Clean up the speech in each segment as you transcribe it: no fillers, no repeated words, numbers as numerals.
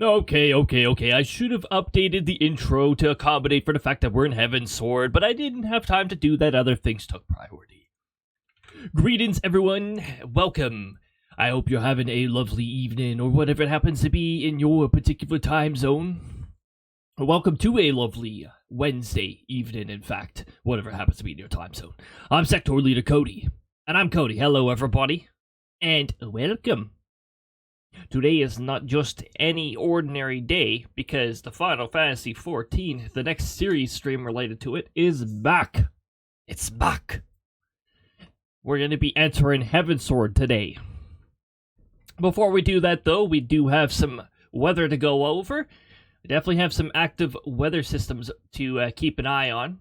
Okay. I should have updated the intro to accommodate for the fact that we're in Heavensward, but I didn't have time to do that. Other things took priority. Greetings, everyone. Welcome. I hope you're having a lovely evening, or whatever it happens to be in your particular time zone. Welcome to a lovely Wednesday evening, in fact, whatever happens to be in your time zone. I'm SLdr Cody, and I'm Cody. Hello, everybody, and welcome. Today is not just any ordinary day, because the Final Fantasy XIV, the next series stream related to it, is back. It's back. We're going to be entering Heavensward today. Before we do that, though, we do have some weather to go over. We definitely have some active weather systems to keep an eye on,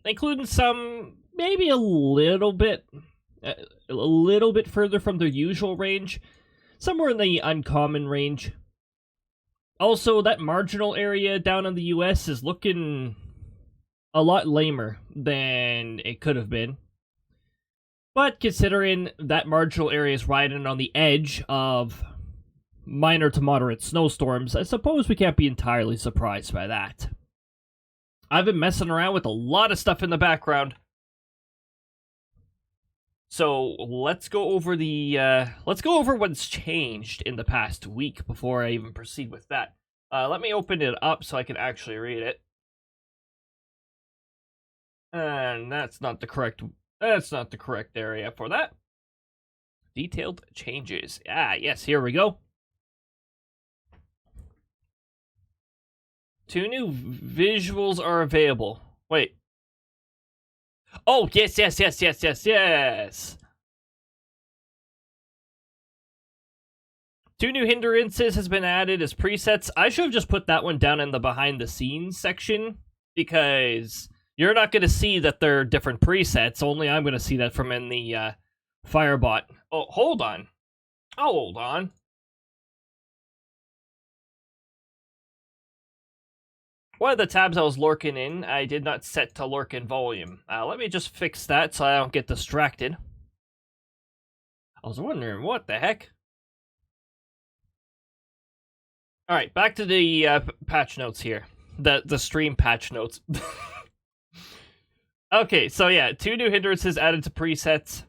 including some maybe a little bit further from their usual range. Somewhere in the uncommon range. Also, that marginal area down in the US is looking a lot lamer than it could have been. But considering that marginal area is riding on the edge of minor to moderate snowstorms, I suppose we can't be entirely surprised by that. I've been messing around with a lot of stuff in the background. So let's go over what's changed in the past week before I even proceed with that. Let me open it up so I can actually read it. And that's not the correct area for that. Detailed changes. Yes, here we go. 2 new visuals are available. Wait. Oh, yes. 2 new hindrances has been added as presets. I should have just put that one down in the behind the scenes section, because you're not going to see that they're different presets. Only I'm going to see that from in the Firebot. Oh, hold on. One of the tabs I was lurking in, I did not set to lurk in volume. Let me just fix that so I don't get distracted. I was wondering, what the heck? Alright, back to the patch notes here. The stream patch notes. Okay, so yeah, 2 new hindrances added to presets.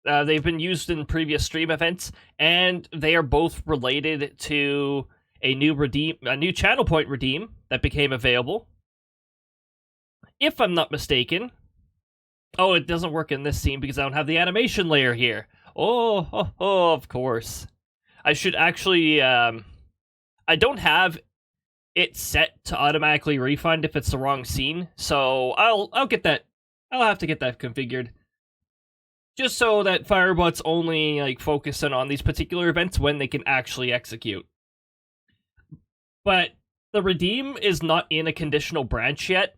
They've been used in previous stream events, and they are both related to a new channel point redeem that became available. If I'm not mistaken. Oh, it doesn't work in this scene because I don't have the animation layer here. Oh, of course. I should actually, I don't have it set to automatically refund if it's the wrong scene, so I'll get that. I'll have to get that configured. Just so that Firebot's only focusing on these particular events when they can actually execute. But the redeem is not in a conditional branch yet.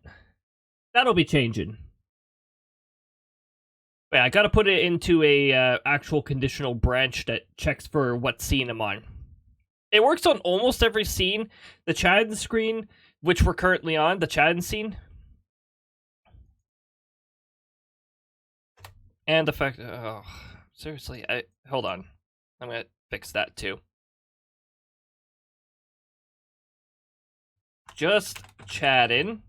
That'll be changing. Yeah, I gotta put it into a actual conditional branch that checks for what scene I'm on. It works on almost every scene. The Chad screen, which we're currently on, the Chad scene. And the fact... Oh, seriously, hold on. I'm gonna fix that too. Just chatting.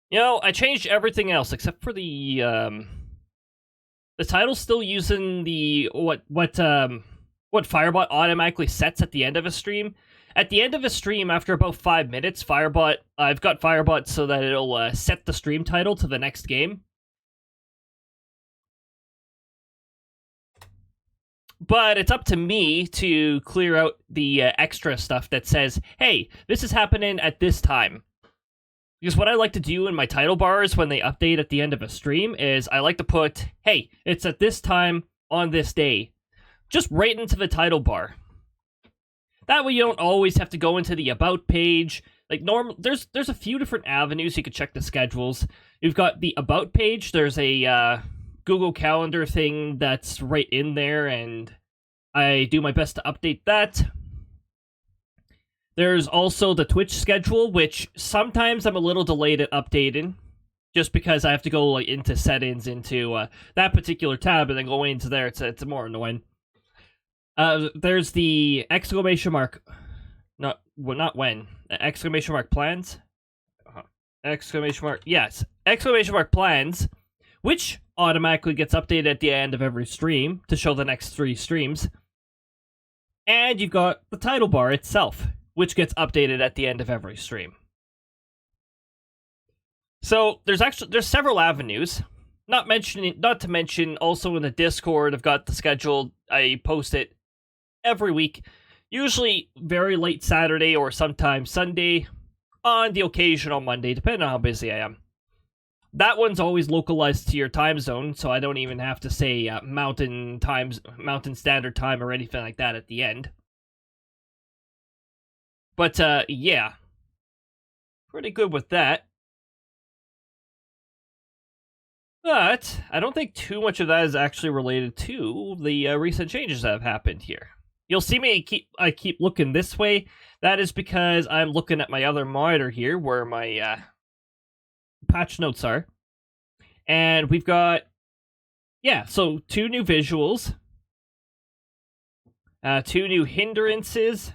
You know, I changed everything else except for the title's still using the what Firebot automatically sets at the end of a stream. At the end of a stream, after about 5 minutes, I've got Firebot so that it'll set the stream title to the next game. But it's up to me to clear out the extra stuff that says, hey, this is happening at this time. Because what I like to do in my title bars when they update at the end of a stream is I like to put, hey, it's at this time on this day. Just right into the title bar. That way you don't always have to go into the About page. There's a few different avenues you could check the schedules. You've got the About page. There's a Google Calendar thing that's right in there, and I do my best to update that. There's also the Twitch schedule, which sometimes I'm a little delayed at updating, just because I have to go into settings into that particular tab and then go into there. It's more annoying. There's the exclamation mark. Not when. Exclamation mark plans. Exclamation mark. Yes. Exclamation mark plans, which automatically gets updated at the end of every stream to show the next 3 streams. And you've got the title bar itself, which gets updated at the end of every stream. So there's several avenues. Not to mention, also in the Discord, I've got the schedule. I post it every week, usually very late Saturday or sometimes Sunday, on the occasional Monday, depending on how busy I am. That one's always localized to your time zone, so I don't even have to say Mountain Standard Time or anything like that at the end. But yeah, pretty good with that. But I don't think too much of that is actually related to the recent changes that have happened here. You'll see me I keep looking this way. That is because I'm looking at my other monitor here, where my patch notes are. And we've got, so 2 new visuals, 2 new hindrances.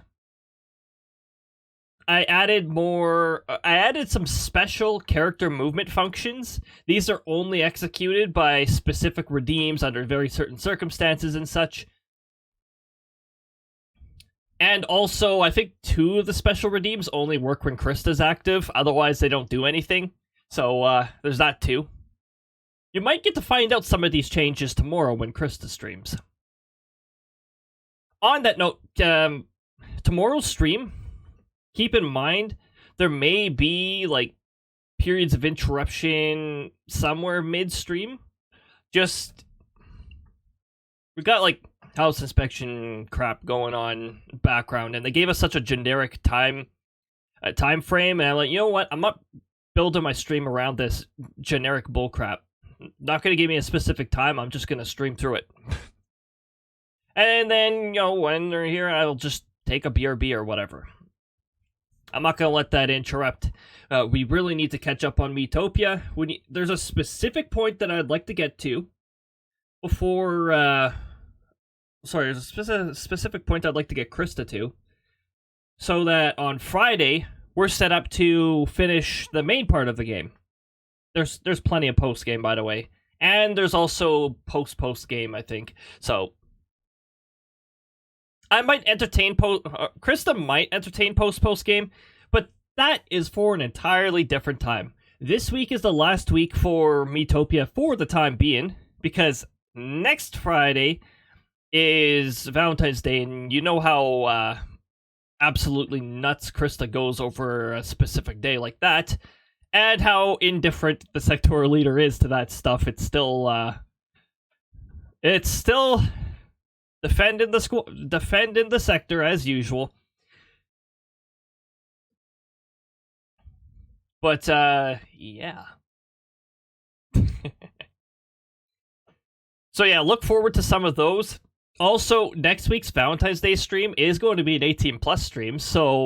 I added some special character movement functions. These are only executed by specific redeems under very certain circumstances and such. And also, I think 2 of the special redeems only work when Krista's active, otherwise they don't do anything. So, there's that too. You might get to find out some of these changes tomorrow when Krista streams. On that note, tomorrow's stream, keep in mind, there may be, like, periods of interruption somewhere mid-stream. Just, we've got, like, house inspection crap going on background, and they gave us such a generic time frame, and I'm like, you know what, I'm not building my stream around this generic bullcrap. Not going to give me a specific time, I'm just going to stream through it. And then, when they're here, I'll just take a BRB or whatever. I'm not going to let that interrupt. We really need to catch up on Metopia. There's a specific point that I'd like to get to before... Sorry, there's a specific point I'd like to get Krista to. So that on Friday, we're set up to finish the main part of the game. There's plenty of post-game, by the way. And there's also post-game, I think. So, I might entertain Krista might entertain post-game, but that is for an entirely different time. This week is the last week for Metopia for the time being, because next Friday is Valentine's Day, and you know how absolutely nuts Krista goes over a specific day like that, and how indifferent the sectoral leader is to that stuff. It's still defending the sector as usual. But yeah. So yeah, look forward to some of those. Also, next week's Valentine's Day stream is going to be an 18+ stream, so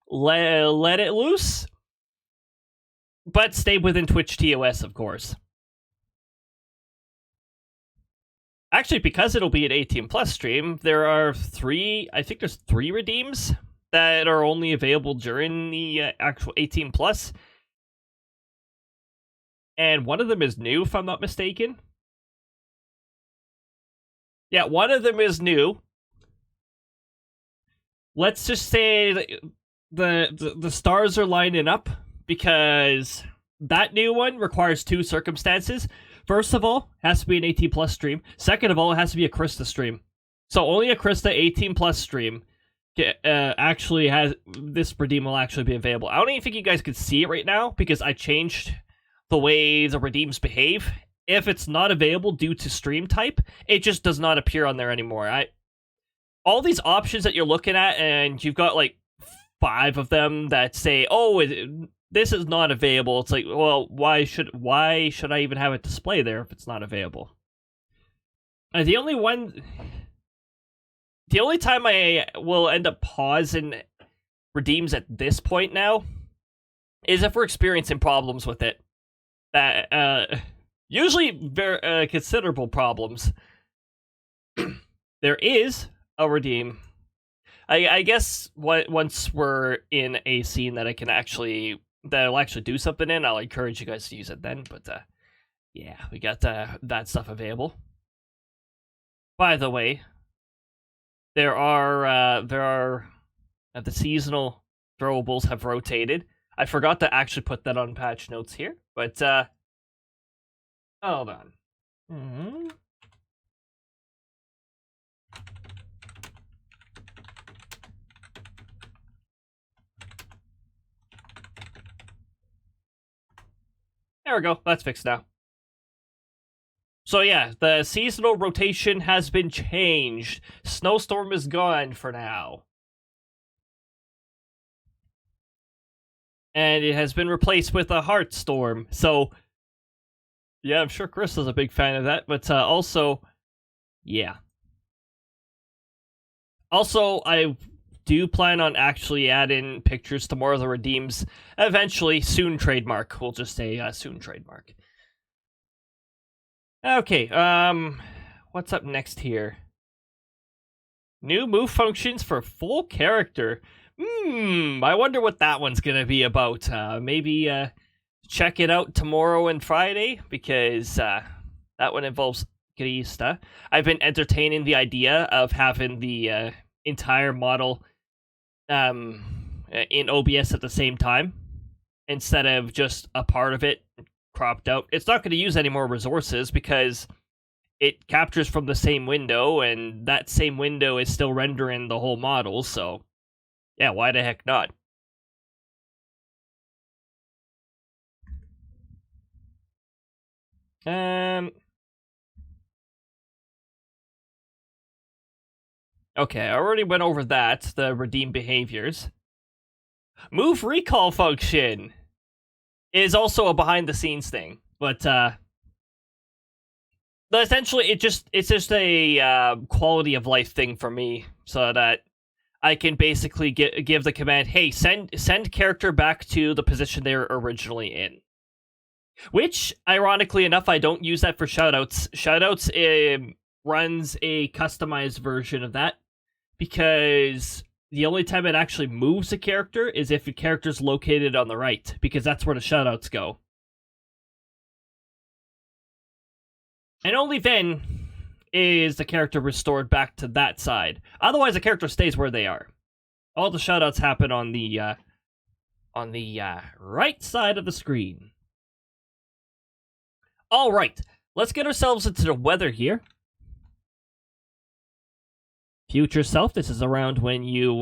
let it loose. But stay within Twitch TOS, of course. Actually, because it'll be an 18+ stream, there are there's 3 redeems that are only available during the actual 18+. And one of them is new, if I'm not mistaken. Yeah, one of them is new. Let's just say the stars are lining up, because that new one requires 2 circumstances. First of all, it has to be an 18+ stream. Second of all, it has to be a Krista stream. So only a Krista 18+ stream actually has this redeem will actually be available. I don't even think you guys can see it right now, because I changed the way the redeems behave. If it's not available due to stream type, it just does not appear on there anymore. All these options that you're looking at, and you've got like 5 of them that say, "Oh, this is not available." It's like, well, why should I even have it display there if it's not available? The only time I will end up pausing redeems at this point now is if we're experiencing problems with it. That usually very considerable problems. there is a redeem. I guess once we're in a scene that that'll actually do something in, I'll encourage you guys to use it then. But yeah, we got that stuff available. By the way, there are the seasonal throwables have rotated. I forgot to actually put that on patch notes here, but hold on. There we go. That's fixed now. So yeah, the seasonal rotation has been changed. Snowstorm is gone for now. And it has been replaced with a Heartstorm. So, yeah, I'm sure Chris is a big fan of that. But also, yeah. Also, I do plan on actually adding pictures to more of the redeems eventually. Soon trademark. We'll just say soon trademark. Okay, what's up next here? New move functions for full character. I wonder what that one's gonna be about. Maybe check it out tomorrow and Friday, because that one involves Grista. I've been entertaining the idea of having the entire model in OBS at the same time, instead of just a part of it cropped out. It's not going to use any more resources because it captures from the same window, and that same window is still rendering the whole model, so yeah, why the heck not? Okay, I already went over that, the redeem behaviors. Move recall function is also a behind-the-scenes thing, but essentially it's just a quality of life thing for me, so that I can basically give the command, hey, send character back to the position they were originally in. Which, ironically enough, I don't use that for shoutouts. Shoutouts runs a customized version of that, because the only time it actually moves a character is if a character's located on the right, because that's where the shoutouts go. And only then is the character restored back to that side. Otherwise, the character stays where they are. All the shoutouts happen on the right side of the screen. All right, let's get ourselves into the weather here. Future self, this is around when you,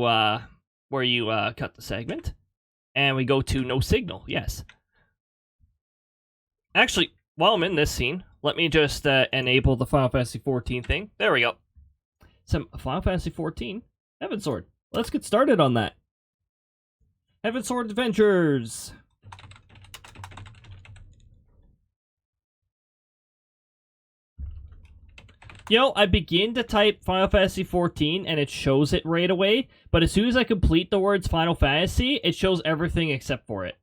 where you cut the segment. And we go to no signal, yes. Actually, while I'm in this scene, let me just enable the Final Fantasy XIV thing. There we go. Some Final Fantasy XIV Heavensward. Let's get started on that. Heavensward Adventures. You know, I begin to type Final Fantasy XIV and it shows it right away, but as soon as I complete the words Final Fantasy, it shows everything except for it.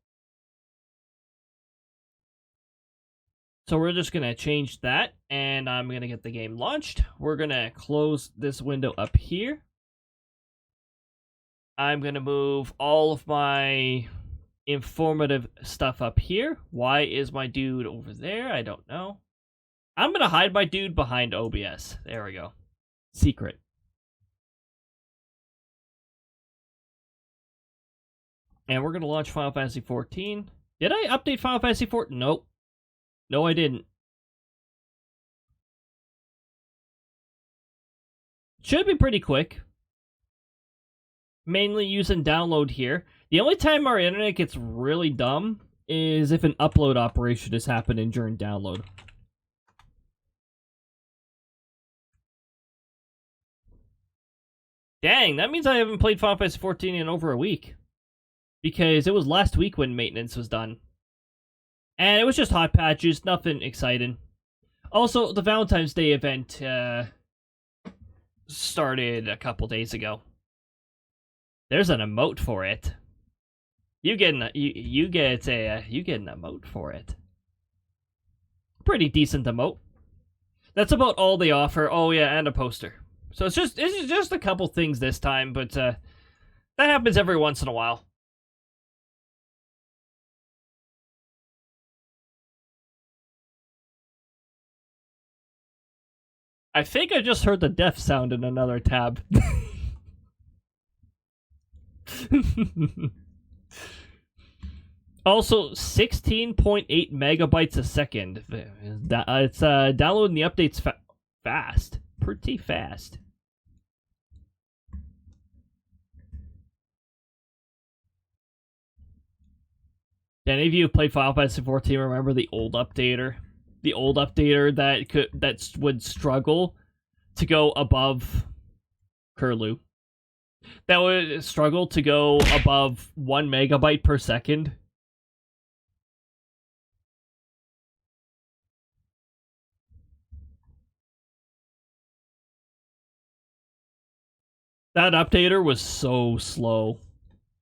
So we're just going to change that, and I'm going to get the game launched. We're going to close this window up here. I'm going to move all of my informative stuff up here. Why is my dude over there? I don't know. I'm going to hide my dude behind OBS. There we go. Secret. And we're going to launch Final Fantasy XIV. Did I update Final Fantasy XIV? Nope. No, I didn't. Should be pretty quick. Mainly using download here. The only time our internet gets really dumb is if an upload operation is happening during download. Dang, that means I haven't played Final Fantasy XIV in over a week. Because it was last week when maintenance was done. And it was just hot patches, nothing exciting. Also, the Valentine's Day event started a couple days ago. There's an emote for it. You get an emote for it. Pretty decent emote. That's about all they offer. Oh yeah, and a poster. So it's just a couple things this time, but that happens every once in a while. I think I just heard the death sound in another tab. Also, 16.8 megabytes a second. It's downloading the updates fast. Pretty fast. Did any of you who played Final Fantasy XIV remember the old updater? The old updater that would struggle to go above Curlew. That would struggle to go above 1 megabyte per second. That updater was so slow.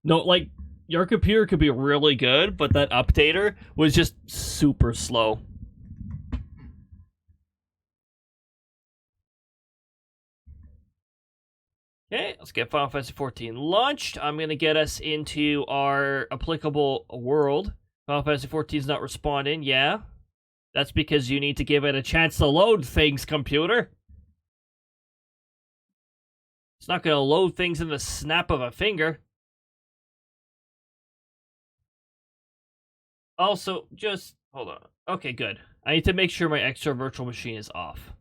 No, like, your computer could be really good, but that updater was just super slow. Okay, let's get Final Fantasy XIV launched. I'm going to get us into our applicable world. Final Fantasy XIV is not responding. Yeah, that's because you need to give it a chance to load things, computer. It's not going to load things in the snap of a finger. Also, just hold on. Okay, good. I need to make sure my extra virtual machine is off.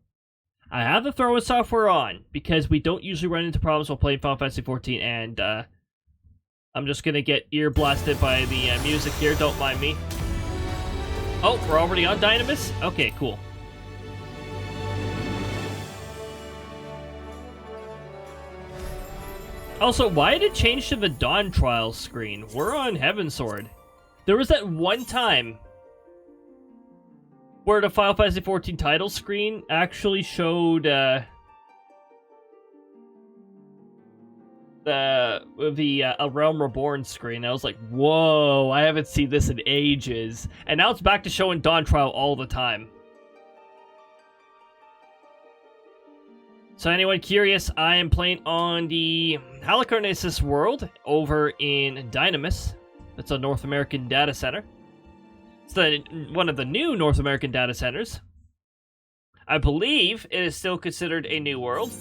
I have the throw-in software on, because we don't usually run into problems while playing Final Fantasy XIV, and I'm just gonna get ear blasted by the music here, don't mind me. Oh, we're already on Dynamis? Okay, cool. Also, why did it change to the Dawn Trial screen? We're on Heavensward. There was that one time where the Final Fantasy XIV title screen actually showed the A Realm Reborn screen. I was like, whoa, I haven't seen this in ages. And now it's back to showing Dawn Trial all the time. So anyone curious, I am playing on the Halicarnassus world over in Dynamis. That's a North American data center. It's one of the new North American data centers. I believe it is still considered a new world.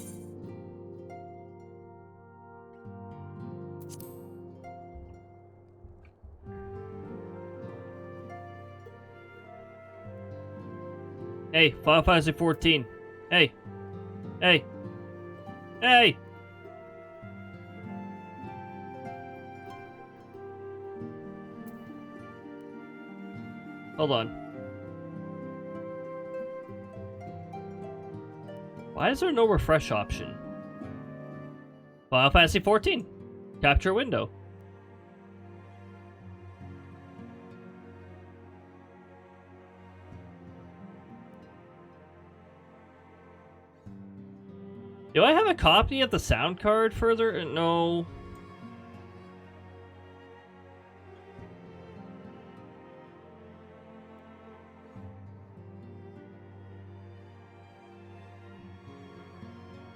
Hey, Final Fantasy XIV. Hey. Hey. Hey! Hold on. Why is there no refresh option? Final Fantasy XIV. Capture window. Do I have a copy of the sound card further? No.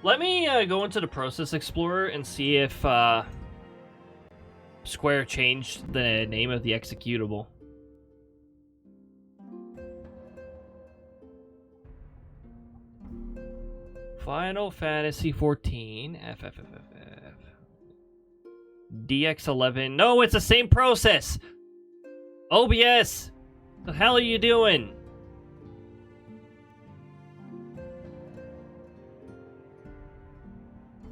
Let me go into the Process Explorer and see if Square changed the name of the executable. Final Fantasy XIV, DX11. No, it's the same process. OBS, the hell are you doing?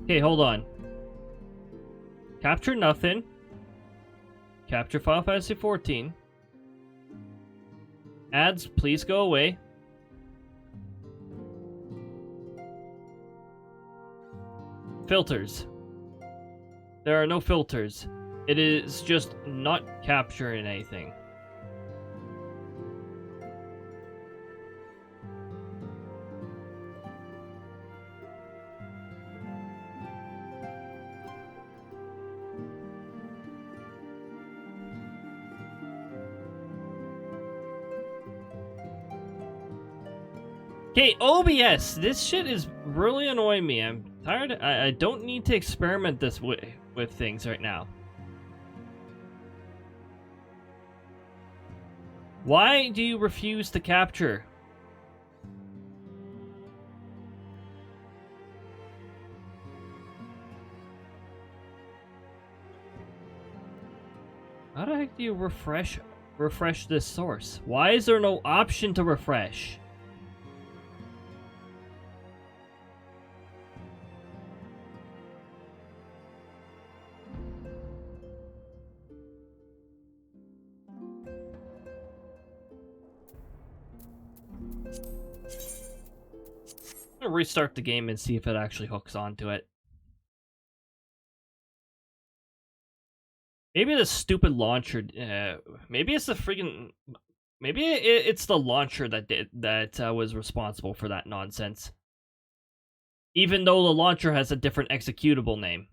Okay, hold on. Capture nothing. Capture Final Fantasy XIV. Ads, please go away. Filters. There are no filters. It is just not capturing anything. Okay, OBS, this shit is really annoying me. I'm Tired? I don't need to experiment this with things right now. Why do you refuse to capture? How the heck do you refresh this source? Why is there no option to refresh? I'm gonna restart the game and see if it actually hooks onto it. Maybe the stupid launcher. Maybe it's the freaking. Maybe it's the launcher that was responsible for that nonsense. Even though the launcher has a different executable name.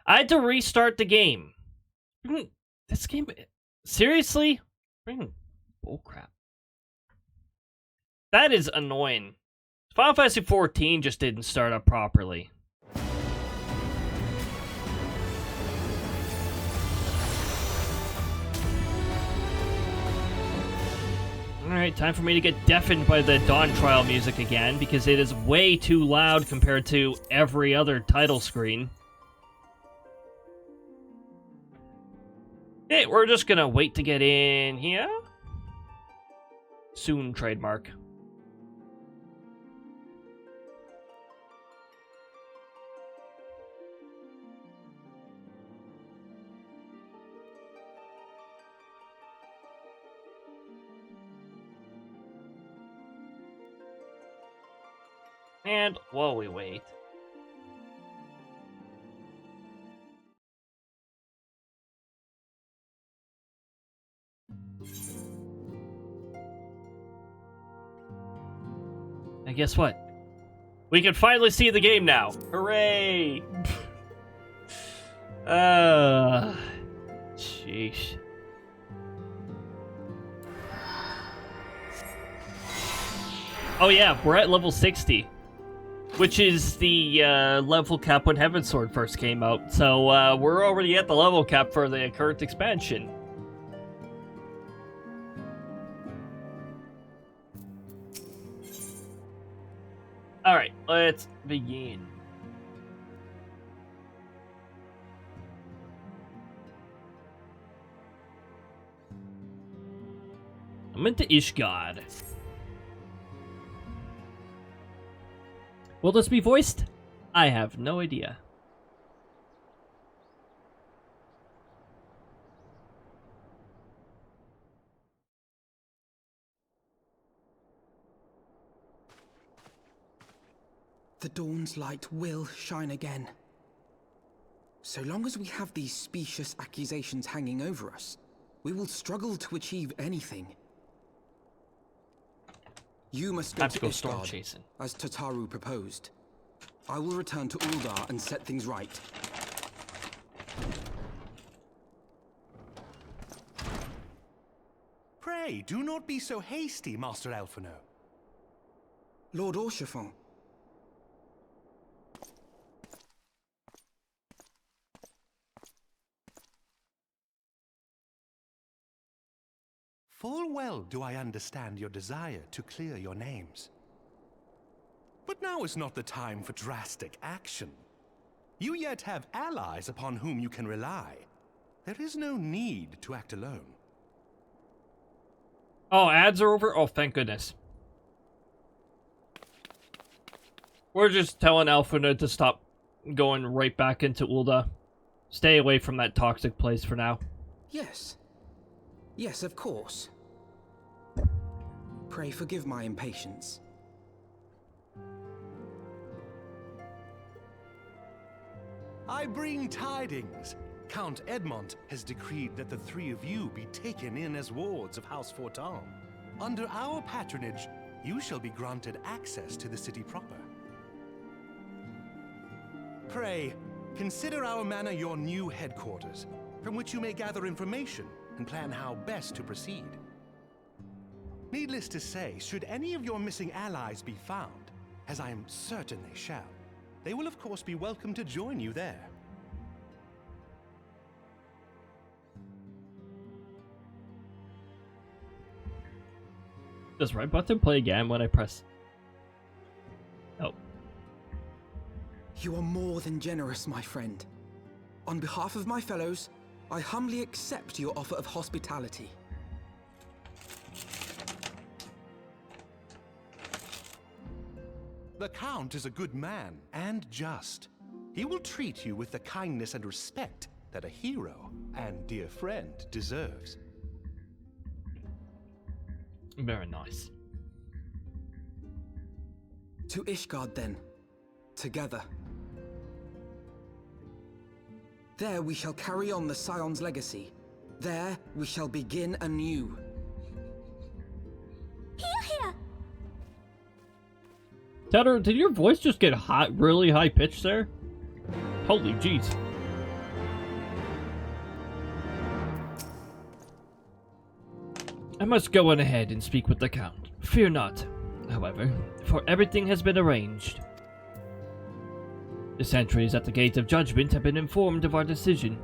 I had to restart the game. This game... Seriously? Bullcrap. That is annoying. Final Fantasy XIV just didn't start up properly. Alright, time for me to get deafened by the Dawn Trial music again, because it is way too loud compared to every other title screen. Hey, we're just gonna wait to get in here. Soon, trademark. And while we wait... And guess what? We can finally see the game now! Hooray! Sheesh. Oh yeah, we're at level 60. Which is the level cap when Heavensward first came out. So we're already at the level cap for the current expansion. Alright, let's begin. I'm into Ishgard. Will this be voiced? I have no idea. The dawn's light will shine again. So long as we have these specious accusations hanging over us, we will struggle to achieve anything. You must go to storm Ishgard, chasing, as Tataru proposed. I will return to SLdr and set things right. Pray, do not be so hasty, Master Alphino. Lord Orchiffon. Full well do I understand your desire to clear your names. But now is not the time for drastic action. You yet have allies upon whom you can rely. There is no need to act alone. Oh, ads are over? Oh, thank goodness. We're just telling Alphina to stop going right back into SLdr. Stay away from that toxic place for now. Yes. Yes, of course. Pray forgive my impatience. I bring tidings. Count Edmont has decreed that the three of you be taken in as wards of House Fortin. Under our patronage, you shall be granted access to the city proper. Pray, consider our manor your new headquarters, from which you may gather information and plan how best to proceed. Needless to say, should any of your missing allies be found, as I am certain they shall, they will of course be welcome to join you there. Does right button play again when I press? Oh. You are more than generous, my friend. On behalf of my fellows, I humbly accept your offer of hospitality. The Count is a good man and just. He will treat you with the kindness and respect that a hero and dear friend deserves. Very nice. To Ishgard, then. Together. There we shall carry on the Scion's legacy. There we shall begin anew. Here! Tatter, did your voice just get hot, really high pitched there? Holy jeez. I must go on ahead and speak with the Count. Fear not, however, for everything has been arranged. The sentries at the Gate of Judgment have been informed of our decision.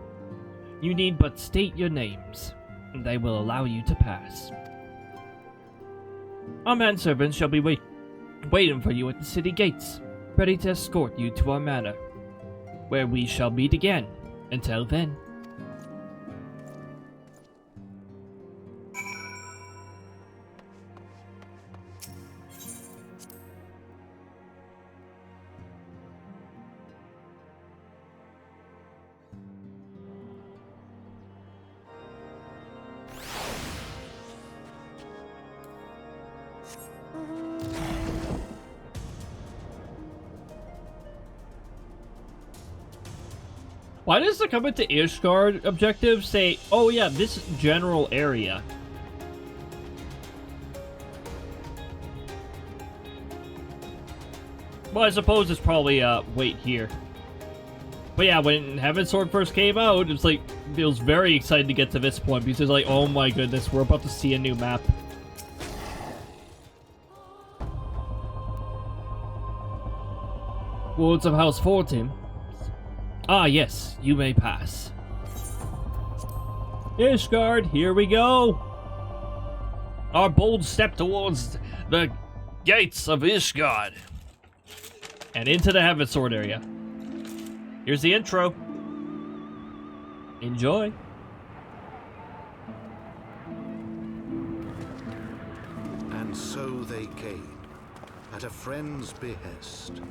You need but state your names, and they will allow you to pass. Our manservants shall be waiting for you at the city gates, ready to escort you to our manor, where we shall meet again. Until then. Why does the coming to Ishgard objective say, oh yeah, this general area? Well, I suppose it's probably, wait here. But yeah, when Heavensward first came out, it was like, it was very excited to get to this point, because it's like, oh my goodness, we're about to see a new map. Wards of House Fortin. Ah, yes, you may pass. Ishgard, here we go! Our bold step towards the gates of Ishgard. And into the Heavensward area. Here's the intro. Enjoy. And so they came, at a friend's behest.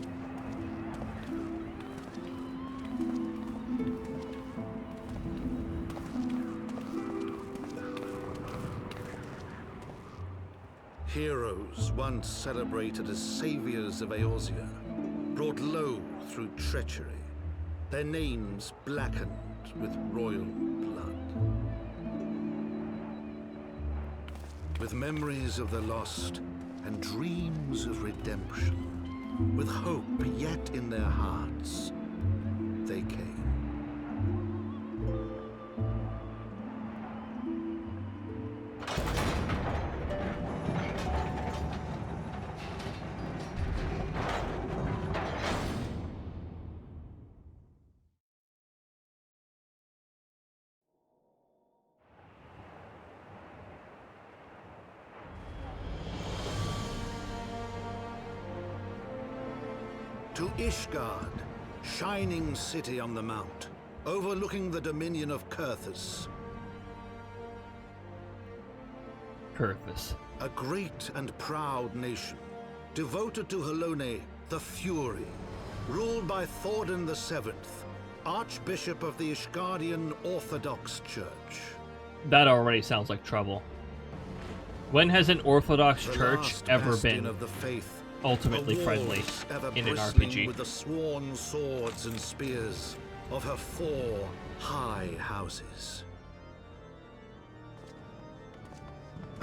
Heroes once celebrated as saviors of Eorzea, brought low through treachery, their names blackened with royal blood. With memories of the lost and dreams of redemption, with hope yet in their hearts, they came. To Ishgard, shining city on the mount, overlooking the dominion of Kurthus. Kurthus. A great and proud nation, devoted to Halone, the Fury, ruled by Thordan VII, Archbishop of the Ishgardian Orthodox Church. That already sounds like trouble. When has an Orthodox church ever been of the faith, ultimately friendly in an bristling RPG? with the sworn swords and spears of her 4 high houses.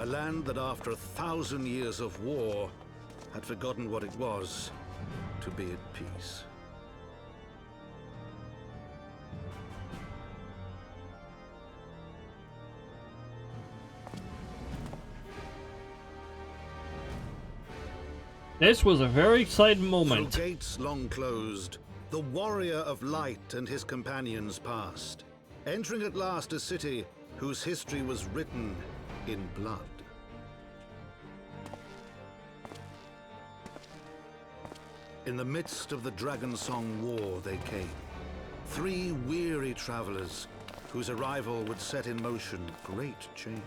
A land that after 1,000 years of war had forgotten what it was to be at peace. This was a very exciting moment. Through gates long closed, the warrior of light and his companions passed, entering at last a city whose history was written in blood. In the midst of the Dragon Song War they came, 3 weary travelers whose arrival would set in motion great change.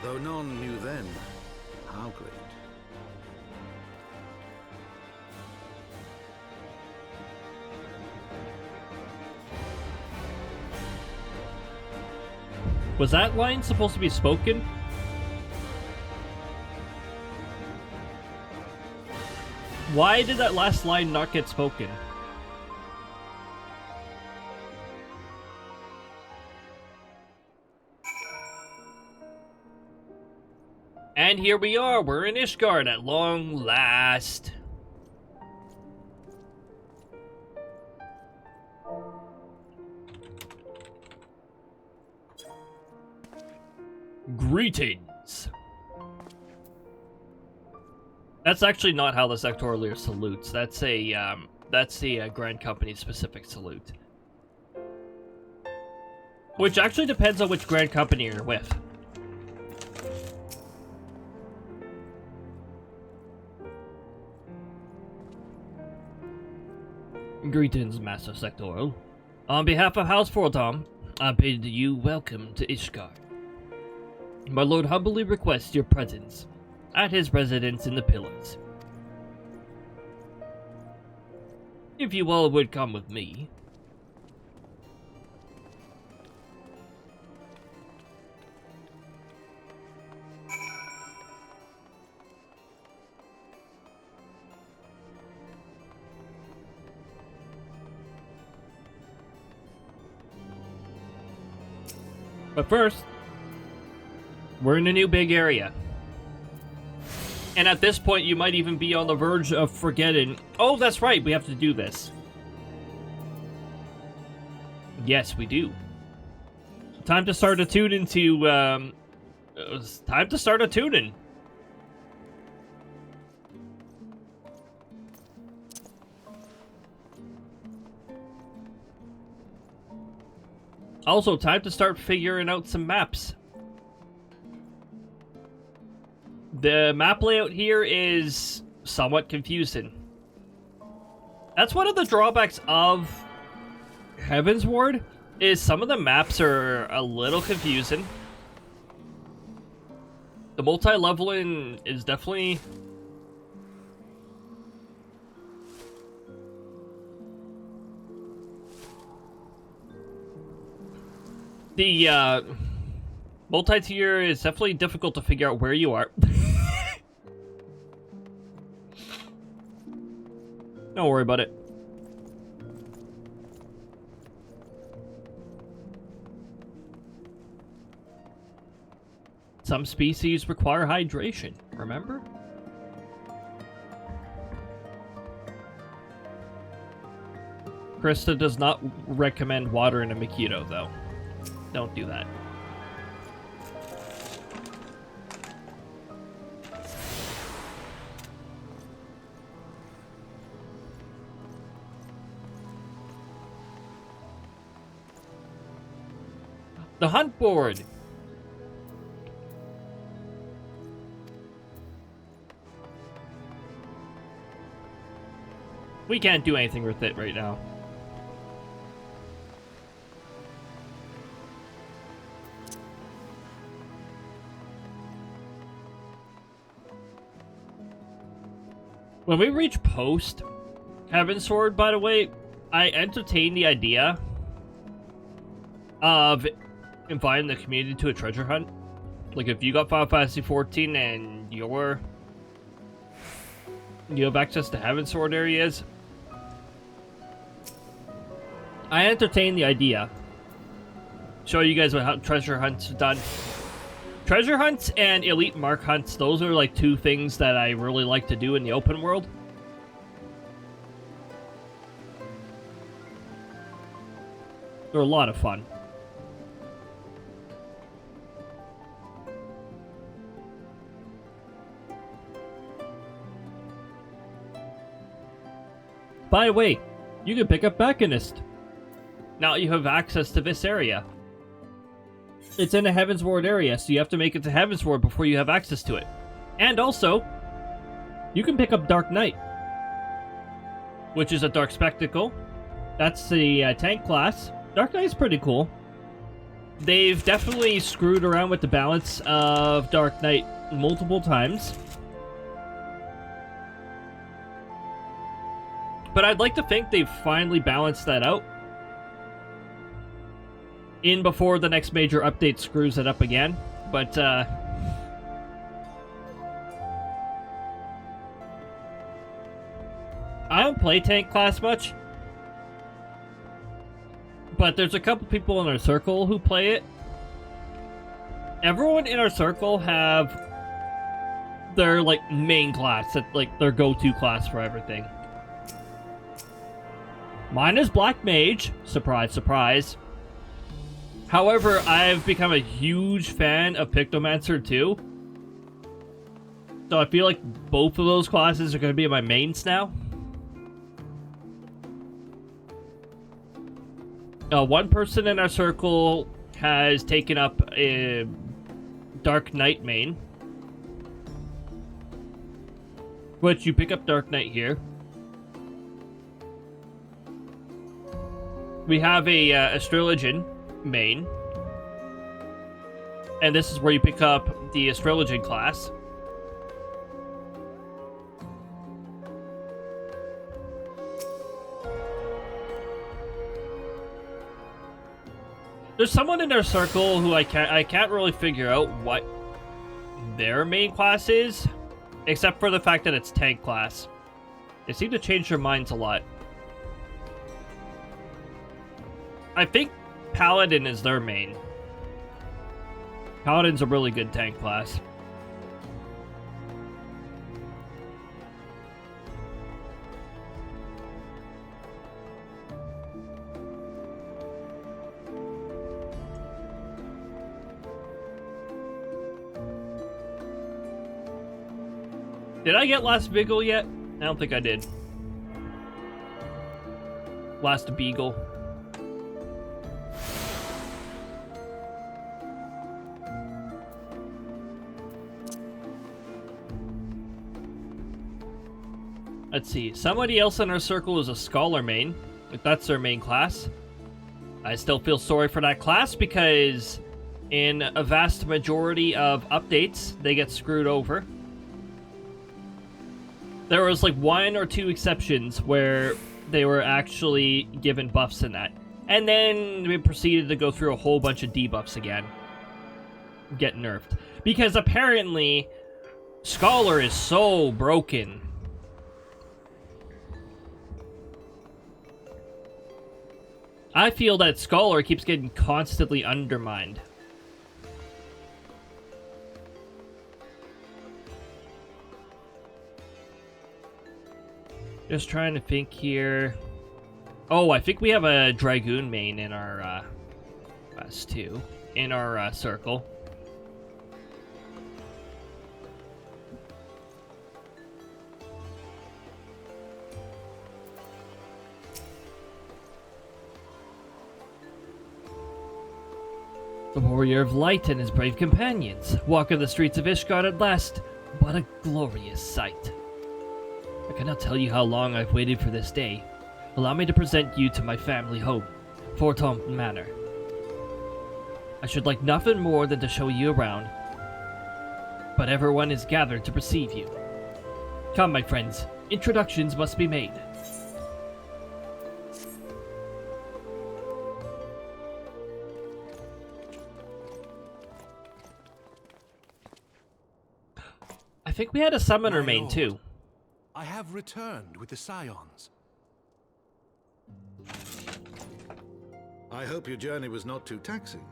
Though none knew then how great. Was that line supposed to be spoken? Why did that last line not get spoken? And here we are, we're in Ishgard at long last. Greetings. That's actually not how the SLdr salutes. That's a Grand Company specific salute. Which actually depends on which Grand Company you're with. Greetings, Master Sectoral. On behalf of House Fordom, I bid you welcome to Ishgard. My lord humbly requests your presence at his residence in the Pillars. If you all would come with me. But first, we're in a new big area. And at this point, you might even be on the verge of forgetting, oh, that's right, we have to do this. Yes, we do. Time to start a tune-in to, it's time to start a tune-in. Also, time to start figuring out some maps. The map layout here is somewhat confusing. That's one of the drawbacks of Heavensward, is some of the maps are a little confusing. The multi-leveling is definitely... The, multi-tier is definitely difficult to figure out where you are. Don't worry about it. Some species require hydration, remember? Krista does not recommend water in a mojito, though. Don't do that. The hunt board! We can't do anything with it right now. When we reach post Heavensward, by the way, I entertained the idea of inviting the community to a treasure hunt. Like, if you got Final Fantasy XIV and you have access to Heavensward areas, I entertained the idea show you guys what how treasure hunts done. Treasure hunts and elite mark hunts, those are like two things that I really like to do in the open world. They're a lot of fun. By the way, you can pick up Beckonist. Now you have access to this area. It's in a Heavensward area, so you have to make it to Heavensward before you have access to it. And also, you can pick up Dark Knight, which is a Dark Spectacle. That's the tank class. Dark Knight's pretty cool. They've definitely screwed around with the balance of Dark Knight multiple times. But I'd like to think they've finally balanced that out in before the next major update screws it up again. But, I don't play tank class much. But there's a couple people in our circle who play it. Everyone in our circle have their, like, main class, like, their go-to class for everything. Mine is Black Mage. Surprise, surprise. However, I've become a huge fan of Pictomancer too. So I feel like both of those classes are going to be my mains now. One person in our circle has taken up a Dark Knight main. Which you pick up Dark Knight here. We have a Astrologian main. And this is where you pick up the Astrologian class. There's someone in our circle who I can't really figure out what their main class is, except for the fact that it's tank class. They seem to change their minds a lot. I think Paladin is their main. Paladin's a really good tank class. Did I get Last Beagle yet? I don't think I did. Last Beagle. Let's see. Somebody else in our circle is a Scholar main. If that's their main class. I still feel sorry for that class because in a vast majority of updates, they get screwed over. There was like 1 or 2 exceptions where they were actually given buffs in that. And then we proceeded to go through a whole bunch of debuffs again. Get nerfed. Because apparently, Scholar is so broken. I feel that Scholar keeps getting constantly undermined. Just trying to think here. Oh, I think we have a Dragoon main in our, us too. In our, circle. The Warrior of Light and his brave companions walk on the streets of Ishgard at last. What a glorious sight. I cannot tell you how long I've waited for this day. Allow me to present you to my family home, Forton Manor. I should like nothing more than to show you around, but everyone is gathered to receive you. Come, my friends, introductions must be made. I think we had a summoner main too. I have returned with the Scions. I hope your journey was not too taxing.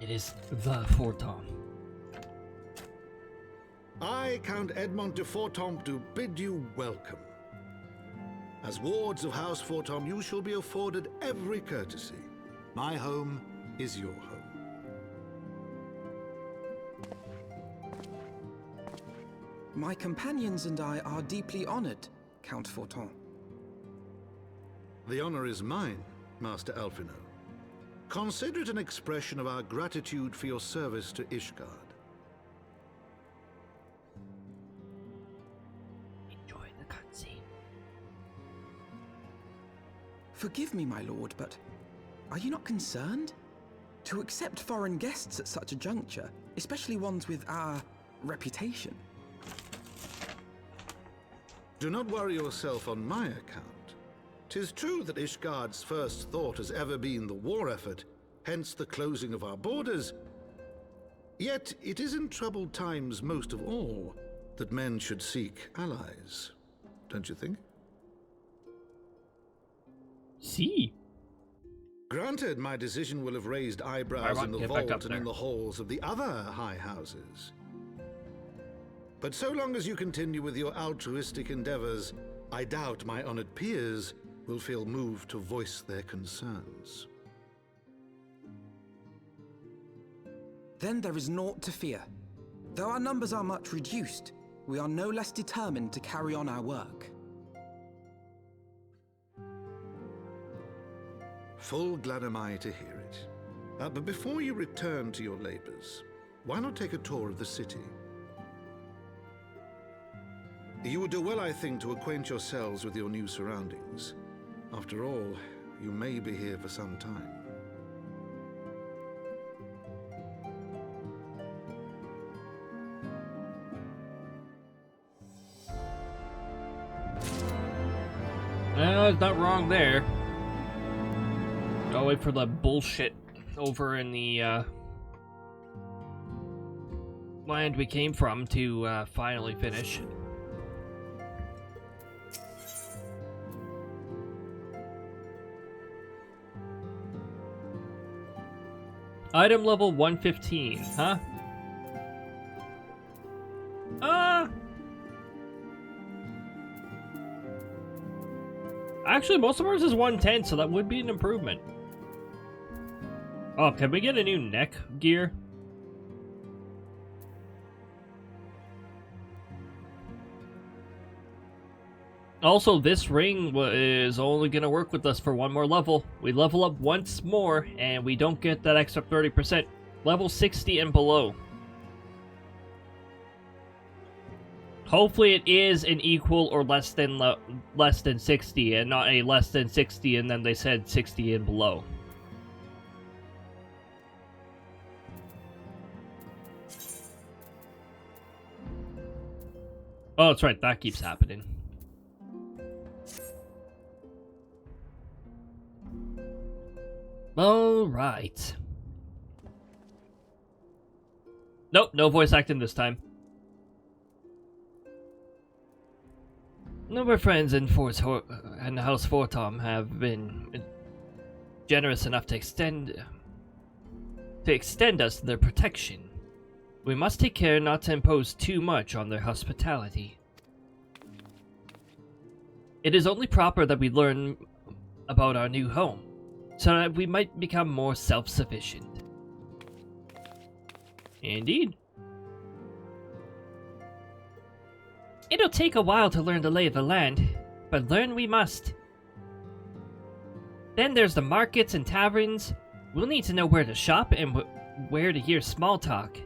It is the Fortom. I, Count Edmond de Fortom, do bid you welcome. As wards of House Fortom, you shall be afforded every courtesy. My home is your home. My companions and I are deeply honored, Count Forton. The honor is mine, Master Alphino. Consider it an expression of our gratitude for your service to Ishgard. Enjoy the cutscene. Forgive me, my lord, but are you not concerned? To accept foreign guests at such a juncture, especially ones with our reputation. Do not worry yourself on my account. 'Tis true that Ishgard's first thought has ever been the war effort, hence the closing of our borders. Yet it is in troubled times most of all that men should seek allies, don't you think? See. Granted, my decision will have raised eyebrows in the vault and in the halls of the other high houses. But so long as you continue with your altruistic endeavors, I doubt my honored peers will feel moved to voice their concerns. Then there is naught to fear. Though our numbers are much reduced, we are no less determined to carry on our work. Full glad am I to hear it. But before you return to your labors, why not take a tour of the city? You would do well, I think, to acquaint yourselves with your new surroundings. After all, you may be here for some time. It's not wrong there. I'll wait for the bullshit over in the land we came from to finally finish. Item level 115, huh? Actually, most of ours is 110, so that would be an improvement. Oh, can we get a new neck gear? Also, this ring is only going to work with us for one more level. We level up once more, and we don't get that extra 30%. Level 60 and below. Hopefully it is an equal or less than 60, and not a less than 60, and then they said 60 and below. Oh, that's right, that keeps happening. Alright. Nope, no voice acting this time. Our friends in House Fortom have been generous enough to extend us their protection. We must take care not to impose too much on their hospitality. It is only proper that we learn about our new home, so that we might become more self-sufficient. Indeed. It'll take a while to learn the lay of the land, but learn we must. Then there's the markets and taverns. We'll need to know where to shop and where to hear small talk.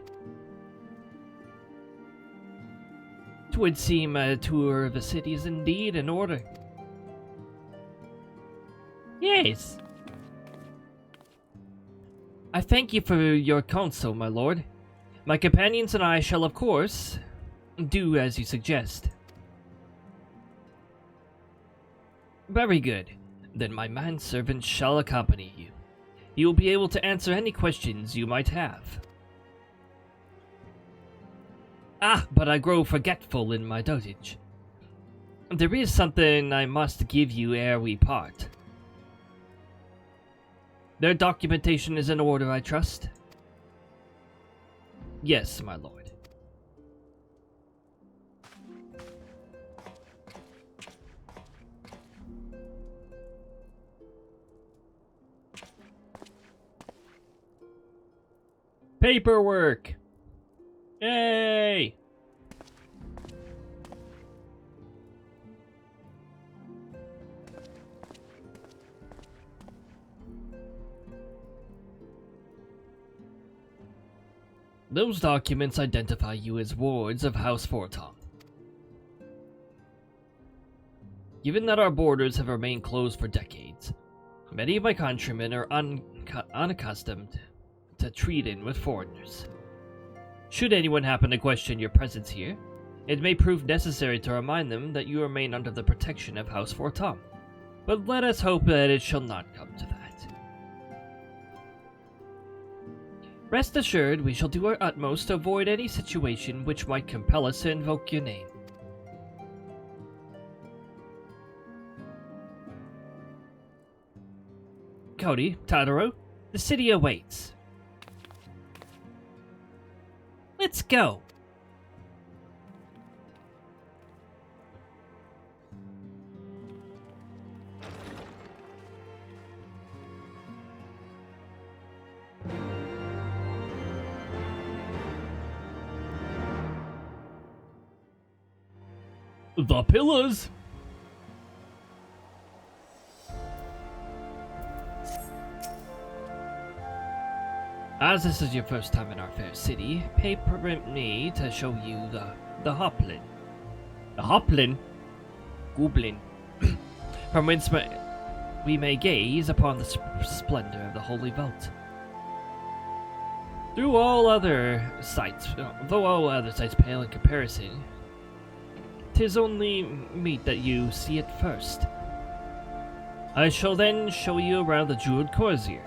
It would seem a tour of the city is indeed in order. Yes. I thank you for your counsel, my lord. My companions and I shall, of course, do as you suggest. Very good. Then my manservant shall accompany you. He will be able to answer any questions you might have. Ah, but I grow forgetful in my dotage. There is something I must give you ere we part. Their documentation is in order, I trust. Yes, my lord. Paperwork! Yay! Those documents identify you as wards of House Fortom. Given that our borders have remained closed for decades, many of my countrymen are unaccustomed to treating with foreigners. Should anyone happen to question your presence here, it may prove necessary to remind them that you remain under the protection of House Fortom. But let us hope that it shall not come to that. Rest assured, we shall do our utmost to avoid any situation which might compel us to invoke your name. Cody, Tadaro, the city awaits. Let's go! The pillars! As this is your first time in our fair city, permit me to show you the Hoplin. The Hoplin? Goblin. From whence we may gaze upon the splendor of the Holy Vault. Though all other sights pale in comparison, 'tis only meet that you see it first. I shall then show you around the Jeweled Corsair,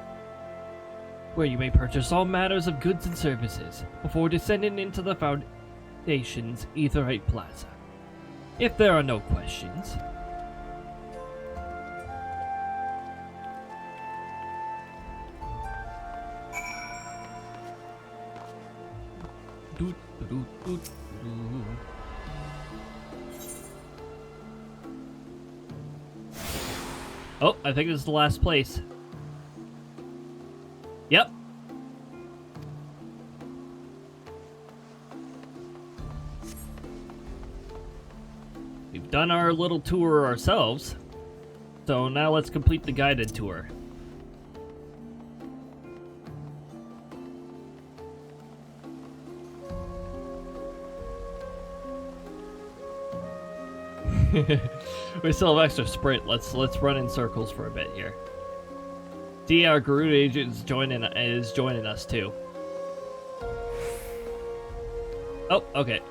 where you may purchase all matters of goods and services before descending into the Foundation's Aetheryte Plaza. If there are no questions. Oh, I think this is the last place. Yep. We've done our little tour ourselves, so now let's complete the guided tour. We still have extra sprint. Let's run in circles for a bit here. See, our Garuda agent is joining us too. Oh, okay.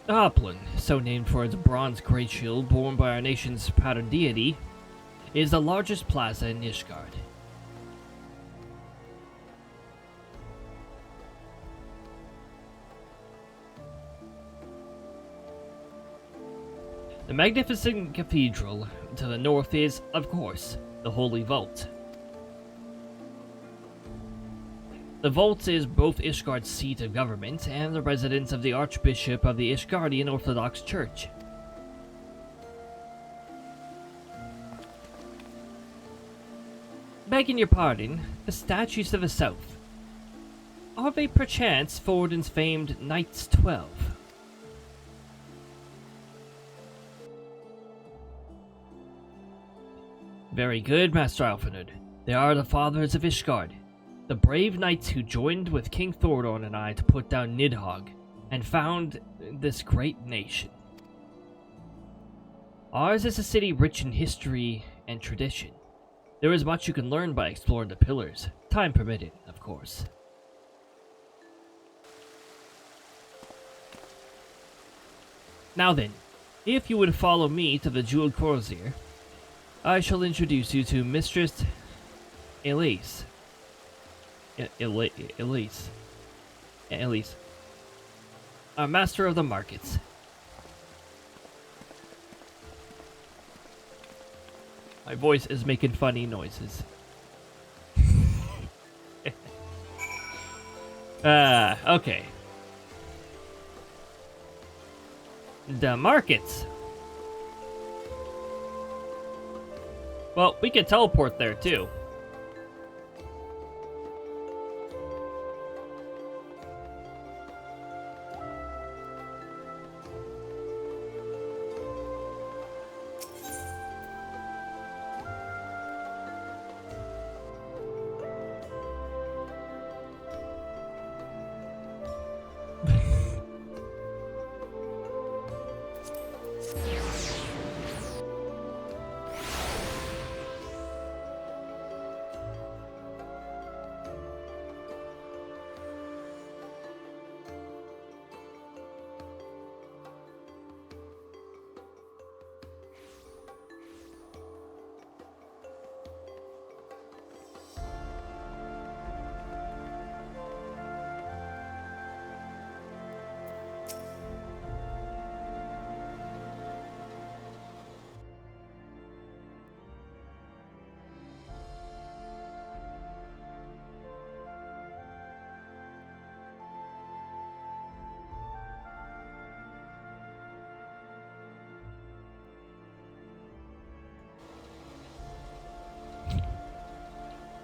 The Hoplin, so named for its bronze great shield borne by our nation's pattern deity, is the largest plaza in Ishgard. The magnificent cathedral to the north is, of course, the Holy Vault. The Vault is both Ishgard's seat of government and the residence of the Archbishop of the Ishgardian Orthodox Church. Begging your pardon, the statues to the south. Are they perchance Forden's famed Knights 12? Very good, Master Alphanud. They are the fathers of Ishgard, the brave knights who joined with King Thordorn and I to put down Nidhogg and found this great nation. Ours is a city rich in history and tradition. There is much you can learn by exploring the pillars, time permitting, of course. Now then, if you would follow me to the Jeweled Corsair, I shall introduce you to Mistress Elise. Elise. Our master of the markets. My voice is making funny noises. Okay. The markets. Well, we can teleport there too.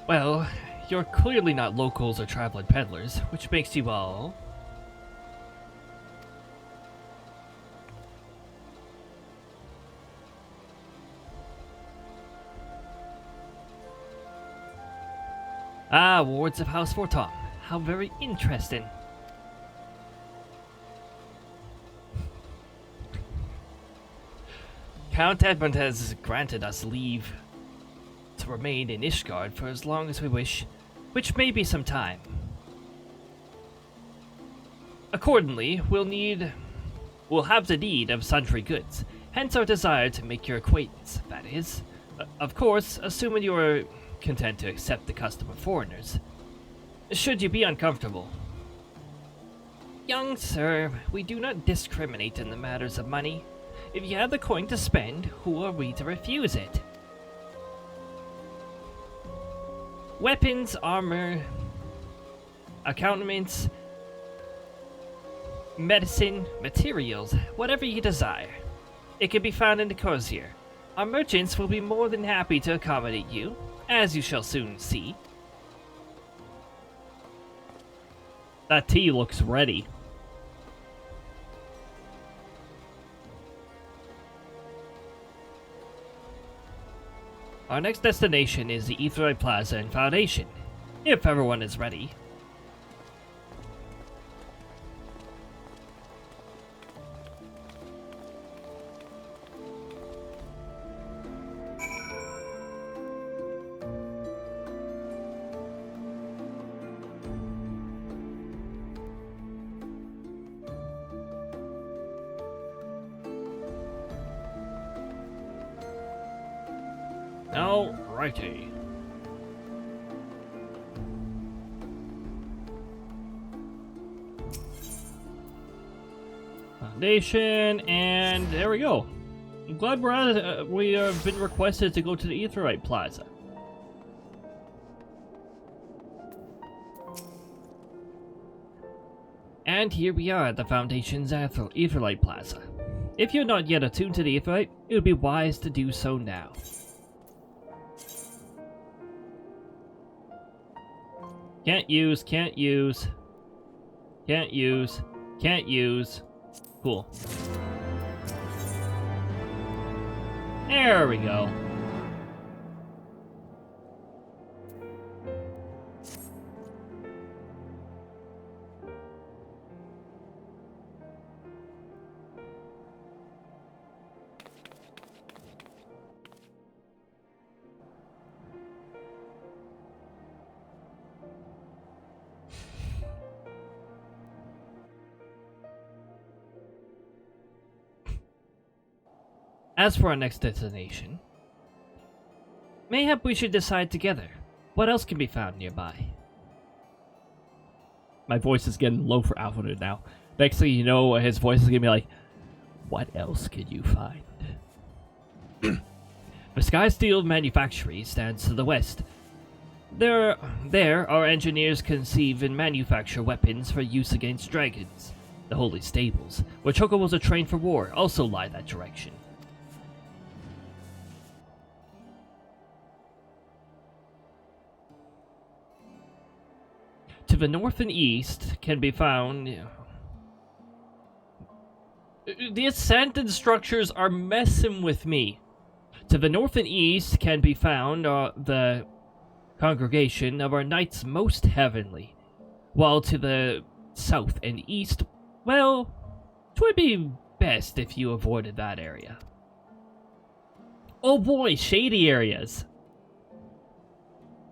Well, you're clearly not locals or traveling peddlers, which makes you all... Ah, wards of House Fortom. How very interesting. Count Edmund has granted us leave to remain in Ishgard for as long as we wish, which may be some time. Accordingly, we'll have the need of sundry goods, hence our desire to make your acquaintance, that is. Of course, assuming you are content to accept the custom of foreigners. Should you be uncomfortable. Young sir, we do not discriminate in the matters of money. If you have the coin to spend, who are we to refuse it? Weapons, armor, accoutrements, medicine, materials, whatever you desire. It can be found in the cozier. Our merchants will be more than happy to accommodate you, as you shall soon see. That tea looks ready. Our next destination is the Aetheroid Plaza and Foundation, if everyone is ready. Alrighty. Foundation, and there we go. I'm glad we have been requested to go to the Aetheroid Plaza. And here we are at the Foundation's Aetheroid Plaza. If you're not yet attuned to the Aetheroid, it would be wise to do so now. Can't use, can't use. Can't use, can't use. Cool. There we go. As for our next destination, mayhap we should decide together what else can be found nearby. My voice is getting low for Alpha now. Next thing you know, his voice is gonna be like, what else could you find? The Sky Steel Manufactory stands to the west. There, our engineers conceive and manufacture weapons for use against dragons. The Holy Stables, where chocobos are trained for war, also lie that direction. To the north and east can be found... The ascended structures are messing with me. To the north and east can be found the congregation of our knights most heavenly, while to the south and east, well, 'twould be best if you avoided that area. Oh boy, shady areas.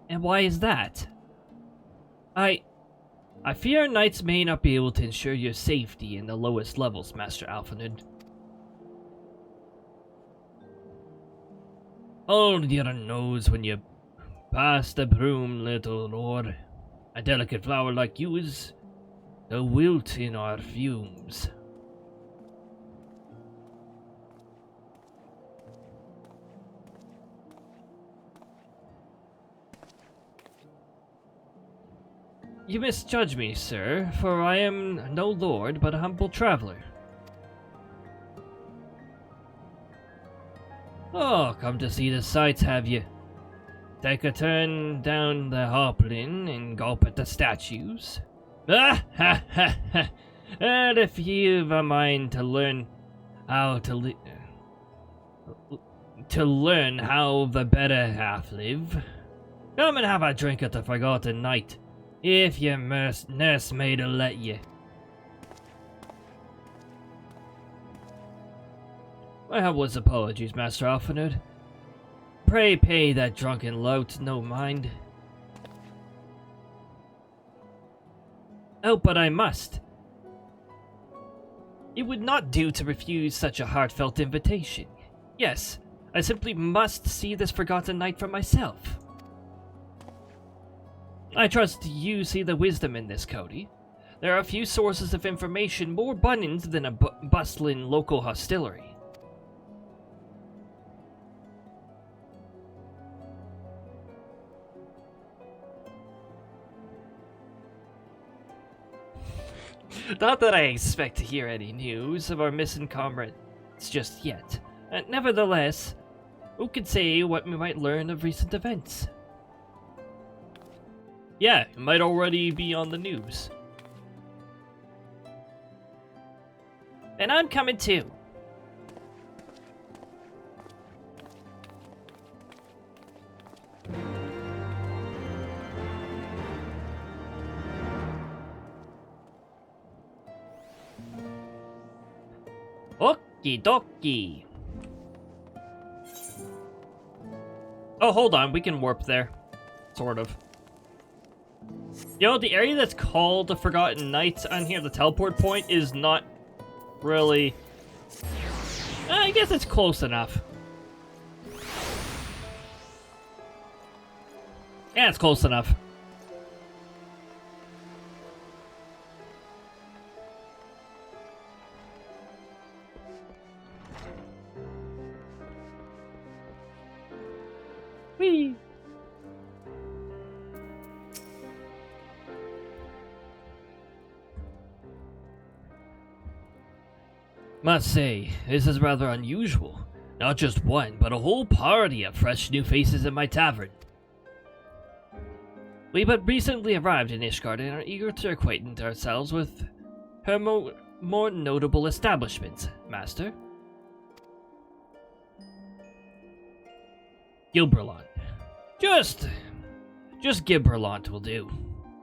And why is that? I fear knights may not be able to ensure your safety in the lowest levels, Master Alphanud. Hold your nose when you pass the broom, little lord. A delicate flower like you is the wilt in our fumes. You misjudge me, sir, for I am no lord but a humble traveler. Oh, come to see the sights, have you? Take a turn down the Hoplin and gulp at the statues. Ah, ha, ha, ha. And if you've a mind to learn how to learn how the better half live, come and have a drink at the Forgotten Knight, if your nursemaid'll let you. My humblest apologies, Master Alphanud. Pray pay that drunken lout no mind. Oh, but I must. It would not do to refuse such a heartfelt invitation. Yes, I simply must see this Forgotten Knight for myself. I trust you see the wisdom in this, Cody. There are a few sources of information more abundant than a bustling local hostelry. Not that I expect to hear any news of our missing comrades just yet. Nevertheless, who could say what we might learn of recent events? Yeah, it might already be on the news. And I'm coming too. Okie dokie. Oh, hold on. We can warp there. Sort of. Yo, the area that's called the Forgotten Knights on here, the teleport point, is not really... I guess it's close enough. Yeah, it's close enough. Whee! Must say, this is rather unusual. Not just one, but a whole party of fresh new faces in my tavern. We but recently arrived in Ishgard and are eager to acquaint ourselves with her more notable establishments, Master. Gilberlant. Just Gilberlant will do.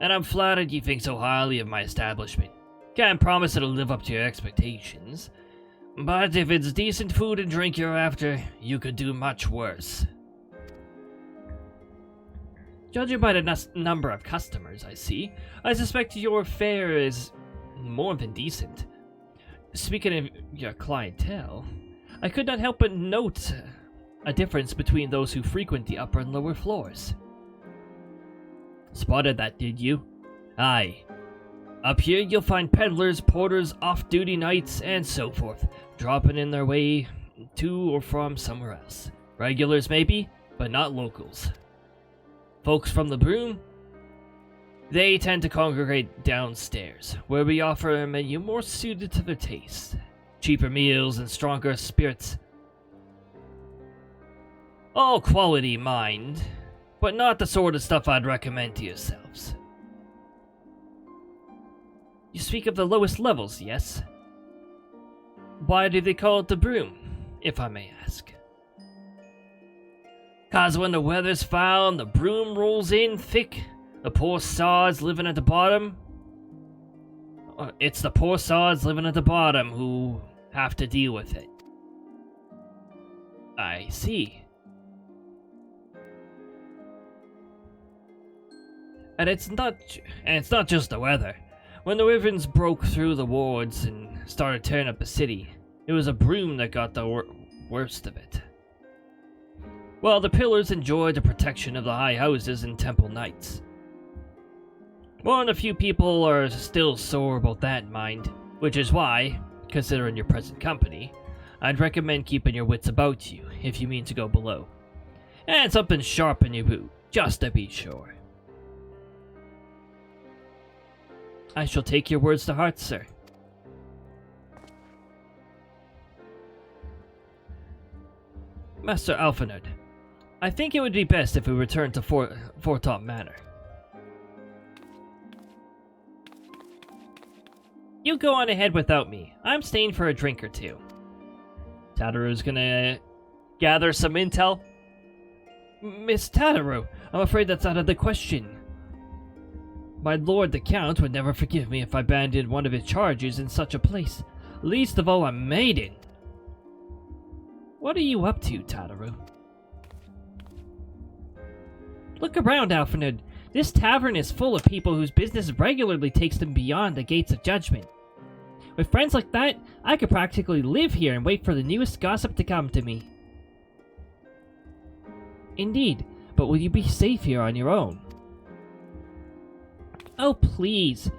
And I'm flattered you think so highly of my establishment. Can't promise it'll live up to your expectations. But if it's decent food and drink you're after, you could do much worse. Judging by the number of customers I see, I suspect your fare is more than decent. Speaking of your clientele, I could not help but note a difference between those who frequent the upper and lower floors. Spotted that, did you? Aye. Up here you'll find peddlers, porters, off-duty knights, and so forth, dropping in their way to or from somewhere else. Regulars maybe, but not locals. Folks from the Broom, they tend to congregate downstairs, where we offer a menu more suited to their taste. Cheaper meals and stronger spirits. All quality, mind, but not the sort of stuff I'd recommend to yourselves. You speak of the lowest levels, yes? Why do they call it the Broom, if I may ask? 'Cause when the weather's foul and the broom rolls in thick, the poor sods living at the bottom... It's the poor sods living at the bottom who have to deal with it. I see. And it's not just the weather. When the Wyverns broke through the wards and started tearing up the city, it was a Broom that got the worst of it. Well, the Pillars enjoyed the protection of the high houses and temple knights. More than a few people are still sore about that, mind, which is why, considering your present company, I'd recommend keeping your wits about you if you mean to go below. And something sharp in your boot, just to be sure. I shall take your words to heart, sir. Master Alphonid, I think it would be best if we return to Foretop Manor. You go on ahead without me. I'm staying for a drink or two. Tataru's gonna gather some intel. Miss Tataru, I'm afraid that's out of the question. My lord the Count would never forgive me if I abandoned one of his charges in such a place, least of all a maiden. What are you up to, Tataru? Look around, Alphonid. This tavern is full of people whose business regularly takes them beyond the gates of judgment. With friends like that, I could practically live here and wait for the newest gossip to come to me. Indeed, but will you be safe here on your own? Oh, please.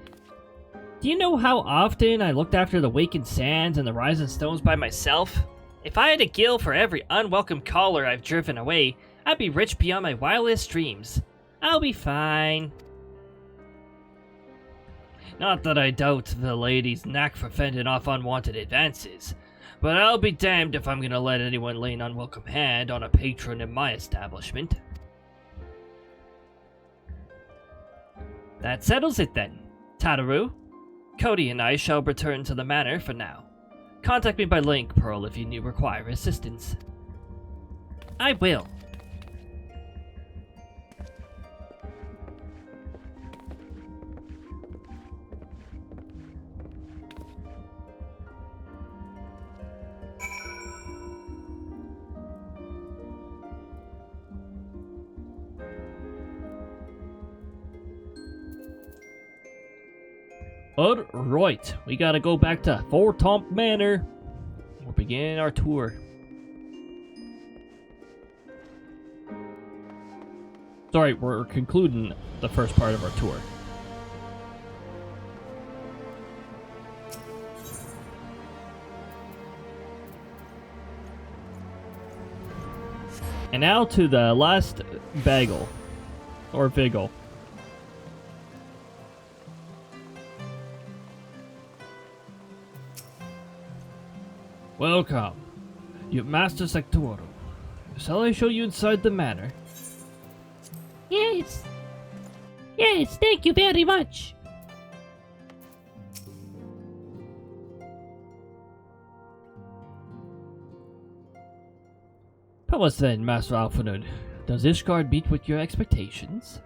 Do you know how often I looked after the Wakened Sands and the Rising Stones by myself? If I had a gill for every unwelcome caller I've driven away, I'd be rich beyond my wildest dreams. I'll be fine. Not that I doubt the lady's knack for fending off unwanted advances, but I'll be damned if I'm gonna let anyone lay an unwelcome hand on a patron in my establishment. That settles it then. Tataru, Cody and I shall return to the manor for now. Contact me by link, Pearl, if you require assistance. I will. Alright, we gotta go back to Foretop Manor. We're beginning our tour. Sorry, we're concluding the first part of our tour. And now to the last bagel. Or vigil. Welcome. You Master Sectoral. Shall I show you inside the manor? Yes. Yes, thank you very much. Tell us then, Master Alphonid, does Ishgard meet with your expectations?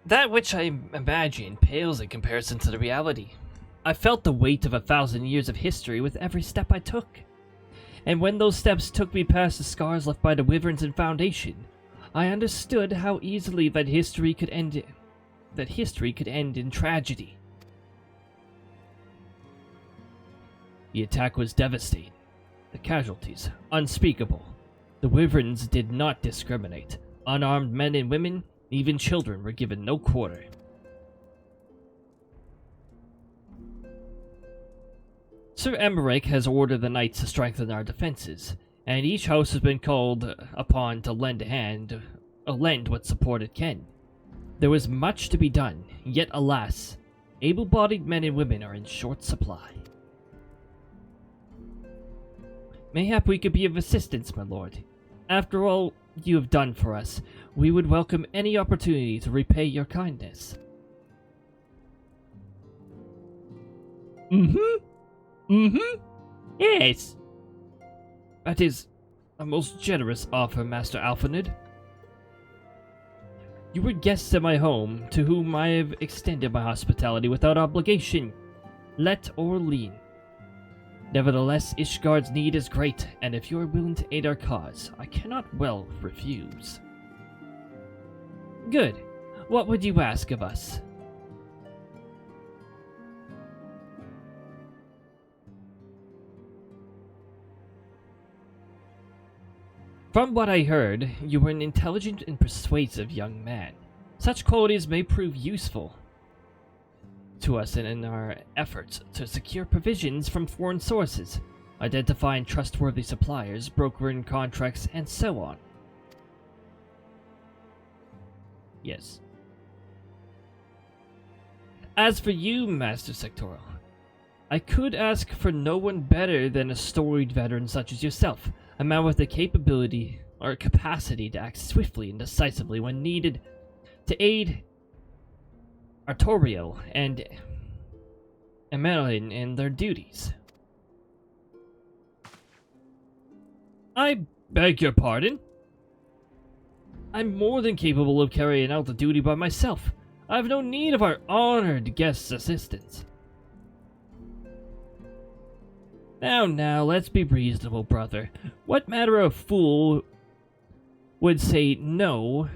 That which I imagine pales in comparison to the reality. I felt the weight of 1,000 years of history with every step I took. And when those steps took me past the scars left by the Wyverns and Foundation, I understood how easily that history could end in tragedy. The attack was devastating. The casualties, unspeakable. The Wyverns did not discriminate. Unarmed men and women, even children, were given no quarter. Sir Emmerich has ordered the knights to strengthen our defenses, and each house has been called upon to lend a hand, lend what support it can. There was much to be done, yet alas, able-bodied men and women are in short supply. Mayhap we could be of assistance, my lord. After all you have done for us, we would welcome any opportunity to repay your kindness. Yes. That is a most generous offer, Master Alphonid. You were guests at my home, to whom I have extended my hospitality without obligation, let or lien. Nevertheless, Ishgard's need is great, and if you are willing to aid our cause, I cannot well refuse. Good. What would you ask of us? From what I heard, you were an intelligent and persuasive young man. Such qualities may prove useful to us in our efforts to secure provisions from foreign sources, identifying trustworthy suppliers, brokering contracts, and so on. Yes. As for you, Master Sectoral, I could ask for no one better than a storied veteran such as yourself, a man with the capability or capacity to act swiftly and decisively when needed to aid Artoriel and Emelin in their duties. I beg your pardon? I'm more than capable of carrying out the duty by myself. I have no need of our honored guest's assistance. Now, let's be reasonable, brother. What matter of fool would say no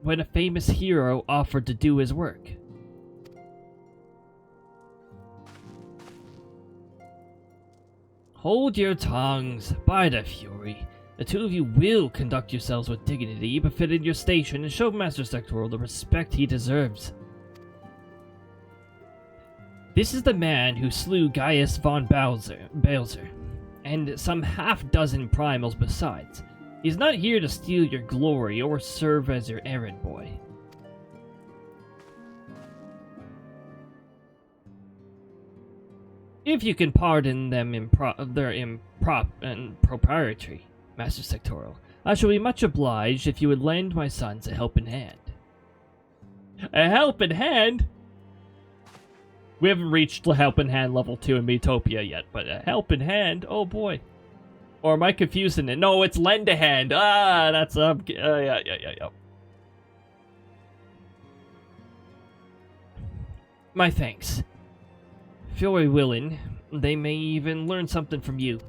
when a famous hero offered to do his work? Hold your tongues, by the Fury. The two of you will conduct yourselves with dignity befitting your station and show Master Sectoral the respect he deserves. This is the man who slew Gaius von Balzer, and some half-dozen primals besides. He's not here to steal your glory or serve as your errand boy. If you can pardon them their impropriety, Master Sectoral, I shall be much obliged if you would lend my sons a helping hand. A helping hand? We haven't reached the helping hand level 2 in Metopia yet, but a helping hand? Oh boy. Or am I confusing it? No, it's lend a hand. Ah, that's yeah. My thanks. Fury willing, they may even learn something from you.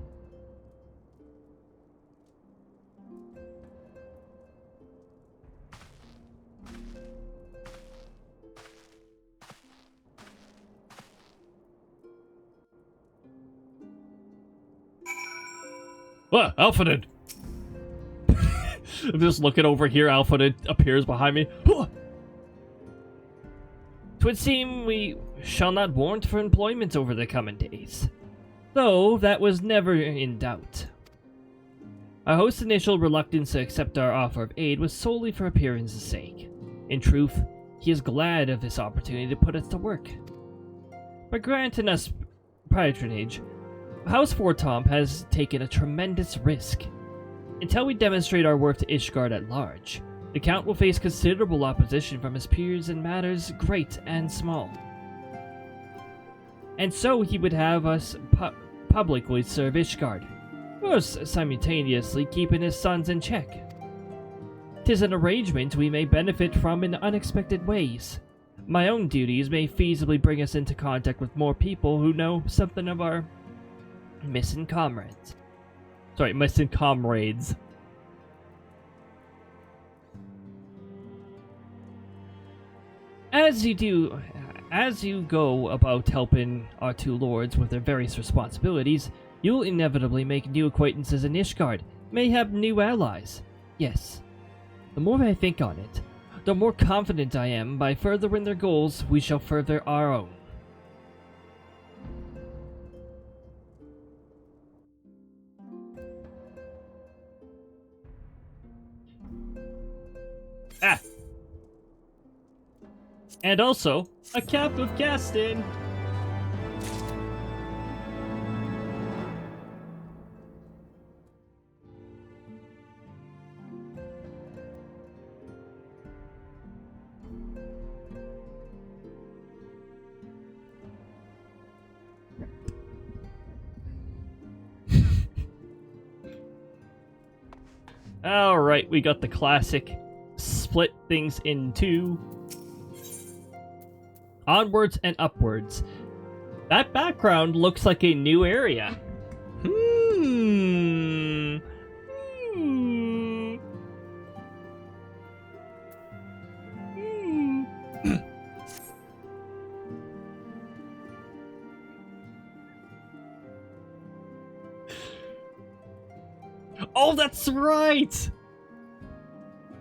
What? Alphonid! I'm just looking over here, Alphonid appears behind me. Twould seem we shall not warrant for employment over the coming days. Though that was never in doubt. Our host's initial reluctance to accept our offer of aid was solely for appearance's sake. In truth, he is glad of this opportunity to put us to work. By granting us patronage, House Fortomp has taken a tremendous risk. Until we demonstrate our worth to Ishgard at large, the Count will face considerable opposition from his peers in matters great and small. And so he would have us publicly serve Ishgard, whilst simultaneously keeping his sons in check. 'Tis an arrangement we may benefit from in unexpected ways. My own duties may feasibly bring us into contact with more people who know something of our missing comrades. Sorry, missing comrades. As you go about helping our two lords with their various responsibilities, you'll inevitably make new acquaintances in Ishgard, may have new allies. Yes. The more I think on it, the more confident I am by furthering their goals, we shall further our own. Ah! And also, a cap of casting! Alright, we got the classic split things in two. Onwards and upwards. That background looks like a new area. Oh, that's right!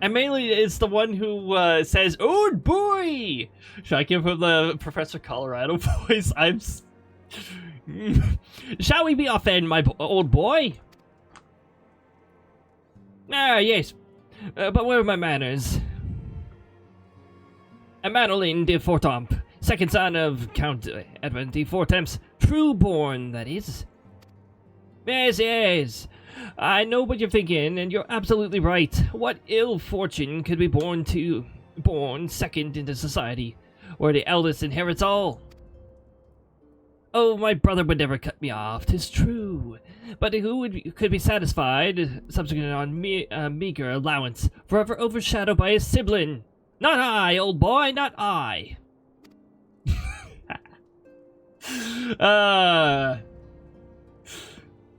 And mainly it's the one who says, "Oh boy!" Should I give him the Professor Colorado voice? Shall we be off then, my old boy? Ah, yes. But where are my manners? Madeline de Fortamp, second son of Count Edmund de Fortamps, true-born, that is. Yes, yes. I know what you're thinking, and you're absolutely right. What ill fortune could be born second into society, where the eldest inherits all? Oh, my brother would never cut me off, 'tis true. But who could be satisfied, subsequent on meager allowance, forever overshadowed by his sibling? Not I, old boy, not I.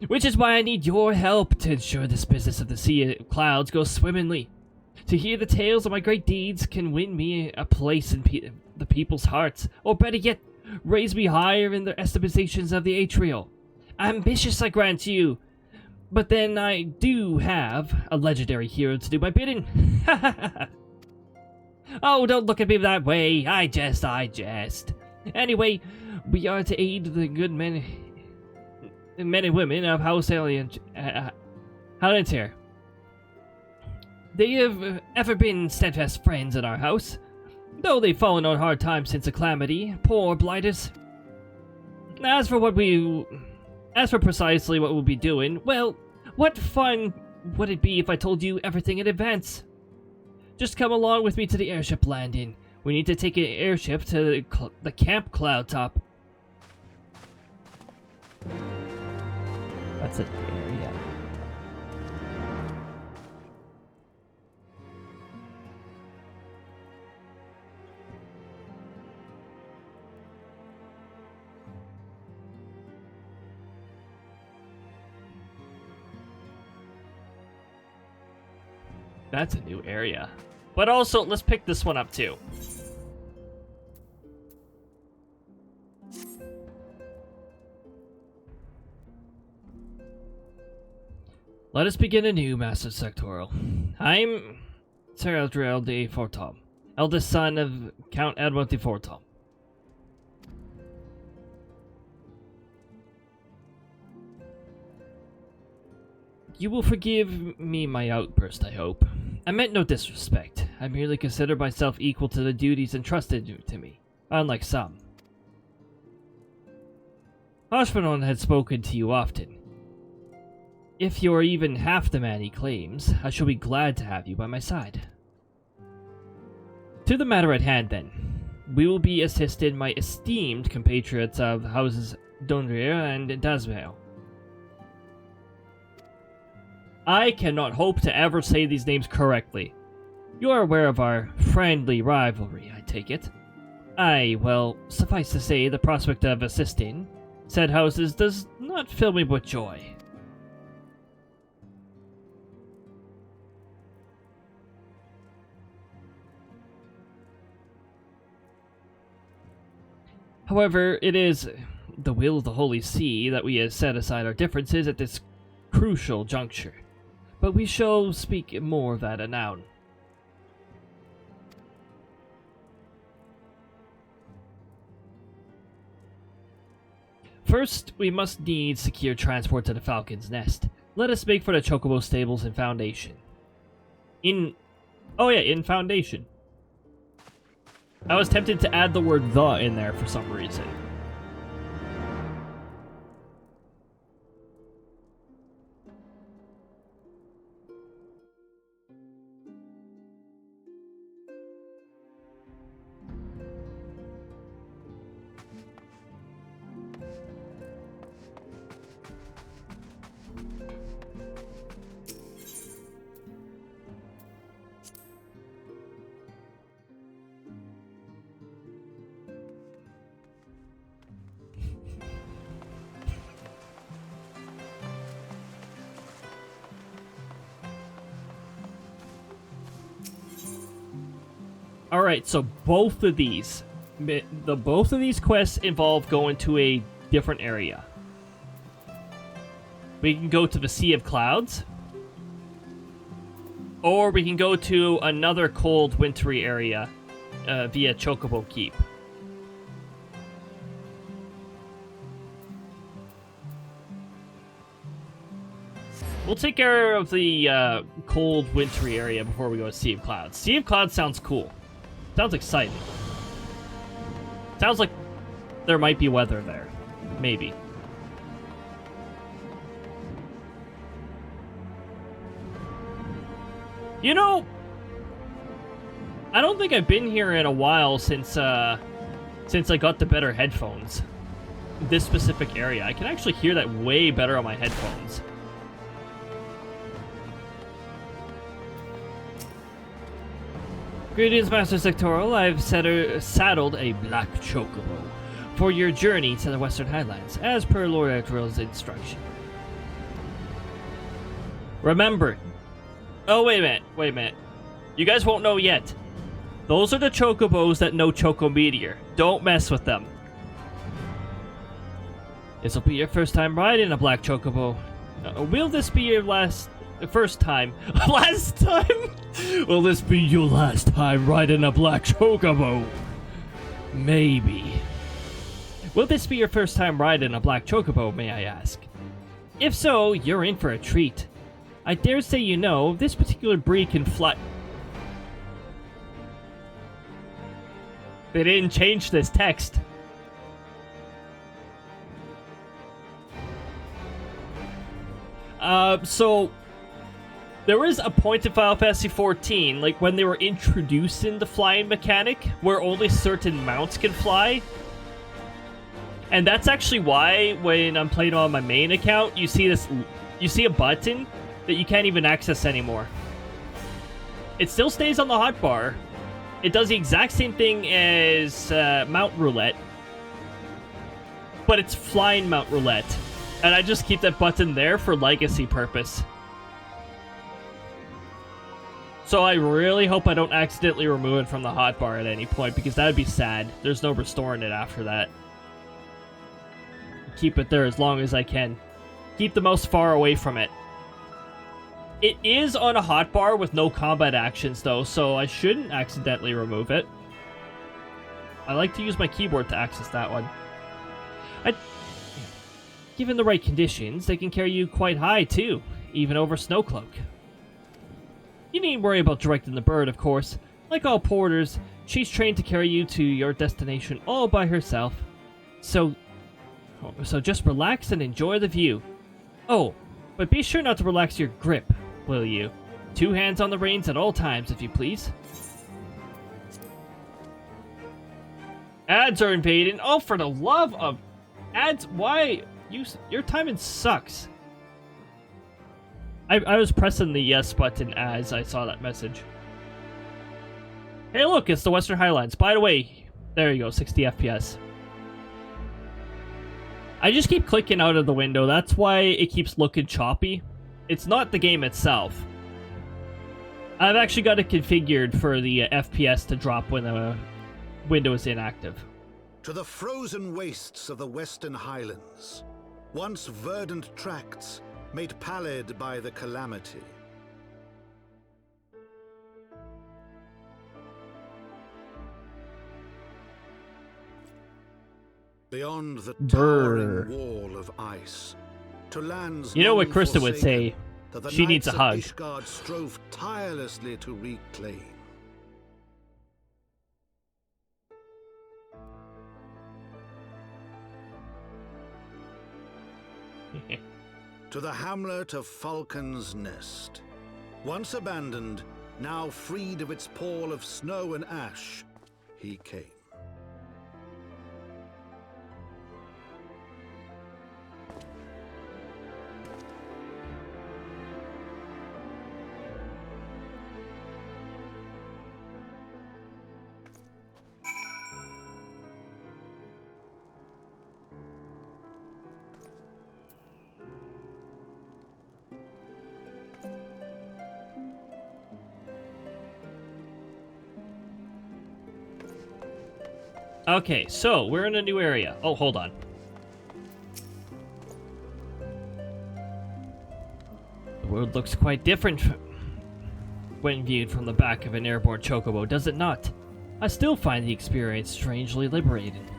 Which is why I need your help to ensure this business of the Sea of Clouds goes swimmingly. To hear the tales of my great deeds can win me a place in the people's hearts, or better yet, raise me higher in their estimations of the Atrial. Ambitious, I grant you, but then I do have a legendary hero to do my bidding. Oh, don't look at me that way. I jest. Anyway, we are to aid the good men and women of House Hallentir. They have ever been steadfast friends in our house, though they've fallen on hard times since the calamity. Poor blighters. As for precisely what we'll be doing, well, what fun would it be if I told you everything in advance? Just come along with me to the airship landing. We need to take an airship to the camp cloud top. That's an area. That's a new area. But also, let's pick this one up too. Let us begin anew, Master Sectoral. I'm SLdr de Fortamp, eldest son of Count Edmund de Fortamp. You will forgive me my outburst, I hope. I meant no disrespect. I merely consider myself equal to the duties entrusted to me, unlike some. Ashvanon had spoken to you often. If you're even half the man he claims, I shall be glad to have you by my side. To the matter at hand, then. We will be assisted by esteemed compatriots of houses Dondrir and Dasvale. I cannot hope to ever say these names correctly. You are aware of our friendly rivalry, I take it. Aye, well, suffice to say, the prospect of assisting said houses does not fill me with joy. However, it is the will of the Holy See that we have set aside our differences at this crucial juncture. But we shall speak more of that anon. First, we must need secure transport to the Falcon's Nest. Let us make for the Chocobo Stables in Foundation. In Foundation. I was tempted to add the word "the" in there for some reason. Alright, so both of these quests involve going to a different area. We can go to the Sea of Clouds, or we can go to another cold, wintry area via Chocobo Keep. We'll take care of the cold, wintry area before we go to Sea of Clouds. Sea of Clouds sounds cool. Sounds exciting. Sounds like there might be weather there. Maybe. You know, I don't think I've been here in a while since I got the better headphones. This specific area. I can actually hear that way better on my headphones. Greetings, Master Sectoral. I've saddled a black chocobo for your journey to the Western Highlands, as per Lord Eldril's instruction. Remember... Oh, wait a minute. You guys won't know yet. Those are the chocobos that know Choco Meteor. Don't mess with them. This'll be your first time riding a black chocobo. Will this be your first time? Last time? Will this be your last time riding a black chocobo? Maybe. Will this be your first time riding a black chocobo, may I ask? If so, you're in for a treat. I dare say you know, this particular breed can fly... They didn't change this text. So... There is a point in Final Fantasy XIV, like when they were introducing the flying mechanic, where only certain mounts can fly. And that's actually why, when I'm playing on my main account, you see a button that you can't even access anymore. It still stays on the hotbar. It does the exact same thing as Mount Roulette, but it's flying Mount Roulette. And I just keep that button there for legacy purpose. So I really hope I don't accidentally remove it from the hotbar at any point, because that would be sad. There's no restoring it after that. Keep it there as long as I can. Keep the mouse far away from it. It is on a hotbar with no combat actions, though, so I shouldn't accidentally remove it. I like to use my keyboard to access that one. Given the right conditions, they can carry you quite high, too, even over Snowcloak. You needn't worry about directing the bird, of course. Like all porters, she's trained to carry you to your destination all by herself. So just relax and enjoy the view. Oh, but be sure not to relax your grip, will you? 2 hands on the reins at all times, if you please. Ads are invading. Oh, for the love of... Ads, why? Your timing sucks. I was pressing the yes button as I saw that message. Hey look, it's the Western Highlands. By the way, There you go, 60 FPS. I just keep clicking out of the window. That's why it keeps looking choppy. It's not the game itself. I've actually got it configured for the FPS to drop when the window is inactive. To the frozen wastes of the Western Highlands, once verdant tracts made pallid by the calamity. Beyond the towering wall of ice, to lands you know what long Krista would say? that the She needs a hug. Knights of Ishgard strove tirelessly to reclaim. To the hamlet of Falcon's Nest, once abandoned, now freed of its pall of snow and ash, he came. Okay, so we're in a new area. Oh, hold on. The world looks quite different when viewed from the back of an airborne chocobo, does it not? I still find the experience strangely liberating.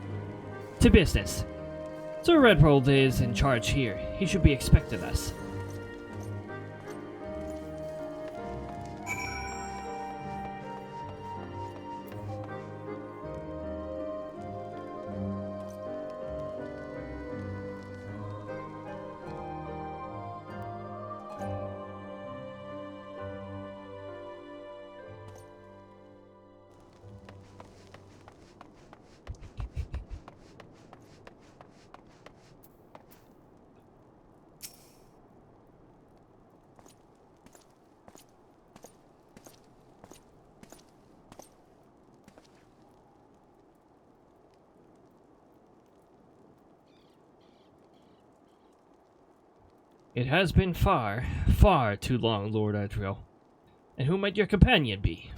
To business. Sir Redrold is in charge here. He should be expecting us. It has been far, far too long, Lord Adriel. And who might your companion be?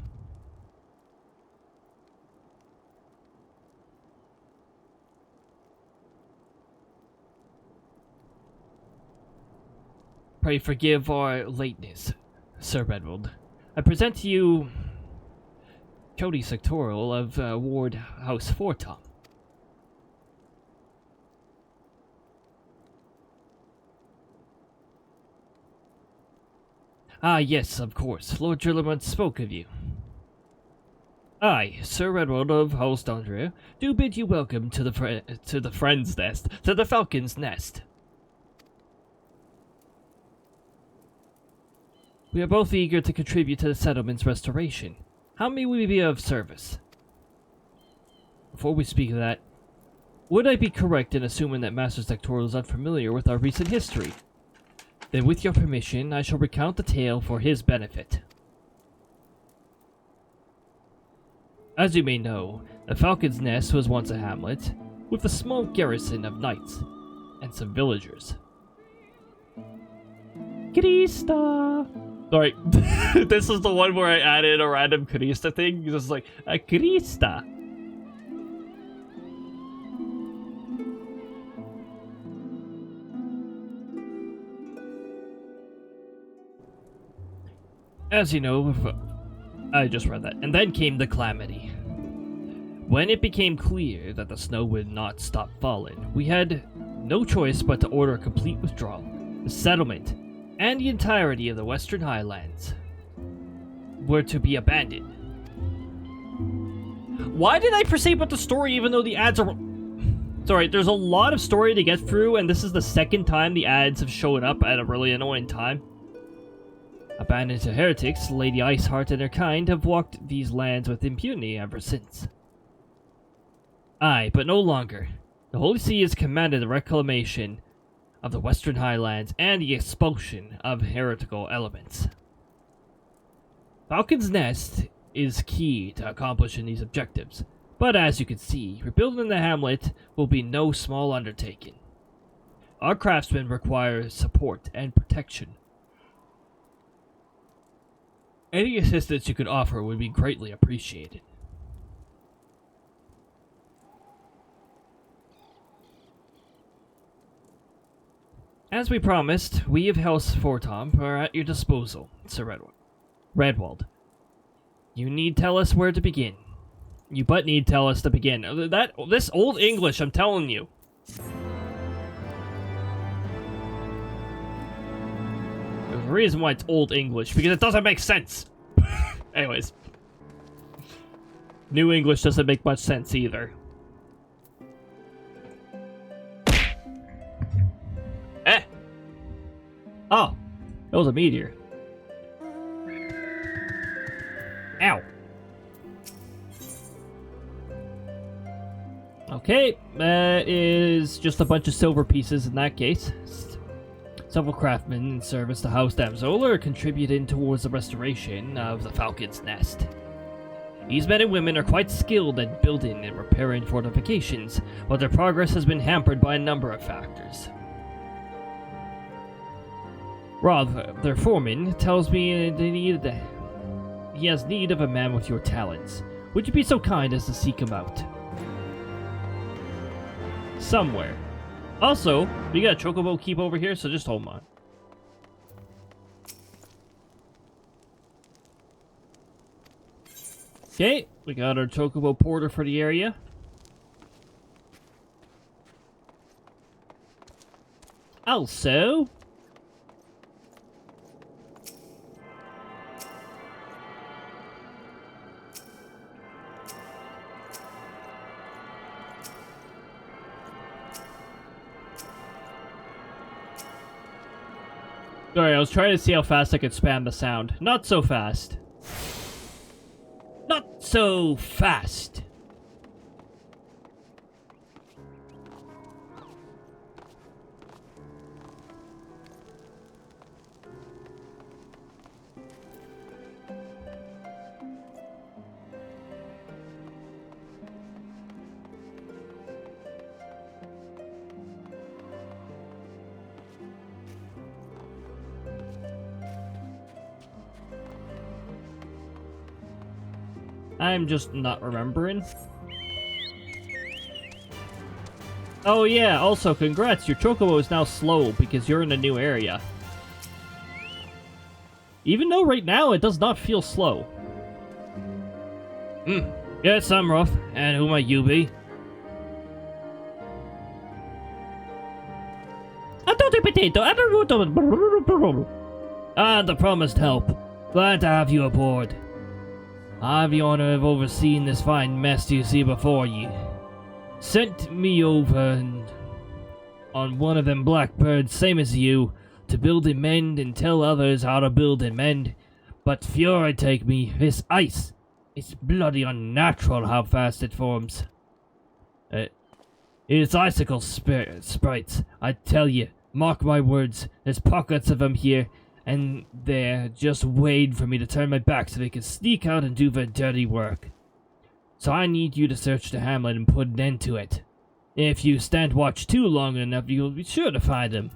Pray forgive our lateness, Sir Redwold. I present to you Cody Sectoral of Ward House Fortom. Ah, yes, of course. Lord Drillermont spoke of you. I, Sir Redwold of SLdr, do bid you welcome to the Friend's Nest, to the Falcon's Nest. We are both eager to contribute to the settlement's restoration. How may we be of service? Before we speak of that, would I be correct in assuming that Master Sectoral is unfamiliar with our recent history? Then with your permission, I shall recount the tale for his benefit. As you may know, the Falcon's Nest was once a hamlet, with a small garrison of knights, and some villagers. Krista! Sorry, this is the one where I added a random Krista thing, just like, a Krista! As you know, I just read that. And then came the calamity. When it became clear that the snow would not stop falling, we had no choice but to order a complete withdrawal. The settlement, and the entirety of the Western Highlands, were to be abandoned. Why did I proceed with the story even though the ads are... Sorry, there's a lot of story to get through, and this is the second time the ads have shown up at a really annoying time. Abandoned to heretics, Lady Iceheart and her kind have walked these lands with impunity ever since. Aye, but no longer. The Holy See has commanded the reclamation of the Western Highlands and the expulsion of heretical elements. Falcon's Nest is key to accomplishing these objectives. But as you can see, rebuilding the hamlet will be no small undertaking. Our craftsmen require support and protection. Any assistance you could offer would be greatly appreciated. As we promised, we of House Fortom are at your disposal, Sir Redwald. You need tell us where to begin. You but need tell us to begin. This old English, I'm telling you. There's a reason why it's old English, because it doesn't make sense. Anyways. New English doesn't make much sense either. Eh! Oh, that was a meteor. Ow. Okay, that is just a bunch of silver pieces in that case. Several craftsmen in service to House Damzola are contributing towards the restoration of the Falcon's Nest. These men and women are quite skilled at building and repairing fortifications, but their progress has been hampered by a number of factors. Roth, their foreman, tells me he has need of a man with your talents. Would you be so kind as to seek him out? Somewhere. Also, we got a chocobo keep over here, so just hold on. Okay, we got our chocobo porter for the area. Also, sorry, I was trying to see how fast I could spam the sound. Not so fast. Not so fast. I'm just not remembering. Oh yeah, also congrats, your chocobo is now slow because you're in a new area. Even though right now it does not feel slow. Yes, I'm rough. And who might you be? Potato, ah, the promised help. Glad to have you aboard. I have the honor of overseeing this fine mess you see before you. Sent me over on one of them blackbirds, same as you, to build and mend and tell others how to build and mend. But fury take me, this ice. It's bloody unnatural how fast it forms. It's icicle sprites, I tell you. Mark my words, there's pockets of them here, and they're just waiting for me to turn my back so they can sneak out and do their dirty work. So I need you to search the hamlet and put an end to it. If you stand watch too long enough, you'll be sure to find them.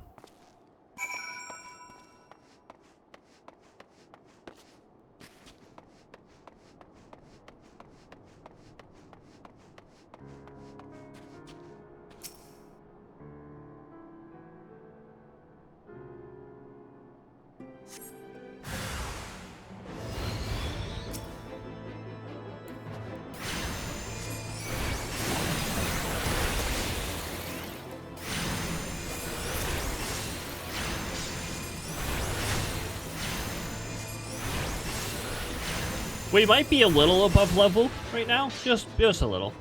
We might be a little above level right now, just a little.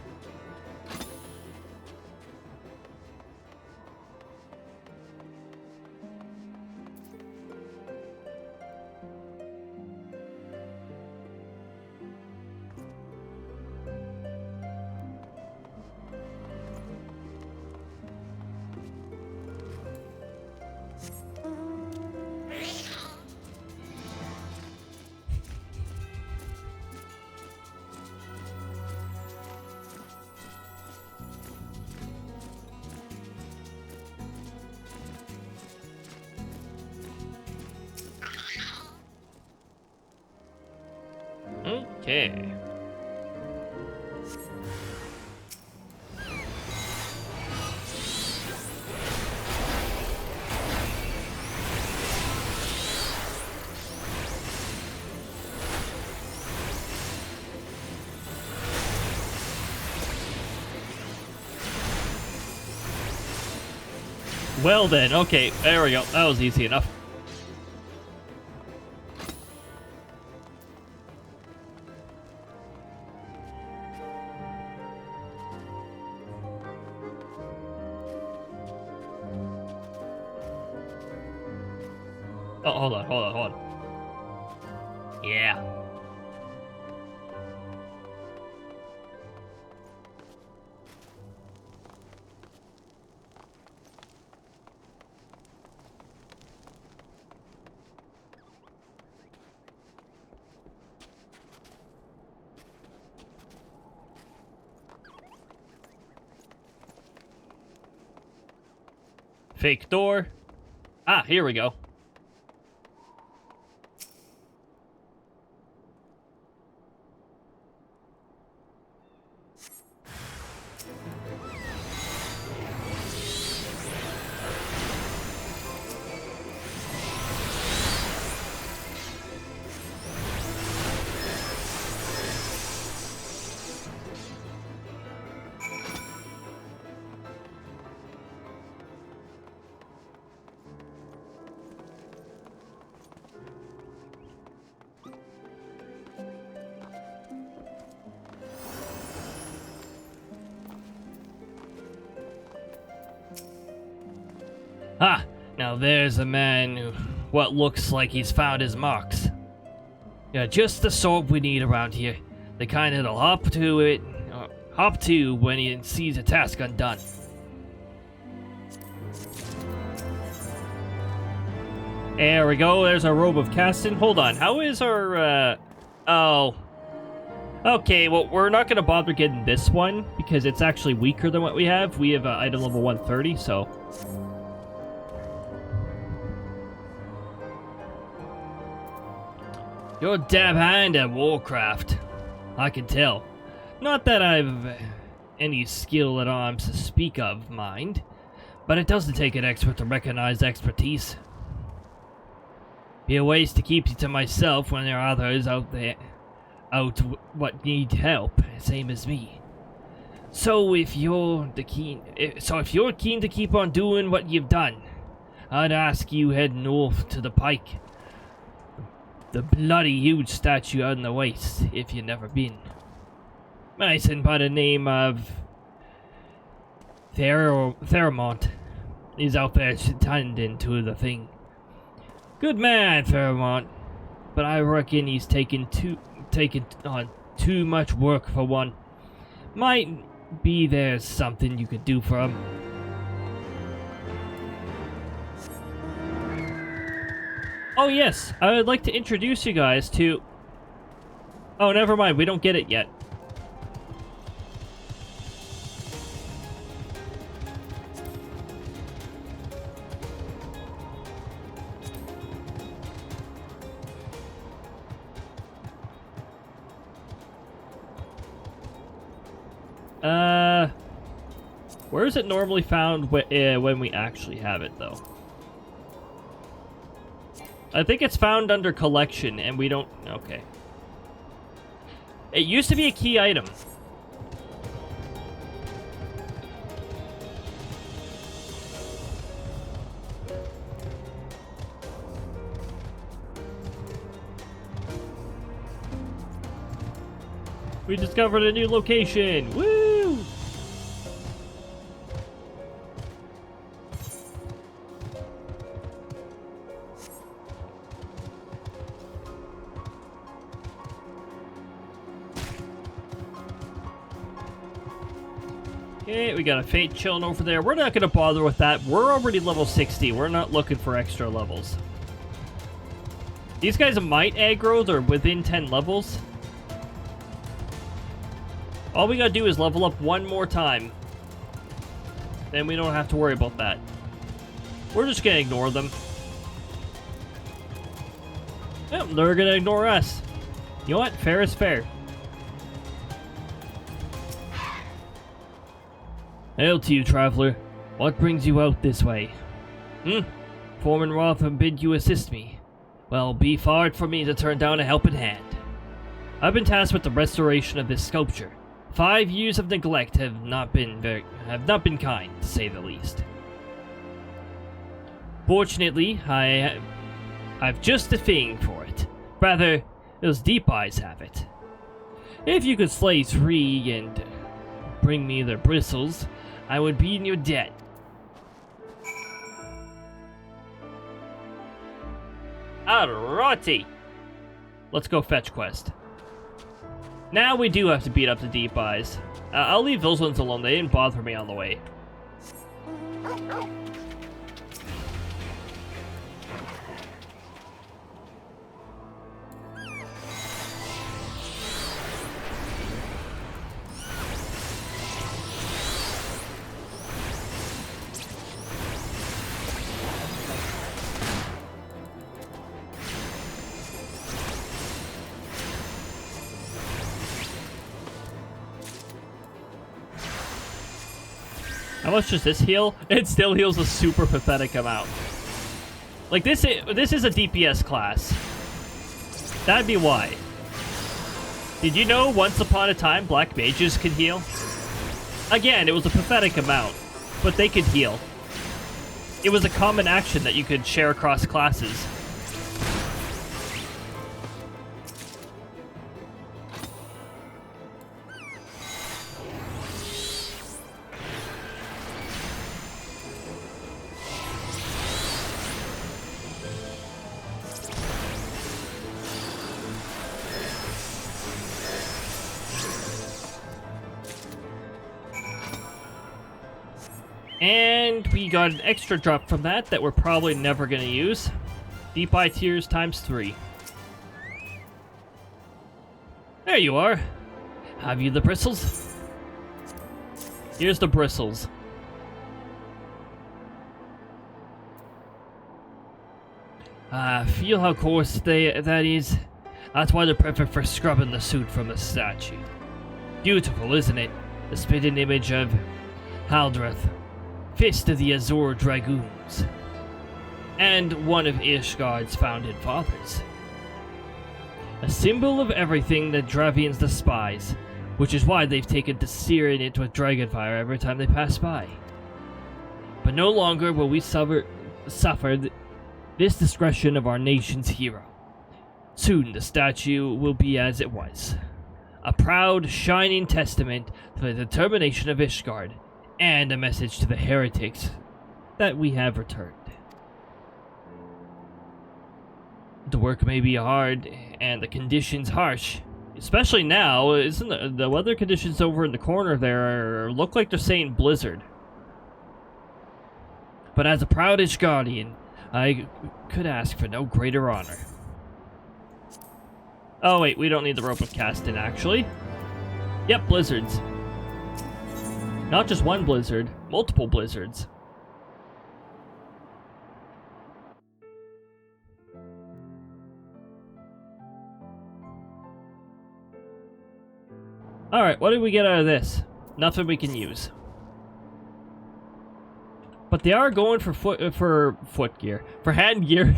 Okay. Well then, okay, there we go. That was easy enough. Oh, hold on. Yeah. Fake door. Ah, here we go. Ah, now there's a man who, what looks like he's found his marks. Yeah, just the sort we need around here. The kind that'll hop to when he sees a task undone. There we go, there's our robe of casting. Hold on, how is our, oh. Okay, well, we're not gonna bother getting this one, because it's actually weaker than what we have. We have item level 130, so... You're a dab hand at warcraft. I can tell. Not that I've any skill at arms to speak of, mind. But it doesn't take an expert to recognize expertise. Be a waste to keep you to myself when there are others out there what need help, same as me. So if you're keen to keep on doing what you've done, I'd ask you head north to the pike. The bloody huge statue out in the waste, if you've never been. Mason by the name of Theramont is out there tending to the thing. Good man, Theramont, but I reckon he's taking on too much work for one. Might be there's something you could do for him. Oh yes, I would like to introduce you guys to... Oh, never mind, we don't get it yet. Where is it normally found when we actually have it, though? I think it's found under collection, and we don't... Okay. It used to be a key item. We discovered a new location! Woo! Okay, we got a Fate chilling over there. We're not going to bother with that. We're already level 60. We're not looking for extra levels. These guys might aggro. They're within 10 levels. All we got to do is level up one more time. Then we don't have to worry about that. We're just going to ignore them. Yep, they're going to ignore us. You know what? Fair is fair. Hail to you, traveler. What brings you out this way? Foreman Roth bid you assist me. Well, be far for me to turn down a helping hand. I've been tasked with the restoration of this sculpture. 5 years of neglect have not been kind, to say the least. Fortunately, I've just a thing for it. Rather, those deep eyes have it. If you could slay 3 and bring me their bristles, I would be in your debt. Alrighty! Let's go fetch quest. Now we do have to beat up the deep eyes. I'll leave those ones alone, they didn't bother me on the way. How much does this heal? It still heals a super pathetic amount. Like, this is a DPS class. That'd be why. Did you know once upon a time black mages could heal? Again, it was a pathetic amount, but they could heal. It was a common action that you could share across classes. And we got an extra drop from that we're probably never going to use. Deep Eye Tears times 3. There you are. Have you the bristles? Here's the bristles. Feel how coarse that is? That's why they're perfect for scrubbing the suit from a statue. Beautiful, isn't it? The spitting image of Haldreth, Fist of the Azure Dragoons, and one of Ishgard's founding fathers. A symbol of everything that Dravians despise, which is why they've taken to searing it with dragonfire every time they pass by. But no longer will we suffer this discretion of our nation's hero. Soon the statue will be as it was, a proud, shining testament to the determination of Ishgard, and a message to the heretics that we have returned. The work may be hard, and the conditions harsh. Especially now, isn't the weather conditions over in the corner there look like they're saying blizzard. But as a proud Ishgardian, I could ask for no greater honor. Oh wait, we don't need the rope of casting actually. Yep, blizzards. Not just one blizzard, multiple blizzards. Alright, what did we get out of this? Nothing we can use. But they are going for foot gear. For hand gear.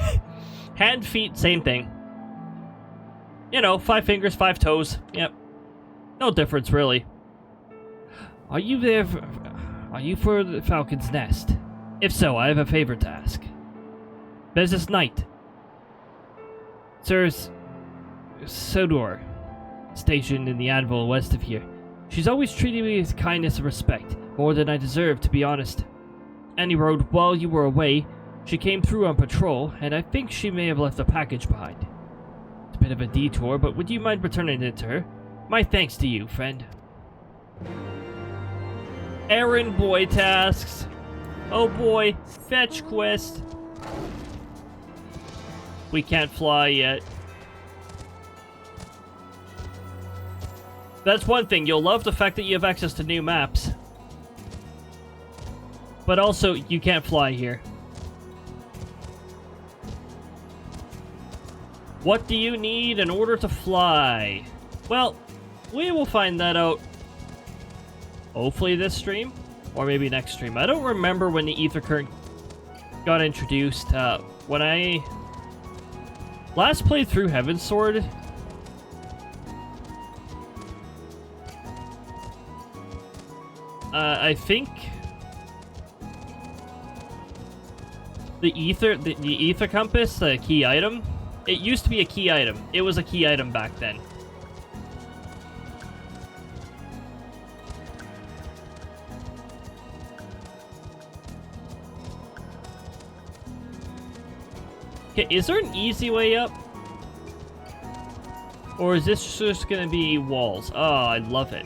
Hand, feet, same thing. You know, 5 fingers, 5 toes. Yep. No difference, really. Are you there are you for the Falcon's Nest? If so, I have a favor to ask. There's this knight, Sir SLdr, stationed in the anvil west of here. She's always treated me with kindness and respect, more than I deserve, to be honest. Any road while you were away, she came through on patrol, and I think she may have left a package behind. It's a bit of a detour, but would you mind returning it to her? My thanks to you, friend. Errand boy tasks. Oh boy, fetch quest. We can't fly yet. That's one thing, you'll love the fact that you have access to new maps. But also, you can't fly here. What do you need in order to fly? Well, we will find that out. Hopefully this stream. Or maybe next stream. I don't remember when the ether current got introduced. When I last played through Heavensward, I think the ether compass, the key item, it used to be a key item. It was a key item back then. Okay, is there an easy way up? Or is this just gonna be walls? Oh, I love it.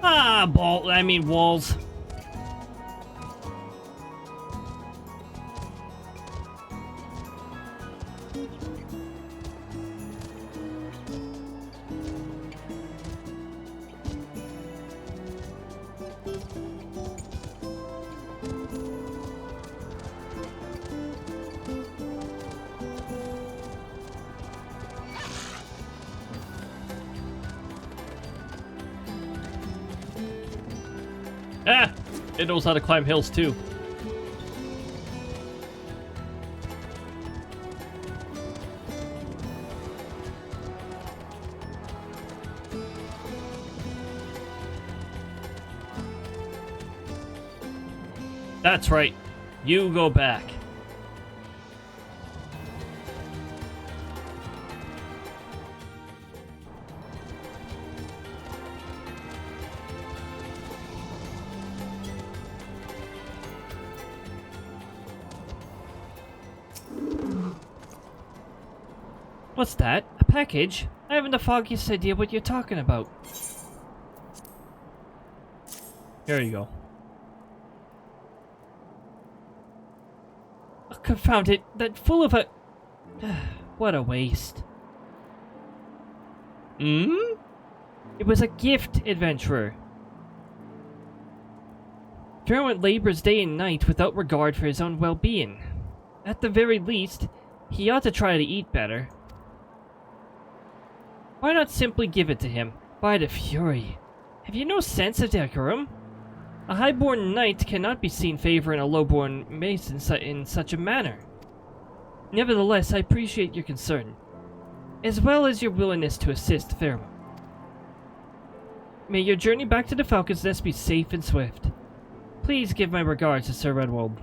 Ah, walls. Ah! It knows how to climb hills too. That's right. You go back. What's that? A package? I haven't the foggiest idea what you're talking about. Here you go. Oh, confound it. That full of a... What a waste. Hmm? It was a gift, adventurer. Derwent labors day and night without regard for his own well-being. At the very least, he ought to try to eat better. Why not simply give it to him? By the Fury. Have you no sense of decorum? A highborn knight cannot be seen favoring a lowborn mace in such a manner. Nevertheless, I appreciate your concern, as well as your willingness to assist Fairmont. May your journey back to the Falcon's Nest be safe and swift. Please give my regards to Sir Redwald.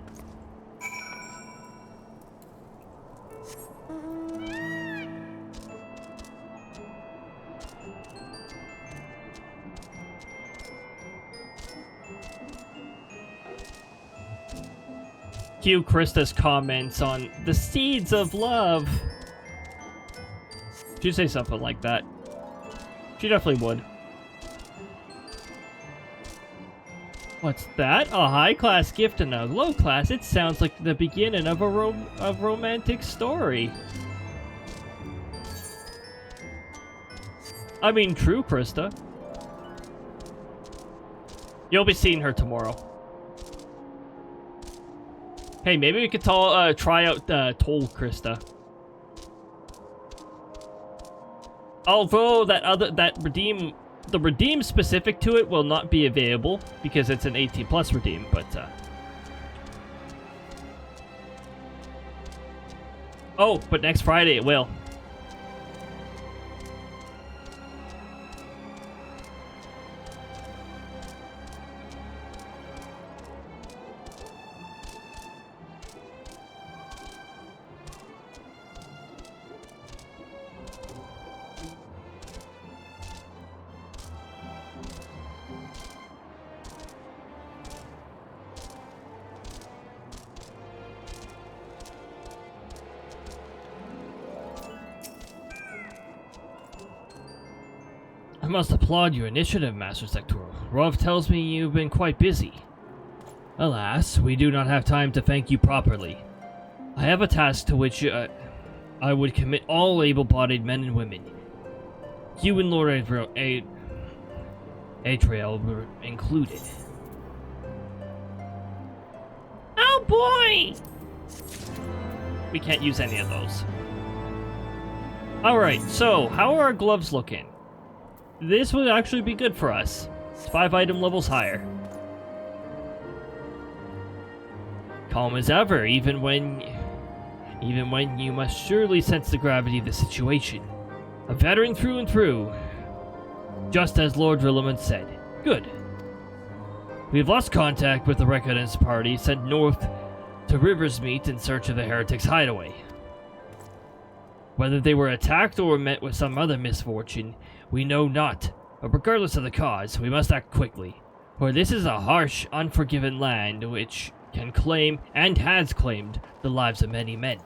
Cue Krista's comments on the seeds of love. She'd say something like that. She definitely would. What's that? A high-class gift and a low-class? It sounds like the beginning of a romantic story. I mean, true, Krista. You'll be seeing her tomorrow. Hey, maybe we could try out Toll Krista. Although the redeem specific to it will not be available because it's an 18+ redeem, but oh, but next Friday it will. I must applaud your initiative, Master Sectoral. Rov tells me you've been quite busy. Alas, we do not have time to thank you properly. I have a task to which I would commit all able-bodied men and women. You and Lord Adriel were included. Oh boy! We can't use any of those. Alright, so, how are our gloves looking? This would actually be good for us. It's 5 item levels higher. Calm as ever, even when you must surely sense the gravity of the situation. A veteran through and through, just as Lord Rilliman said. Good. We've lost contact with the Reckonance party sent north to Riversmeet in search of the heretics' hideaway. Whether they were attacked or met with some other misfortune, we know not, but regardless of the cause, we must act quickly, for this is a harsh, unforgiving land which can claim, and has claimed, the lives of many men.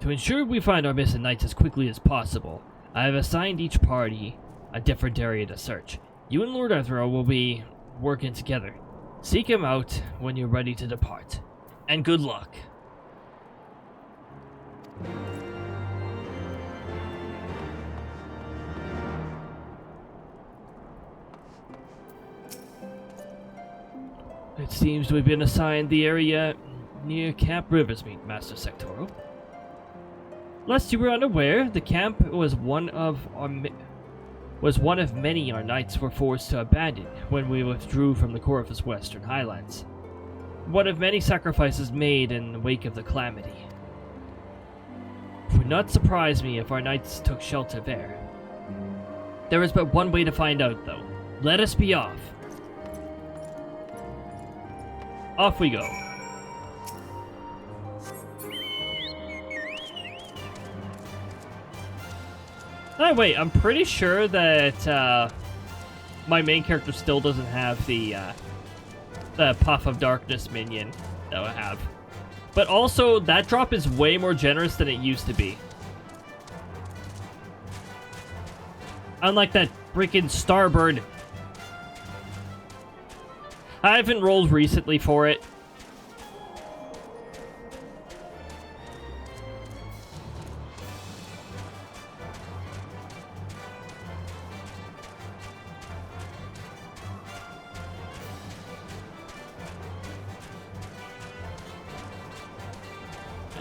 To ensure we find our missing knights as quickly as possible, I have assigned each party a different area to search. You and Lord Ethro will be working together. Seek him out when you're ready to depart. And good luck. It seems we've been assigned the area near Camp Riversmeet, Master Sectoral. Lest you were unaware, the camp was one of many our knights were forced to abandon when we withdrew from the Corvus Western Highlands. One of many sacrifices made in the wake of the calamity. It would not surprise me if our knights took shelter there. There is but one way to find out, though. Let us be off. Off we go. Oh, wait, I'm pretty sure that my main character still doesn't have the Puff of Darkness minion that I have. But also, that drop is way more generous than it used to be. Unlike that freaking Starbird. I haven't rolled recently for it.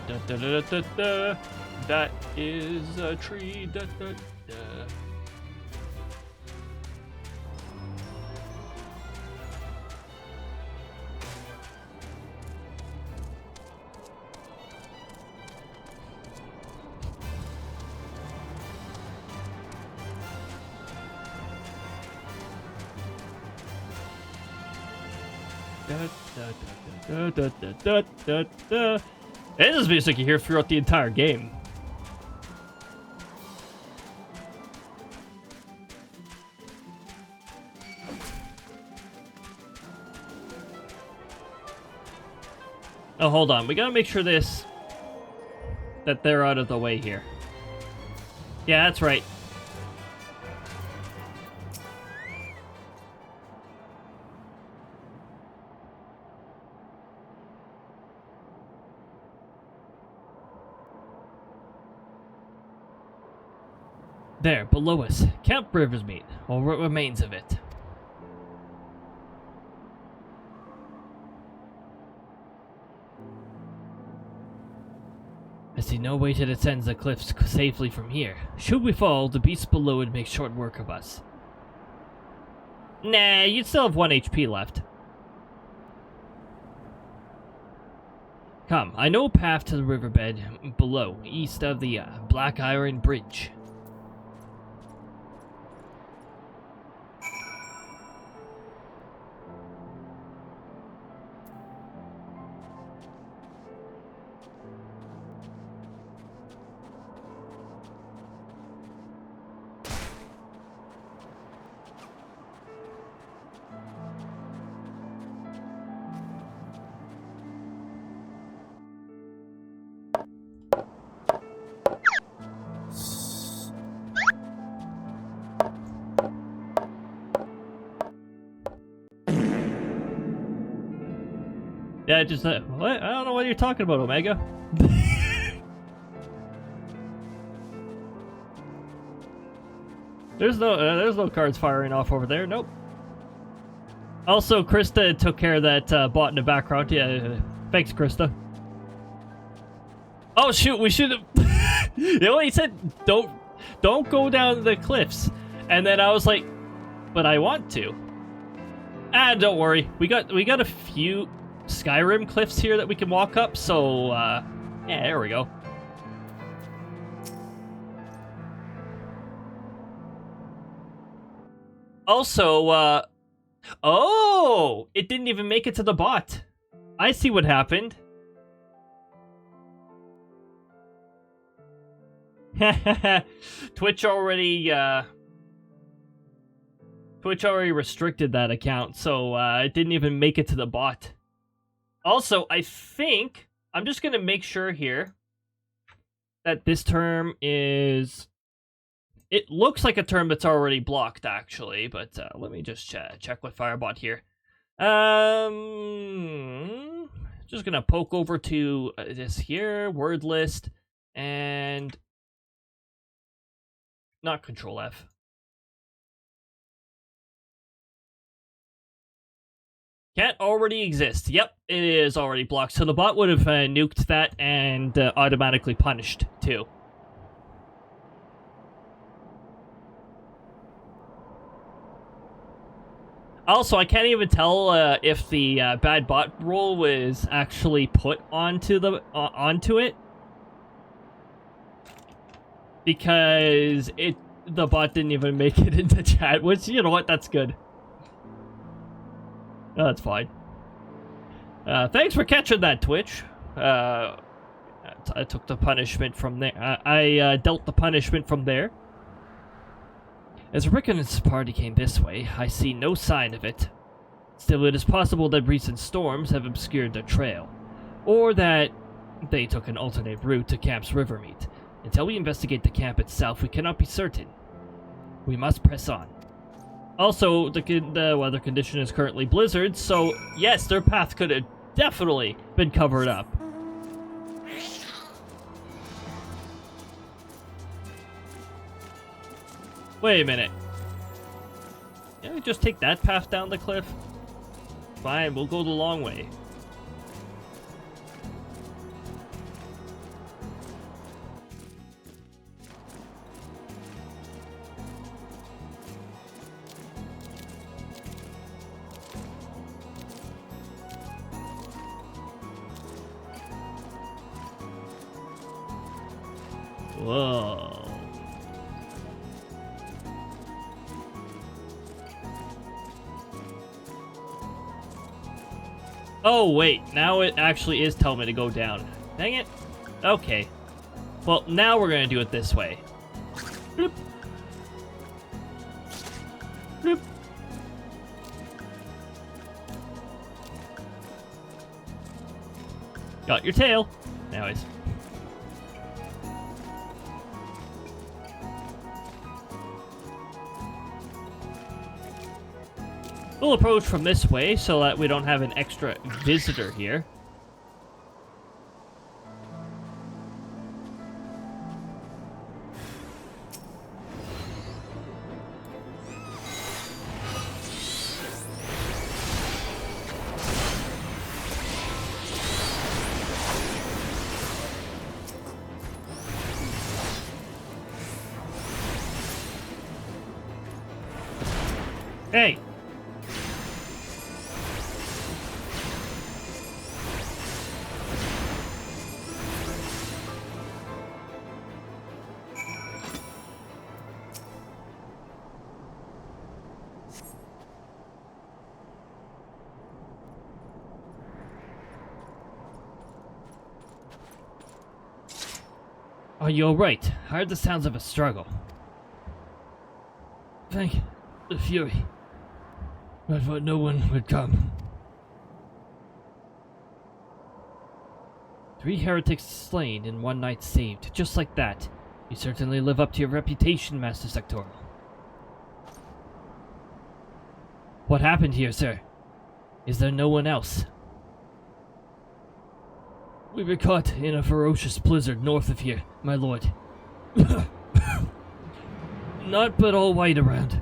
Da, da, da, da, da. That is a tree. Da, da, da. Da, da, da, da, da, da, da. This is music you hear throughout the entire game. Oh, hold on. We gotta make sure that they're out of the way here. Yeah, that's right. There, below us, Camp Riversmeet, or what remains of it. I see no way to descend the cliffs safely from here. Should we fall, the beasts below would make short work of us. Nah, you'd still have 1 HP left. Come, I know a path to the riverbed below, east of the Black Iron Bridge. Yeah, just what? I don't know what you're talking about, Omega. There's no cards firing off over there. Nope. Also, Krista took care of that bot in the background. Yeah, thanks, Krista. Oh shoot, we should have. You know what he said? Don't go down the cliffs. And then I was like, but I want to. Ah, don't worry. We got a few Skyrim cliffs here that we can walk up. So yeah, there we go. Also, oh, it didn't even make it to the bot. I see what happened. Twitch already restricted that account, so it didn't even make it to the bot. Also, I think I'm just gonna make sure here that this term is. It looks like a term that's already blocked, actually, but let me just check with Firebot here. Just gonna poke over to this here, word list, and not Control F. Can't already exist. Yep, it is already blocked. So the bot would have nuked that and automatically punished, too. Also, I can't even tell if the bad bot rule was actually put onto it, because the bot didn't even make it into chat. Which, you know what, that's good. Oh, that's fine. Thanks for catching that, Twitch. I took the punishment from there. I dealt the punishment from there. As Rick and his party came this way, I see no sign of it. Still, it is possible that recent storms have obscured their trail, or that they took an alternate route to camp's river meet. Until we investigate the camp itself, we cannot be certain. We must press on. Also, the weather condition is currently blizzard, so yes, their path could have definitely been covered up. Wait a minute. Can we just take that path down the cliff? Fine, we'll go the long way. Whoa. Oh, wait. Now it actually is telling me to go down. Dang it. Okay. Well, now we're going to do it this way. Bloop. Bloop. Got your tail. Anyways. We'll approach from this way so that we don't have an extra visitor here. Hey! Are you alright? I heard the sounds of a struggle. Thank the Fury. I thought no one would come. 3 heretics slain and 1 knight saved, just like that. You certainly live up to your reputation, Master Sectoral. What happened here, sir? Is there no one else? We were caught in a ferocious blizzard north of here, my lord. Not but all white around,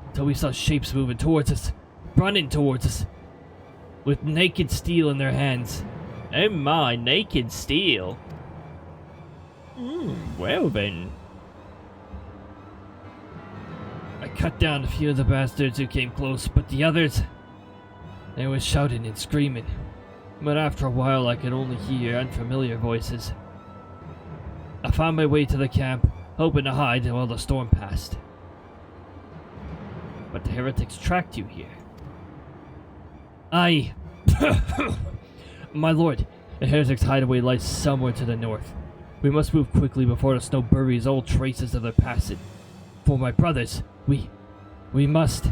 until we saw shapes moving towards us. running towards us with naked steel in their hands. Oh my, naked steel. Well then. I cut down a few of the bastards who came close, but the others, they were shouting and screaming. But after a while I could only hear unfamiliar voices. I found my way to the camp, hoping to hide while the storm passed. But the heretics tracked you here. My lord, the heretics' hideaway lies somewhere to the north. We must move quickly before the snow buries all traces of their passage. For my brothers, we must.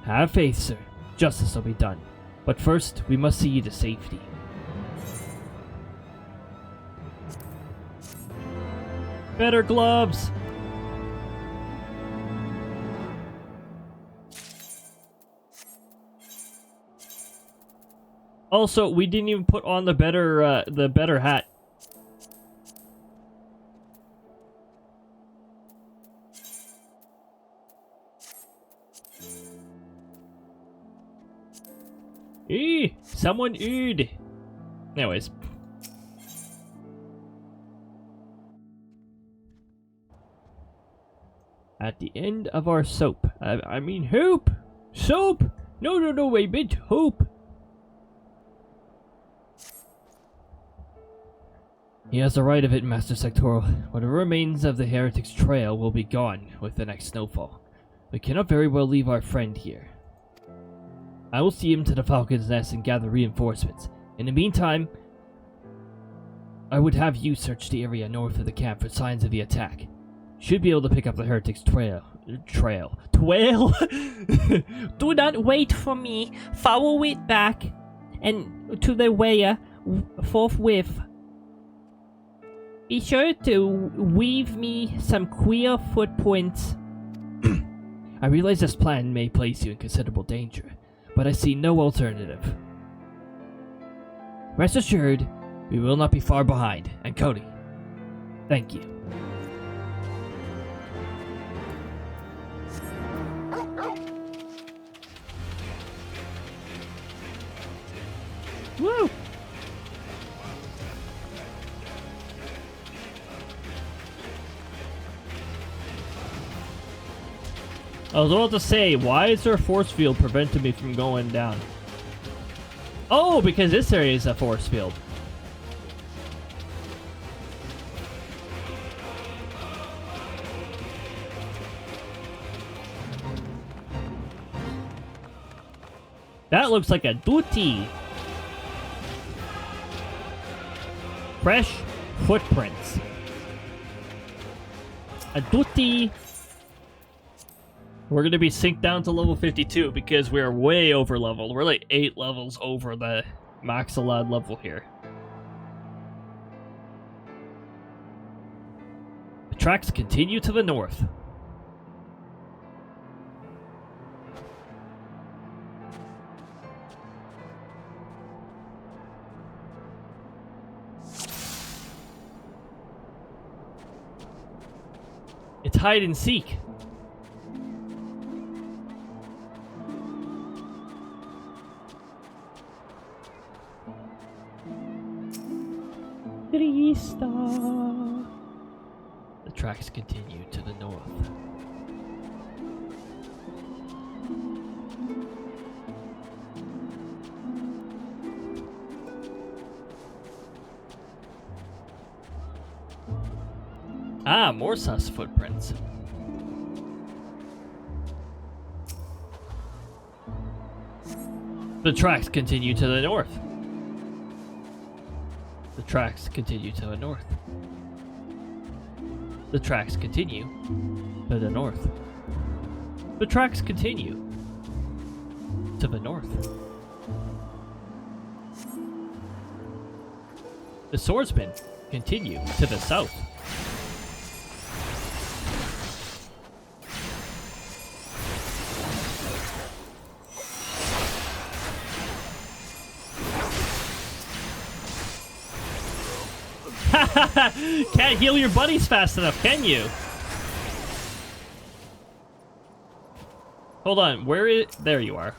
Have faith, sir. Justice will be done. But first, we must see you to safety. Better gloves! Also, we didn't even put on the better hat. Someone oohed. Anyways. At the end of our soap. I mean hoop! Soap! No, wait, bit hoop! He has the right of it, Master Sectoral. Whatever remains of the Heretics' trail will be gone with the next snowfall. We cannot very well leave our friend here. I will see him to the Falcon's Nest and gather reinforcements. In the meantime, I would have you search the area north of the camp for signs of the attack. Should be able to pick up the Heretics' trail. Trail? Do not wait for me. Follow it back and to the way forthwith. Be sure to weave me some queer footprints. I realize this plan may place you in considerable danger, but I see no alternative. Rest assured, we will not be far behind. And Cody, thank you. Woo! I was about to say, why is there a force field preventing me from going down? Oh, because this area is a force field. That looks like a duty. Fresh footprints. A duty. We're going to be synced down to level 52 because we're way over leveled. We're like 8 levels over the max allowed level here. The tracks continue to the north. It's hide and seek. The tracks continue to the north. Ah, more sus footprints. The tracks continue to the north. The tracks continue to the north. The tracks continue to the north. The tracks continue to the north. The swordsmen continue to the south. Can't heal your buddies fast enough, can you? Hold on, where is... There you are.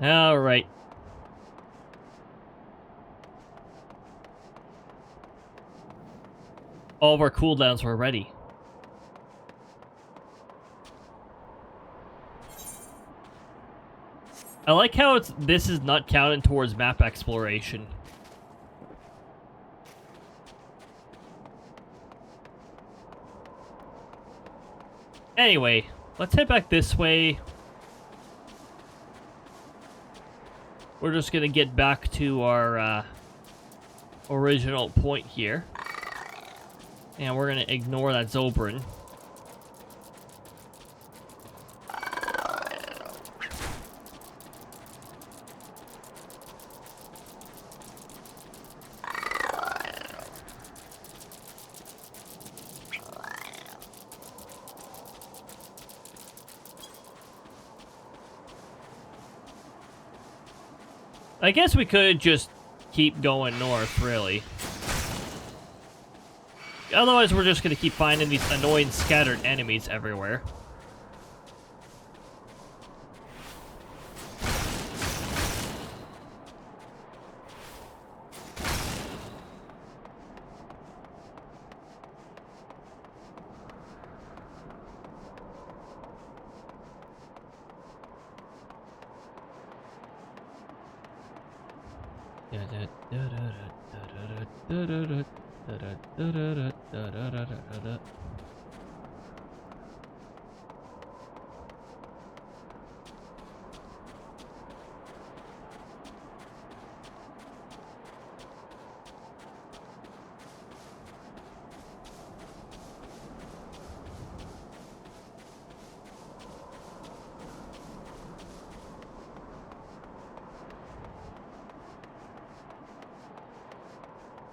Alright. All of our cooldowns were ready. I like how this is not counted towards map exploration. Anyway, let's head back this way. We're just gonna get back to our original point here. And we're gonna ignore that Zobrin. I guess we could just keep going north, really. Otherwise, we're just gonna keep finding these annoying scattered enemies everywhere.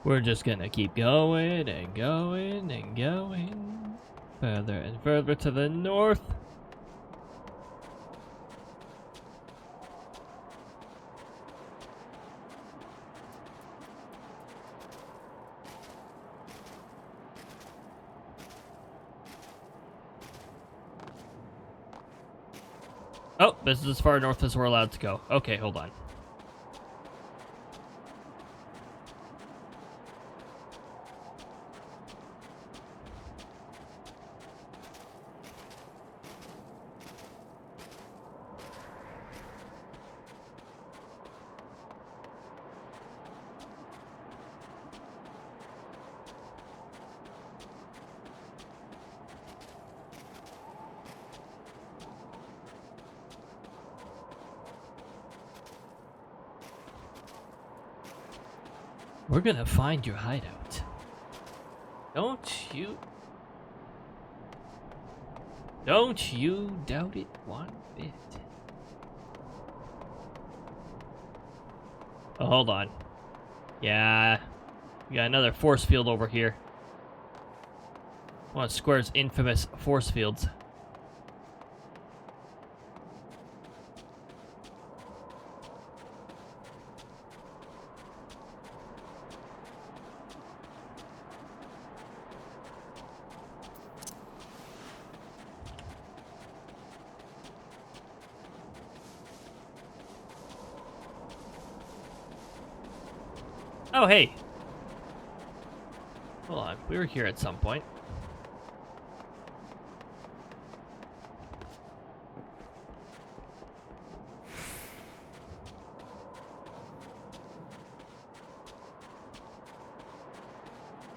We're just gonna keep going and going and going further and further to the north. Oh, this is as far north as we're allowed to go. Okay, hold on. We're gonna find your hideout. Don't you doubt it one bit. Oh, hold on. Yeah, we got another force field over here. One of Square's infamous force fields. Oh, hey. Hold on. We were here at some point.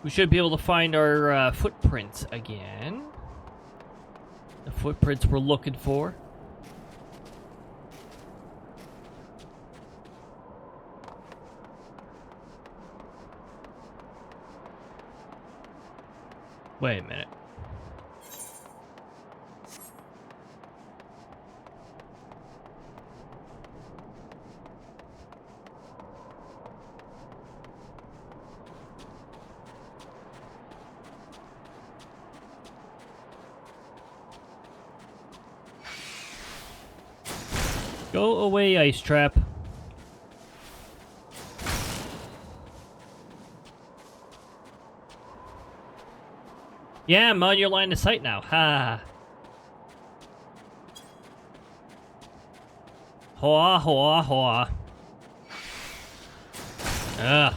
We should be able to find our footprints again. The footprints we're looking for. Wait a minute. Go away, Ice Trap. Yeah, I'm on your line of sight now. Ha. Hoa, hoa, hoa. Ugh.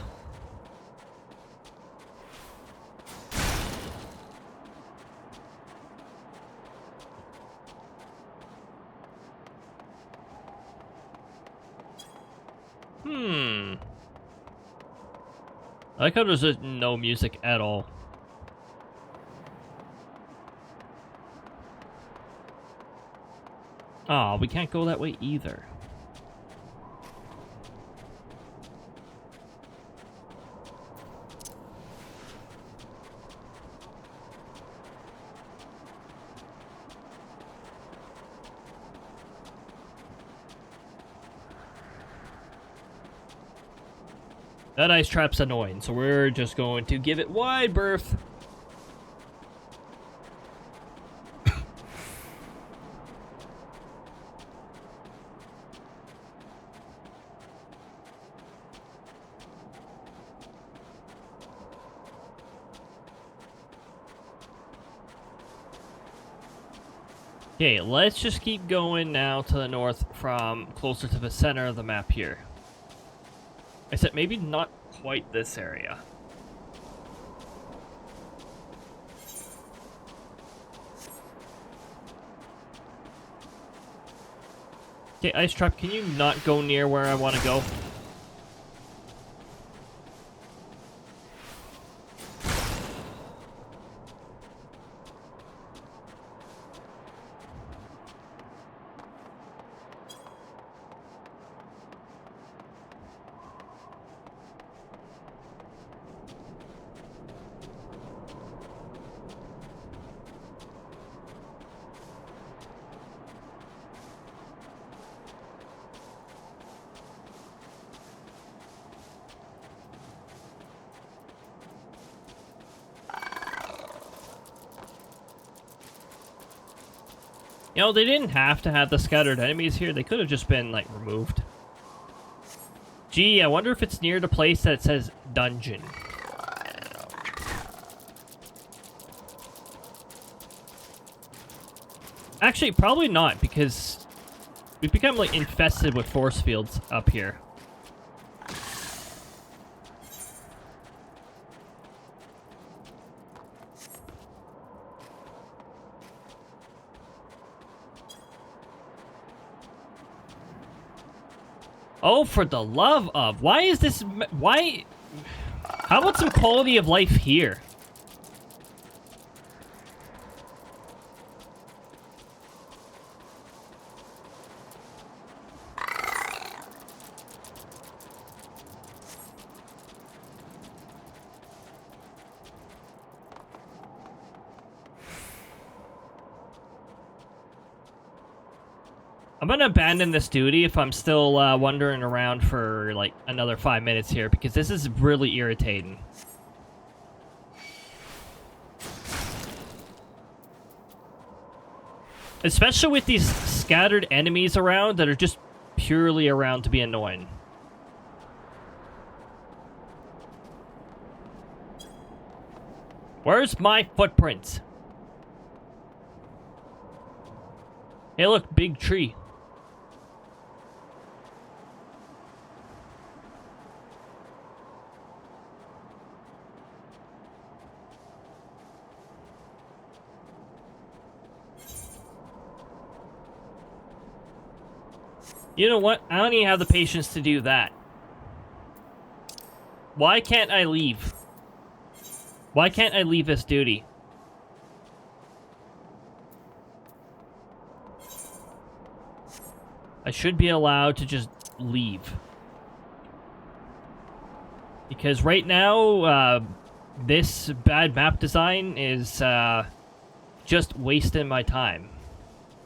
I like how there's no music at all. Oh, we can't go that way either. That ice trap's annoying, so we're just going to give it wide berth. Okay, let's just keep going now to the north from closer to the center of the map here. Except maybe not quite this area. Okay, Ice Trap, can you not go near where I want to go? You know, they didn't have to have the scattered enemies here. They could have just been, like, removed. Gee, I wonder if it's near the place that says dungeon. Actually, probably not, because we've become, like, infested with force fields up here. Oh, for the love of... Why is this... Why... How about some quality of life here? I'm gonna abandon this duty if I'm still wandering around for like another 5 minutes here, because this is really irritating. Especially with these scattered enemies around that are just purely around to be annoying. Where's my footprints? Hey look, big tree. You know what? I don't even have the patience to do that. Why can't I leave? Why can't I leave this duty? I should be allowed to just leave. Because right now, this bad map design is just wasting my time.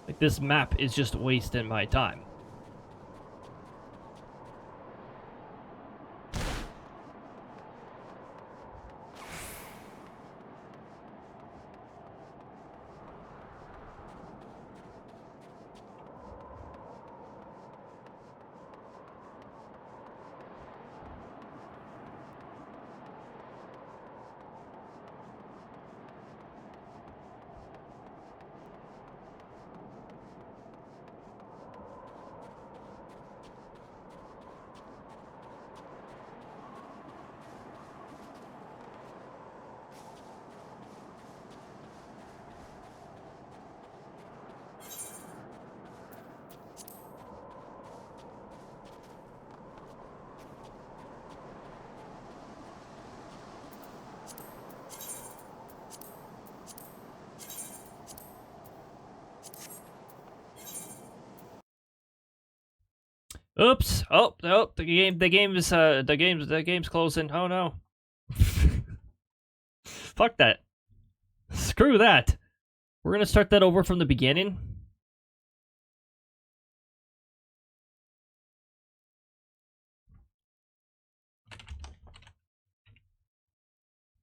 Like, this map is just wasting my time. Oops! Oh, no, the game's closing. Oh no! Fuck that! Screw that! We're gonna start that over from the beginning.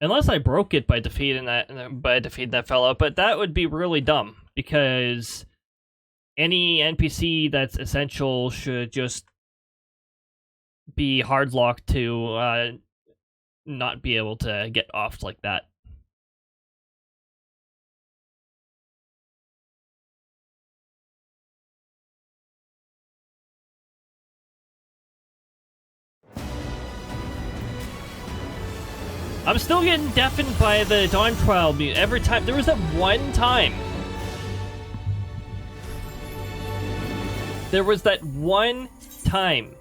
Unless I broke it by defeating that fella, but that would be really dumb because any NPC that's essential should just be hard locked to not be able to get off like that. I'm still getting deafened by the Dawn Trial music every time. There was that one time. There was that one time.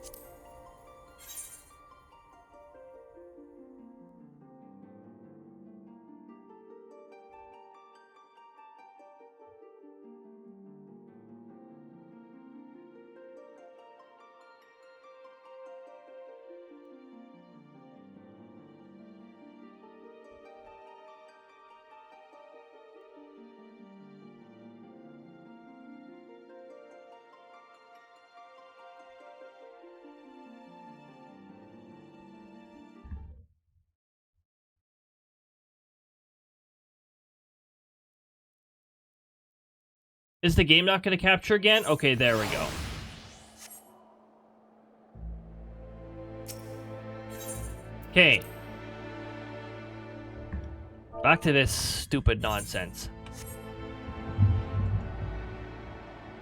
Is the game not going to capture again? Okay, there we go. Okay. Back to this stupid nonsense.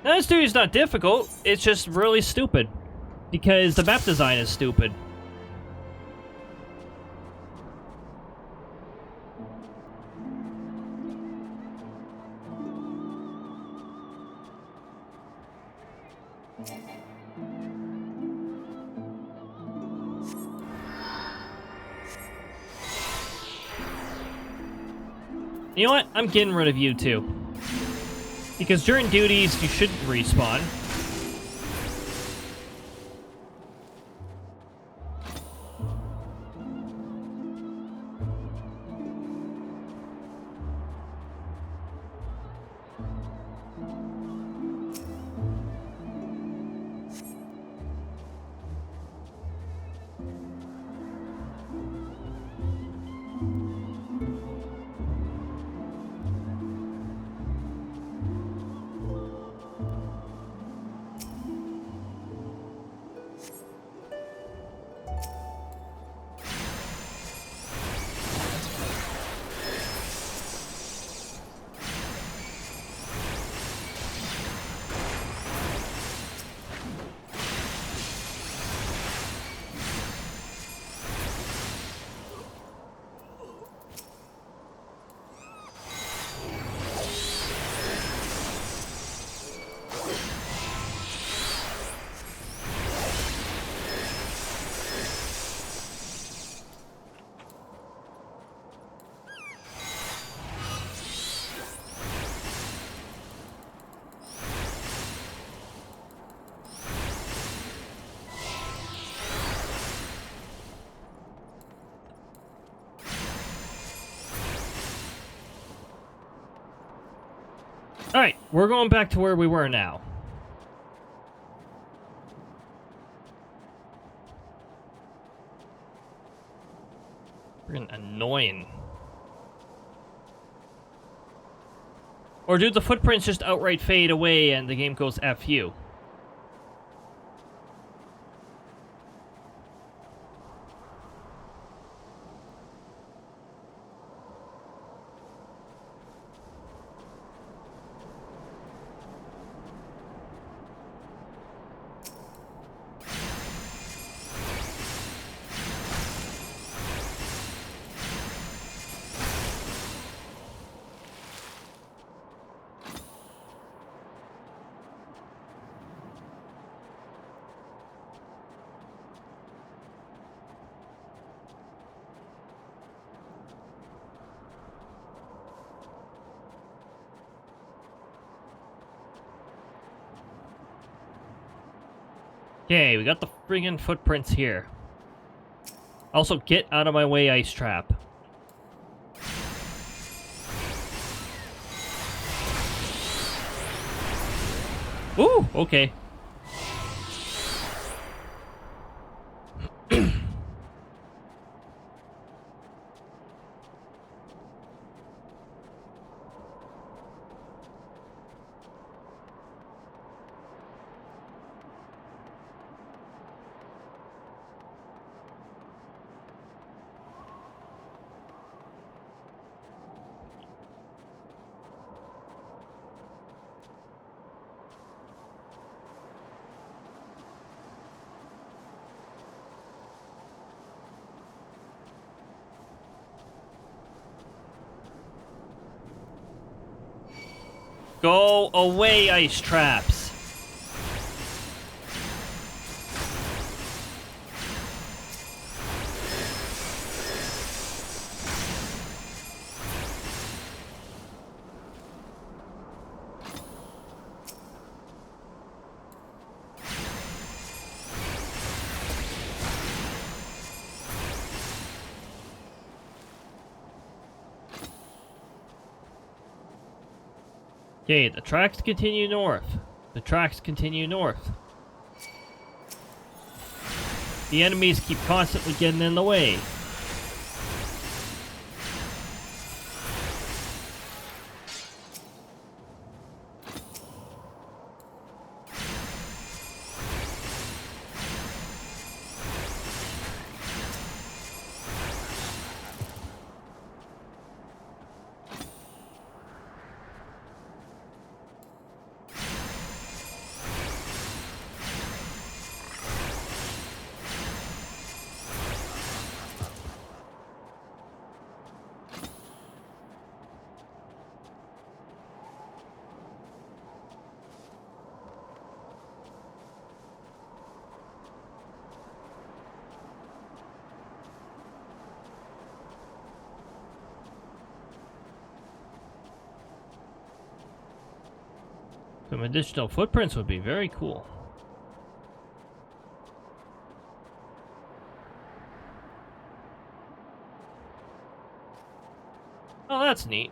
Now, this dude is not difficult. It's just really stupid. Because the map design is stupid. You know what? I'm getting rid of you too. Because during duties, you shouldn't respawn. Alright, we're going back to where we were now. Freaking annoying. Or do the footprints just outright fade away and the game goes F you? Okay, we got the friggin' footprints here. Also, get out of my way, ice trap. Ooh, okay. Go away, ice traps. Okay, the tracks continue north. The tracks continue north. The enemies keep constantly getting in the way. Some additional footprints would be very cool. Oh, that's neat.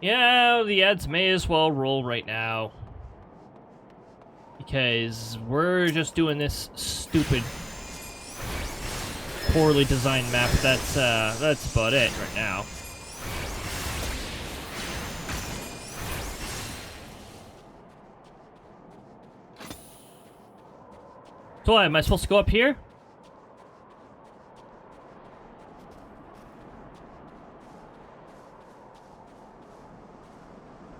Yeah, the ads may as well roll right now. Because we're just doing this stupid, poorly designed map. That's about it right now. So what, am I supposed to go up here?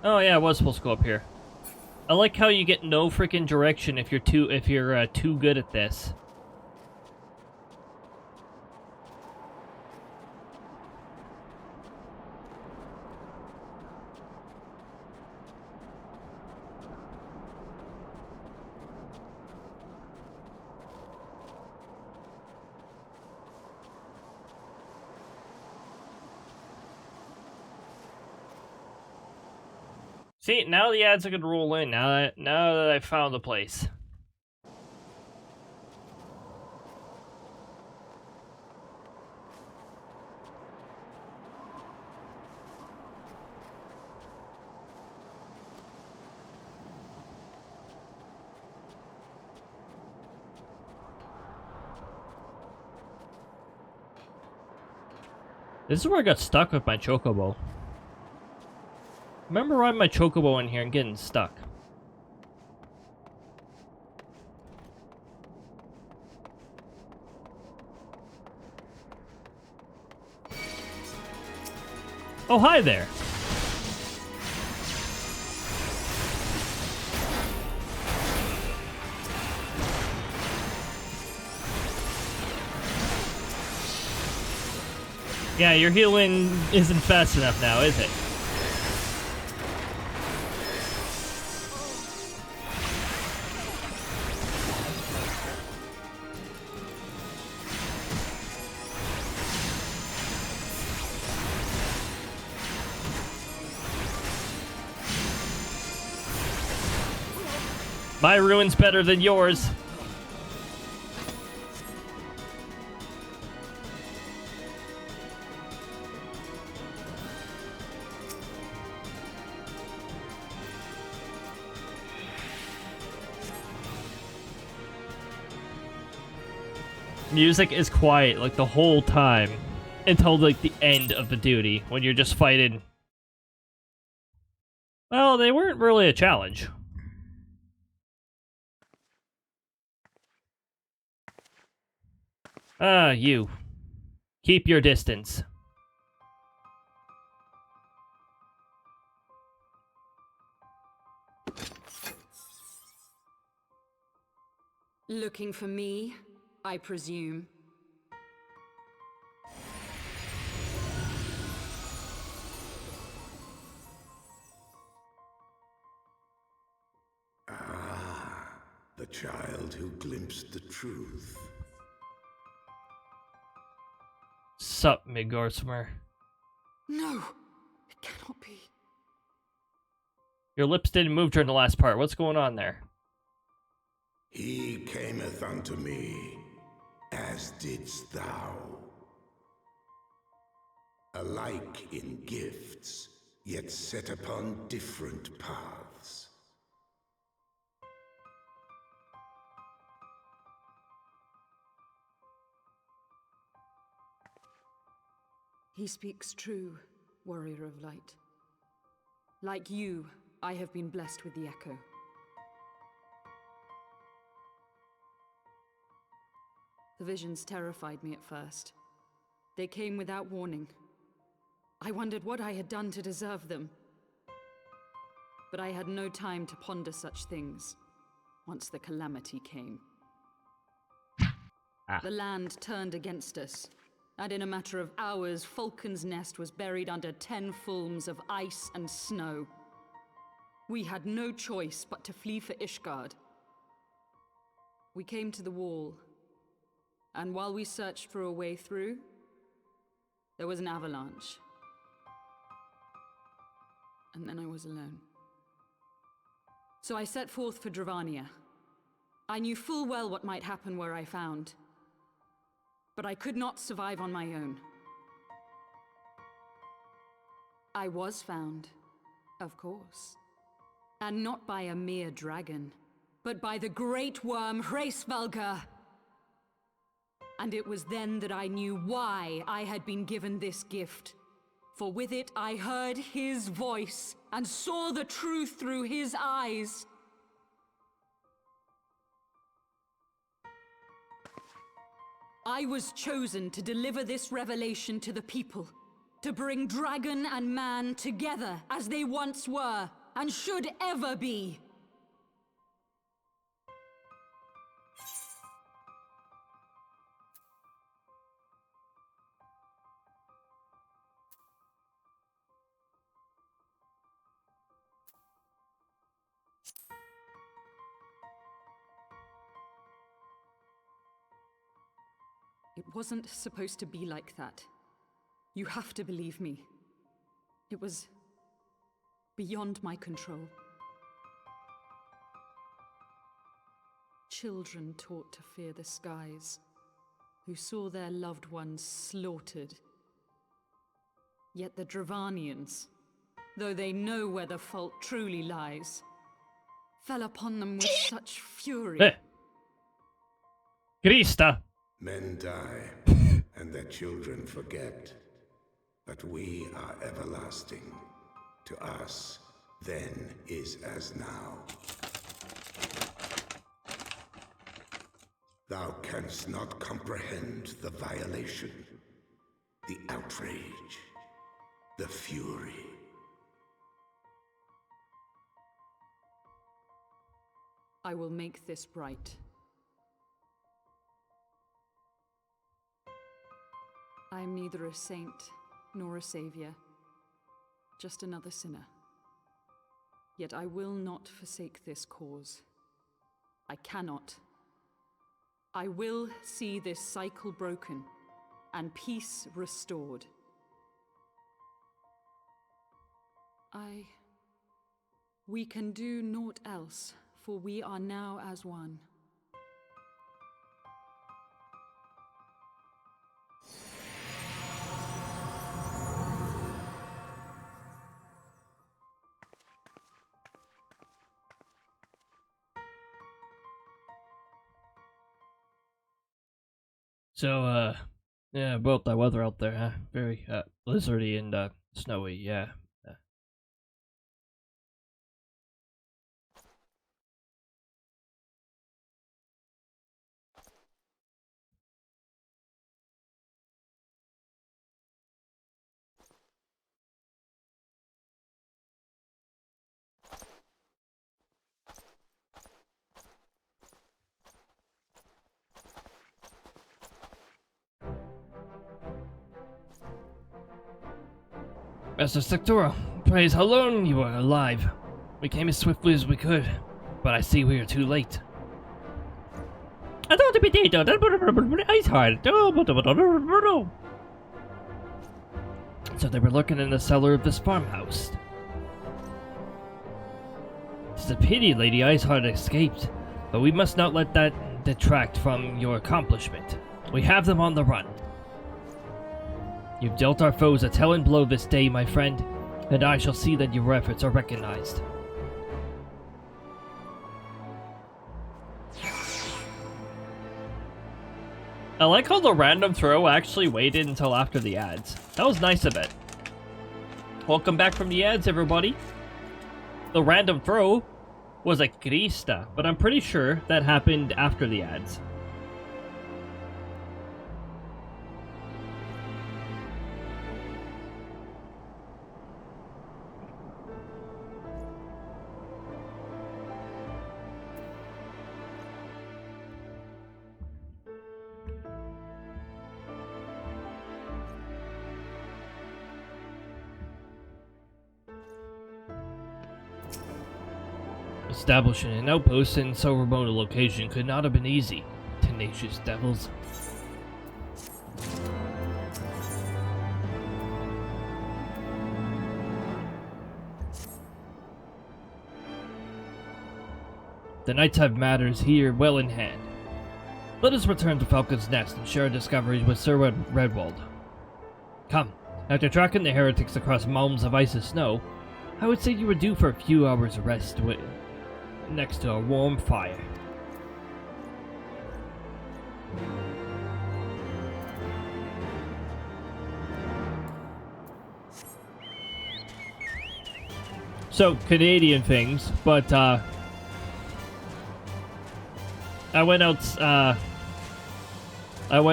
Oh yeah, I was supposed to go up here. I like how you get no freaking direction if you're too good at this. See, now the ads are gonna roll in. Now that I found the place. This is where I got stuck with my chocobo. Remember riding my chocobo in here and getting stuck. Oh, hi there. Yeah, your healing isn't fast enough now, is it? My ruin's better than yours. Music is quiet like the whole time until like the end of the duty when you're just fighting. Well, they weren't really a challenge. Ah, you. Keep your distance. Looking for me, I presume. Ah, the child who glimpsed the truth. Sup, Midgarsmer. No, it cannot be. Your lips didn't move during the last part. What's going on there? He cameth unto me, as didst thou. Alike in gifts, yet set upon different paths. He speaks true, warrior of light. Like you, I have been blessed with the echo. The visions terrified me at first. They came without warning. I wondered what I had done to deserve them. But I had no time to ponder such things once the calamity came. The land turned against us, and in a matter of hours, Falcon's Nest was buried under 10 fulms of ice and snow. We had no choice but to flee for Ishgard. We came to the wall, and while we searched for a way through, there was an avalanche. And then I was alone. So I set forth for Dravania. I knew full well what might happen where I found. But I could not survive on my own. I was found, of course. And not by a mere dragon, but by the great worm Heavensward. And it was then that I knew why I had been given this gift. For with it I heard his voice and saw the truth through his eyes. I was chosen to deliver this revelation to the people, to bring dragon and man together as they once were and should ever be. It wasn't supposed to be like that. You have to believe me. It was beyond my control. Children taught to fear the skies, who saw their loved ones slaughtered. Yet the Dravanians, though they know where the fault truly lies, fell upon them with such fury. Krista! Men die, and their children forget. But we are everlasting. To us, then is as now. Thou canst not comprehend the violation, the outrage, the fury. I will make this right. I am neither a saint nor a savior, just another sinner. Yet I will not forsake this cause. I cannot. I will see this cycle broken and peace restored. We can do naught else, for we are now as one. So, yeah, about that weather out there, huh? Very, blizzardy and, snowy, yeah. Master Sectoral, praise how long you are alive. We came as swiftly as we could, but I see we are too late. I thought to be dead, ice hard. So they were lurking in the cellar of this farmhouse. It's a pity Lady Iceheart escaped, but we must not let that detract from your accomplishment. We have them on the run. You've dealt our foes a telling blow this day, my friend, and I shall see that your efforts are recognized. I like how the random throw actually waited until after the ads. That was nice of it. Welcome back from the ads, everybody. The random throw was a Krista, but I'm pretty sure that happened after the ads. Establishing an outpost in so remote a location could not have been easy. Tenacious devils. The Knights have matters here well in hand. Let us return to Falcon's Nest and share our discoveries with Sir Redwald. Come, after tracking the heretics across mountains of ice and snow, I would say you were due for a few hours of rest next to a warm fire. So, Canadian things, but, I went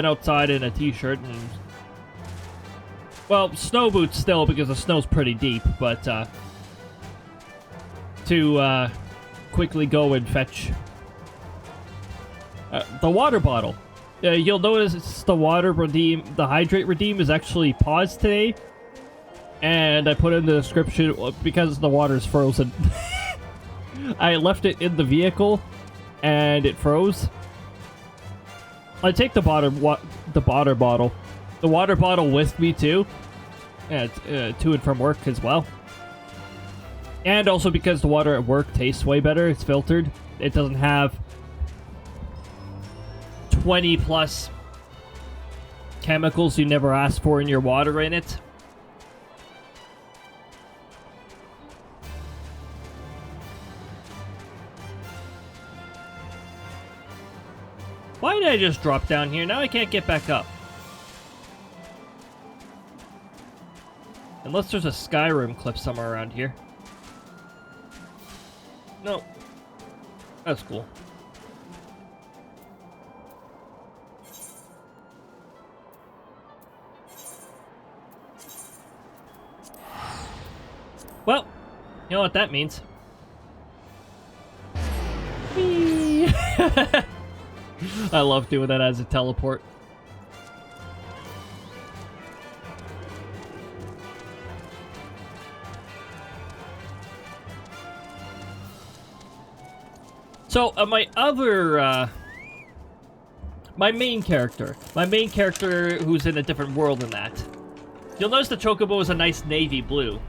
outside in a t-shirt and... Well, snow boots still, because the snow's pretty deep, but, to, quickly go and fetch the water bottle. You'll notice the hydrate redeem is actually paused today, and I put in the description because the water's frozen. I left it in the vehicle and it froze. I take the water bottle with me too, to and from work as well. And also because the water at work tastes way better, it's filtered. It doesn't have 20 plus chemicals you never asked for in your water in it. Why did I just drop down here? Now I can't get back up. Unless there's a Skyrim clip somewhere around here. No. That's cool. Well, you know what that means. Whee! I love doing that as a teleport. So, my main character who's in a different world than that. You'll notice the chocobo is a nice navy blue.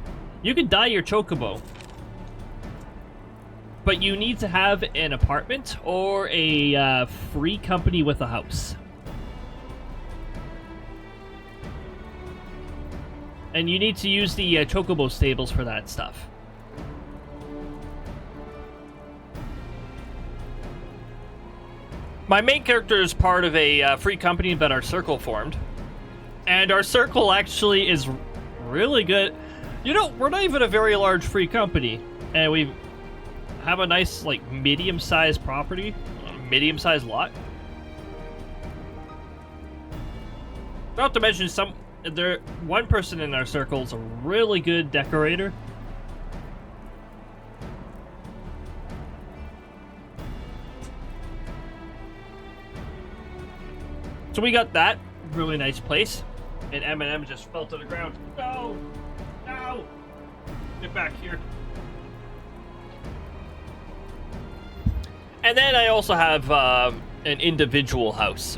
You can dye your chocobo, but you need to have an apartment or a free company with a house. And you need to use the chocobo stables for that stuff. My main character is part of a free company that our circle formed. And our circle actually is really good. You know, we're not even a very large free company. And we have a nice, like, medium-sized property. Medium-sized lot. Not to mention, one person in our circle is a really good decorator. So we got that really nice place, and M&M just fell to the ground. No! No! Get back here. And then I also have an individual house.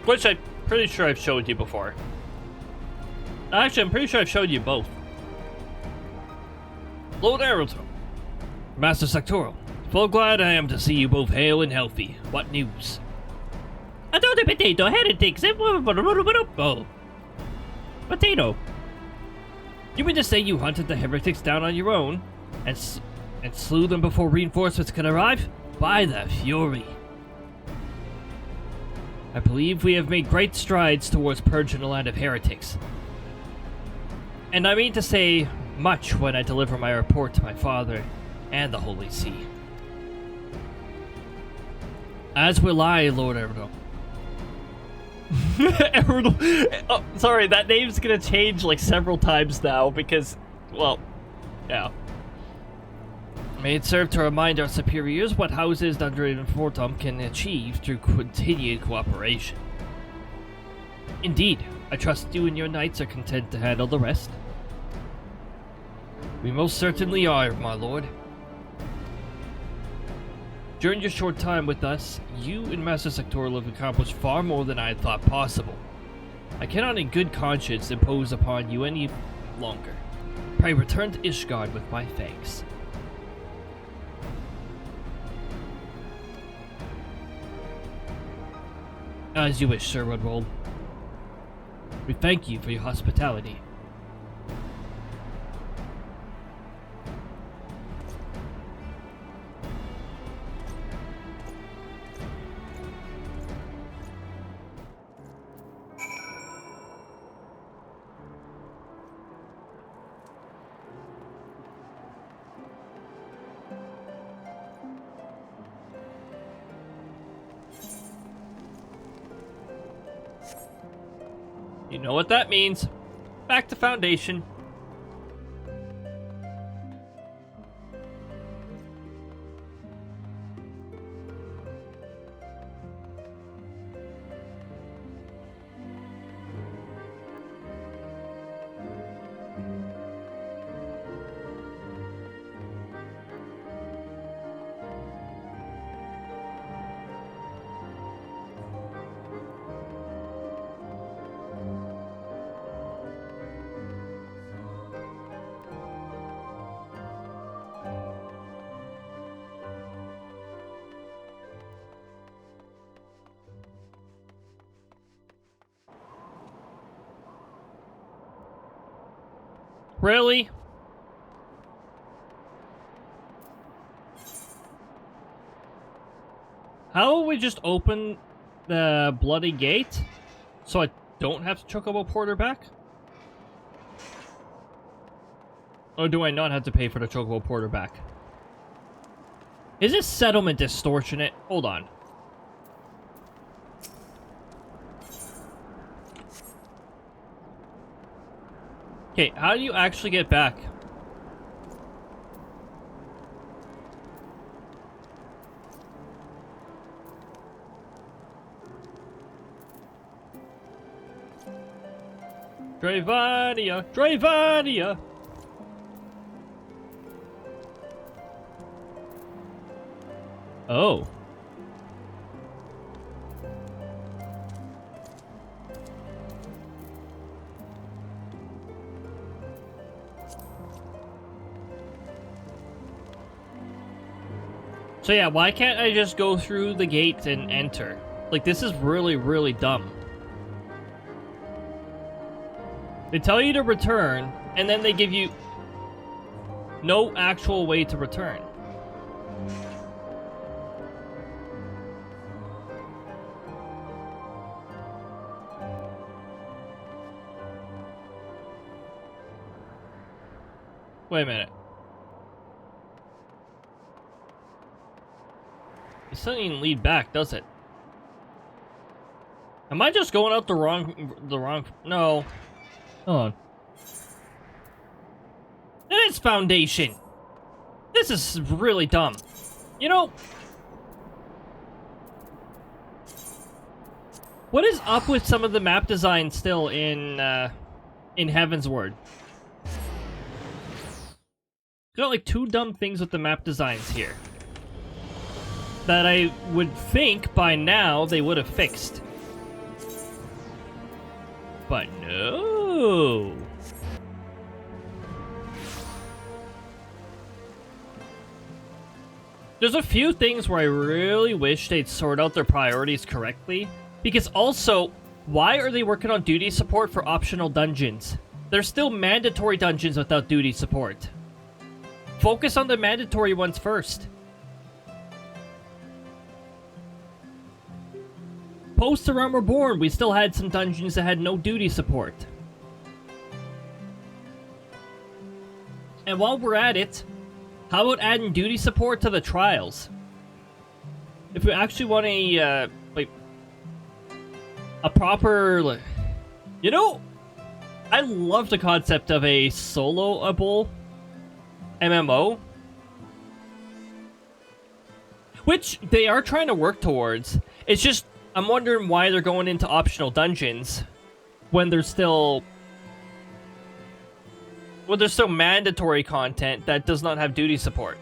Which I'm pretty sure I've showed you before. Actually, I'm pretty sure I've showed you both. Lord Aeroto, Master Sectoral. Full glad I am to see you both hale and healthy. What news? I told the potato heretics. Oh. Potato. You mean to say you hunted the heretics down on your own and slew them before reinforcements could arrive? By the Fury. I believe we have made great strides towards purging the land of heretics. And I mean to say much when I deliver my report to my father and the Holy See. As will I, Lord Erdo. Oh, sorry, that name's gonna change like several times now because, well, yeah. May it serve to remind our superiors what houses under Infortum can achieve through continued cooperation. Indeed, I trust you and your knights are content to handle the rest. We most certainly are, my lord. During your short time with us, you and Master Sectoral have accomplished far more than I had thought possible. I cannot in good conscience impose upon you any longer. Pray return to Ishgard with my thanks. As you wish, Sir Woodrold. We thank you for your hospitality. You know what that means. Back to Foundation. Really? How about we just open the bloody gate so I don't have to chocobo porter back? Or do I not have to pay for the chocobo porter back? Is this settlement distortionate? Hold on. Okay, how do you actually get back? Dravania! Dravania! Oh. So yeah, why can't I just go through the gate and enter? Like, this is really, really dumb. They tell you to return, and then they give you no actual way to return. Wait a minute. It doesn't even lead back, does it? Am I just going out the wrong... No. Hold on. It is Foundation! This is really dumb. You know... What is up with some of the map design still in Heavensward? Got like two dumb things with the map designs here that I would think by now they would have fixed. But no. There's a few things where I really wish they'd sort out their priorities correctly. Because also, why are they working on duty support for optional dungeons? There's still mandatory dungeons without duty support. Focus on the mandatory ones first. Post The Realm Reborn, we still had some dungeons that had no duty support. And while we're at it, how about adding duty support to the trials? If we actually want a, a proper... You know, I love the concept of a soloable MMO. Which they are trying to work towards. It's just, I'm wondering why they're going into optional dungeons when there's still mandatory content that does not have duty support.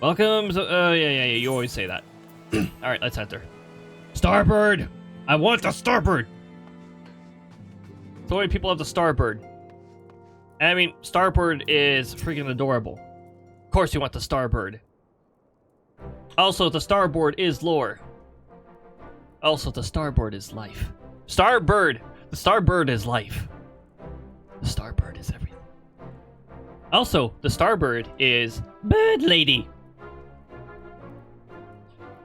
Welcome. Yeah, you always say that. Alright, let's enter. Starbird! I want the Starbird! So many people have the Starbird. I mean, Starbird is freaking adorable. Of course you want the Starbird. Also, the Starboard is lore. Also, the Starboard is life. Starbird! The Starbird is life. The Starbird is everything. Also, the Starbird is Bird Lady.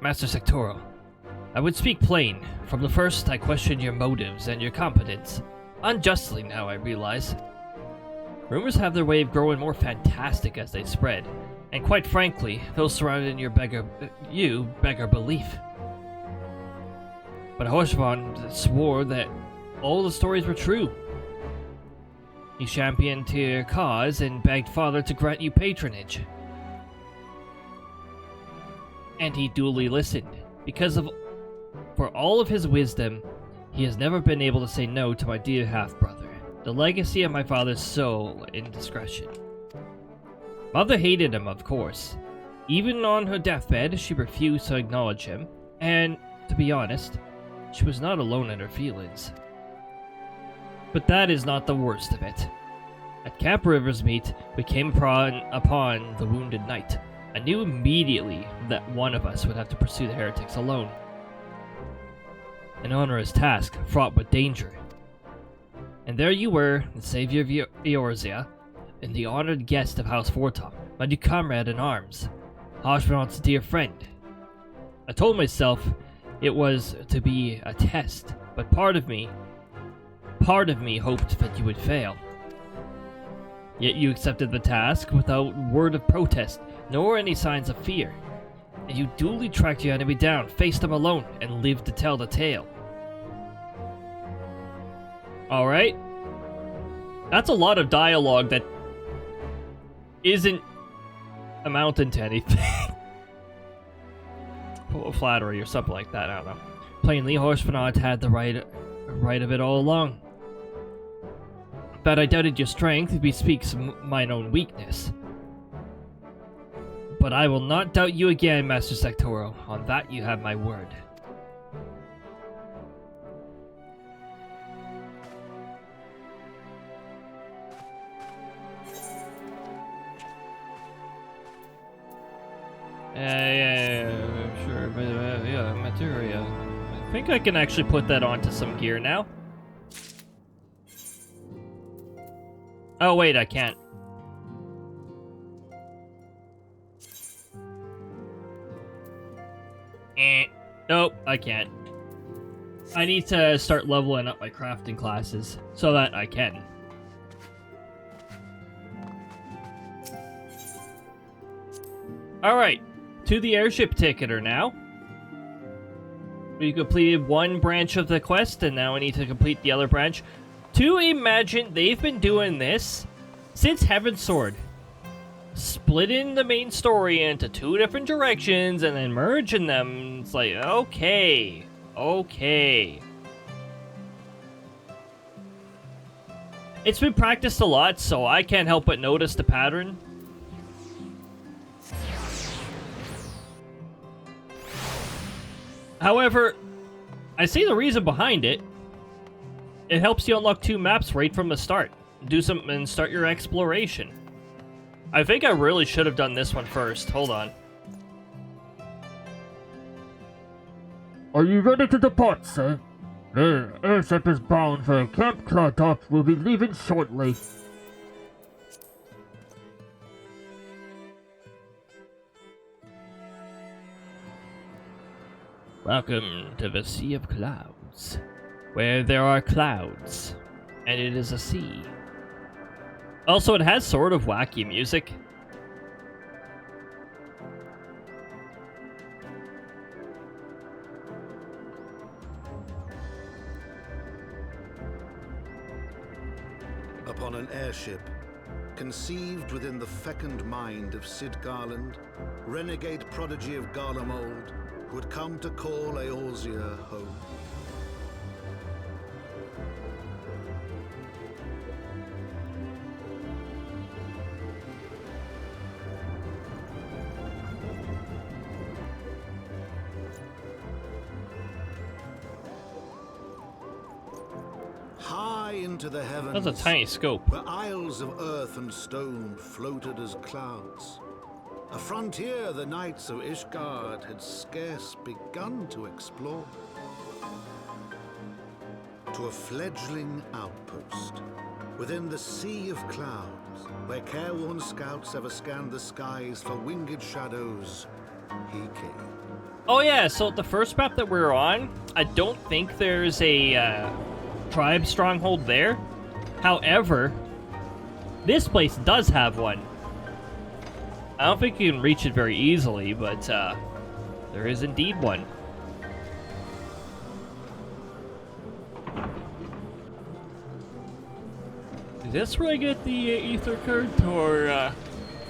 Master Sectoral, I would speak plain. From the first, I questioned your motives and your competence. Unjustly now, I realize. Rumors have their way of growing more fantastic as they spread. And quite frankly, those surrounding you beggar belief. But Hoshvan swore that all the stories were true. He championed your cause and begged Father to grant you patronage. And he duly listened, for all of his wisdom, he has never been able to say no to my dear half-brother, the legacy of my father's sole indiscretion. Mother hated him, of course. Even on her deathbed, she refused to acknowledge him, and, to be honest, she was not alone in her feelings. But that is not the worst of it. At Camp Riversmeet, we came upon the wounded knight. I knew immediately that one of us would have to pursue the heretics alone. An onerous task, fraught with danger. And there you were, the savior of Eorzea, and the honored guest of House Vortok, my new comrade in arms, Ashbron's dear friend. I told myself it was to be a test, but part of me hoped that you would fail. Yet you accepted the task without word of protest, nor any signs of fear. And you duly tracked your enemy down, faced them alone, and lived to tell the tale. Alright. That's a lot of dialogue that isn't amounting to anything. Flattery or something like that, I don't know. Plainly, Horshvanad had the right of it all along. That I doubted your strength bespeaks mine own weakness. But I will not doubt you again, Master Sectoral. On that you have my word. Yeah, sure, but yeah, materia. I think I can actually put that onto some gear now. Oh wait, I can't. Nope, I can't. I need to start leveling up my crafting classes so that I can. Alright, to the airship ticketer now. We completed one branch of the quest, and now we need to complete the other branch. To imagine, they've been doing this since Heavensward. Splitting the main story into two different directions and then merging them. It's like, okay. It's been practiced a lot, so I can't help but notice the pattern. However, I see the reason behind it. It helps you unlock 2 maps right from the start. Do something and start your exploration. I think I really should have done this one first. Hold on. Are you ready to depart, sir? The airship is bound for Camp Cloudtop. We'll be leaving shortly. Welcome to the Sea of Clouds, where there are clouds, and it is a sea. Also, it has sort of wacky music. Upon an airship, conceived within the fecund mind of Sid Garland, renegade prodigy of Garlemald, who had come to call Eorzea home. High into the heavens, That's a tiny scope. where isles of earth and stone floated as clouds. A frontier the knights of Ishgard had scarce begun to explore. To a fledgling outpost, within the Sea of Clouds, where careworn scouts ever scanned the skies for winged shadows, he came. Oh yeah, so the first map that we're on, I don't think there's a tribe stronghold there. However, this place does have one. I don't think you can reach it very easily, but there is indeed one. Is this where I get the ether card, or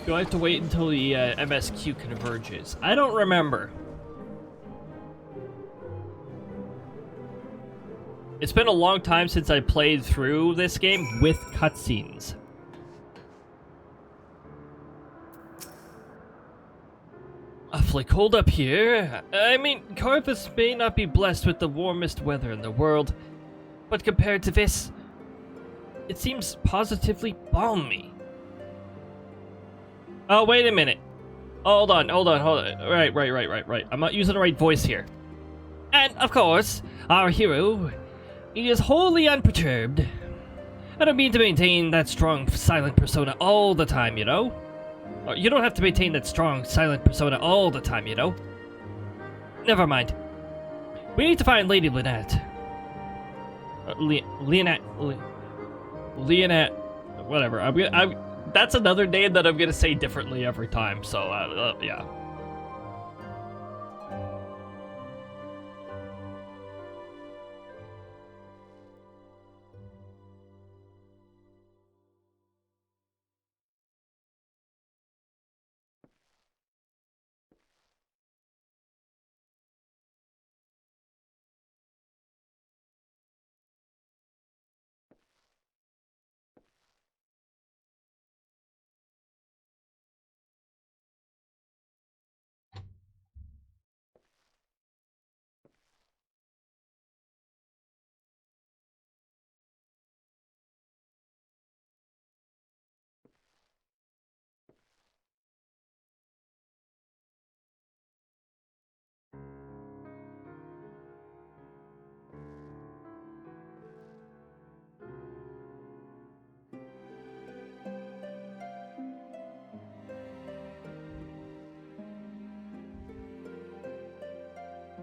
do I have to wait until the MSQ converges? I don't remember. It's been a long time since I played through this game with cutscenes. Awfully cold up here. I mean, Carthus may not be blessed with the warmest weather in the world, but compared to this, it seems positively balmy. Oh, wait a minute. Hold on. Right. I'm not using the right voice here. And, of course, our hero, he is wholly unperturbed. I don't mean to maintain that strong silent persona all the time, you know? You don't have to maintain that strong silent persona all the time, you know? Never mind. We need to find Lady Lynette. Leonette. Whatever. That's another name that I'm gonna say differently every time, so, yeah.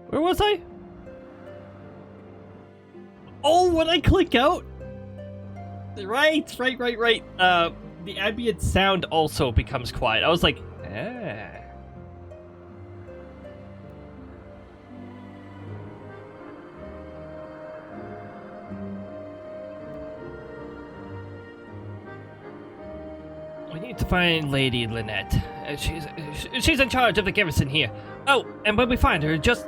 Where was I? Oh, when I click out? Right. The ambient sound also becomes quiet. I was like, ah. We need to find Lady Lynette. She's in charge of the garrison here. Oh, and when we find her, just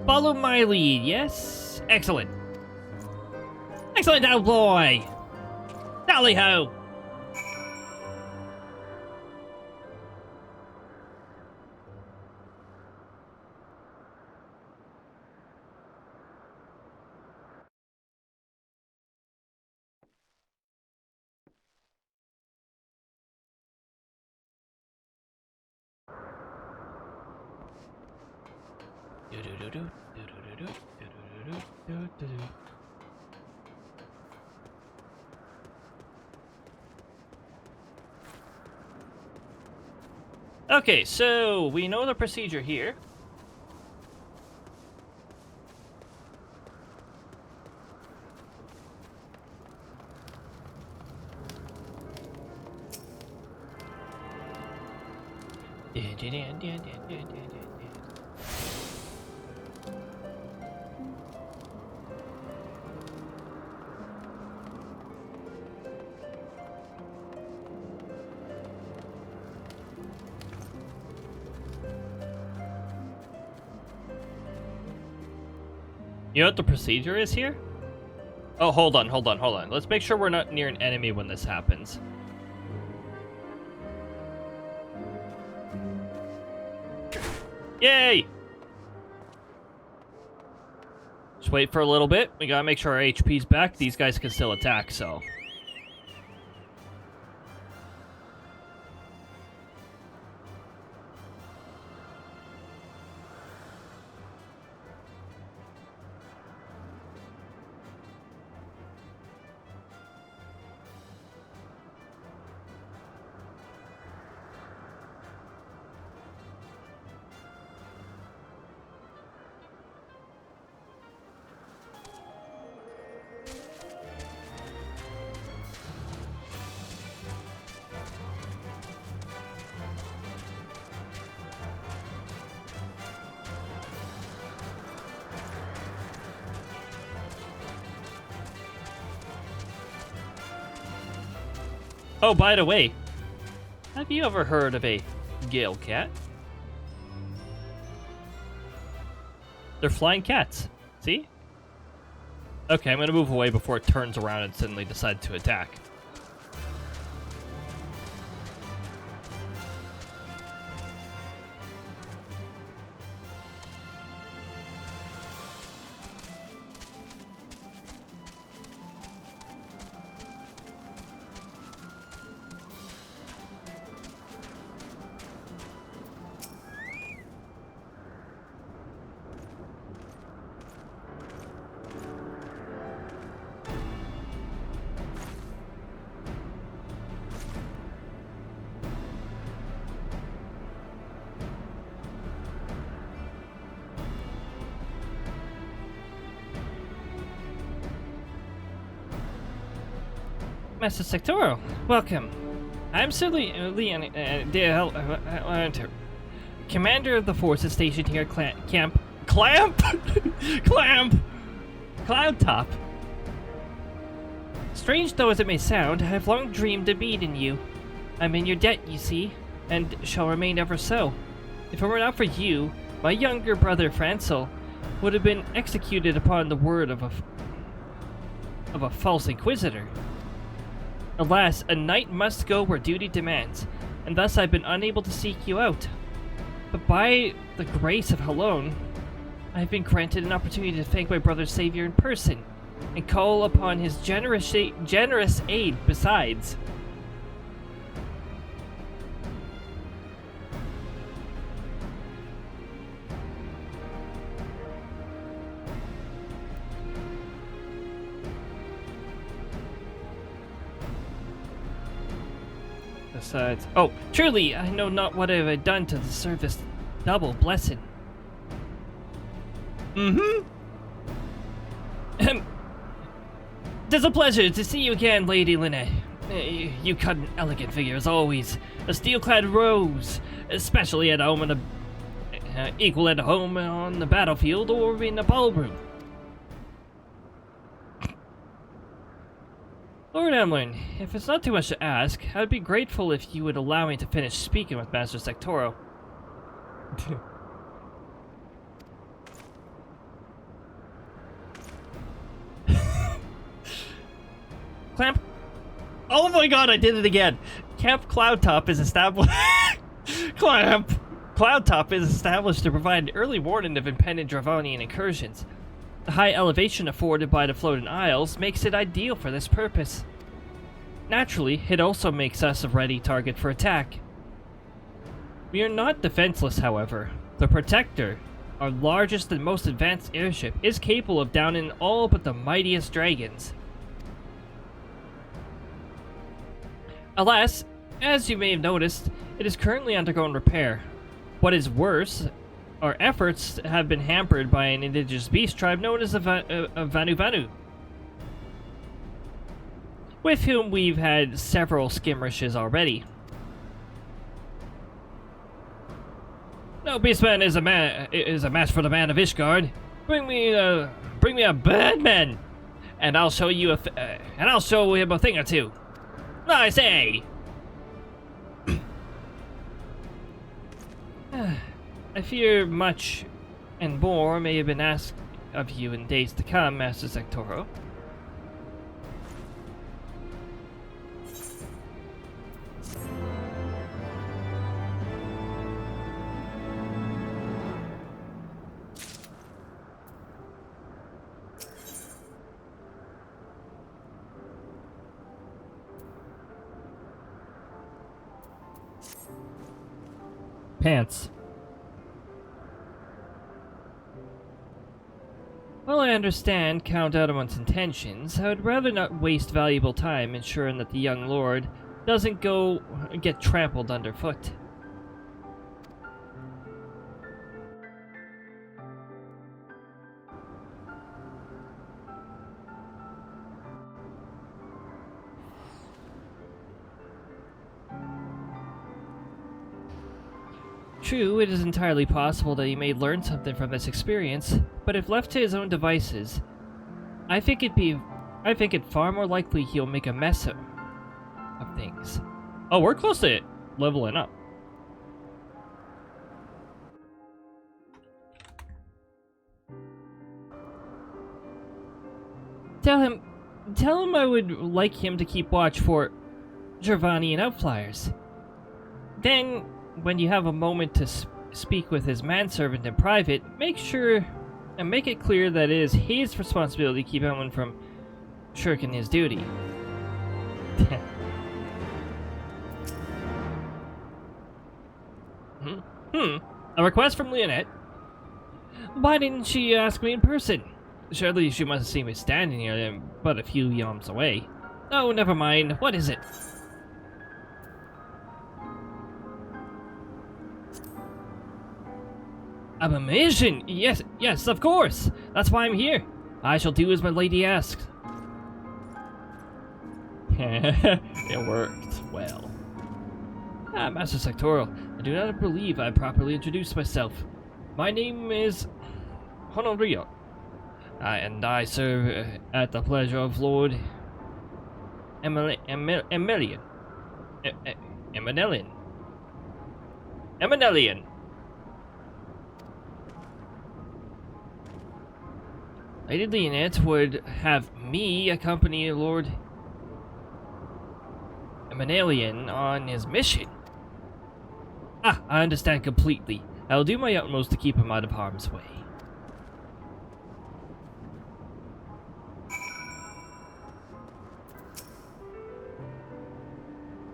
follow my lead, yes? Excellent. Excellent, old boy! Tally ho! Okay, so we know the procedure here. You know what the procedure is here? Oh, hold on. Let's make sure we're not near an enemy when this happens. Yay! Just wait for a little bit. We gotta make sure our HP's back. These guys can still attack, so... Oh, by the way, have you ever heard of a Gale cat? They're flying cats. See? Okay, I'm gonna move away before it turns around and suddenly decides to attack. Master Sectoral, welcome. I'm Sir Leon, Commander of the forces stationed here at Camp Cloudtop. Strange though as it may sound, I have long dreamed of meeting you. I'm in your debt, you see, and shall remain ever so. If it were not for you, my younger brother Francel would have been executed upon the word of a false inquisitor. Alas, a knight must go where duty demands, and thus I've been unable to seek you out. But by the grace of Halone, I've been granted an opportunity to thank my brother's savior in person, and call upon his generous aid besides. Besides, oh, truly, I know not what I have done to deserve this double blessing. Tis a pleasure to see you again, Lady Linnet. You cut an elegant figure as always. A steel-clad rose, especially at home in a equal at home on the battlefield or in a ballroom. Lord Emlyn, if it's not too much to ask, I'd be grateful if you would allow me to finish speaking with Master Sectoral. Clamp. Oh my god, I did it again! Camp Cloudtop is established. Camp Cloudtop is established to provide an early warning of impending Dravonian incursions. The high elevation afforded by the floating isles makes it ideal for this purpose. Naturally, it also makes us a ready target for attack. We are not defenseless, however. The Protector, our largest and most advanced airship, is capable of downing all but the mightiest dragons. Alas, as you may have noticed, it is currently undergoing repair. What is worse, our efforts have been hampered by an indigenous beast tribe known as a Vanu, with whom we've had several skirmishes already. No beastman is a match for the man of Ishgard. Bring me a bad man, and I'll show you I'll show him a thing or two. I say. I fear much and more may have been asked of you in days to come, Master Sectoral. Pants. While I understand Count Adamant's intentions, I would rather not waste valuable time ensuring that the young lord doesn't get trampled underfoot. True, it is entirely possible that he may learn something from this experience, but if left to his own devices, I think it far more likely he'll make a mess of things. Oh, we're close to it, leveling up. Tell him I would like him to keep watch for Dravonian outflyers. Then, when you have a moment to speak with his manservant in private, make it clear that it is his responsibility to keep anyone from shirking his duty. A request from Leonette? Why didn't she ask me in person? Surely she must have seen me standing here but a few yawns away. Oh, never mind. What is it? I'm amazing! Yes, of course! That's why I'm here! I shall do as my lady asks. It worked well. Master Sectoral, I do not believe I properly introduced myself. My name is Honorio, and I serve at the pleasure of Lord Emanelian. Lady Leonette would have me accompany Lord Emanelian on his mission. I understand completely. I'll do my utmost to keep him out of harm's way.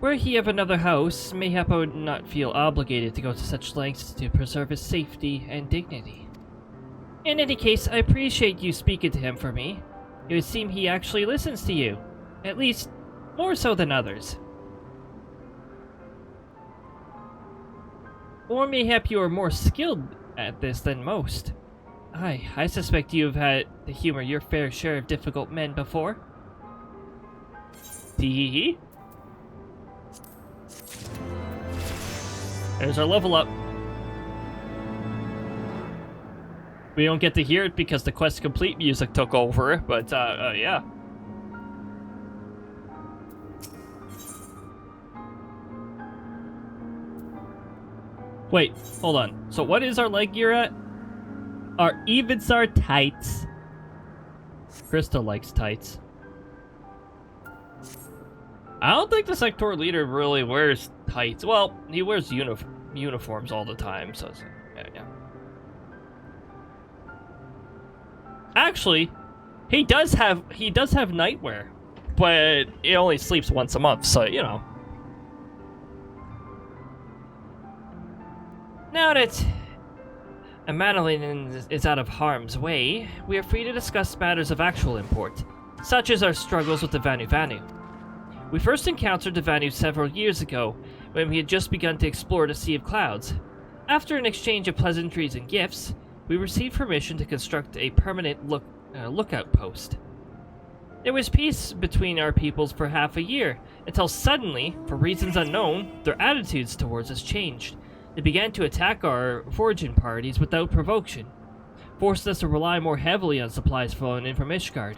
Were he of another house, mayhap I would not feel obligated to go to such lengths to preserve his safety and dignity. In any case, I appreciate you speaking to him for me. It would seem he actually listens to you. At least, more so than others. Or mayhap you are more skilled at this than most. I suspect you have had to humor your fair share of difficult men before. Tee-hee-hee. There's our level up. We don't get to hear it because the quest complete music took over, but yeah. Wait, hold on. So what is our leg gear at? Our Heavensward tights. Krista likes tights. I don't think the sectoral leader really wears tights. Well, he wears uniforms all the time, so yeah. Actually, he does have nightwear, but he only sleeps once a month, so you know. Now that Emanelian is out of harm's way, we are free to discuss matters of actual import, such as our struggles with the Vanu. We first encountered the Vanu several years ago, when we had just begun to explore the Sea of Clouds. After an exchange of pleasantries and gifts, we received permission to construct a permanent lookout post. There was peace between our peoples for half a year, until suddenly, for reasons unknown, their attitudes towards us changed. They began to attack our foraging parties without provocation, forced us to rely more heavily on supplies flowing in from Ishgard.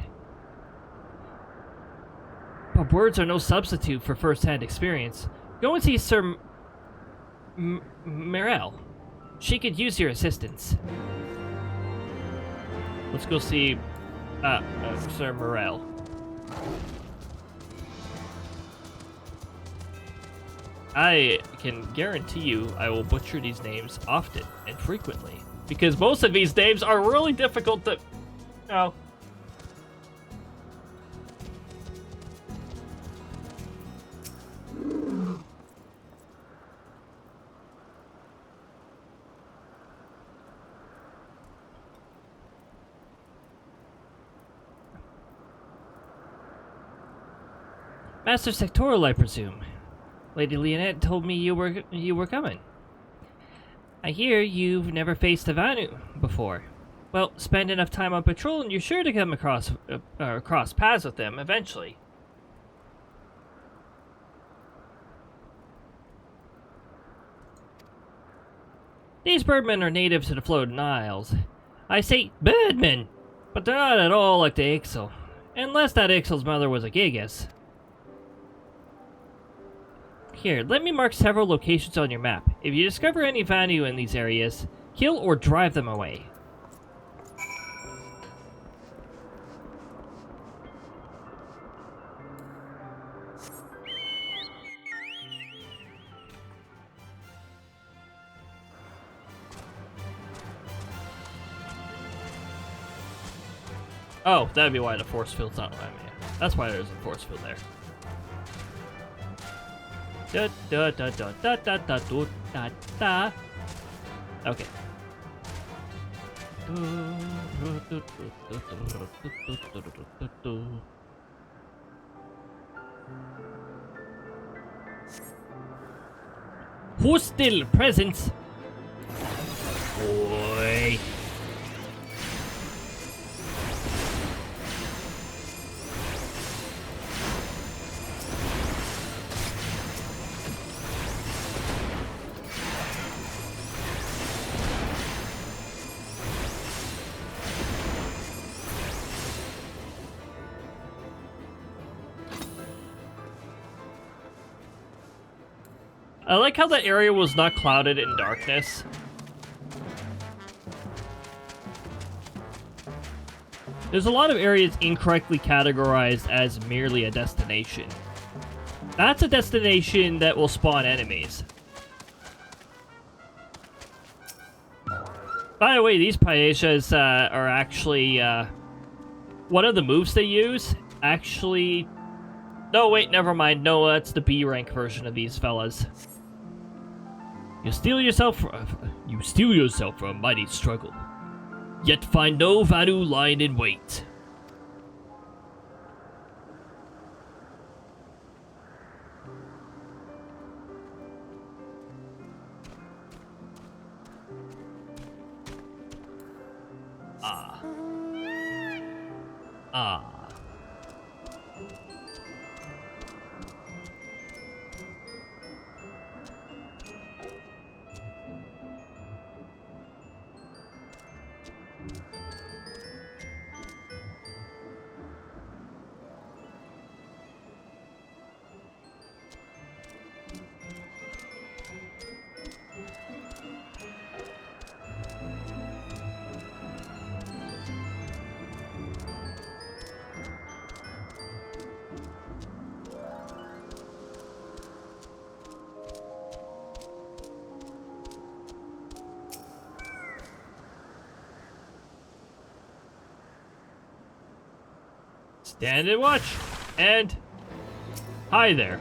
But words are no substitute for first-hand experience. Go and see Sir Mirel. She could use your assistance. Let's go see Sir Mirel. I can guarantee you I will butcher these names often and frequently, because most of these names are really difficult to... Oh. Master Sectoral, I presume. Lady Leonette told me you were coming. I hear you've never faced a Vanu before. Well, spend enough time on patrol and you're sure to come across paths with them eventually. These birdmen are native to the Floating Isles. I say birdmen, but they're not at all like the Ixal. Unless that Ixal's mother was a Gigas. Here, let me mark several locations on your map. If you discover any Vanu in these areas, kill or drive them away. Oh, that'd be why the force field's not around me. That's why there's a force field there. Da da da da da da da da da. Okay. Hostile presence. Boy. I like how the area was not clouded in darkness. There's a lot of areas incorrectly categorized as merely a destination. That's a destination that will spawn enemies. By the way, these paeshas are actually, one of the moves they use, actually... No, wait, never mind. No, that's the B rank version of these fellas. You steal yourself from a mighty struggle, yet find no value lying in wait. Ah. Stand and watch. And hi there.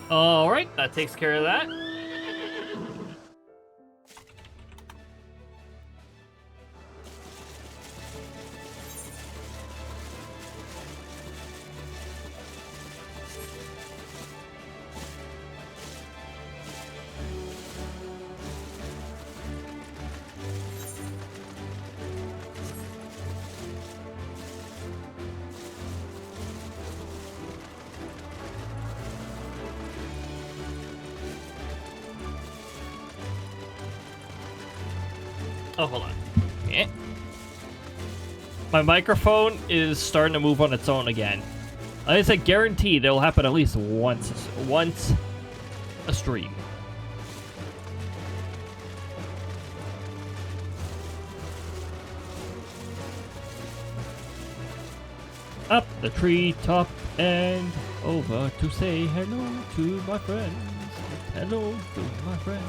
All right, that takes care of that. Oh, hold on. Yeah. My microphone is starting to move on its own again. Like I said, guaranteed it'll happen at least once a stream. Up the treetop and over to say hello to my friends. Hello to my friends.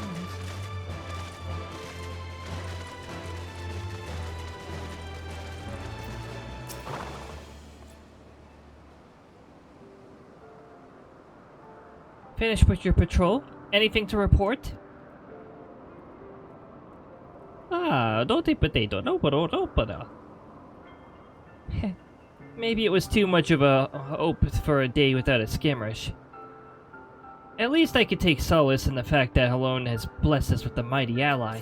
Finished with your patrol? Anything to report? Don't eat potato. No, but maybe it was too much of a hope for a day without a skirmish. At least I could take solace in the fact that Halone has blessed us with a mighty ally.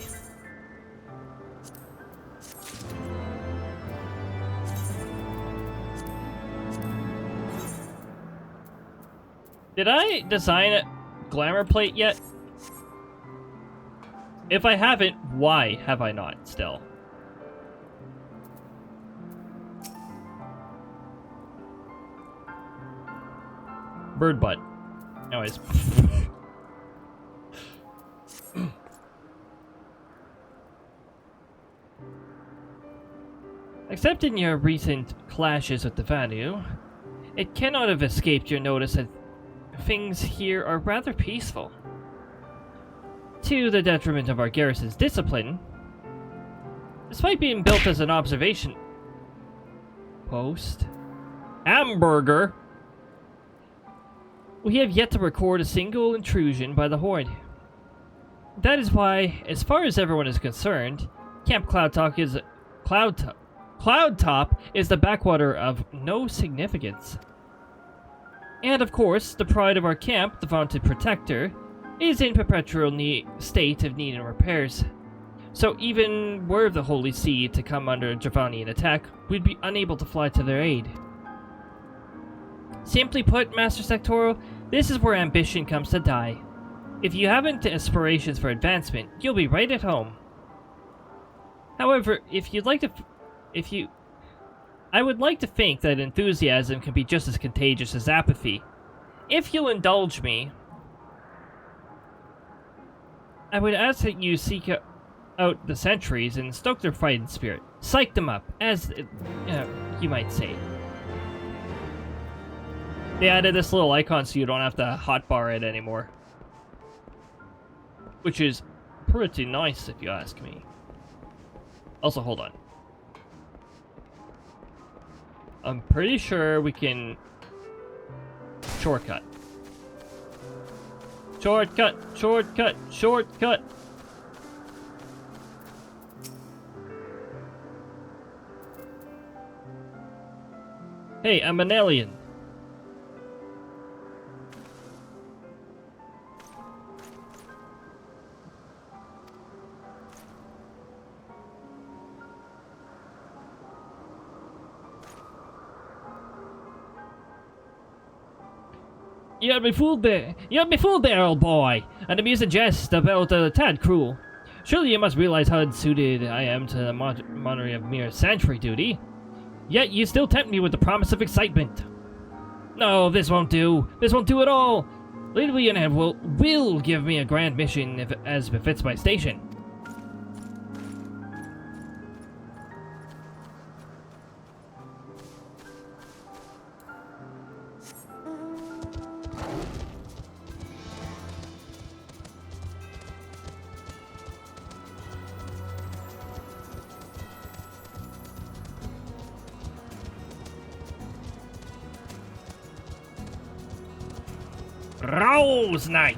Did I design a glamour plate yet? If I haven't, why have I not still? Bird butt. Anyways. Except in your recent clashes with the Vanu, it cannot have escaped your notice that things here are rather peaceful. To the detriment of our garrison's discipline, despite being built as an observation post, hamburger, we have yet to record a single intrusion by the Horde. That is why, as far as everyone is concerned, Camp Cloudtop is the backwater of no significance. And of course, the pride of our camp, the vaunted Protector, is in perpetual state of needing repairs. So even were the Holy See to come under Javanian attack, we'd be unable to fly to their aid. Simply put, Master Sectoral, this is where ambition comes to die. If you haven't aspirations for advancement, you'll be right at home. However, I would like to think that enthusiasm can be just as contagious as apathy. If you'll indulge me, I would ask that you seek out the sentries and stoke their fighting spirit. Psych them up, as you might say. They added this little icon so you don't have to hotbar it anymore. Which is pretty nice if you ask me. Also, hold on. I'm pretty sure we can shortcut. Shortcut, shortcut, shortcut. Hey, I'm an alien. You had me fooled there. You had me fooled there, old boy. An amusing jest about a tad cruel. Surely you must realize how unsuited I am to the monitoring of mere sentry duty. Yet you still tempt me with the promise of excitement. No, this won't do. This won't do at all. Lady Leonhead will give me a grand mission as befits my station. Rose Knight!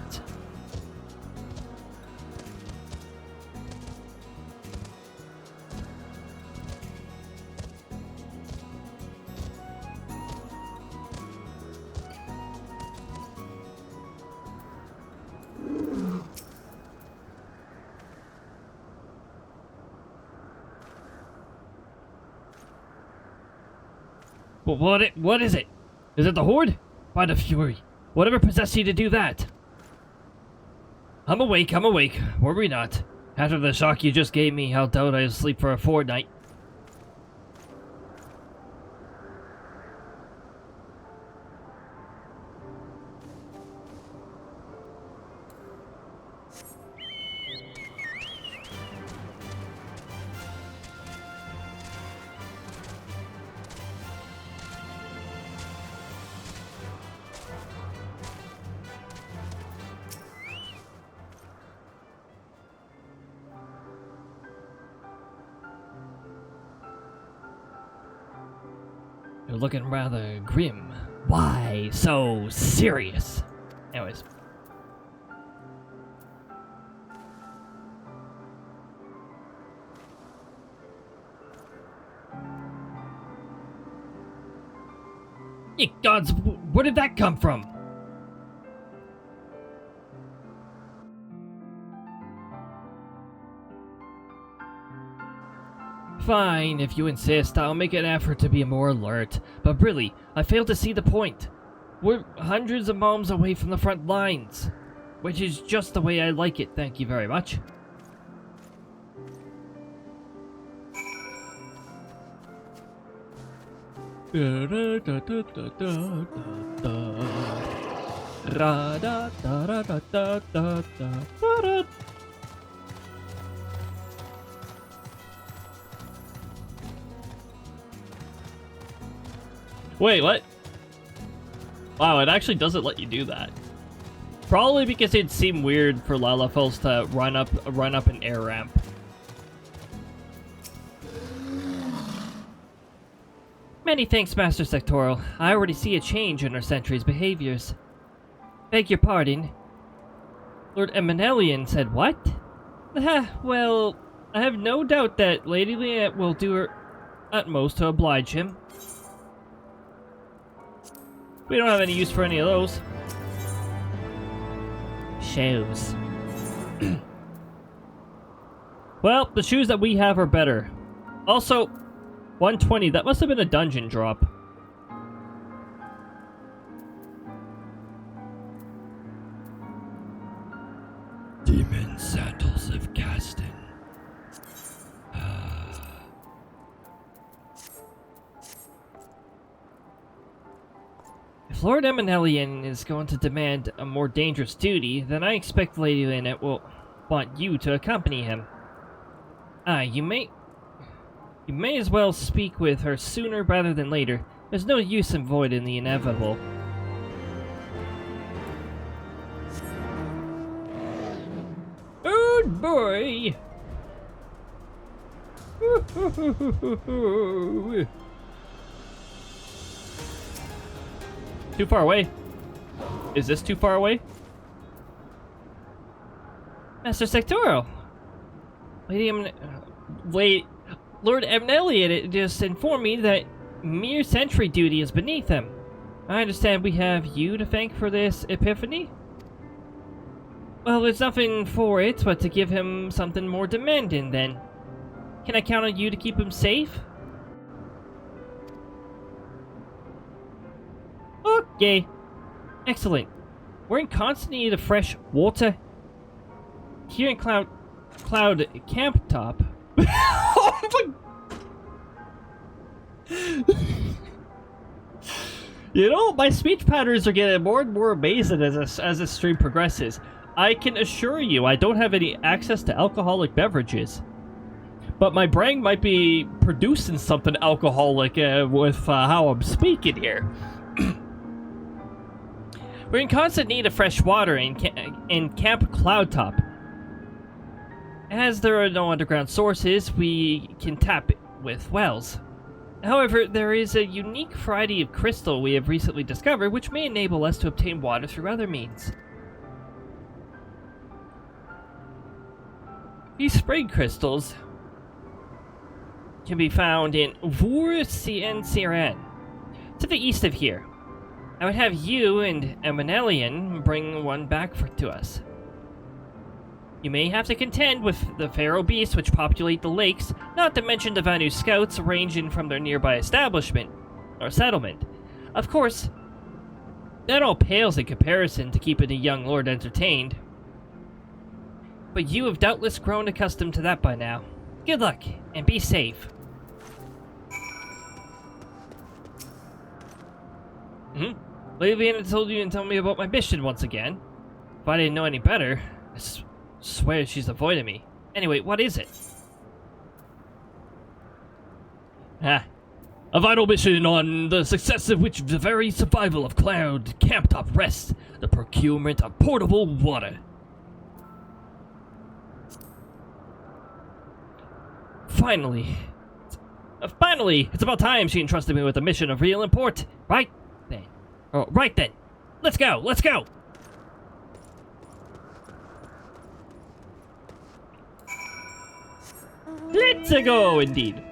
What is it? Is it the Horde? By the Fury. Whatever possessed you to do that? I'm awake, worry not. After the shock you just gave me, I'll doubt I'll sleep for a fortnight. You're looking rather grim. Why so serious? Anyways. Ye gods, where did that come from? Fine, if you insist, I'll make an effort to be more alert. But really, I fail to see the point. We're hundreds of miles away from the front lines. Which is just the way I like it, thank you very much. Wait, what? Wow, it actually doesn't let you do that. Probably because it'd seem weird for Lalafels to run up an air ramp. Many thanks, Master Sectoral. I already see a change in our sentry's behaviors. Beg your pardon. Lord Emanelian said what? Well, I have no doubt that Lady Leonette will do her utmost to oblige him. We don't have any use for any of those. Shows. Well, the shoes that we have are better. Also, 120, that must have been a dungeon drop. Demon Sandals of Caston. If Lord Eminelian is going to demand a more dangerous duty, then I expect Lady Lynette will want you to accompany him. You may as well speak with her sooner rather than later. There's no use in avoiding the inevitable. Oh boy! Too far away. Is this too far away? Master Sectoral! Lord Eminelian just informed me that mere sentry duty is beneath him. I understand we have you to thank for this epiphany? Well, there's nothing for it but to give him something more demanding, then. Can I count on you to keep him safe? Okay. Excellent. We're in constant need of fresh water. Here in Cloud Camp Top. Oh my... You know, my speech patterns are getting more and more amazing as this stream progresses. I can assure you I don't have any access to alcoholic beverages. But my brain might be producing something alcoholic with how I'm speaking here. We're in constant need of fresh water in Camp Cloudtop. As there are no underground sources, we can tap it with wells. However, there is a unique variety of crystal we have recently discovered which may enable us to obtain water through other means. These spring crystals can be found in Vur-Cien-Siran, to the east of here. I would have you and Eminelian bring one back to us. You may have to contend with the feral beasts which populate the lakes, not to mention the Vanu scouts ranging from their nearby establishment, or settlement. Of course, that all pales in comparison to keeping a young lord entertained. But you have doubtless grown accustomed to that by now. Good luck, and be safe. Lady Anna told you and told me about my mission once again. If I didn't know any better, I swear she's avoiding me. Anyway, what is it? A vital mission on the success of which the very survival of Cloud Camptop rests. The procurement of portable water. Finally, it's about time she entrusted me with a mission of real import. Right then. Let's go. Let's go, indeed.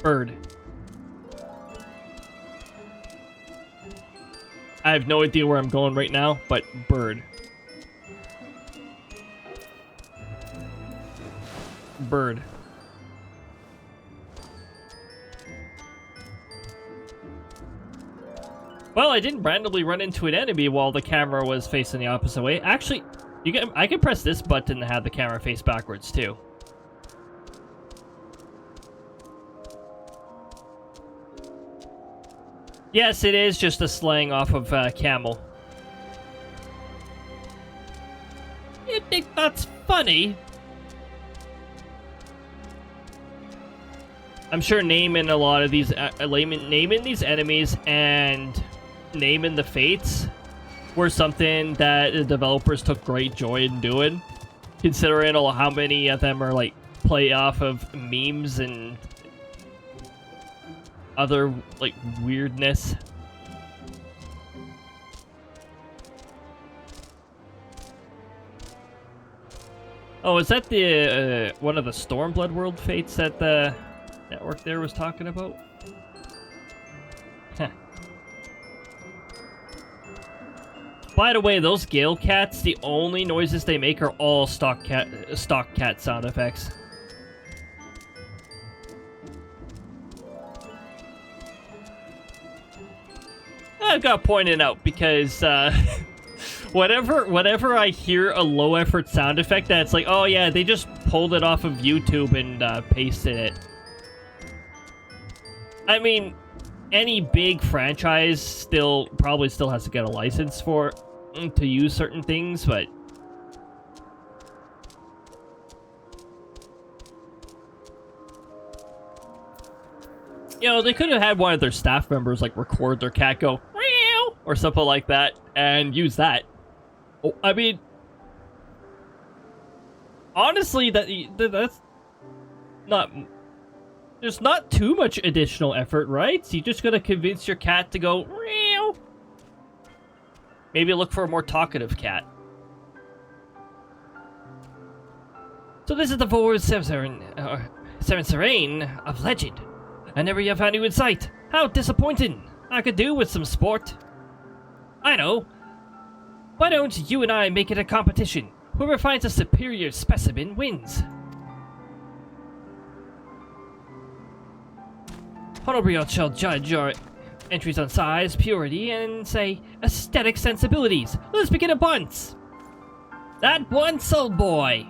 Bird. I have no idea where I'm going right now, but bird. Bird. Well, I didn't randomly run into an enemy while the camera was facing the opposite way. Actually, I can press this button to have the camera face backwards too. Yes, it is just a slang off of camel. You think that's funny? I'm sure naming a lot of these, naming these enemies and naming the fates were something that the developers took great joy in doing, considering how many of them are like play off of memes and other like weirdness. Oh, is that the one of the Stormblood World fates that network there was talking about. Heh. By the way, those Gale cats, the only noises they make are all stock cat sound effects. I've got to point it out because whenever I hear a low effort sound effect that's like, oh yeah, they just pulled it off of YouTube and pasted it. I mean, any big franchise probably still has to get a license for to use certain things, but you know, they could have had one of their staff members like record their cat go meow or something like that and use that. Oh, I mean, honestly, that's not. There's not too much additional effort, right? So you just gotta convince your cat to go meow. Maybe look for a more talkative cat. So this is the forward Seven Serene of legend. I never yet found you in sight. How disappointing. I could do with some sport. I know. Why don't you and I make it a competition? Whoever finds a superior specimen wins. Honorable shall judge your entries on size, purity, and, say, aesthetic sensibilities. Let's begin at once. At once, old boy.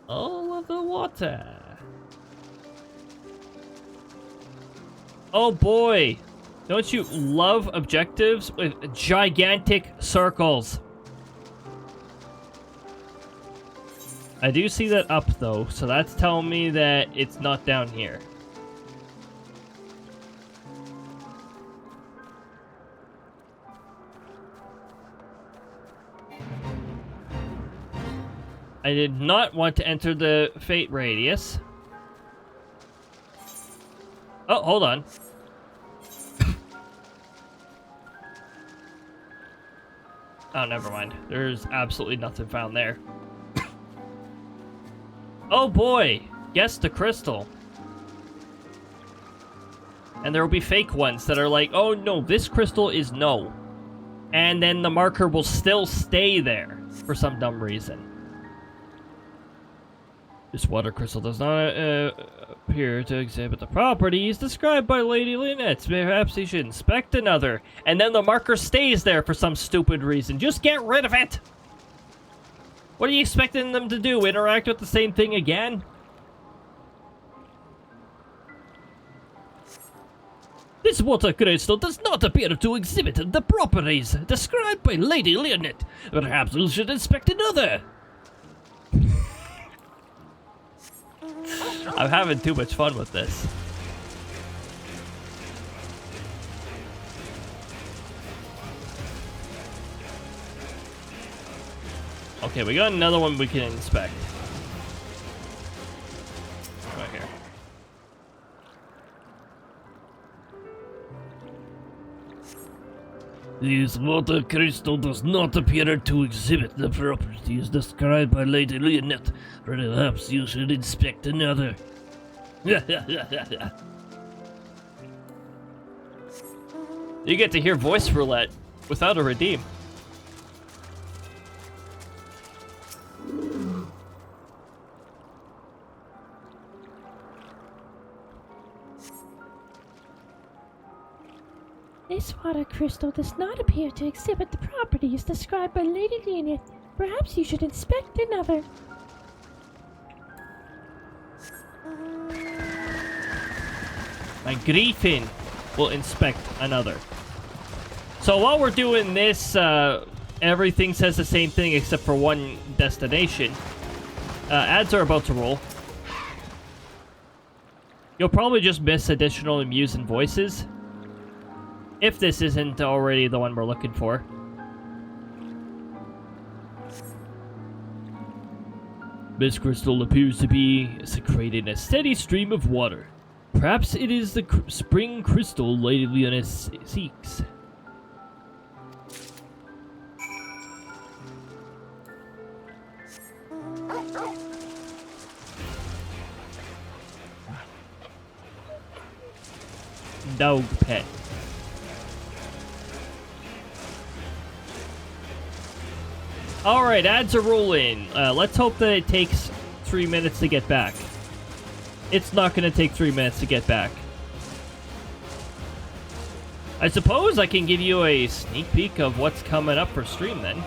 All of the water. Oh boy. Don't you love objectives with gigantic circles? I do see that up though, so that's telling me that it's not down here. I did not want to enter the fate radius. Oh, hold on. Oh, never mind. There's absolutely nothing found there. Oh boy! Guess the crystal. And there will be fake ones that are like, oh no, this crystal is no. And then the marker will still stay there for some dumb reason. This water crystal does not appear to exhibit the properties described by Lady Lynette. Perhaps you should inspect another. And then the marker stays there for some stupid reason. Just get rid of it! What are you expecting them to do? Interact with the same thing again? This water crystal does not appear to exhibit the properties described by Lady Lynette. Perhaps you should inspect another. I'm having too much fun with this. Okay, we got another one we can inspect. Right here. This water crystal does not appear to exhibit the properties described by Lady Lynette. Perhaps you should inspect another. You get to hear voice roulette without a redeem. This water crystal does not appear to exhibit the properties described by Lady Lynette. Perhaps you should inspect another. My griffin will inspect another. So while we're doing this, everything says the same thing except for one destination. Ads are about to roll. You'll probably just miss additional amusing voices. If this isn't already the one we're looking for. This crystal appears to be secreting a steady stream of water. Perhaps it is the spring crystal Lady Lynette seeks. Dog pet. Alright, ads are rolling. Let's hope that it takes 3 minutes to get back. It's not going to take 3 minutes to get back. I suppose I can give you a sneak peek of what's coming up for stream then.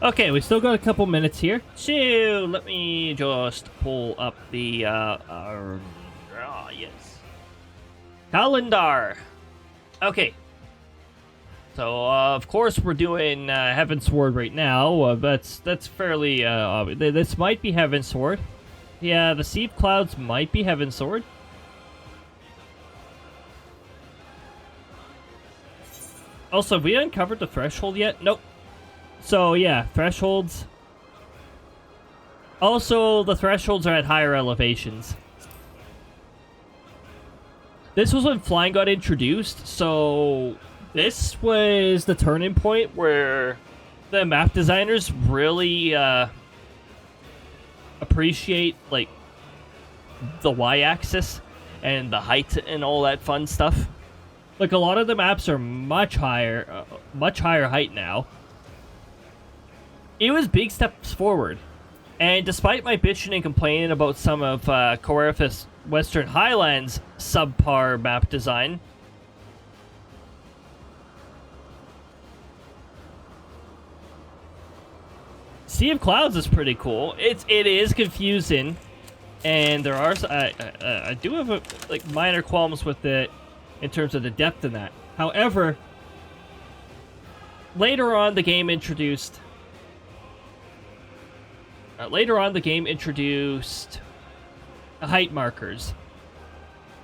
Okay, we still got a couple minutes here. So, let me just pull up the, yes. Calendar. Okay. So, of course, we're doing, Heavensward right now. That's fairly, this might be Heavensward. Yeah, the Sea of Clouds might be Heavensward. Also, have we uncovered the threshold yet? Nope. So, yeah, thresholds. Also, the thresholds are at higher elevations. This was when flying got introduced, so this was the turning point where the map designers really appreciate, like, the y-axis and the height and all that fun stuff. Like, a lot of the maps are much higher height now. It was big steps forward, and despite my bitching and complaining about some of Coerthas Western Highlands' subpar map design, Sea of Clouds is pretty cool. It is confusing, and there are I do have like minor qualms with it in terms of the depth in that. However, later on the game introduced height markers.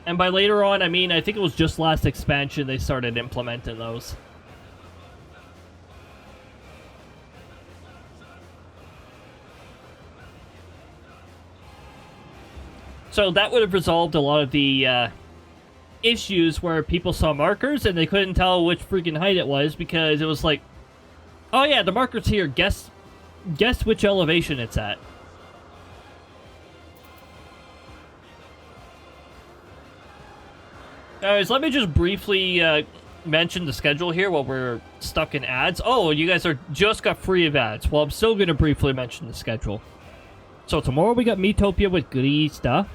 And by later on, I mean, I think it was just last expansion they started implementing those. So that would have resolved a lot of the issues where people saw markers and they couldn't tell which freaking height it was, because it was like, oh yeah, the marker's here, guess which elevation it's at. Anyways, let me just briefly mention the schedule here while we're stuck in ads. Oh, you guys just got free of ads. Well, I'm still going to briefly mention the schedule. So tomorrow we got Metopia with Grista.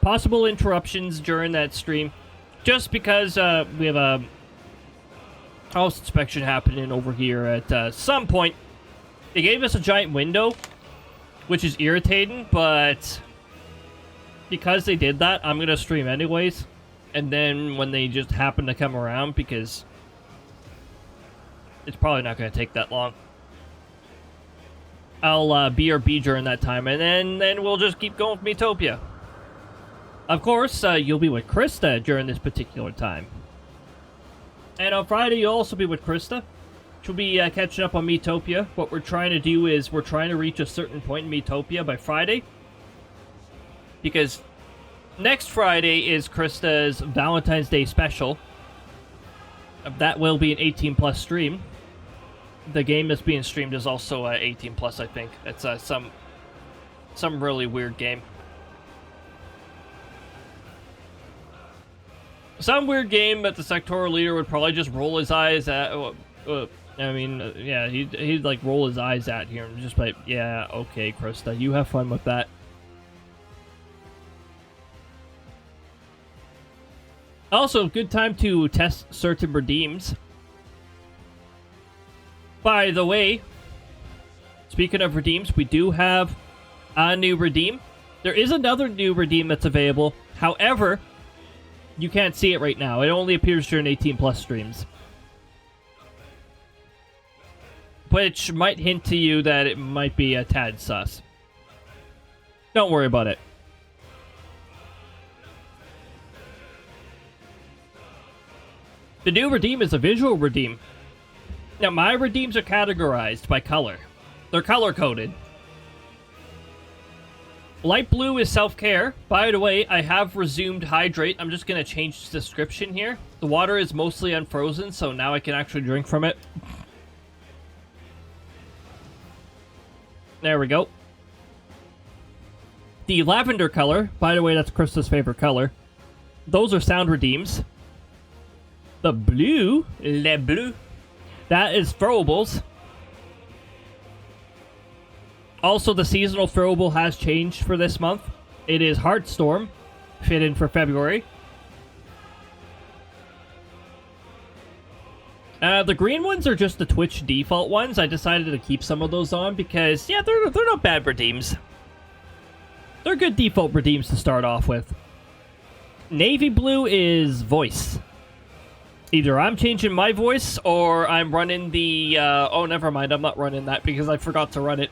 Possible interruptions during that stream, just because we have a house inspection happening over here at some point. They gave us a giant window, which is irritating, but because they did that, I'm going to stream anyways. And then when they just happen to come around, because it's probably not going to take that long, I'll BRB during that time, and then we'll just keep going with Metopia. Of course, you'll be with Krista during this particular time. And on Friday, you'll also be with Krista. She'll be catching up on Metopia. What we're trying to do is we're trying to reach a certain point in Metopia by Friday. Because next Friday is Krista's Valentine's Day special. That will be an 18+ stream. The game that's being streamed is also 18+, I think. It's some really weird game. Some weird game that the sectoral leader would probably just roll his eyes at. Yeah, he'd like roll his eyes at here and just like, yeah, okay, Krista, you have fun with that. Also, good time to test certain redeems. By the way, speaking of redeems, we do have a new redeem. There is another new redeem that's available. However, you can't see it right now. It only appears during 18+ streams. Which might hint to you that it might be a tad sus. Don't worry about it. The new redeem is a visual redeem. Now, my redeems are categorized by color. They're color-coded. Light blue is self-care. By the way, I have resumed hydrate. I'm just going to change the description here. The water is mostly unfrozen, so now I can actually drink from it. There we go. The lavender color, by the way, that's Krista's favorite color. Those are sound redeems. The blue, le bleu, that is throwables. Also, the seasonal throwable has changed for this month. It is Heartstorm, fit in for February. The green ones are just the Twitch default ones. I decided to keep some of those on because, yeah, they're not bad redeems. They're good default redeems to start off with. Navy blue is voice. Either I'm changing my voice or I'm running the... oh, never mind. I'm not running that because I forgot to run it.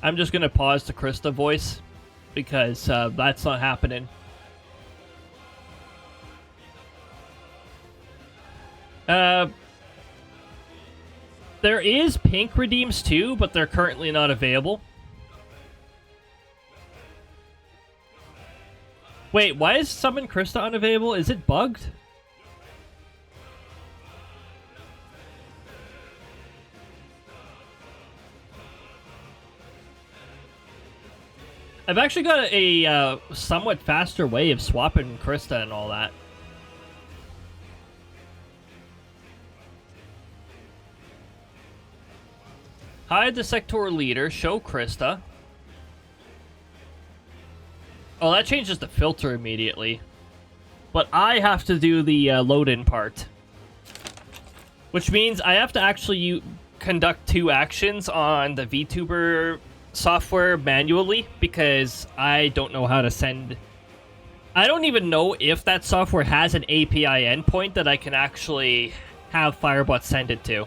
I'm just going to pause the Krista voice because that's not happening. There is pink redeems too, but they're currently not available. Wait, why is Summon Krista unavailable? Is it bugged? I've actually got a somewhat faster way of swapping Krista and all that. Hide the sector leader, show Krista. Oh, that changes the filter immediately. But I have to do the load-in part. Which means I have to actually conduct 2 actions on the VTuber software manually because I don't know how to send... I don't even know if that software has an API endpoint that I can actually have Firebot send it to.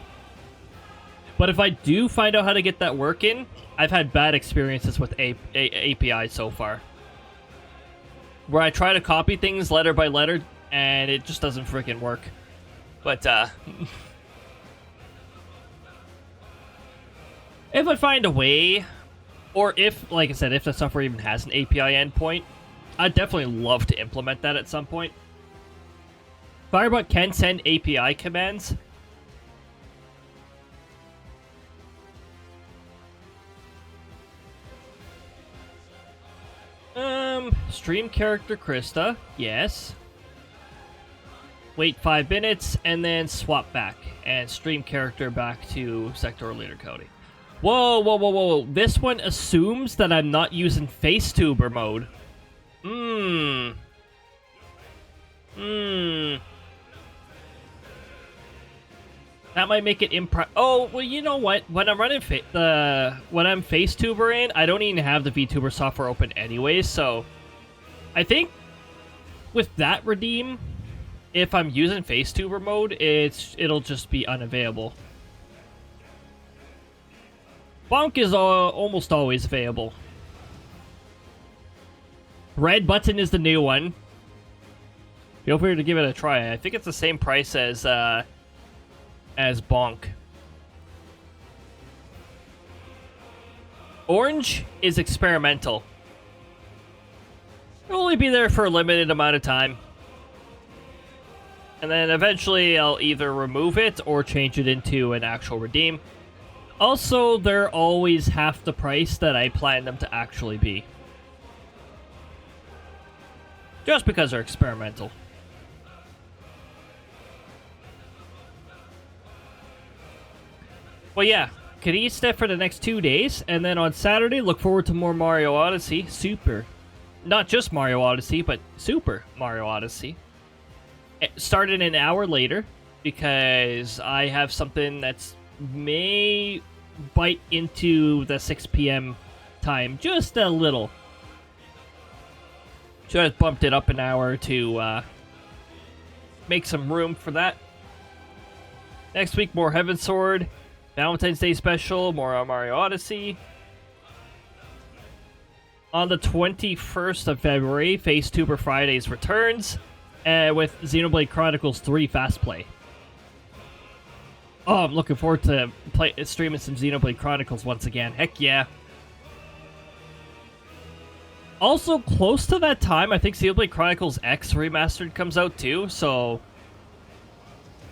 But if I do find out how to get that working, I've had bad experiences with API so far. Where I try to copy things letter by letter, and it just doesn't freaking work. But, if I find a way, or if, like I said, if the software even has an API endpoint, I'd definitely love to implement that at some point. Firebot can send API commands. Stream character Krista, yes. Wait 5 minutes, and then swap back. And stream character back to sector leader Cody. Whoa, whoa, whoa, whoa. This one assumes that I'm not using FaceTuber mode. That might make it Oh, well, you know what? When I'm running when I'm FaceTuber in, I don't even have the VTuber software open anyways, so I think with that redeem, if I'm using FaceTuber mode, it'll just be unavailable. Bonk is almost always available. Red button is the new one. Feel free to give it a try. I think it's the same price as Bonk. Orange is experimental. It'll only be there for a limited amount of time. And then eventually I'll either remove it or change it into an actual redeem. Also, they're always half the price that I plan them to actually be. Just because they're experimental. Well, yeah, Cadiz step for the next 2 days, and then on Saturday, look forward to more Mario Odyssey. Super. Not just Mario Odyssey, but Super Mario Odyssey. It started an hour later, because I have something that's may bite into the 6 p.m. time just a little. Just bumped it up an hour to make some room for that. Next week, more Heavensward. Valentine's Day special, more Mario Odyssey. on the 21st of February, Phase Tuber Fridays returns with Xenoblade Chronicles 3 Fast Play. Oh, I'm looking forward to streaming some Xenoblade Chronicles once again. Heck yeah. Also, close to that time, I think Xenoblade Chronicles X Remastered comes out too, so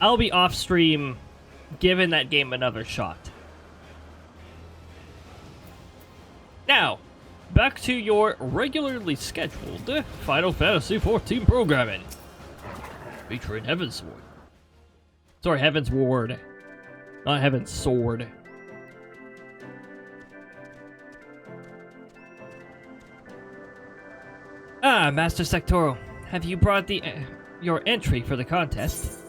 I'll be off stream giving that game another shot. Now, back to your regularly scheduled Final Fantasy XIV programming. Featuring Heavensward. Sorry, Heavensward. Not Heavensword. Ah, Master Sectoral. Have you brought your entry for the contest?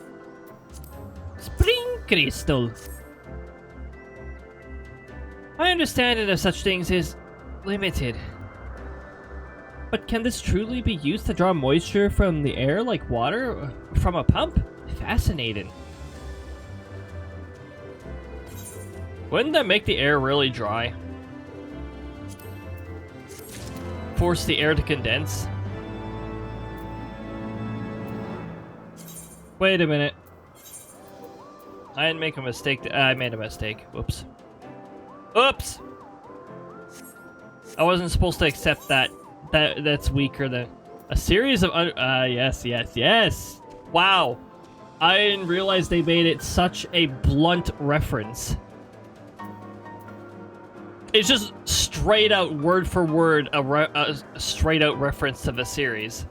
Spring Crystal. My understanding of such things is limited. But can this truly be used to draw moisture from the air like water from a pump? Fascinating. Wouldn't that make the air really dry? Force the air to condense? Wait a minute. I didn't make a mistake. I made a mistake. Whoops. Oops! I wasn't supposed to accept that. That's weaker than a series of yes. Wow. I didn't realize they made it such a blunt reference. It's just straight out, word for word, a straight out reference to the series.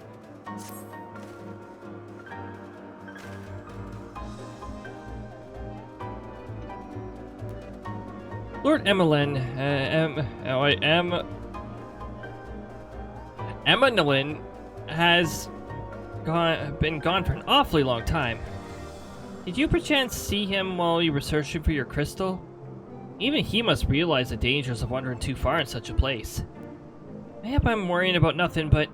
Lord Emmeline, Emmeline has been gone for an awfully long time. Did you perchance see him while you were searching for your crystal? Even he must realize the dangers of wandering too far in such a place. Mayhap I'm worrying about nothing, but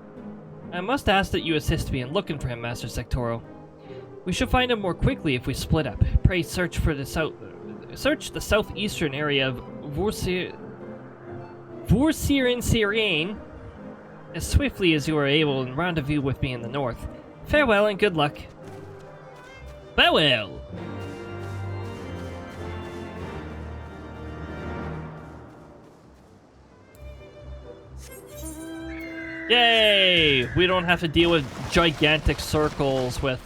I must ask that you assist me in looking for him, Master Sectoral. We should find him more quickly if we split up. Pray search the southeastern area of Vorsiren as swiftly as you are able and rendezvous with me in the north. Farewell and good luck. Farewell! Yay! We don't have to deal with gigantic circles with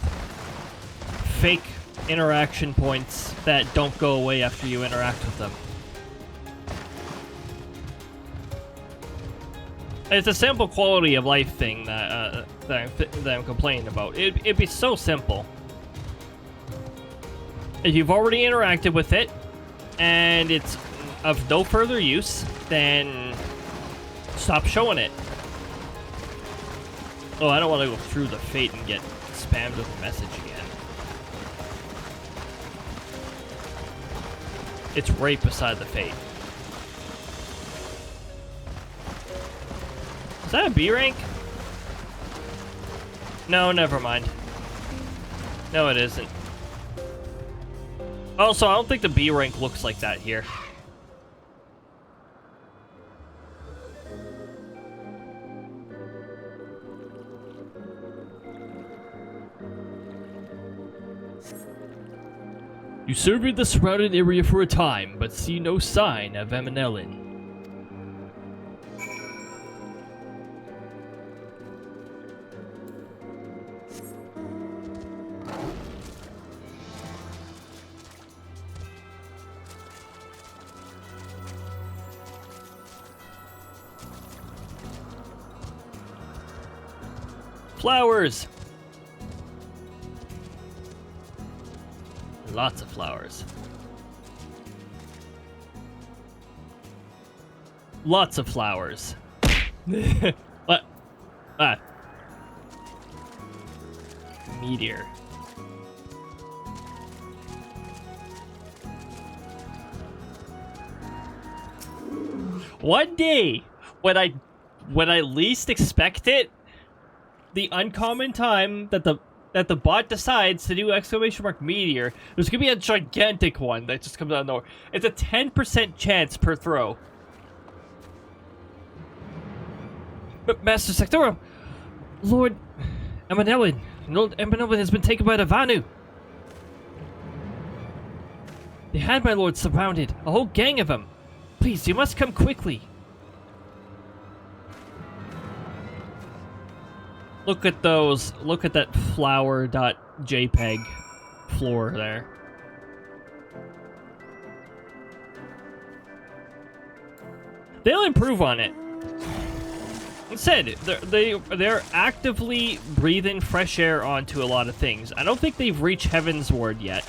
fake interaction points that don't go away after you interact with them. It's a simple quality of life thing that I'm complaining about. It'd be so simple. If you've already interacted with it, and it's of no further use, then stop showing it. Oh, I don't want to go through the fate and get spammed with a message again. It's right beside the fate. Is that a B rank? No, never mind. No, it isn't. Also, I don't think the B rank looks like that here. You surveyed the surrounding area for a time, but see no sign of Emmeline. Flowers! Lots of flowers. Lots of flowers. What? Ah. Meteor. One day, when I least expect it, the uncommon time that the bot decides to do ! meteor, there's gonna be a gigantic one that just comes out of nowhere. It's a 10% chance per throw. Master Sectoral! Lord Emanelin! Lord Emanelin has been taken by the Vanu! They had my lord surrounded, a whole gang of them! Please, you must come quickly! Look at those, look at that flower.jpg floor there. They'll improve on it. Instead, they're actively breathing fresh air onto a lot of things. I don't think they've reached Heavensward yet.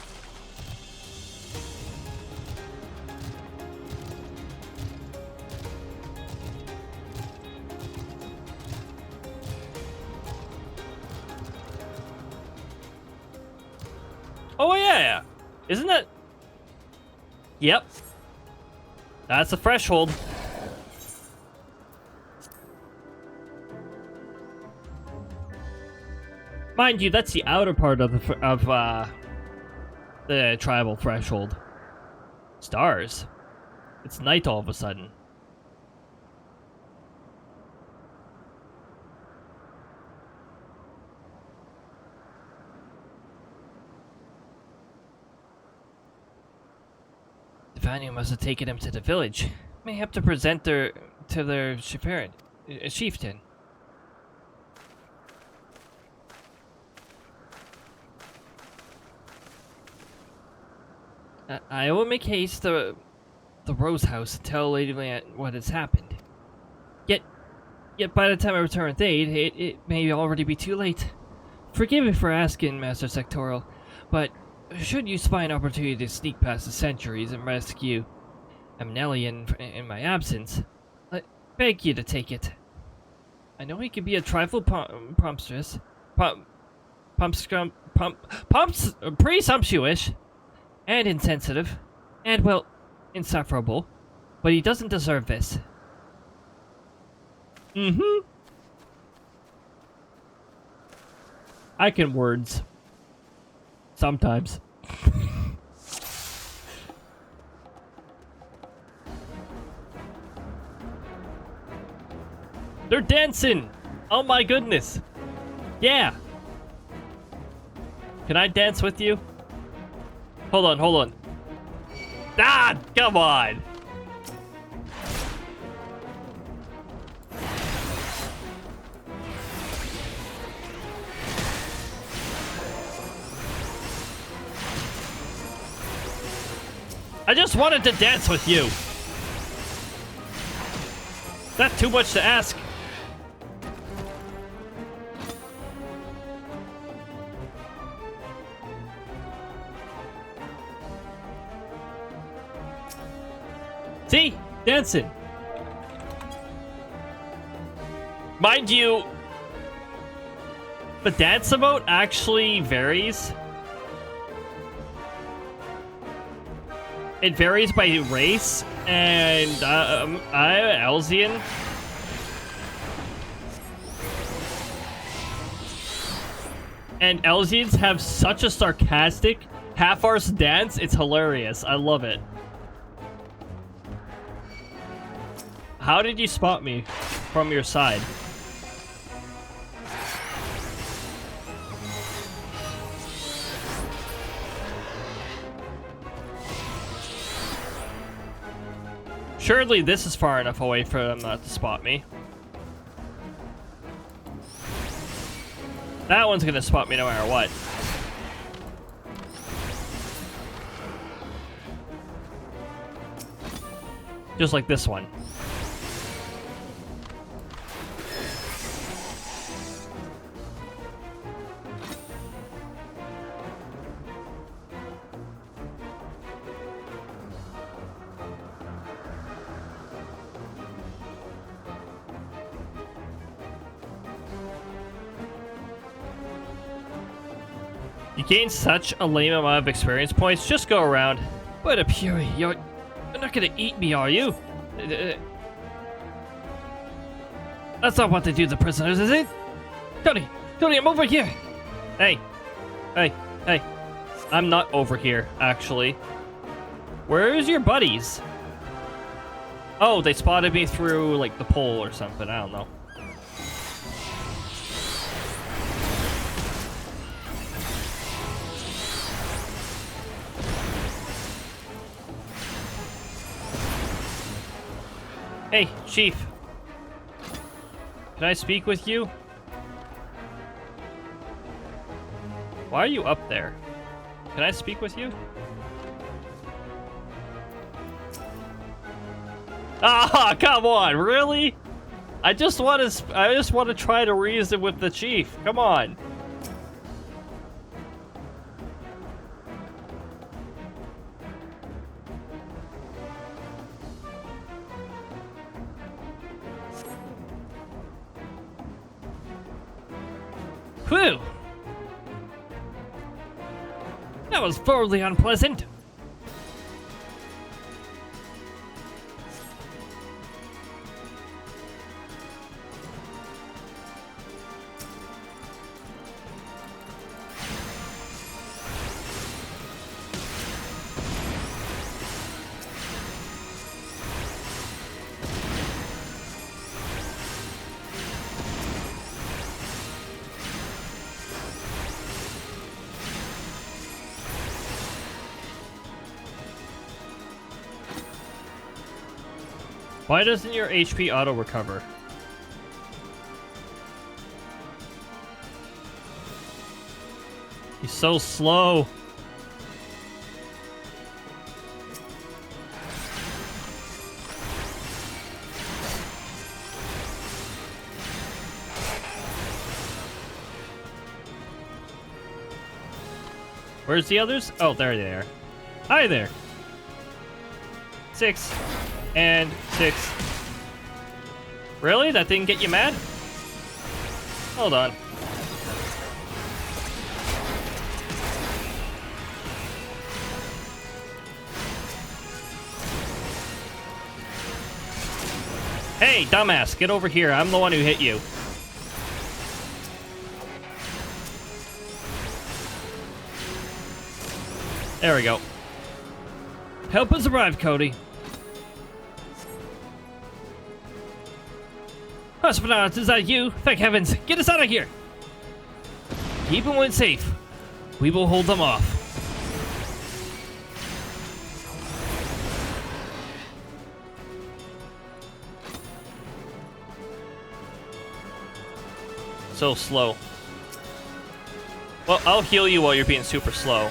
Oh yeah. Isn't that? Yep. That's a threshold. Mind you, that's the outer part of the tribal threshold. Stars. It's night all of a sudden. The Vanu must have taken him to the village. May have to present to their chieftain. I will make haste to the Rose House and tell Lady Land what has happened. Yet by the time I return with aid, it may already be too late. Forgive me for asking, Master Sectoral, but should you spy an opportunity to sneak past the centuries and rescue Amnelian in my absence, I beg you to take it. I know he can be a trifle presumptuous, and insensitive, and, well, insufferable, but he doesn't deserve this. I can words. Sometimes. They're dancing! Oh my goodness! Yeah! Can I dance with you? Hold on. Ah! Come on! I just wanted to dance with you! That's too much to ask. See? Dancing. Mind you, the dance emote actually varies. It varies by race, and Elzian. And Elzians have such a sarcastic, half-arsed dance, it's hilarious. I love it. How did you spot me from your side? Surely this is far enough away for them not to spot me. That one's gonna spot me no matter what. Just like this one. You gain such a lame amount of experience points, just go around. What a fury, you're not gonna eat me, are you? That's not what they do to prisoners, is it? Cody, I'm over here! Hey. I'm not over here, actually. Where's your buddies? Oh, they spotted me through, like, the pole or something, I don't know. Hey, Chief. Can I speak with you? Why are you up there? Can I speak with you? Ah, come on, really? I just want to try to reason with the chief. Come on. Whew. That was thoroughly unpleasant. Why doesn't your HP auto-recover? He's so slow. Where's the others? Oh, there they are. Hi there. 6. And 6. Really? That didn't get you mad? Hold on. Hey, dumbass, get over here. I'm the one who hit you. There we go. Help has arrived, Cody. Cosmonauts, is that you? Thank heavens. Get us out of here. Keep them safe. We will hold them off. So slow. Well, I'll heal you while you're being super slow.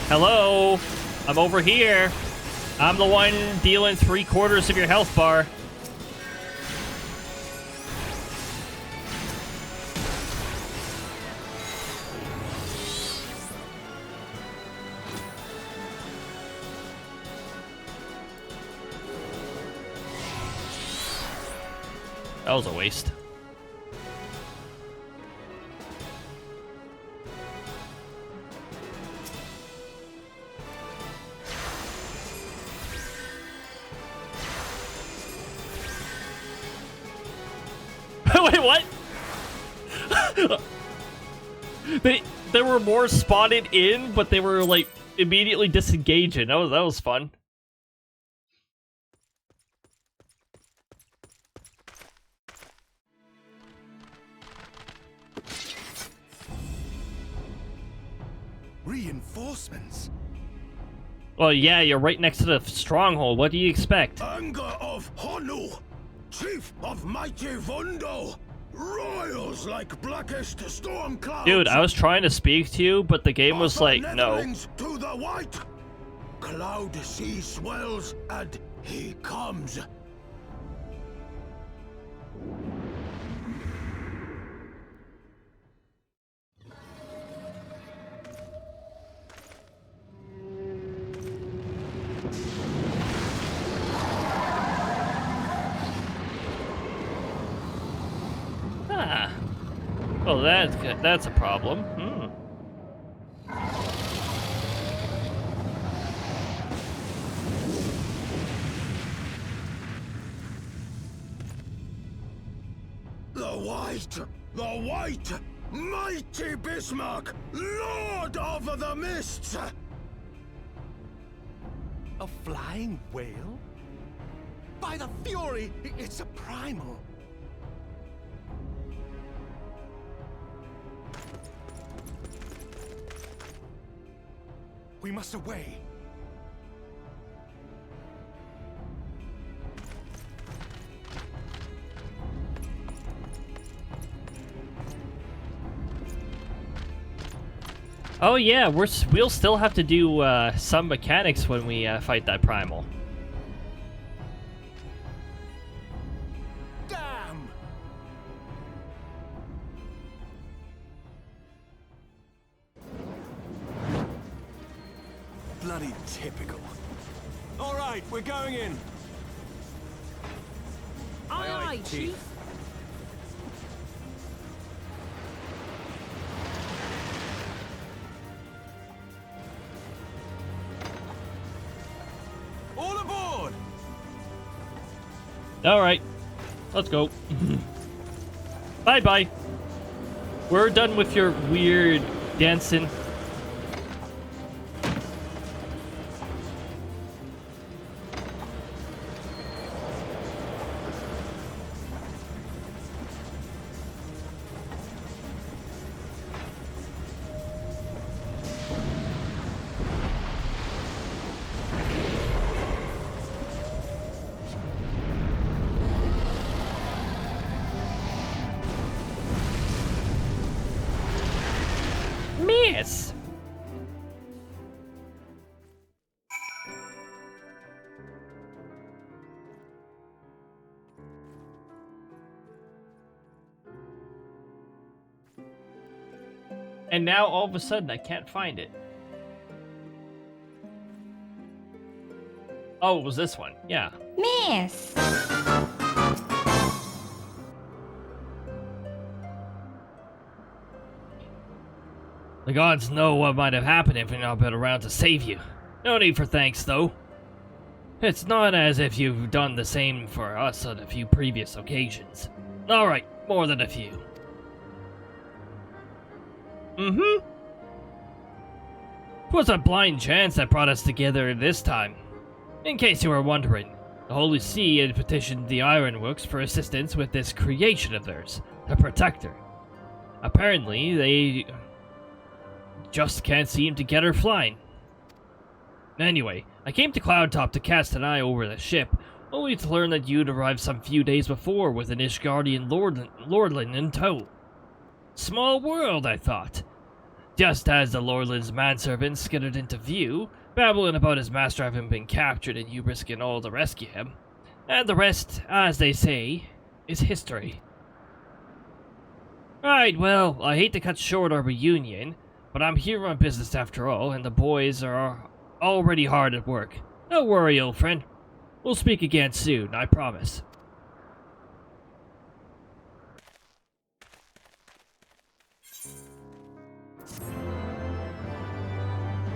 Hello? I'm over here. I'm the one dealing 3/4 of your health bar. That was a waste. Wait, what? There were more spotted in, but they were like immediately disengaging. That was fun. Reinforcements. Well, yeah, you're right next to the stronghold. What do you expect? Anger of Honu, chief of mighty Vondo, royals like blackest storm clouds. Dude, I was trying to speak to you, but the game was like, no. To the white, cloud sea swells, and he comes. Ah. Well, that's a problem. Hmm. The white, mighty Bismarck, lord of the mists. A flying whale? By the fury, it's a primal. We must away. Oh yeah, we'll still have to do some mechanics when we fight that primal. Damn! Bloody typical. All right, we're going in. Aye, aye, Chief. All aboard! All right, let's go. Bye bye. We're done with your weird dancing. Miss! And now all of a sudden I can't find it. Oh, it was this one. Yeah. Miss! The gods know what might have happened if we'd not been around to save you. No need for thanks, though. It's not as if you've done the same for us on a few previous occasions. Alright, more than a few. Mm-hmm. It was a blind chance that brought us together this time. In case you were wondering, the Holy See had petitioned the Ironworks for assistance with this creation of theirs, the Protector. Apparently, they just can't seem to get her flying. Anyway, I came to Cloudtop to cast an eye over the ship, only to learn that you'd arrived some few days before with an Ishgardian lordling in tow. Small world, I thought. Just as the lordling's manservant skittered into view, babbling about his master having been captured and you risking all to rescue him. And the rest, as they say, is history. Right, well, I hate to cut short our reunion, but I'm here on business after all, and the boys are already hard at work. Don't worry, old friend. We'll speak again soon, I promise.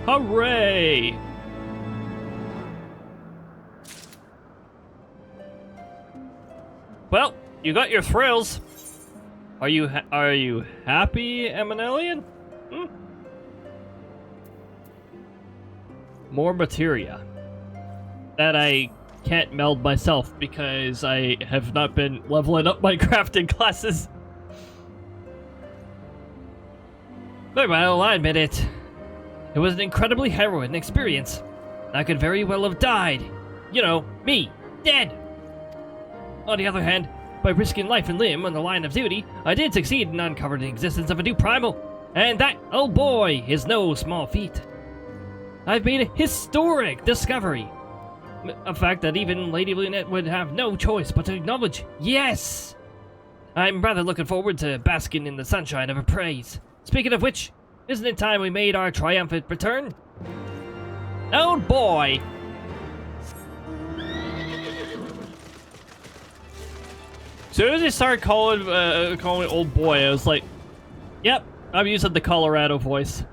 Hooray! Well, you got your thrills. Are you happy, Eminelian? Hmm? More materia that I can't meld myself because I have not been leveling up my crafting classes. But well, I admit it. It was an incredibly harrowing experience. I could very well have died. You know, me, dead. On the other hand, by risking life and limb on the line of duty, I did succeed in uncovering the existence of a new primal. And that, oh boy, is no small feat. I've made a historic discovery. A fact that even Lady Lunette would have no choice but to acknowledge. Yes! I'm rather looking forward to basking in the sunshine of her praise. Speaking of which, isn't it time we made our triumphant return? Oh boy! As soon as they started calling me old boy, I was like, yep, I'm using the Colorado voice.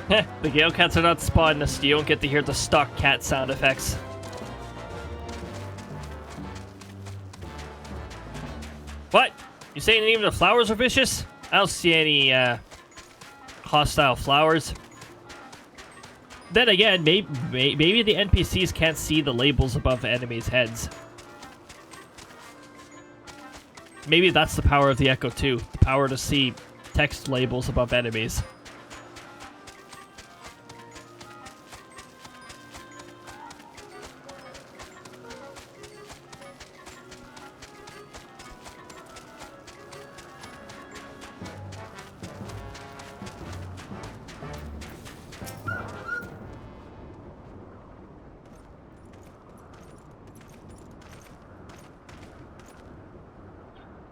The Gale Cats are not spawning us, you don't get to hear the stock cat sound effects. What? You saying even the flowers are vicious? I don't see any, hostile flowers. Then again, maybe the NPCs can't see the labels above the enemies' heads. Maybe that's the power of the Echo too. The power to see text labels above enemies.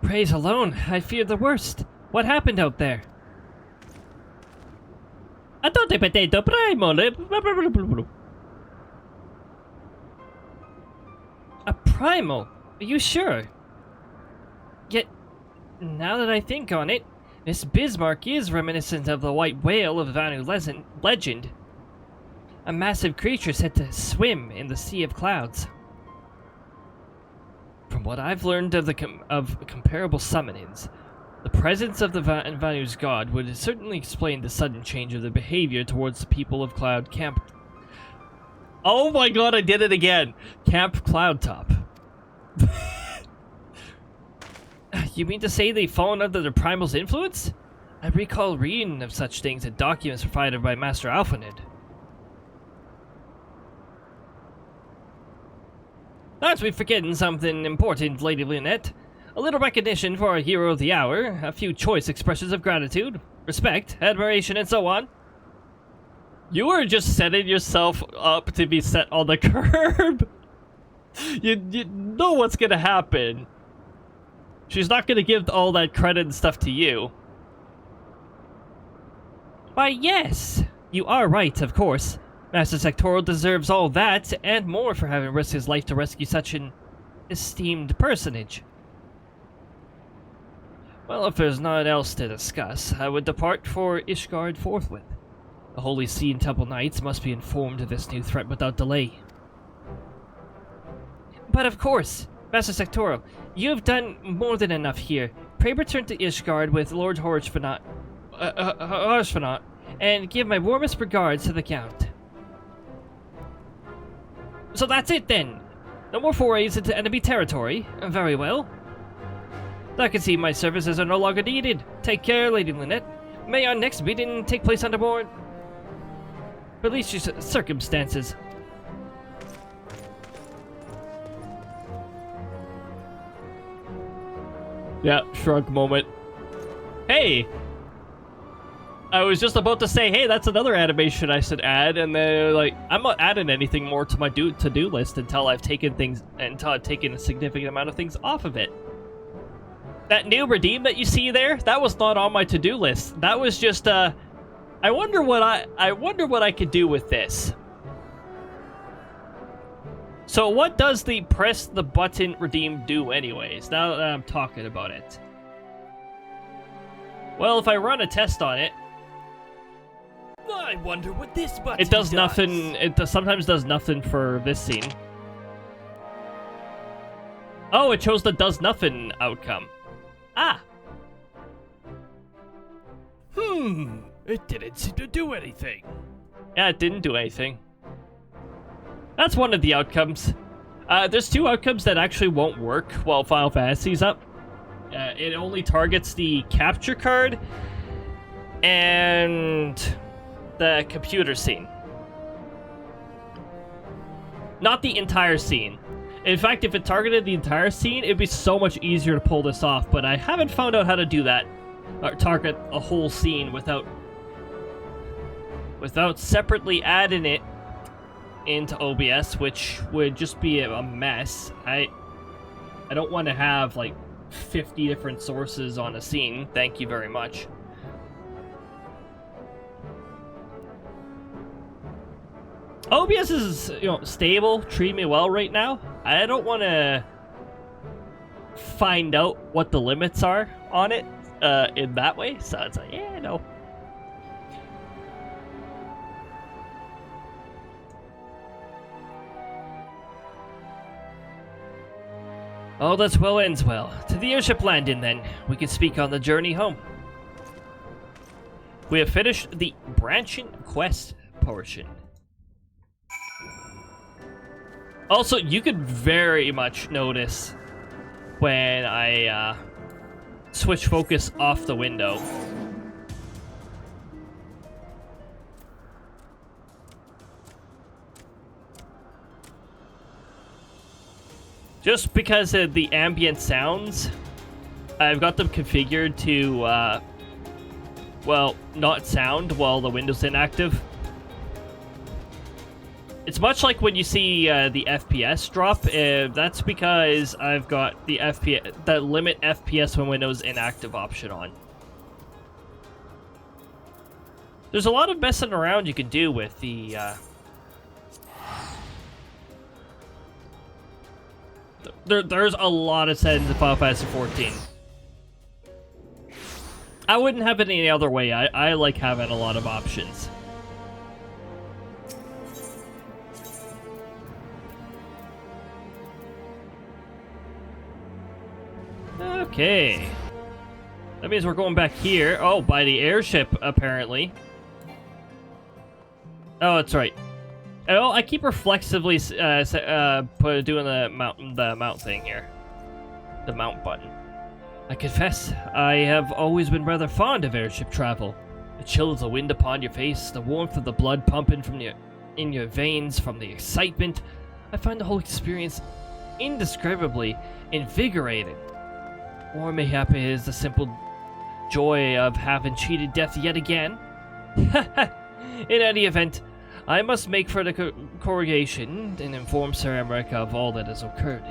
Praise alone, I feared the worst. What happened out there? A primal? Are you sure? Yet, now that I think on it, this Bismarck is reminiscent of the white whale of Vanu legend. A massive creature said to swim in the sea of clouds. From what I've learned of comparable summonings, the presence of the Vanu's god would certainly explain the sudden change of their behavior towards the people of Cloud Camp. Oh my god, I did it again! Camp Cloudtop. You mean to say they've fallen under the primal's influence? I recall reading of such things in documents provided by Master Alphanid. Aren't we forgetting something important, Lady Lynette? A little recognition for our hero of the hour, a few choice expressions of gratitude, respect, admiration, and so on. You were just setting yourself up to be set on the curb. You know what's gonna happen. She's not gonna give all that credit and stuff to you. Why, yes! You are right, of course. Master Sectoral deserves all that, and more for having risked his life to rescue such an esteemed personage. Well, if there's nothing else to discuss, I would depart for Ishgard forthwith. The Holy See and Temple Knights must be informed of this new threat without delay. But of course, Master Sectoral, you have done more than enough here. Pray return to Ishgard with Lord Horshfanot, and give my warmest regards to the Count. So that's it then. No more forays into enemy territory. Very well. I can see my services are no longer needed. Take care, Lady Lynette. May our next meeting take place under more release circumstances. Yeah, shrug moment. Hey! I was just about to say, hey, that's another animation I should add, and they're like, I'm not adding anything more to my to-do list until I've taken a significant amount of things off of it. That new redeem that you see there, that was not on my to-do list. That was just, I wonder what I could do with this. So what does the press the button redeem do anyways, now that I'm talking about it? Well, if I run a test on it, I wonder what this button it does nothing. Sometimes does nothing for this scene. Oh, it chose the does nothing outcome. Ah. It didn't seem to do anything. Yeah, it didn't do anything. That's one of the outcomes. There's two outcomes that actually won't work while Final Fantasy's up. It only targets the capture card and the computer scene. Not the entire scene. In fact, if it targeted the entire scene, it'd be so much easier to pull this off, but I haven't found out how to do that. Or target a whole scene without separately adding it into OBS, which would just be a mess. I don't want to have like 50 different sources on a scene. Thank you very much. OBS is, stable, treating me well right now. I don't want to find out what the limits are on it in that way, so it's like, yeah, no. All that's well ends well. To the airship landing, then. We can speak on the journey home. We have finished the branching quest portion. Also, you could very much notice when I switch focus off the window. Just because of the ambient sounds, I've got them configured to, well, not sound while the window's inactive. It's much like when you see the FPS drop. That's because I've got the limit FPS when Windows inactive option on. There's a lot of messing around you can do with the there's a lot of settings in Final Fantasy 14. I wouldn't have it any other way. I like having a lot of options. Okay. That means we're going back here. Oh, by the airship, apparently. Oh, that's right. Oh, I keep reflexively doing the mount thing here. The mount button. I confess, I have always been rather fond of airship travel. The chill of the wind upon your face, the warmth of the blood pumping in your veins from the excitement. I find the whole experience indescribably invigorating. Or mayhap it is the simple joy of having cheated death yet again. In any event, I must make further corrugation and inform Sir Emmerich of all that has occurred.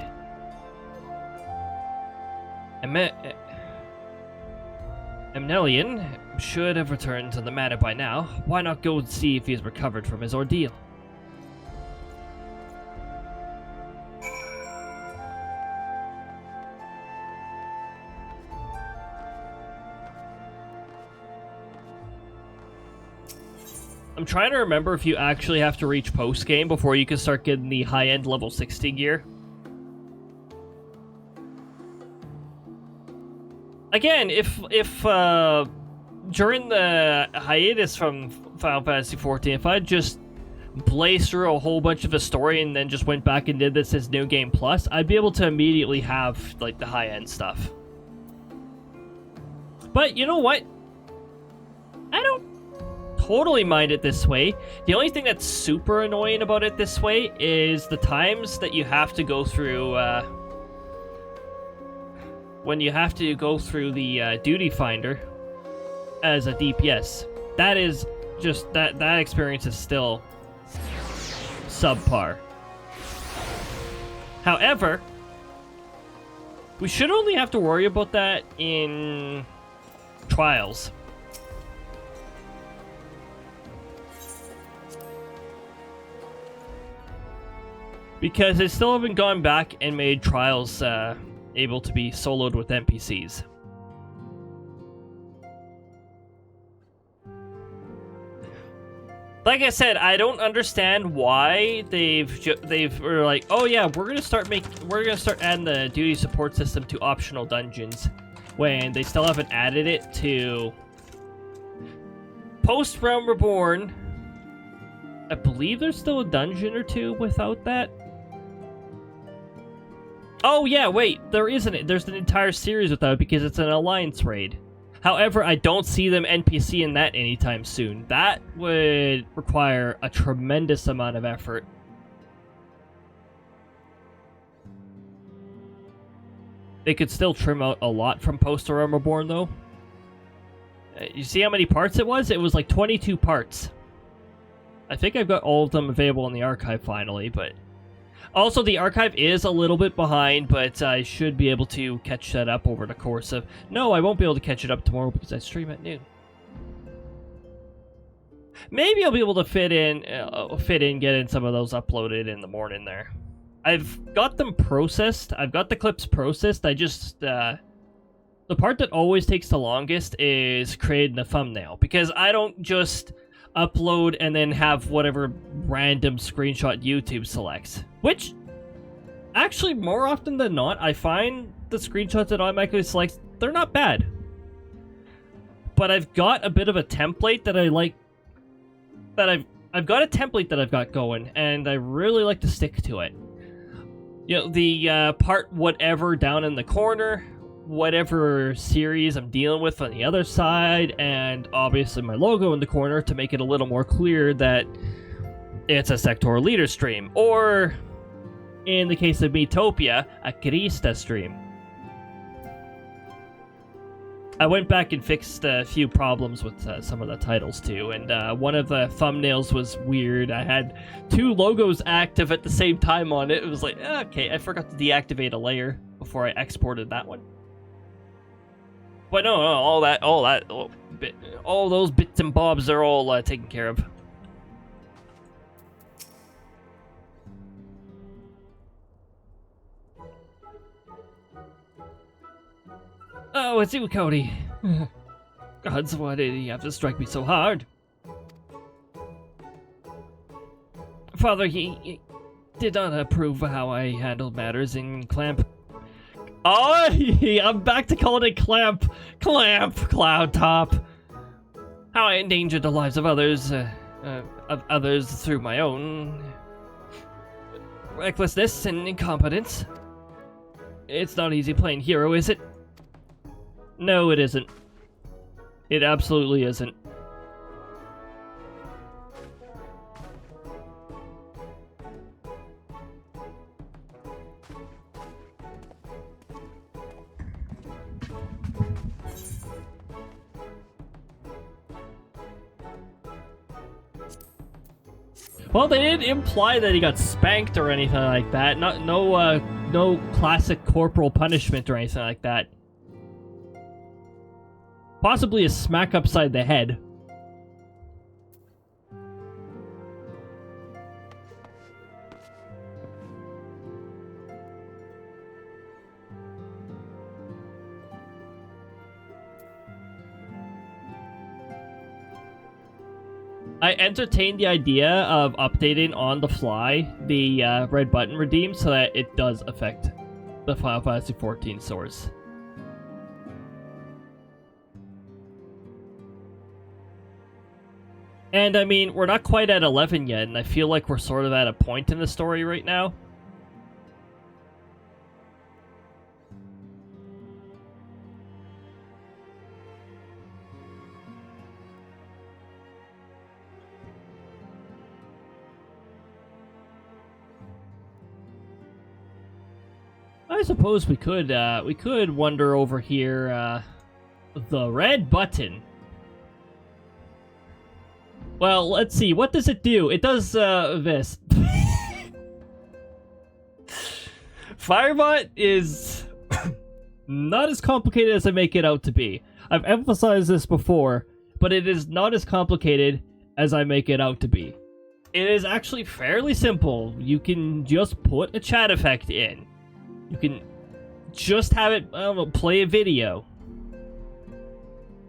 Emnelian should have returned to the manor by now. Why not go and see if he has recovered from his ordeal? I'm trying to remember if you actually have to reach post-game before you can start getting the high-end level 60 gear. Again, if during the hiatus from Final Fantasy 14, if I just blazed through a whole bunch of the story and then just went back and did this as New Game Plus, I'd be able to immediately have, like, the high-end stuff. But, you know what? I don't totally mind it this way. The only thing that's super annoying about it this way is the times that you have to go through, when you have to go through the duty finder as a DPS. That is just, that experience is still subpar. However, we should only have to worry about that in Trials. Because they still haven't gone back and made Trials able to be soloed with NPCs. Like I said, I don't understand why they've were like, oh yeah, we're gonna start adding the duty support system to optional dungeons, when they still haven't added it to Post Realm Reborn. I believe there's still a dungeon or two without that. Oh yeah, wait, there isn't. There's an entire series without it because it's an alliance raid. However, I don't see them NPC in that anytime soon. That would require a tremendous amount of effort. They could still trim out a lot from Post Realm Reborn, though. You see how many parts it was? It was like 22 parts. I think I've got all of them available in the archive finally, but... Also, the archive is a little bit behind, but I should be able to catch that up over the course of... No, I won't be able to catch it up tomorrow because I stream at noon. Maybe I'll be able to fit in, getting some of those uploaded in the morning there. I've got them processed. I've got the clips processed. I just, the part that always takes the longest is creating a thumbnail, because I don't just upload and then have whatever random screenshot YouTube selects. Which, actually, more often than not, I find the screenshots that automatically selects, they're not bad. But I've got a bit of a template that I like, that I've got a template that I've got going, and I really like to stick to it. You know, the part whatever down in the corner, whatever series I'm dealing with on the other side, and obviously my logo in the corner to make it a little more clear that it's a sectoral leader stream, or in the case of Metopia, a Krista stream. I went back and fixed a few problems with some of the titles too, and one of the thumbnails was weird. I had 2 logos active at the same time on it. It was like, okay, I forgot to deactivate a layer before I exported that one. But no, all those bits and bobs are all taken care of. Oh, it's you, Cody. Gods, why did he have to strike me so hard? Father, he did not approve of how I handled matters in Clamp. Oh, I'm back to calling it Clamp. Clamp, Cloud Top. How I endangered the lives of others through my own recklessness and incompetence. It's not easy playing hero, is it? No, it isn't. It absolutely isn't. Well, they didn't imply that he got spanked or anything like that. No classic corporal punishment or anything like that. Possibly a smack upside the head. I entertained the idea of updating on the fly the red button redeem so that it does affect the Final Fantasy XIV source. And I mean, we're not quite at 11 yet, and I feel like we're sort of at a point in the story right now. I suppose we could wander over here, the red button. Well, let's see, what does it do? It does, this. Firebot is not as complicated as I make it out to be. I've emphasized this before, but it is not as complicated as I make it out to be. It is actually fairly simple. You can just put a chat effect in. You can just have it, I don't know, play a video.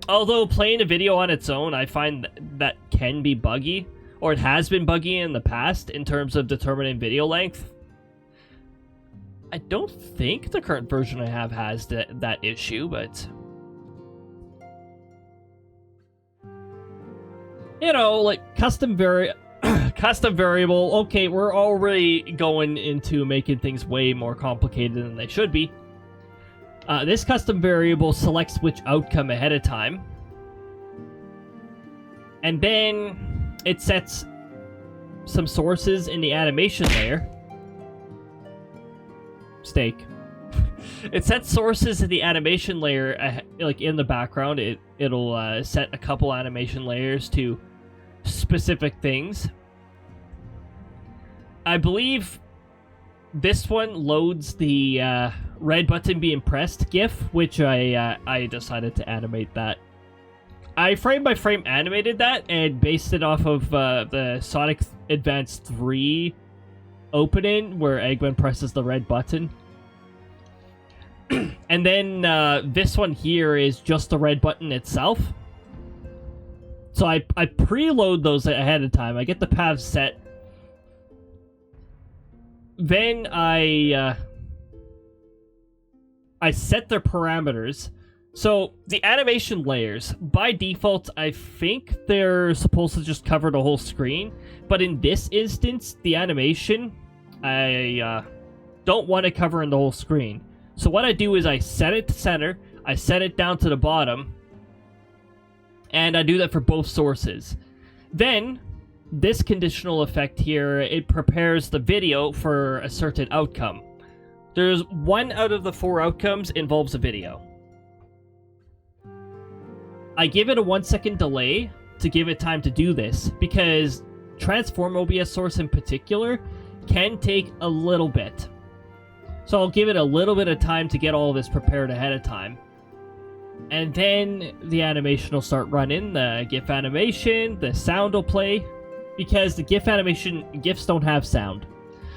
Although playing a video on its own, I find that can be buggy, or it has been buggy in the past in terms of determining video length. I don't think the current version I have has that issue, but... You know, like, custom variable, okay, we're already going into making things way more complicated than they should be. This custom variable selects which outcome ahead of time. And then it sets some sources in the animation layer. Steak. It sets sources in the animation layer, like in the background. It'll set a couple animation layers to specific things. I believe this one loads the red button being pressed GIF, which I decided to animate that. I frame by frame animated that and based it off of the Sonic Advance 3 opening where Eggman presses the red button. And then this one here is just the red button itself. So I preload those ahead of time. I get the paths set. then I set their parameters. So the animation layers, by default, I think they're supposed to just cover the whole screen. But in this instance, the animation, I don't want to cover in the whole screen. So what I do is I set it to center, I set it down to the bottom, and I do that for both sources. Then, this conditional effect here, it prepares the video for a certain outcome. There's 1 out of the 4 outcomes involves a video. I give it a 1-second delay to give it time to do this, because transform OBS source in particular can take a little bit. So I'll give it a little bit of time to get all this prepared ahead of time. And then the animation will start running, the GIF animation, the sound will play, because the GIF animation, GIFs don't have sound.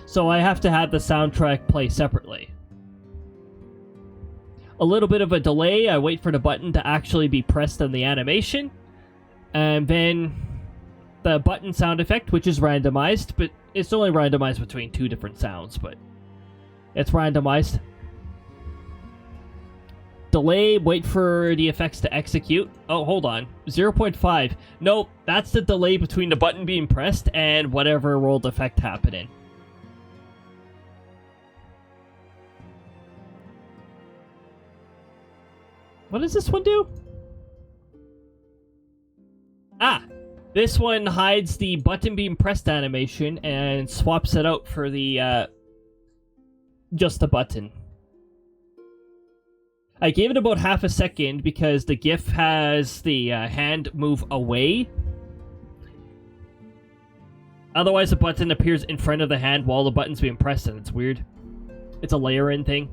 So I have to have the soundtrack play separately. A little bit of a delay, I wait for the button to actually be pressed on the animation, and then the button sound effect, which is randomized, but it's only randomized between 2 different sounds, but it's randomized. Delay, wait for the effects to execute. Oh, hold on. 0.5. Nope, that's the delay between the button being pressed and whatever rolled effect happening. What does this one do? Ah! This one hides the button being pressed animation and swaps it out for the, just the button. I gave it about half a second because the GIF has the hand move away. Otherwise, the button appears in front of the hand while the button's being pressed, and it's weird. It's a layer-in thing.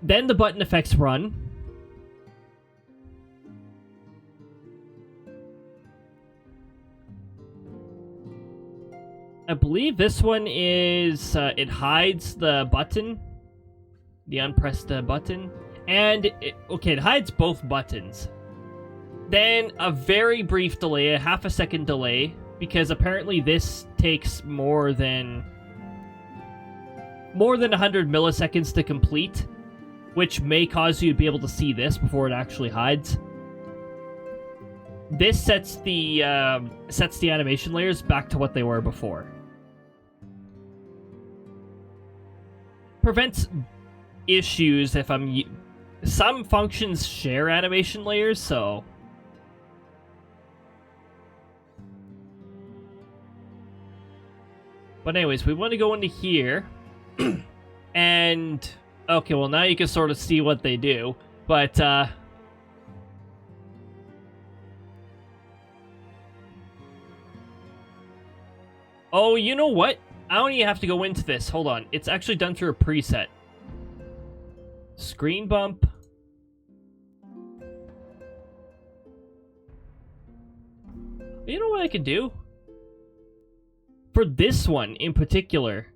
Then the button effects run. I believe this one is, it hides the button. The unpressed button. And, it hides both buttons. Then a very brief delay, a half a second delay, because apparently this takes more than 100 milliseconds to complete, which may cause you to be able to see this before it actually hides. This sets the animation layers back to what they were before. Prevents issues if some functions share animation layers, so but anyways, we want to go into here and okay, well now you can sort of see what they do, but oh, you know what? I don't even have to go into this. Hold on. It's actually done through a preset. Screen bump. You know what I could do? For this one in particular,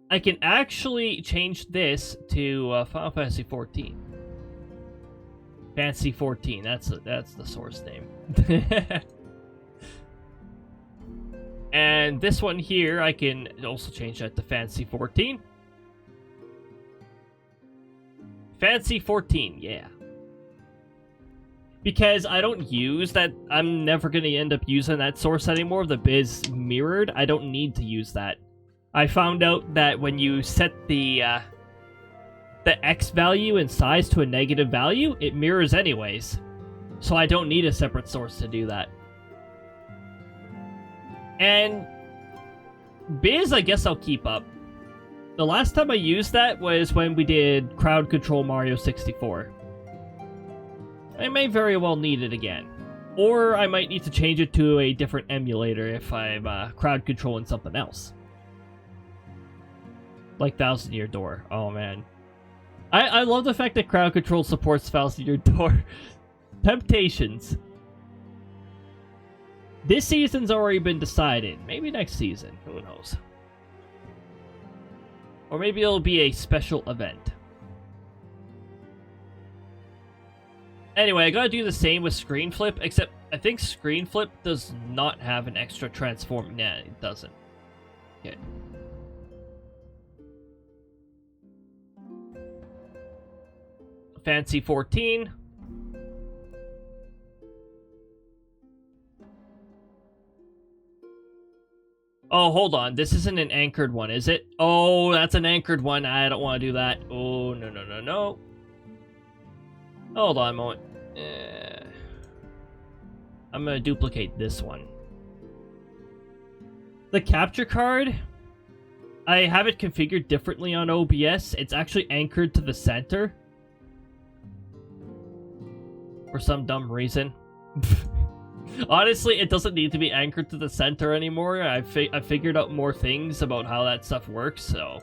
I can actually change this to Final Fantasy 14. Fantasy 14, that's the source name. And this one here, I can also change that to Fantasy 14. Fantasy 14, yeah. Because I don't use that, I'm never going to end up using that source anymore, the Biz mirrored. I don't need to use that. I found out that when you set the X value in size to a negative value, it mirrors anyways. So I don't need a separate source to do that. And Biz, I guess I'll keep up. The last time I used that was when we did Crowd Control Mario 64. I may very well need it again. Or I might need to change it to a different emulator if I'm crowd controlling something else. Like Thousand Year Door. Oh man. I love the fact that crowd control supports Thousand Year Door. Temptations. This season's already been decided. Maybe next season. Who knows? Or maybe it'll be a special event. Anyway, I gotta do the same with Screen Flip, except I think Screen Flip does not have an extra transform. Nah, it doesn't. Okay. Fancy 14. Oh, hold on. This isn't an anchored one, is it? Oh, that's an anchored one. I don't want to do that. Oh, no, no, no, no. Hold on a moment. I'm going to duplicate this one. The capture card, I have it configured differently on OBS. It's actually anchored to the center. For some dumb reason. Honestly, it doesn't need to be anchored to the center anymore. I figured out more things about how that stuff works, so...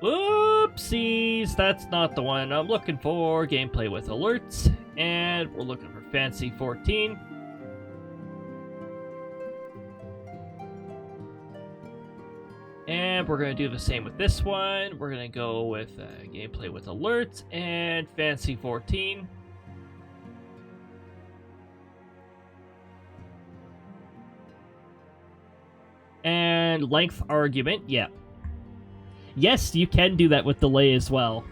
Whoopsies! That's not the one I'm looking for. Gameplay with alerts. And we're looking for Fancy 14. And we're going to do the same with this one. We're going to go with gameplay with alerts and Fancy 14. And length argument, yeah. Yes, you can do that with delay as well.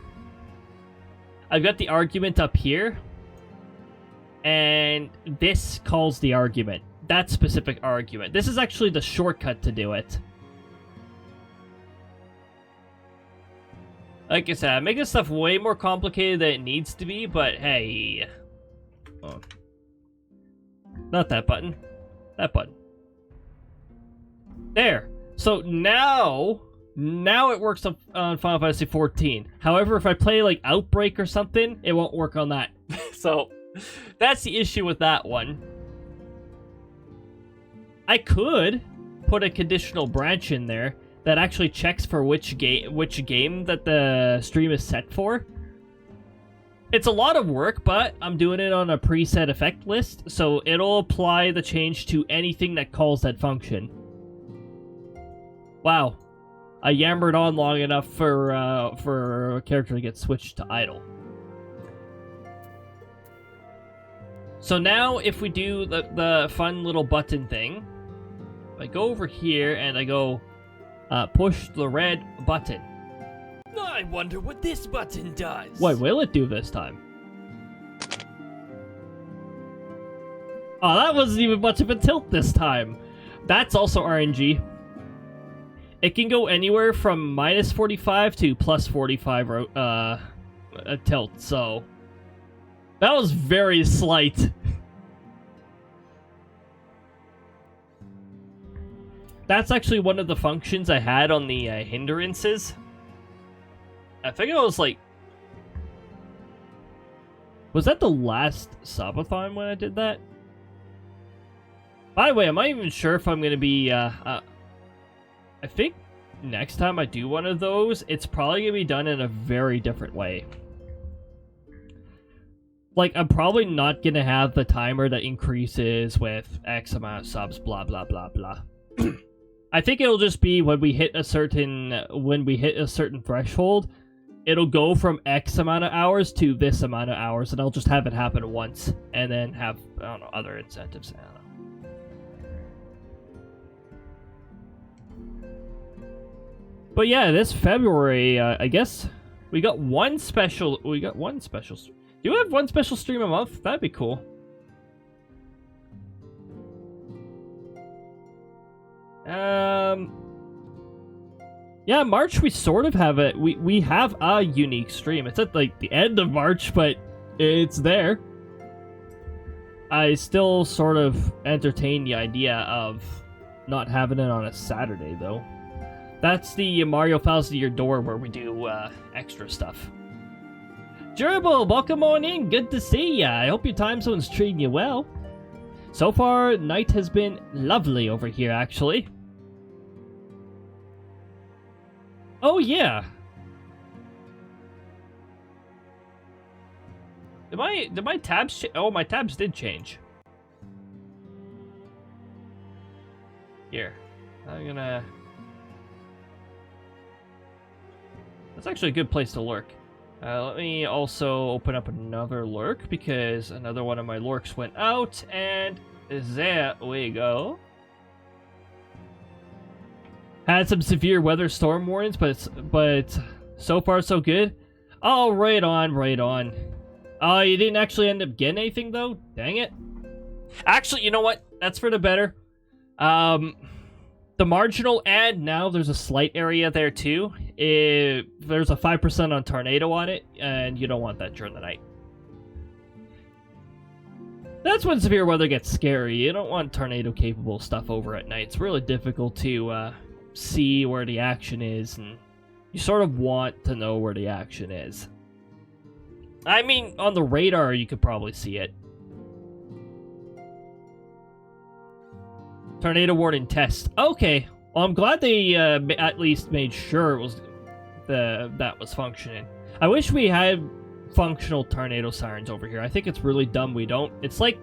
I've got the argument up here. And this calls the argument. That specific argument. This is actually the shortcut to do it. Like I said, I'm making stuff way more complicated than it needs to be, but hey. Oh. Not that button. That button. There. So now it works on Final Fantasy XIV. However, if I play like Outbreak or something, it won't work on that. So that's the issue with that one. I could put a conditional branch in there that actually checks for which game that the stream is set for. It's a lot of work, but I'm doing it on a preset effect list, so it'll apply the change to anything that calls that function. Wow. I yammered on long enough for a character to get switched to idle. So now, if we do the fun little button thing, I go over here and I go push the red button. I wonder what this button does. What will it do this time? Oh, that wasn't even much of a tilt this time. That's also RNG. It can go anywhere from minus 45 to plus 45 a tilt, so... That was very slight. That's actually one of the functions I had on the hindrances. I think it was like... Was that the last subathon when I did that? By the way, I'm not even sure if I'm going to be... I think next time I do one of those, it's probably going to be done in a very different way. Like, I'm probably not going to have the timer that increases with X amount of subs, blah, blah, blah, blah. I think it'll just be when we hit a certain threshold, it'll go from X amount of hours to this amount of hours, and I'll just have it happen once, and then have, I don't know, other incentives. I don't know. But yeah, this February, I guess we got one special. Do you have one special stream a month? That'd be cool. Yeah, March we sort of have it. We have a unique stream. It's at like the end of March, but it's there. I still sort of entertain the idea of not having it on a Saturday though. That's the Mario Files to Your Door where we do extra stuff. Durable, welcome on in. Good to see ya. I hope your time zone's treating you well. So far, night has been lovely over here, actually. Oh, yeah. Did my tabs change? Oh, my tabs did change. Here. I'm gonna... That's actually a good place to lurk. Let me also open up another lurk because another one of my lurks went out, and there we go. Had some severe weather storm warnings, but so far so good. Oh, right on, right on. Oh, you didn't actually end up getting anything though? Dang it. Actually, you know what? That's for the better. The marginal ad, now there's a slight area there too. There's a 5% on tornado on it, and you don't want that during the night. That's when severe weather gets scary. You don't want tornado-capable stuff over at night. It's really difficult to see where the action is, and you sort of want to know where the action is. I mean, on the radar, you could probably see it. Tornado warning test. Okay. Well, I'm glad they at least made sure it was that was functioning. I wish we had functional tornado sirens over here. I think it's really dumb we don't. It's like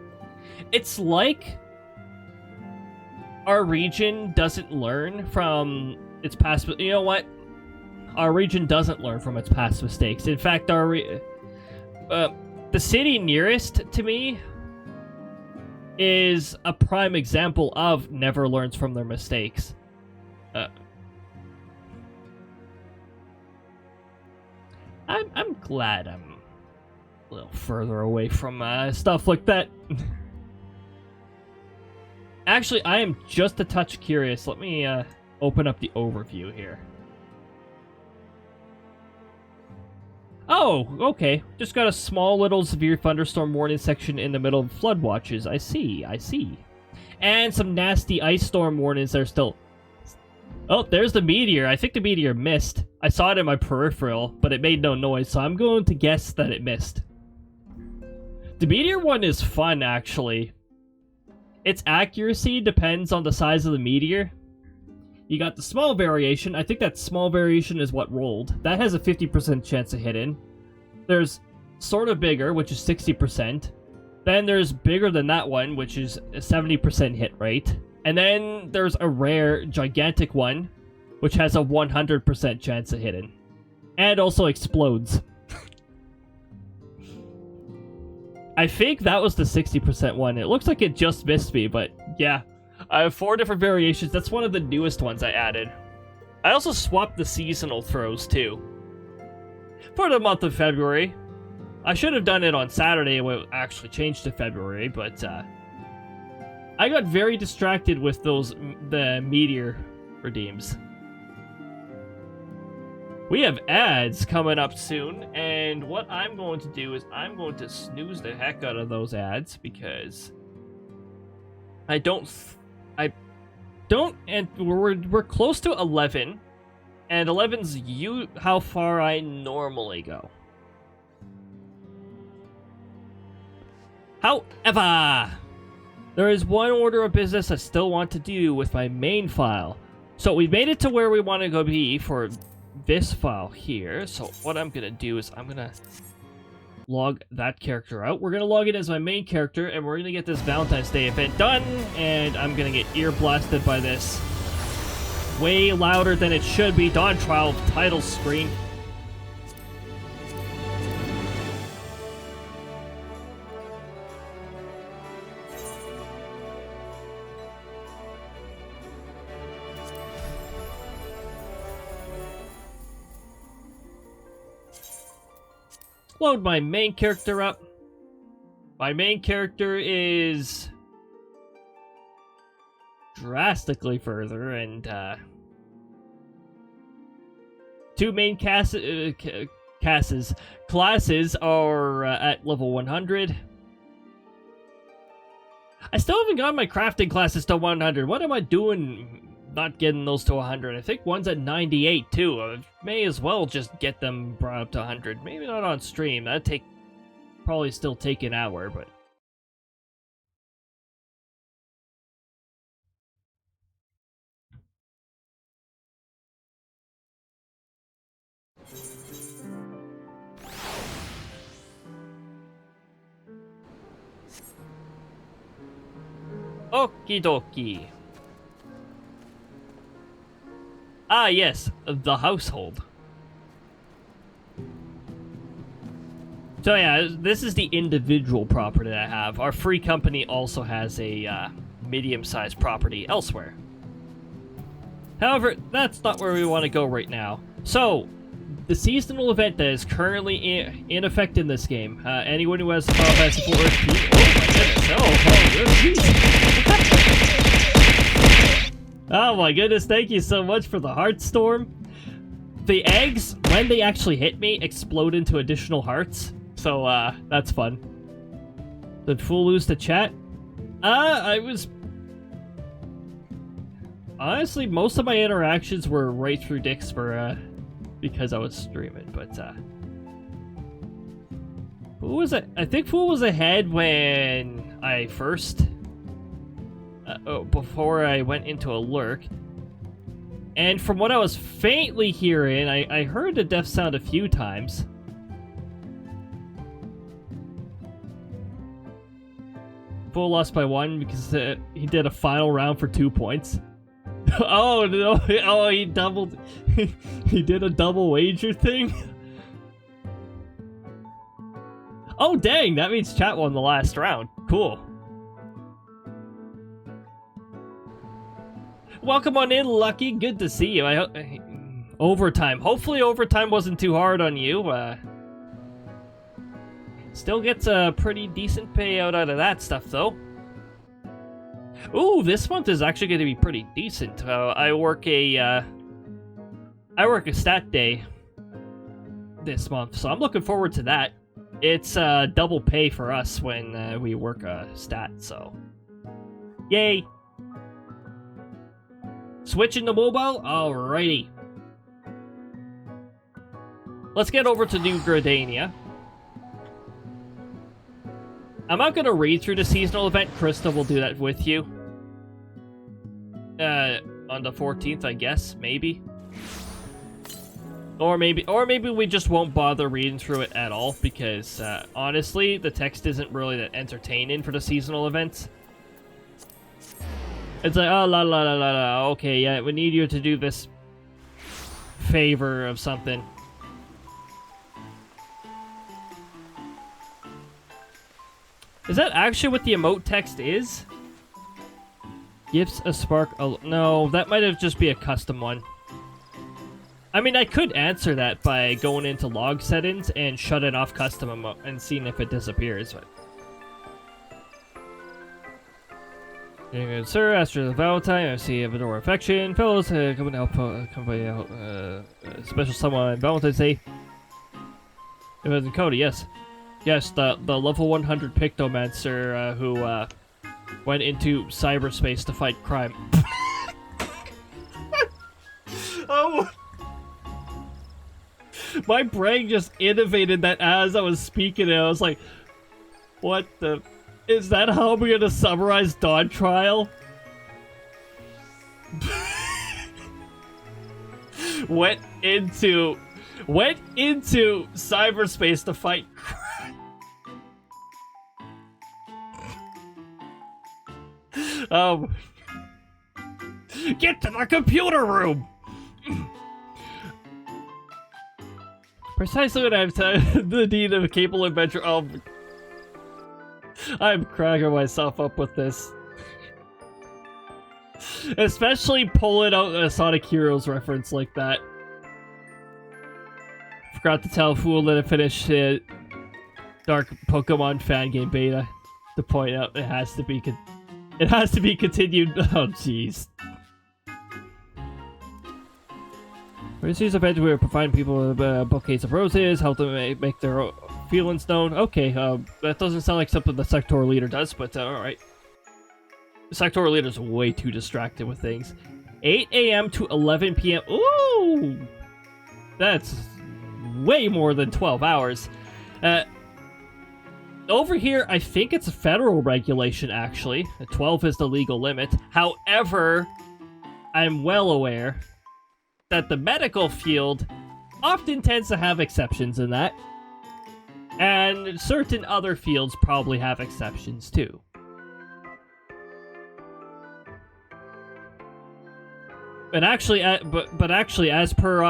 our region doesn't learn from its past. You know what? Our region doesn't learn from its past mistakes. In fact, the city nearest to me is a prime example of never learns from their mistakes. I'm glad I'm a little further away from stuff like that. Actually, I am just a touch curious. Let me open up the overview here. Oh, okay. Just got a small little severe thunderstorm warning section in the middle of flood watches. I see, I see. And some nasty ice storm warnings there still. Oh, there's the meteor. I think the meteor missed. I saw it in my peripheral, but it made no noise, so I'm going to guess that it missed. The meteor one is fun, actually. Its accuracy depends on the size of the meteor. You got the small variation. I think that small variation is what rolled. That has a 50% chance of hitting. There's sort of bigger, which is 60%. Then there's bigger than that one, which is a 70% hit rate. And then there's a rare, gigantic one, which has a 100% chance of hitting. And also explodes. I think that was the 60% one. It looks like it just missed me, but yeah. I have 4 different variations. That's one of the newest ones I added. I also swapped the seasonal throws, too. For the month of February. I should have done it on Saturday when it actually changed to February, but I got very distracted with the meteor redeems. We have ads coming up soon, and what I'm going to do is I'm going to snooze the heck out of those ads, because I don't, and we're close to 11, and 11's how far I normally go. However, there is one order of business I still want to do with my main file. So we made it to where we want to go be for this file here. So what I'm gonna do is I'm gonna log that character out. We're gonna log it as my main character, and we're gonna get this Valentine's Day event done, and I'm gonna get ear blasted by this way louder than it should be. Dawn Trial title screen. Load my main character up. My main character is drastically further, and 2 main classes are at level 100. I still haven't got my crafting classes to 100. What am I doing not getting those to 100? I think one's at 98 too. I may as well just get them brought up to 100. Maybe not on stream. That'd probably still take an hour, but okie dokie. Ah, yes, the household. So yeah, this is the individual property that I have. Our free company also has a medium-sized property elsewhere. However, that's not where we want to go right now. So, the seasonal event that is currently in effect in this game. Anyone who has combat support HP. Oh my goodness, thank you so much for the Heartstorm. The eggs, when they actually hit me, explode into additional hearts. So, that's fun. Did Fool lose the chat? I was... Honestly, most of my interactions were right through Dix for, because I was streaming, but, Fool was I think Fool was ahead when I first... before I went into a lurk. And from what I was faintly hearing, I heard the death sound a few times. Fool lost by 1 because he did a final round for 2 points. Oh no! Oh, he doubled. He did a double wager thing. Oh dang! That means chat won the last round. Cool. Welcome on in, Lucky. Good to see you. I hope overtime. Hopefully, overtime wasn't too hard on you. Still gets a pretty decent payout out of that stuff, though. Ooh, this month is actually going to be pretty decent. I work a stat day this month, so I'm looking forward to that. It's double pay for us when we work a stat, so yay! Switching to mobile? Alrighty. Let's get over to New Gradania. I'm not going to read through the seasonal event. Krista will do that with you. On the 14th, I guess. Maybe. Or maybe we just won't bother reading through it at all. Because, honestly, the text isn't really that entertaining for the seasonal events. It's like, oh, la la la la la. Okay, yeah, we need you to do this favor of something. Is that actually what the emote text is? Gifts a spark. No, that might have just be a custom one. I mean, I could answer that by going into log settings and shutting off custom emote and seeing if it disappears. But sir, after the Valentine, I see a Vador affection. Fellows, come and help company out. Special someone Valentine's Day. It was Cody, yes. Yes, the level 100 Pictomancer who went into cyberspace to fight crime. Oh! My brain just innovated that as I was speaking and I was like, what the... Is that how we're gonna summarize Dawn Trial? Went into cyberspace to fight crime. Get to the computer room! Precisely what I've said, the need of a capable adventure. Oh, I'm cracking myself up with this. Especially pulling out a Sonic Heroes reference like that. Forgot to tell Fool that I finished Dark Pokemon fan game beta to point out it has to be continued. Oh jeez. For this year's event, we're providing people with a bouquets of roses, help them make their feelings known. Okay, that doesn't sound like something the sectoral leader does, but alright. The sectoral leader's way too distracted with things. 8 a.m. to 11 p.m. Ooh! That's way more than 12 hours. Over here, I think it's a federal regulation, actually. 12 is the legal limit. However, I'm well aware that the medical field often tends to have exceptions in that. And certain other fields probably have exceptions, too. But actually, as per,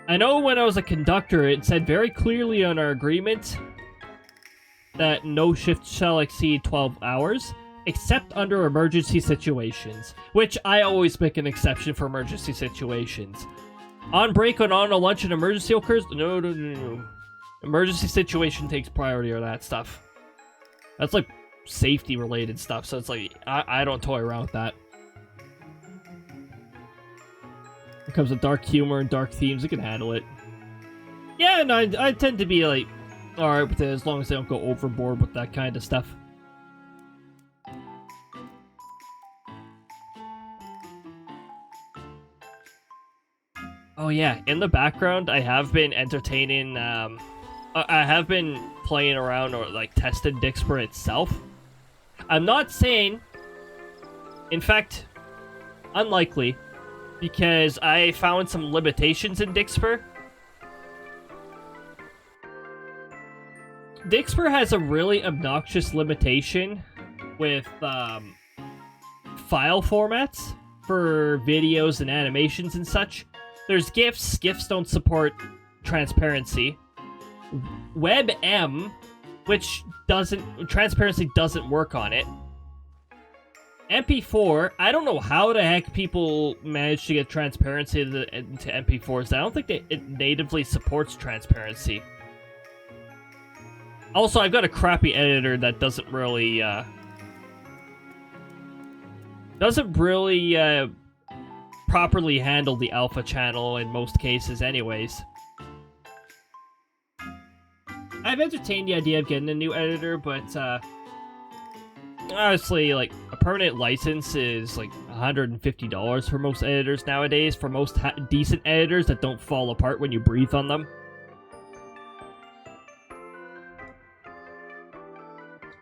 I know when I was a conductor, it said very clearly on our agreement that no shift shall exceed 12 hours, except under emergency situations, which I always make an exception for emergency situations. On break, on a lunch, an emergency occurs? No. Emergency situation takes priority over that stuff. That's like safety related stuff, so it's like, I don't toy around with that. When it comes to dark humor and dark themes, I can handle it. Yeah, and I tend to be like, alright with it as long as they don't go overboard with that kind of stuff. Oh yeah, in the background, I have been entertaining, I have been playing around or like testing Dixper itself. I'm not saying, in fact, unlikely, because I found some limitations in Dixper. Dixper has a really obnoxious limitation with file formats for videos and animations and such. There's GIFs. GIFs don't support transparency. WebM, which transparency doesn't work on it. MP4, I don't know how the heck people manage to get transparency into MP4s. I don't think it natively supports transparency. Also, I've got a crappy editor that doesn't really properly handle the alpha channel in most cases anyways. I've entertained the idea of getting a new editor, but honestly, like, a permanent license is like $150 for most editors nowadays, for most decent editors that don't fall apart when you breathe on them.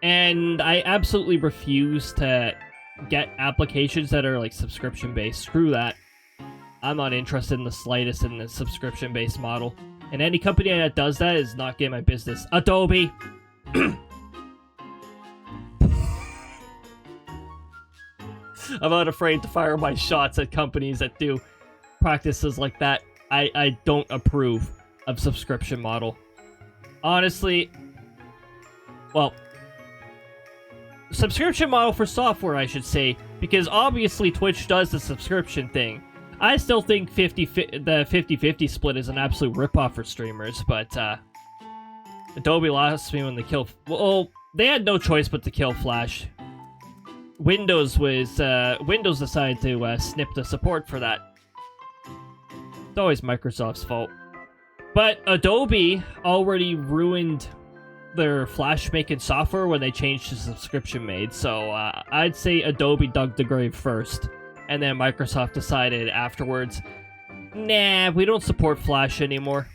And I absolutely refuse to get applications that are like subscription-based. Screw that. I'm not interested in the slightest in the subscription-based model. And any company that does that is not getting my business. Adobe! I'm not afraid to fire my shots at companies that do practices like that. I don't approve of subscription model. Honestly, well, subscription model for software, I should say, because obviously Twitch does the subscription thing. I still think the 50-50 split is an absolute ripoff for streamers, but Adobe lost me when they killed... Well, they had no choice but to kill Flash. Windows decided to snip the support for that. It's always Microsoft's fault. But Adobe already ruined their Flash-making software when they changed to subscription-made, so I'd say Adobe dug the grave first. And then Microsoft decided afterwards, nah, we don't support Flash anymore.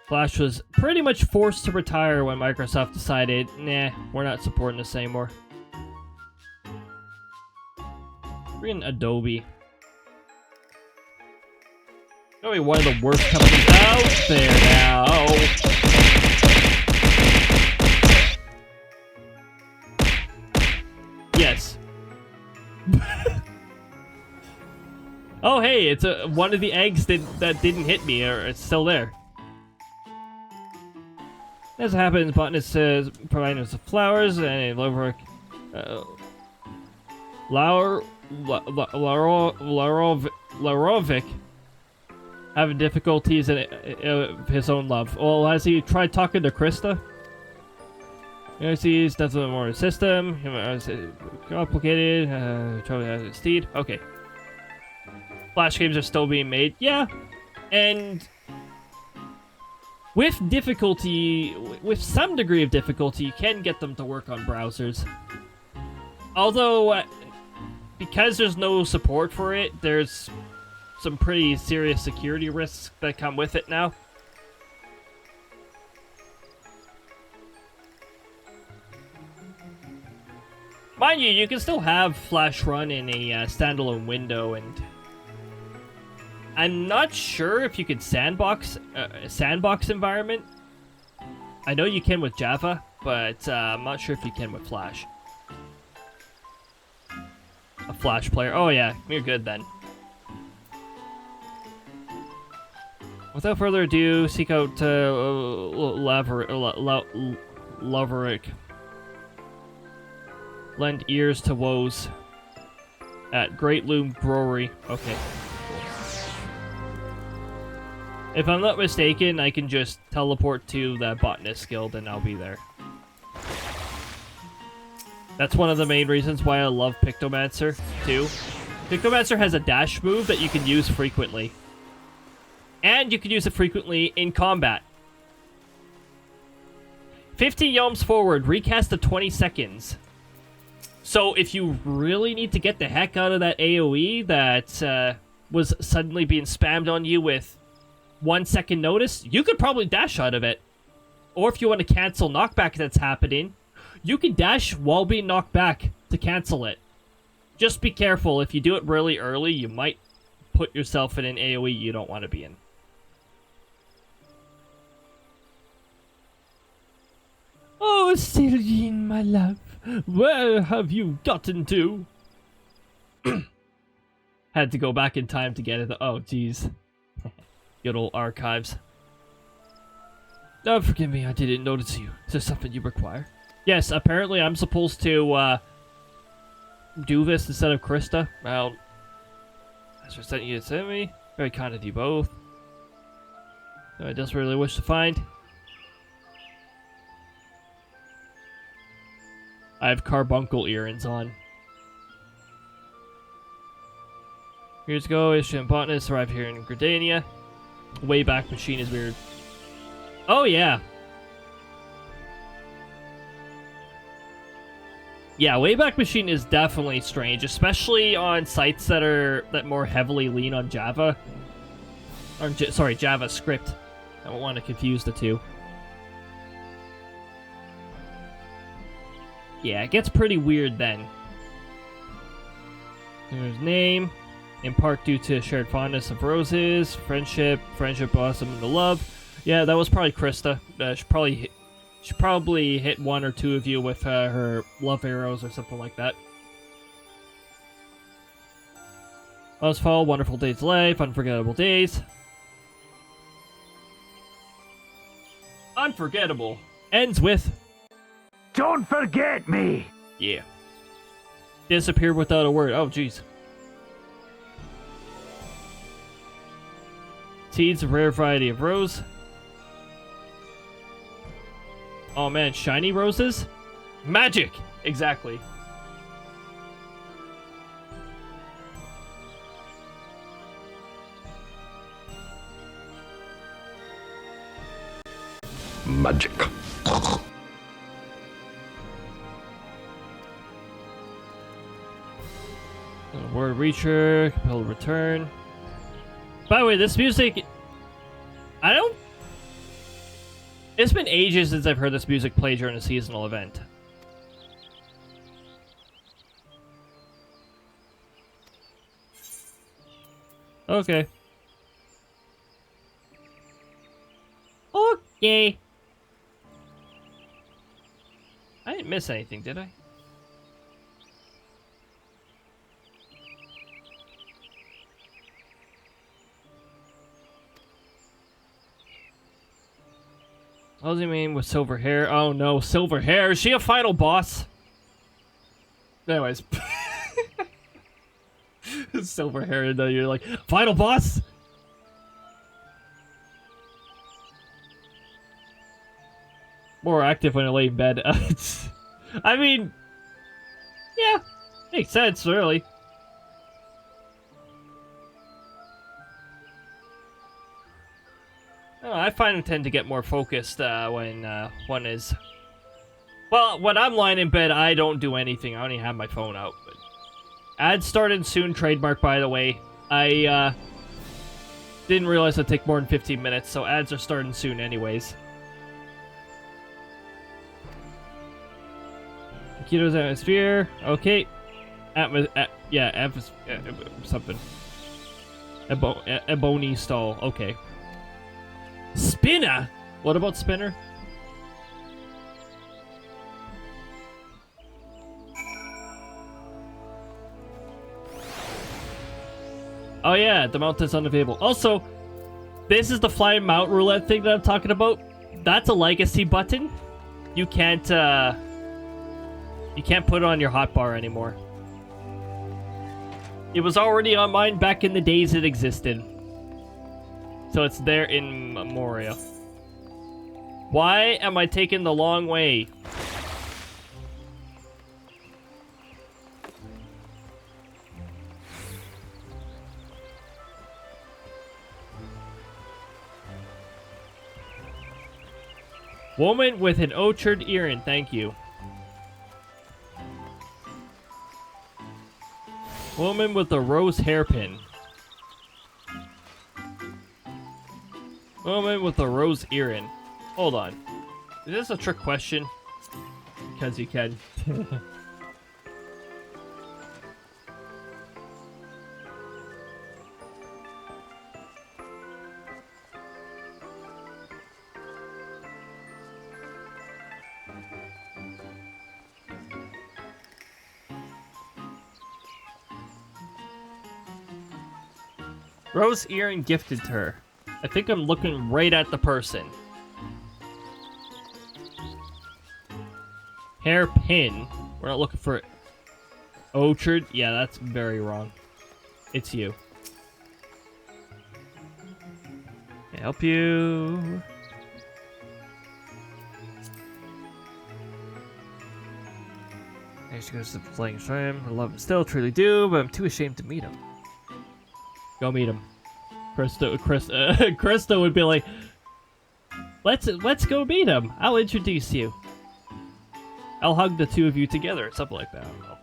Flash was pretty much forced to retire when Microsoft decided, nah, we're not supporting this anymore. Freaking Adobe. Probably one of the worst companies out there now. Yes. Oh, hey, it's one of the eggs that didn't hit me, or it's still there. As it happens, botanist says providing us with flowers and a lover. Larovic having difficulties in his own love. Well, has he tried talking to Krista? He's definitely more system. Complicated. Trouble has its steed. Okay. Flash games are still being made. Yeah. And with difficulty, with some degree of difficulty, you can get them to work on browsers. Although, because there's no support for it, there's some pretty serious security risks that come with it now. Mind you, you can still have Flash run in a standalone window, and I'm not sure if you could sandbox environment. I know you can with Java, but I'm not sure if you can with Flash. a Flash player. Oh yeah, you're good then. Without further ado, seek out Laverick. Lend ears to woes at Great Loom Brewery. Okay. If I'm not mistaken, I can just teleport to the Botanist Guild and I'll be there. That's one of the main reasons why I love Pictomancer, too. Pictomancer has a dash move that you can use frequently. And you can use it frequently in combat. 50 yalms forward, recast to 20 seconds. So if you really need to get the heck out of that AoE that was suddenly being spammed on you with 1 second notice, you could probably dash out of it. Or if you want to cancel knockback that's happening, you can dash while being knocked back to cancel it. Just be careful. If you do it really early, you might put yourself in an AoE you don't want to be in. Oh, Sylgine, my love, where have you gotten to? Had to go back in time to get it. Oh, jeez. Good old archives. Oh, forgive me, I didn't notice you. Is there something you require? Yes, apparently I'm supposed to, do this instead of Krista. Well, as for sending you to send me, very kind of you both. I just really wish to find. I have carbuncle earrings on. Years ago, Ishgard botanists arrived here in Gridania. Wayback Machine is weird. Oh, yeah. Yeah, Wayback Machine is definitely strange, especially on sites that more heavily lean on Java. Or, sorry, JavaScript. I don't want to confuse the two. Yeah, it gets pretty weird then. There's name. In part due to shared fondness of roses, friendship blossom into love. Yeah, that was probably Krista. She probably hit one or two of you with her love arrows or something like that. Osfall, wonderful days of life, unforgettable days. Unforgettable. Ends with... Don't forget me! Yeah. Disappeared without a word. Oh, jeez. Seeds of rare variety of rose. Oh man, shiny roses? Magic! Exactly. Magic. Word Reacher, compel return. By the way, this music... It's been ages since I've heard this music play during a seasonal event. Okay. Okay. I didn't miss anything, did I? What does he mean with silver hair? Oh no, silver hair. Is she a final boss? Anyways. Silver hair, and then you're like, final boss? More active when I lay in bed. I mean, yeah, makes sense, really. I find I tend to get more focused when one is... Well, when I'm lying in bed, I don't do anything. I only have my phone out. But... Ads started soon, trademark, by the way. I didn't realize it'd take more than 15 minutes, so ads are starting soon anyways. Keto's atmosphere. Okay. Yeah, something. Ebony stall. Okay. Spinner? What about Spinner? Oh yeah, the mount is unavailable. Also, this is the fly mount roulette thing that I'm talking about. That's a legacy button. You can't put it on your hotbar anymore. It was already on mine back in the days it existed. So it's there in memoriam. Why am I taking the long way? Woman with an orchard earring, thank you. Woman with a rose hairpin. Woman with a rose earring. Hold on. Is this a trick question? Because you can. Rose earring gifted to her. I think I'm looking right at the person. Hairpin. We're not looking for orchard. Yeah, that's very wrong. It's you. Can I help you? I used to go to playing swim. I love him still, truly do, but I'm too ashamed to meet him. Go meet him. Krista would be like, let's go meet him. I'll introduce you. I'll hug the two of you together, something like that. I don't know.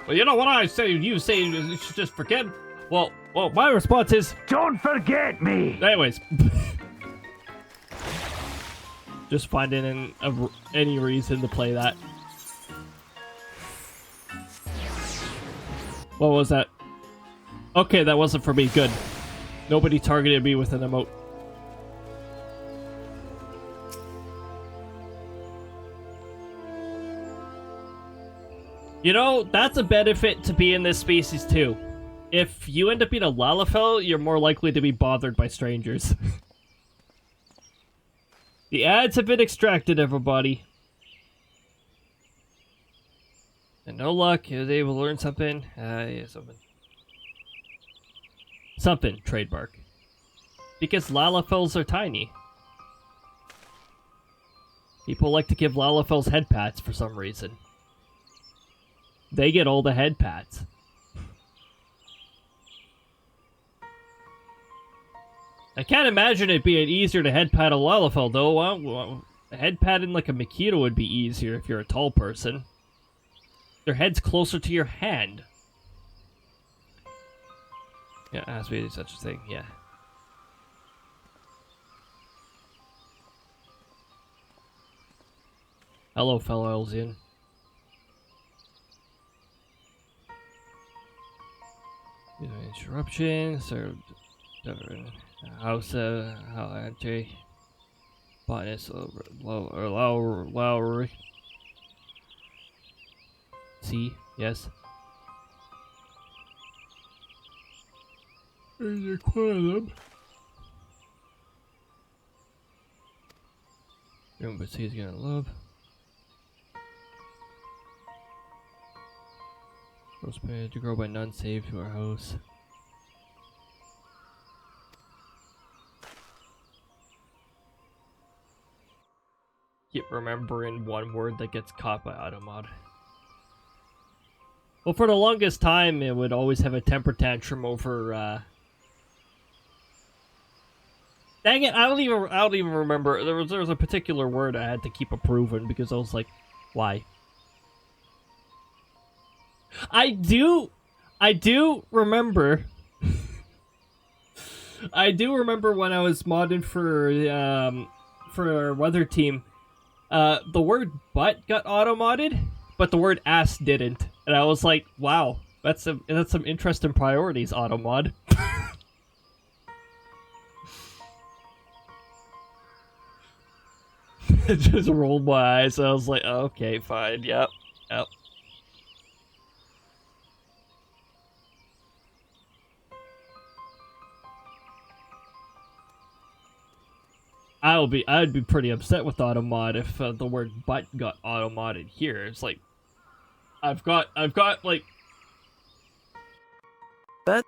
Well, you know what I say? You say you should just forget. Well, my response is, Don't forget me! anyways. Just finding any reason to play that. What was that? Okay, that wasn't for me. Good. Nobody targeted me with an emote. You know, that's a benefit to be in this species too. If you end up being a Lalafell, you're more likely to be bothered by strangers. The ads have been extracted, everybody. And no luck, he was able to learn something. Yeah, something. Something, trademark. Because Lalafells are tiny. People like to give Lalafells head pats for some reason. They get all the head pats. I can't imagine it being easier to head pat a Lalafell, though. Well, head patting like a Makito would be easier if you're a tall person. Their head's closer to your hand. Yeah, has to be such a thing, yeah. Hello, fellow Elzian. Interruption, served. House, how entry. Botanist, Lowry. C, yes. There's a quantum. But he's gonna love. Rose plant to grow by none save to our house. Keep remembering one word that gets caught by automod. Well, for the longest time, it would always have a temper tantrum over, Dang it, I don't even remember. There was a particular word I had to keep approving because I was like, why? I do remember. I do remember when I was modding for our weather team. The word butt got auto-modded, but the word ass didn't. And I was like, wow, that's some interesting priorities, auto-mod. Just rolled my eyes. I was like, okay, fine. Yep. Yep. I'd be pretty upset with automod if the word "but" got automodded here. It's like, I've got like, That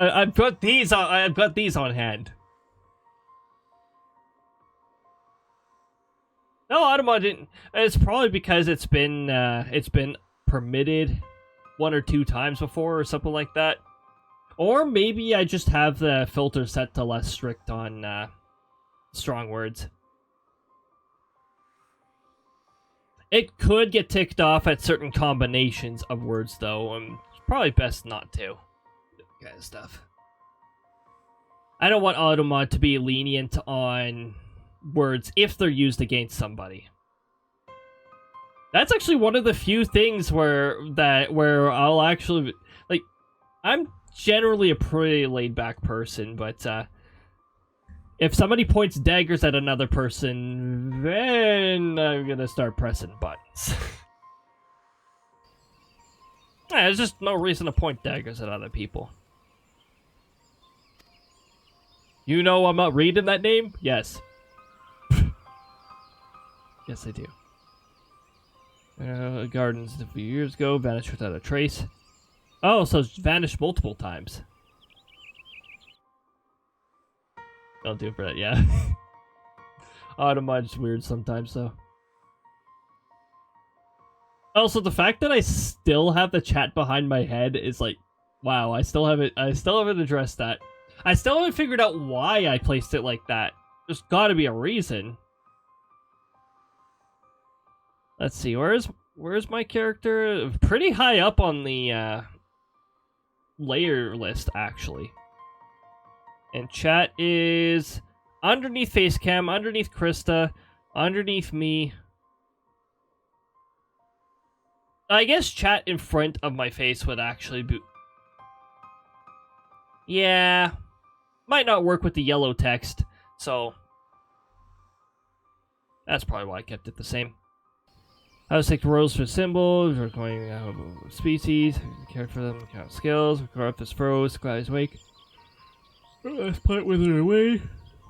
I've got these on hand. No, automod didn't. It's probably because it's been permitted 1 or 2 times before or something like that. Or maybe I just have the filter set to less strict on strong words. It could get ticked off at certain combinations of words, though. It's probably best not to. Kind of stuff. I don't want automod to be lenient on words if they're used against somebody. That's actually one of the few things where I'll actually, like, I'm generally a pretty laid-back person, but if somebody points daggers at another person, then I'm gonna start pressing buttons. There's just no reason to point daggers at other people. You know I'm not reading that name? Yes. Yes, I do. Gardens a few years ago, vanished without a trace. Oh, so it's vanished multiple times. Don't do it for that, yeah. Automod's weird sometimes, though. Also, the fact that I still have the chat behind my head is like, wow, I still haven't addressed that. I still haven't figured out why I placed it like that. There's gotta be a reason. Let's see, where's my character? Pretty high up on the layer list, actually. And chat is underneath Facecam, underneath Krista, underneath me. I guess chat in front of my face would actually be... Yeah, might not work with the yellow text, so... That's probably why I kept it the same. I was take the rows for symbols, we're going species, care for them, count skills, corrupt this froze, Gladys wake. Let's put it with her away.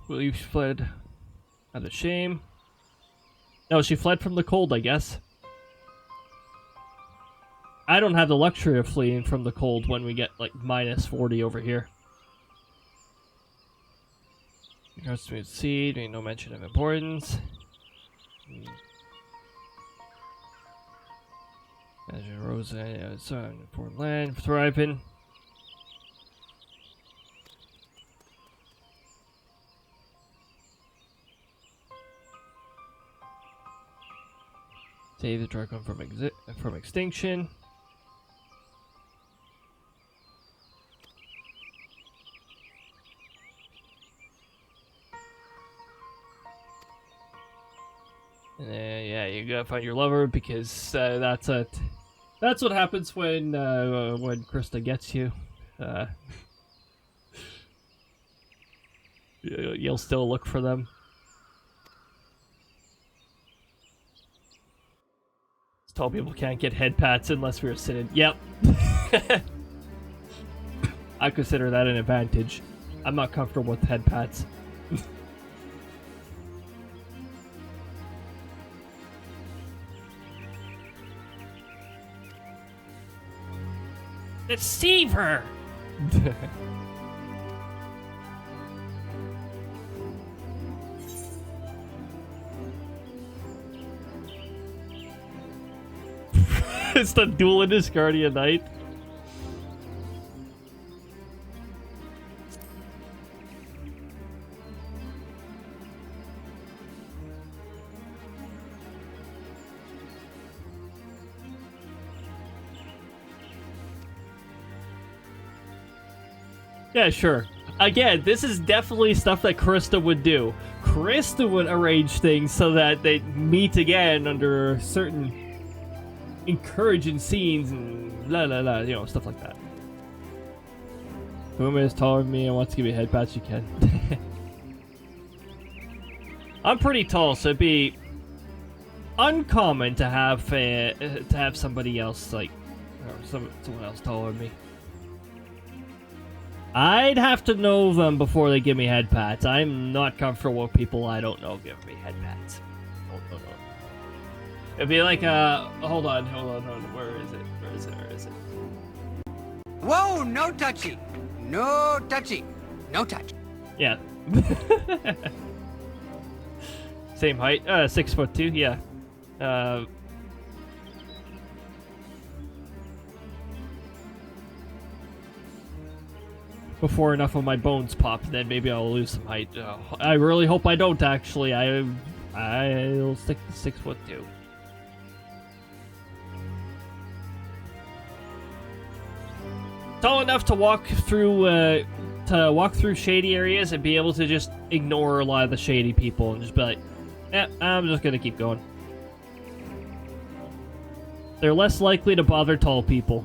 Well, you fled out of shame. No, she fled from the cold, I guess. I don't have the luxury of fleeing from the cold when we get like minus 40 over here. Regards to seed, ain't no mention of importance. Measure Rosa, important land, thriving. Save the dragon from extinction. And yeah, you gotta find your lover because that's what happens when Krista gets you. You'll still look for them. Tall people can't get head pats unless we're sitting. Yep. I consider that an advantage. I'm not comfortable with head pats. Deceive her! It's the duel in Ishgard night. Yeah, sure. Again, this is definitely stuff that Krista would do. Krista would arrange things so that they meet again under certain encouraging scenes and la la la, you know, stuff like that. Whoever is taller than me and wants to give me a head pat, you can. I'm pretty tall, so it'd be uncommon to have somebody else like, or someone else taller than me. I'd have to know them before they give me head pats. I'm not comfortable with people I don't know giving me head pats. No. It'd be like hold on. Where is it? Whoa, no touchy. No touchy. No touch. Yeah. Same height. 6'2", yeah. Before enough of my bones pop, then maybe I'll lose some height. I really hope I don't, actually. I'll stick to 6'2". Tall enough to walk through shady areas and be able to just ignore a lot of the shady people and just be like, yeah, I'm just gonna keep going. They're less likely to bother tall people.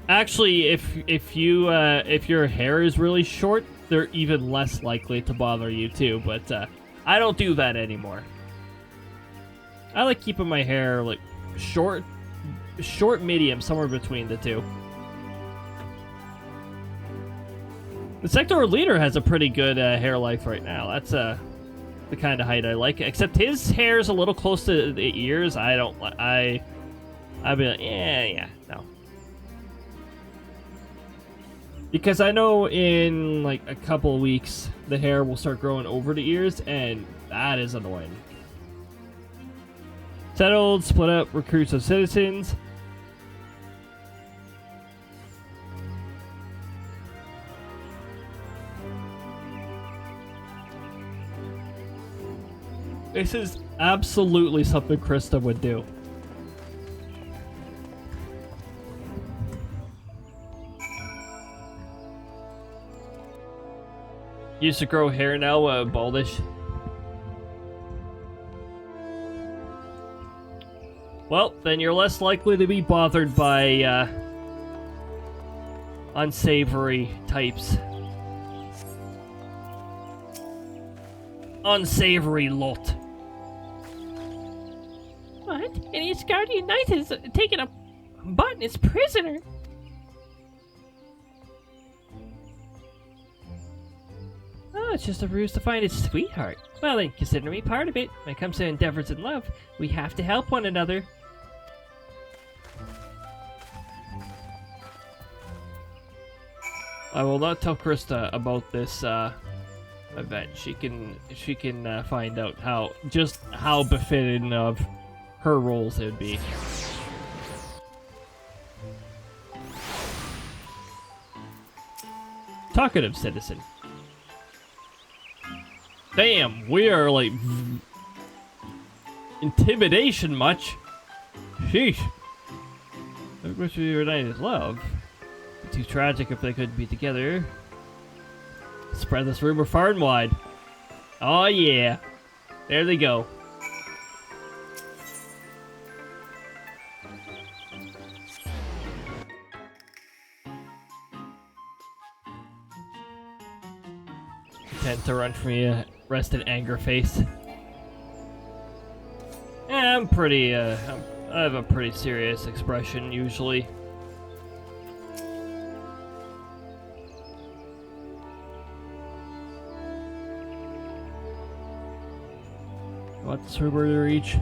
Actually, if your hair is really short, they're even less likely to bother you too. But I don't do that anymore. I like keeping my hair like short, medium, somewhere between the two. The sectoral leader has a pretty good hair life right now. That's the kind of height I like. Except his hair is a little close to the ears. I'd be like, yeah, no. Because I know in like a couple of weeks, the hair will start growing over the ears, and that is annoying. Settled, split up, recruits of citizens. This is absolutely something Krista would do. Used to grow hair, now baldish. Well, then you're less likely to be bothered by unsavory types. Unsavory lot. What? An Ishgardian knight has taken a botanist prisoner. Oh, it's just a ruse to find his sweetheart. Well then, consider me part of it. When it comes to endeavors in love, we have to help one another. I will not tell Krista about this event. She can find out how befitting of her roles it would be. Talkative citizen. Damn, we are like intimidation much. Sheesh. I wish we were united in love. It'd be too tragic if they couldn't be together. Spread this rumor far and wide. Oh yeah. There they go. Tend to run from you, rest in anger face. Yeah, I'm pretty, I have a pretty serious expression usually. Want this rumor to reach?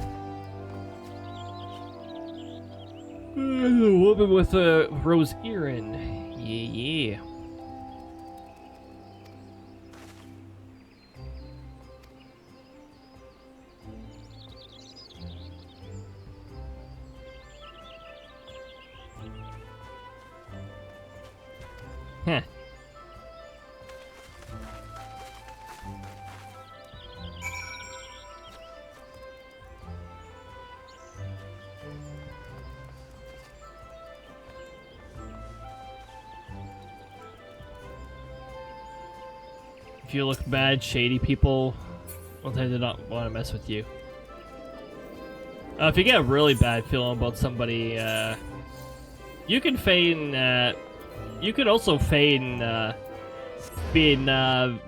The woman with a rose earring. Yeah. Huh. If you look bad, shady people will tend to not want to mess with you. If you get a really bad feeling about somebody, you can feign You could also feign being a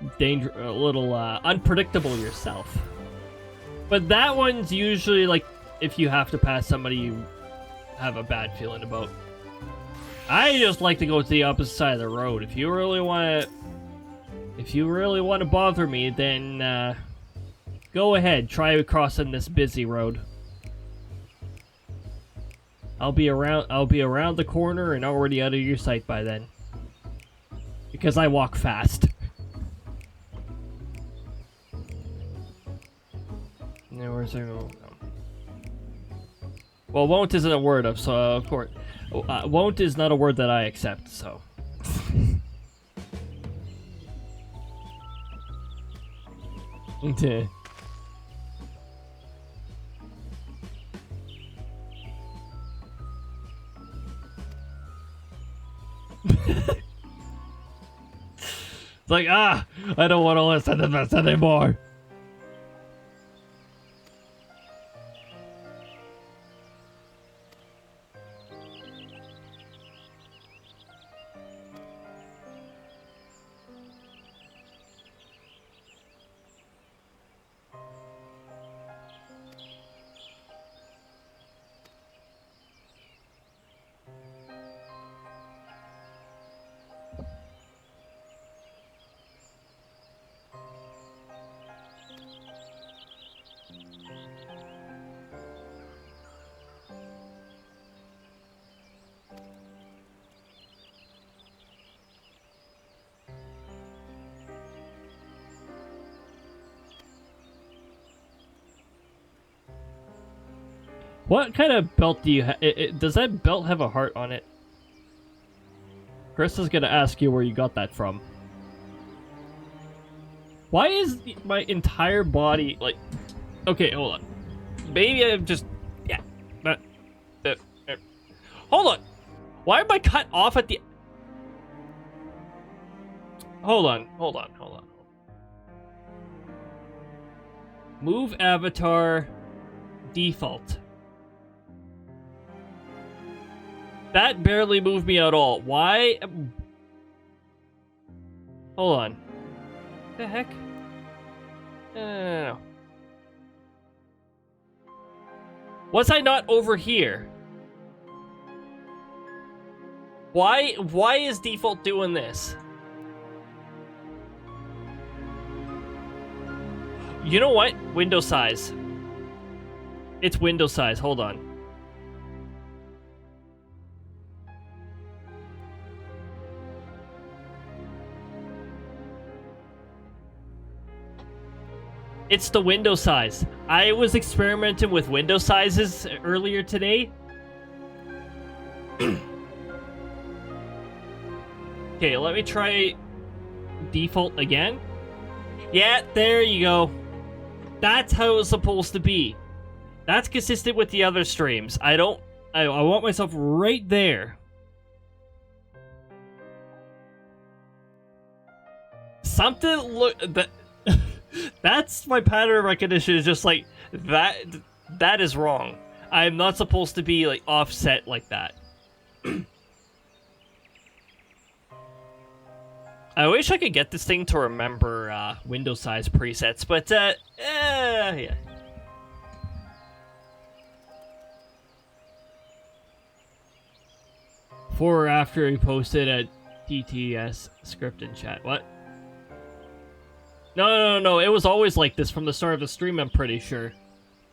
little unpredictable yourself. But that one's usually like if you have to pass somebody you have a bad feeling about. I just like to go to the opposite side of the road. If you really want to bother me, then go ahead, try crossing this busy road. I'll be around the corner and already out of your sight by then. Because I walk fast. Now where's there? Well, won't isn't a word of, so of course, won't is not a word that I accept. So. Okay. It's like, I don't want to listen to this anymore. What kind of belt do you have? Does that belt have a heart on it? Chris is gonna ask you where you got that from. Why is my entire body like... Okay, hold on. Maybe I'm just... Yeah. Hold on. Why am I cut off at the... Hold on. Move avatar. Default. That barely moved me at all. Why? Hold on. What the heck? No. Was I not over here? Why is default doing this? You know what? Window size. It's window size. Hold on. It's the window size. I was experimenting with window sizes earlier today. Okay, let me try default again. Yeah, there you go. That's how it's supposed to be. That's consistent with the other streams. I want myself right there. Something look that that's my pattern recognition is just like that is wrong. I'm not supposed to be like offset like that. I wish I could get this thing to remember window size presets, but yeah. Before or after he posted a TTS script in chat. What? No. It was always like this from the start of the stream, I'm pretty sure.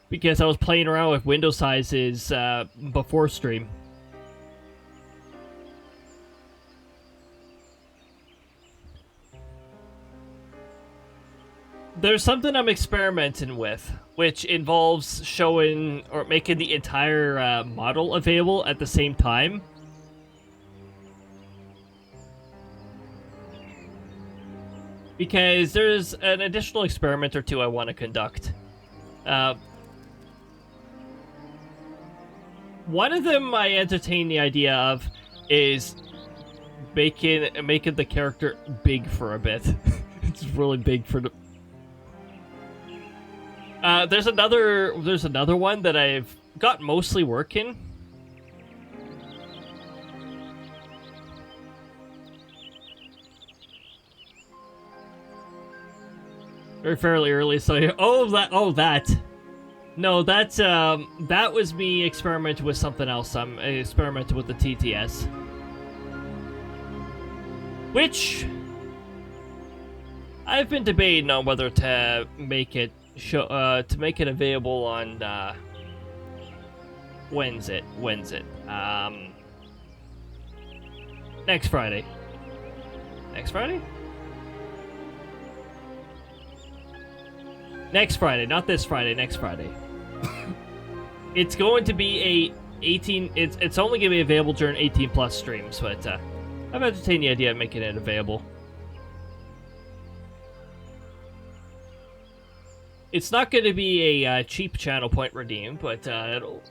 Because I was playing around with window sizes before stream. There's something I'm experimenting with, which involves showing or making the entire model available at the same time. Because there's an additional experiment or two I want to conduct. One of them I entertain the idea of is making the character big for a bit. It's really big for the... There's another one that I've got mostly working. Or fairly early, so that. No, that's, that was me experimenting with something else. I'm experimenting with the TTS. Which I've been debating on whether to make it available on, when's it? Next Friday. Next Friday? Next Friday, not this Friday, next Friday. It's going to be a 18, it's only going to be available during 18 plus streams, but I've entertained the idea of making it available. It's not going to be a cheap channel point redeem, but it'll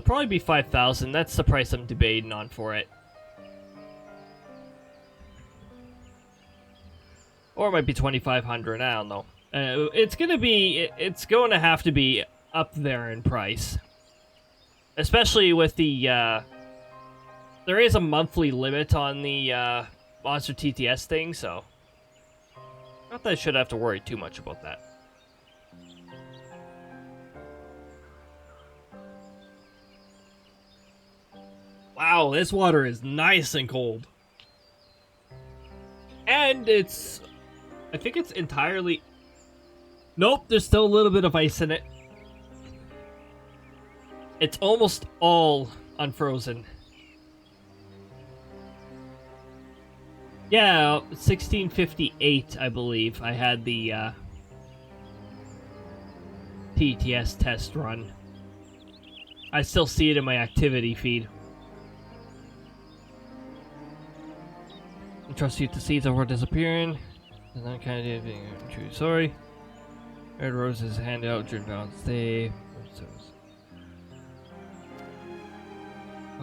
probably be 5,000. That's the price I'm debating on for it. Or it might be 2,500, I don't know. It's going to have to be up there in price. Especially with the, there is a monthly limit on the, Monster TTS thing, so... Not that I should have to worry too much about that. Wow, this water is nice and cold. And it's... I think it's entirely... Nope, there's still a little bit of ice in it. It's almost all unfrozen. Yeah, 1658, I believe. I had the TTS test run. I still see it in my activity feed. I trust you to see over disappearing. And that kind of being true. Sorry. Red Rose's handed out during Valentine's Day.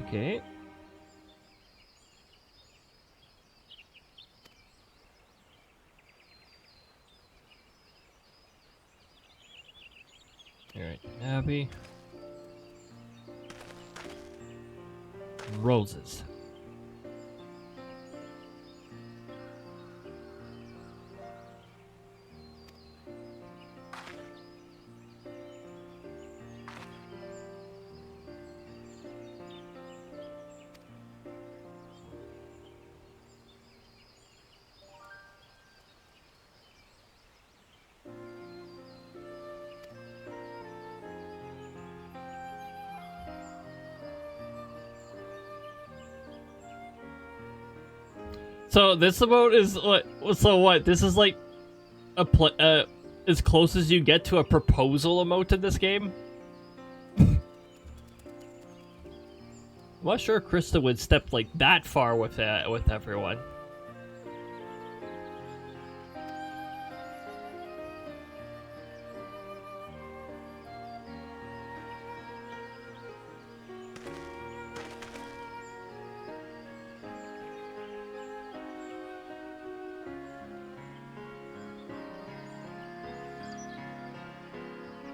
Okay. Alright, happy. Roses. So this emote is what? So what? This is like a as close as you get to a proposal emote in this game. I'm not sure Krista would step like that far with everyone.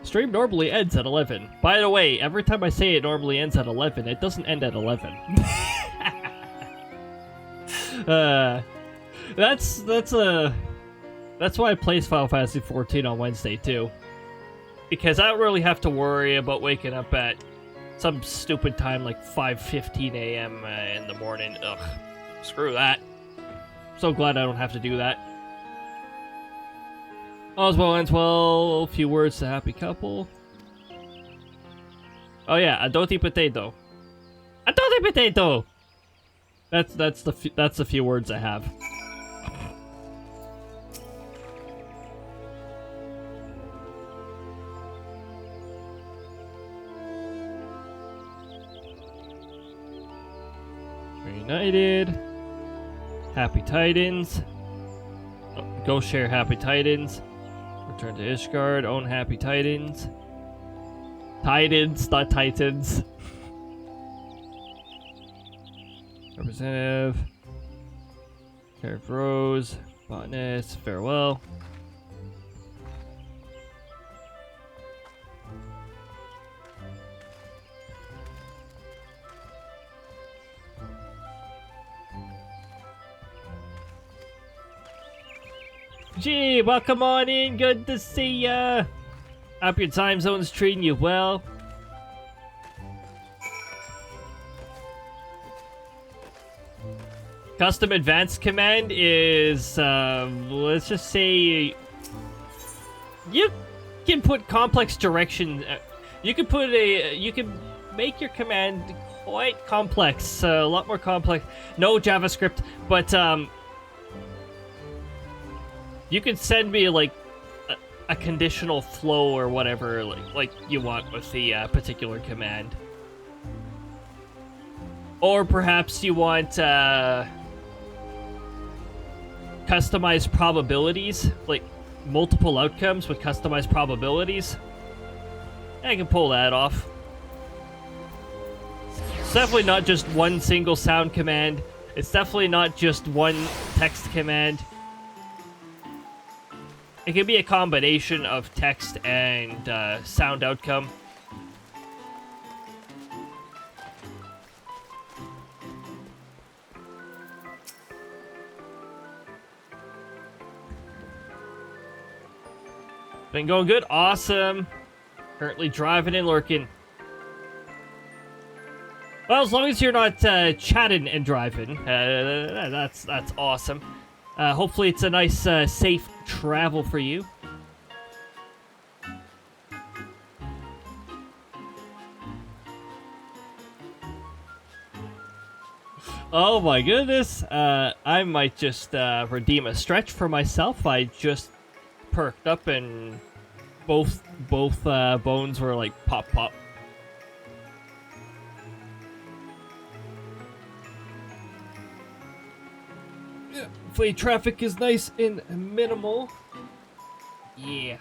Stream normally ends at 11. By the way, every time I say it normally ends at 11, it doesn't end at 11. That's why I play Final Fantasy XIV on Wednesday too. Because I don't really have to worry about waking up at some stupid time like 5:15 a.m. In the morning. Ugh, screw that. So glad I don't have to do that. All's well ends well. A few words to happy couple. Oh yeah, adoti potato. Adoti potato. That's the few words I have. Reunited. Happy Titans. Go share Happy Titans. Return to Ishgard. Own Happy Titans. Titans, not Titans. Representative. Carrick Rose. Botanist. Farewell. Gee, welcome on in. Good to see ya. Hope your time zone's treating you well. Custom advanced command is, let's just say, you can put complex direction. You can make your command quite complex, a lot more complex. No JavaScript, but you can send me like a conditional flow or whatever, like you want with the particular command. Or perhaps you want customized probabilities, like multiple outcomes with customized probabilities. I can pull that off. It's definitely not just one single sound command. It's definitely not just one text command. It can be a combination of text and sound outcome. Been going good? Awesome. Currently driving and lurking. Well, as long as you're not chatting and driving, that's awesome. Hopefully it's a nice, safe travel for you. Oh my goodness. I might just redeem a stretch for myself. I just perked up and both bones were like pop pop. Yeah, hopefully traffic is nice and minimal. Yeah.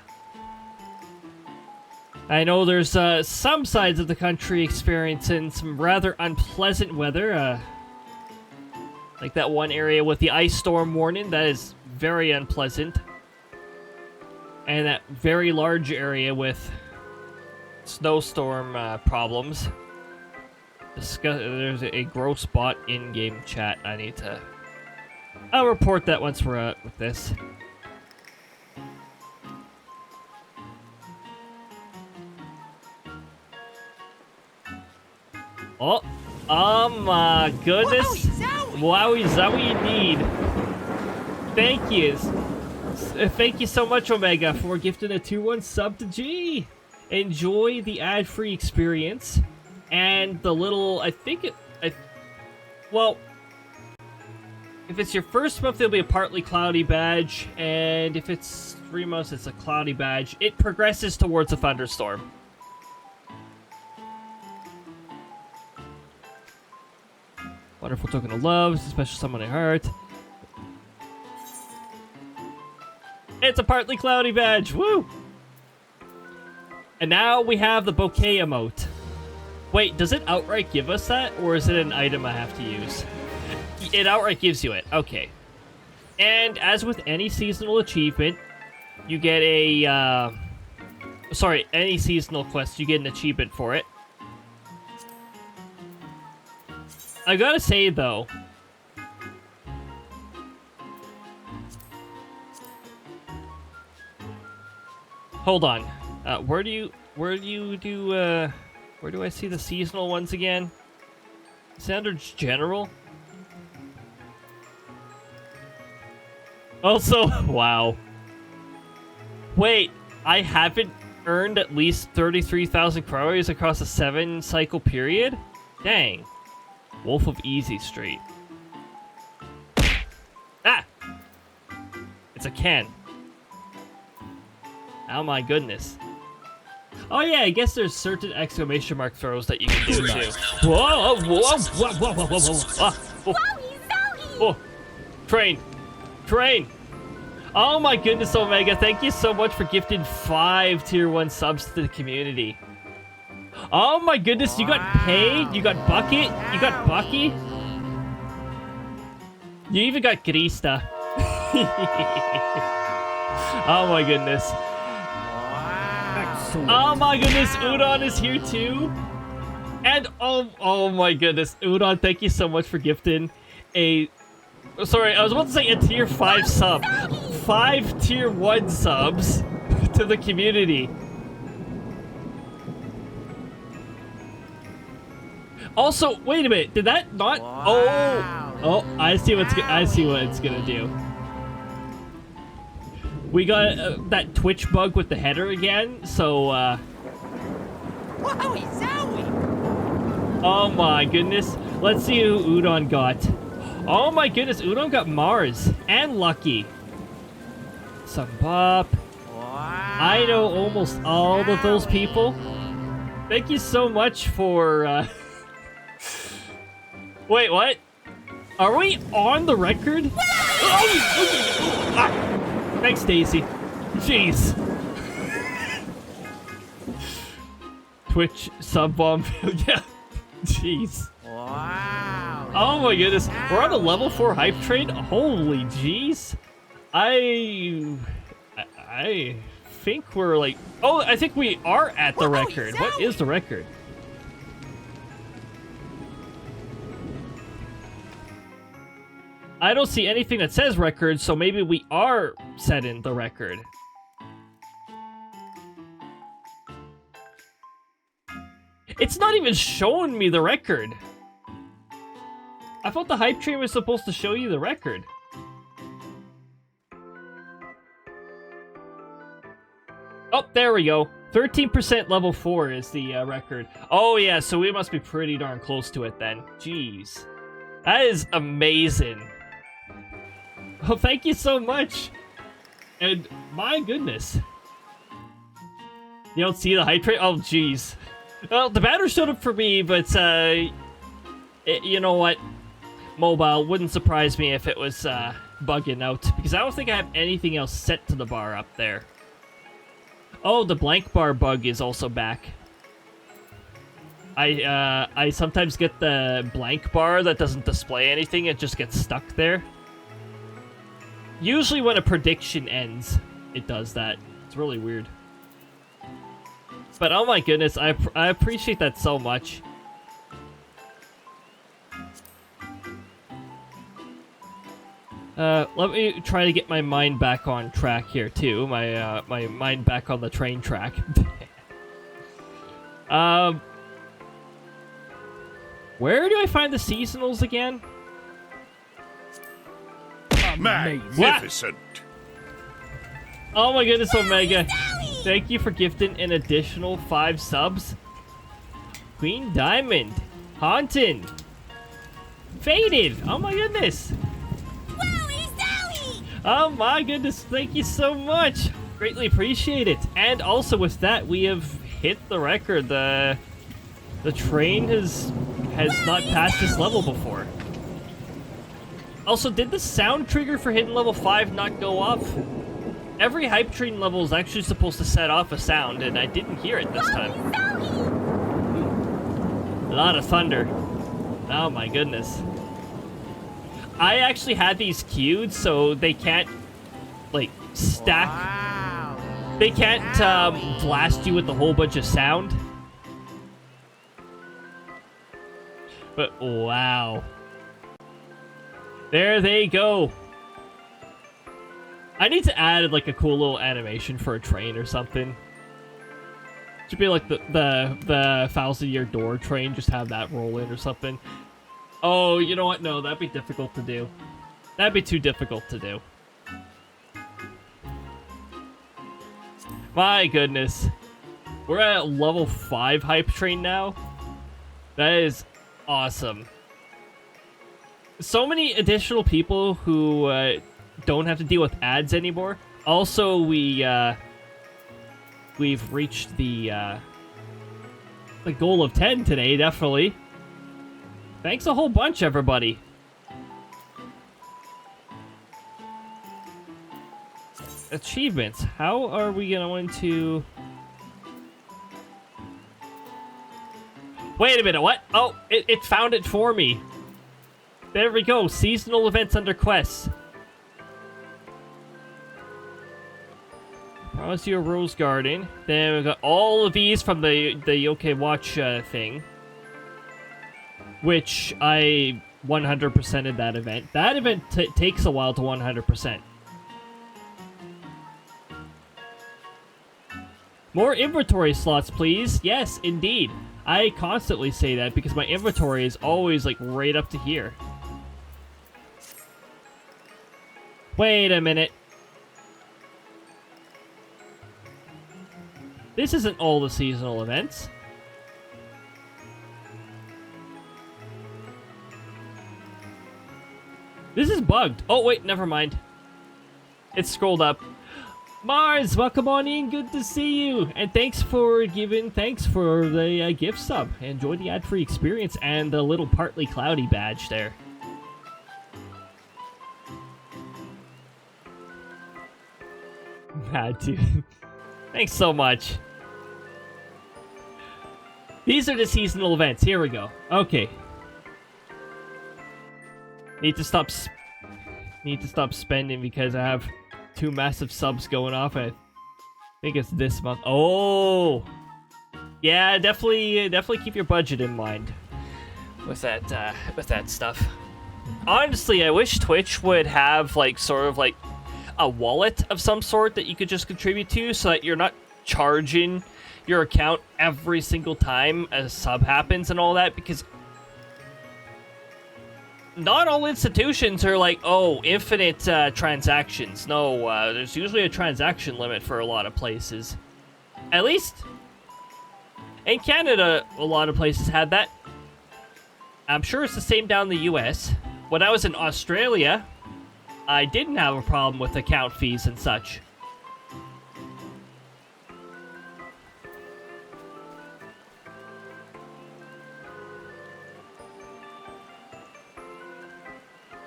I know there's some sides of the country experiencing some rather unpleasant weather. Like that one area with the ice storm warning, that is very unpleasant. And that very large area snowstorm problems. There's a gross spot in-game chat. I'll report that once we're out with this. Oh my goodness. Wowie zowie indeed. Thank yous. Thank you so much, Omega, for gifting a 2-1 sub to G. Enjoy the ad-free experience. And the little, well, if it's your first month, there'll be a partly cloudy badge. And if it's 3 months, it's a cloudy badge. It progresses towards a thunderstorm. Wonderful token of love, it's a special someone I heart. It's a partly cloudy badge, woo! And now we have the bouquet emote. Wait, does it outright give us that, or is it an item I have to use? It outright gives you it, okay. And as with any seasonal achievement, you get a, any seasonal quest, you get an achievement for it. I gotta say, though, hold on. Where do I see the seasonal ones again? Is it under general? Also, wow. Wait, I haven't earned at least 33,000 calories across a 7-cycle period? Dang. Wolf of Easy Street. Ah! It's a can. Oh my goodness. Oh yeah, I guess there's certain exclamation mark throws that you can do too. Whoa, whoa, whoa, whoa, whoa, whoa, whoa, whoa. Ah, whoa. Oh, train. Oh my goodness, Omega, thank you so much for gifting 5 tier 1 subs to the community. Oh my goodness, you got paid, you got Bucket, you got Bucky. You even got Grista. Oh my goodness. Excellent. Oh my goodness, Udon is here too. And oh my goodness, Udon, thank you so much for gifting a... Sorry, I was about to say a tier 5 sub. 5 tier 1 subs to the community. Also, wait a minute. Did that not? Wow. Oh, I see what it's gonna do. We got that Twitch bug with the header again, so Wowie zowie! oh my goodness. Let's see who Udon got. Oh my goodness, Udon got Mars and Lucky. Some Bop. Wow. I know almost all of those people. Thank you so much for Wait, what? Are we on the record? Thanks, Daisy. Jeez. Twitch sub bomb. Yeah. Jeez. Wow. Oh my goodness. We're on a level 4 hype train? Holy jeez. I think we're like... Oh, I think we are at the record. What is the record? I don't see anything that says record, so maybe we are setting the record. It's not even showing me the record. I thought the hype train was supposed to show you the record. Oh, there we go. 13% level 4 is the record. Oh yeah, so we must be pretty darn close to it then. Jeez. That is amazing. Oh, thank you so much. And my goodness. You don't see the hype train? Oh, jeez. Well, the banner showed up for me, but, you know what? Mobile wouldn't surprise me if it was, bugging out. Because I don't think I have anything else set to the bar up there. Oh, the blank bar bug is also back. I sometimes get the blank bar that doesn't display anything. It just gets stuck there. Usually when a prediction ends, it does that. It's really weird. But oh my goodness, I appreciate that so much. Let me try to get my mind back on track here too. My my mind back on the train track. Where do I find the seasonals again? Magnificent. Oh my goodness, Omega. Thank you for gifting an additional 5 subs. Queen Diamond. Haunted. Faded. Oh my goodness. Oh my goodness, thank you so much. Greatly appreciate it. And also with that, we have hit the record. The train has not passed this level before. Also, did the sound trigger for hitting level 5 not go off? Every hype train level is actually supposed to set off a sound, and I didn't hear it this time. A lot of thunder. Oh my goodness. I actually had these queued, so they can't, like, stack. Wow. They can't blast you with a whole bunch of sound. But wow. There they go. I need to add like a cool little animation for a train or something. Should be like the 1,000-year door train, just have that roll in or something. Oh, you know what? No, that'd be difficult to do. That'd be too difficult to do. My goodness. We're at level 5 hype train now. That is awesome. So many additional people who don't have to deal with ads anymore. Also, we've reached the goal of 10 today, definitely. Thanks a whole bunch, everybody. Achievements. How are we going to... Wait a minute, what? Oh, it found it for me. There we go. Seasonal events under quests. Promise you a rose garden. Then we got all of these from the Yokai Watch thing. Which I 100%ed that event. That event takes a while to 100%. More inventory slots, please. Yes, indeed. I constantly say that because my inventory is always, like, right up to here. Wait a minute. This isn't all the seasonal events. This is bugged. Oh, wait, never mind. It's scrolled up. Mars, welcome on in. Good to see you. And thanks for the gift sub. Enjoy the ad-free experience and the little partly cloudy badge there. Mad dude. Thanks so much. These are the seasonal events. Here we go. Okay. Need to stop spending because I have 2 massive subs going off. I think it's this month. Oh, yeah, definitely keep your budget in mind with that stuff. Honestly, I wish Twitch would have like sort of like a wallet of some sort that you could just contribute to, so that you're not charging your account every single time a sub happens and all that, because not all institutions are like, oh, infinite transactions. No, there's usually a transaction limit for a lot of places. At least in Canada, a lot of places had that. I'm sure it's the same down in the US. When I was in Australia, I didn't have a problem with account fees and such.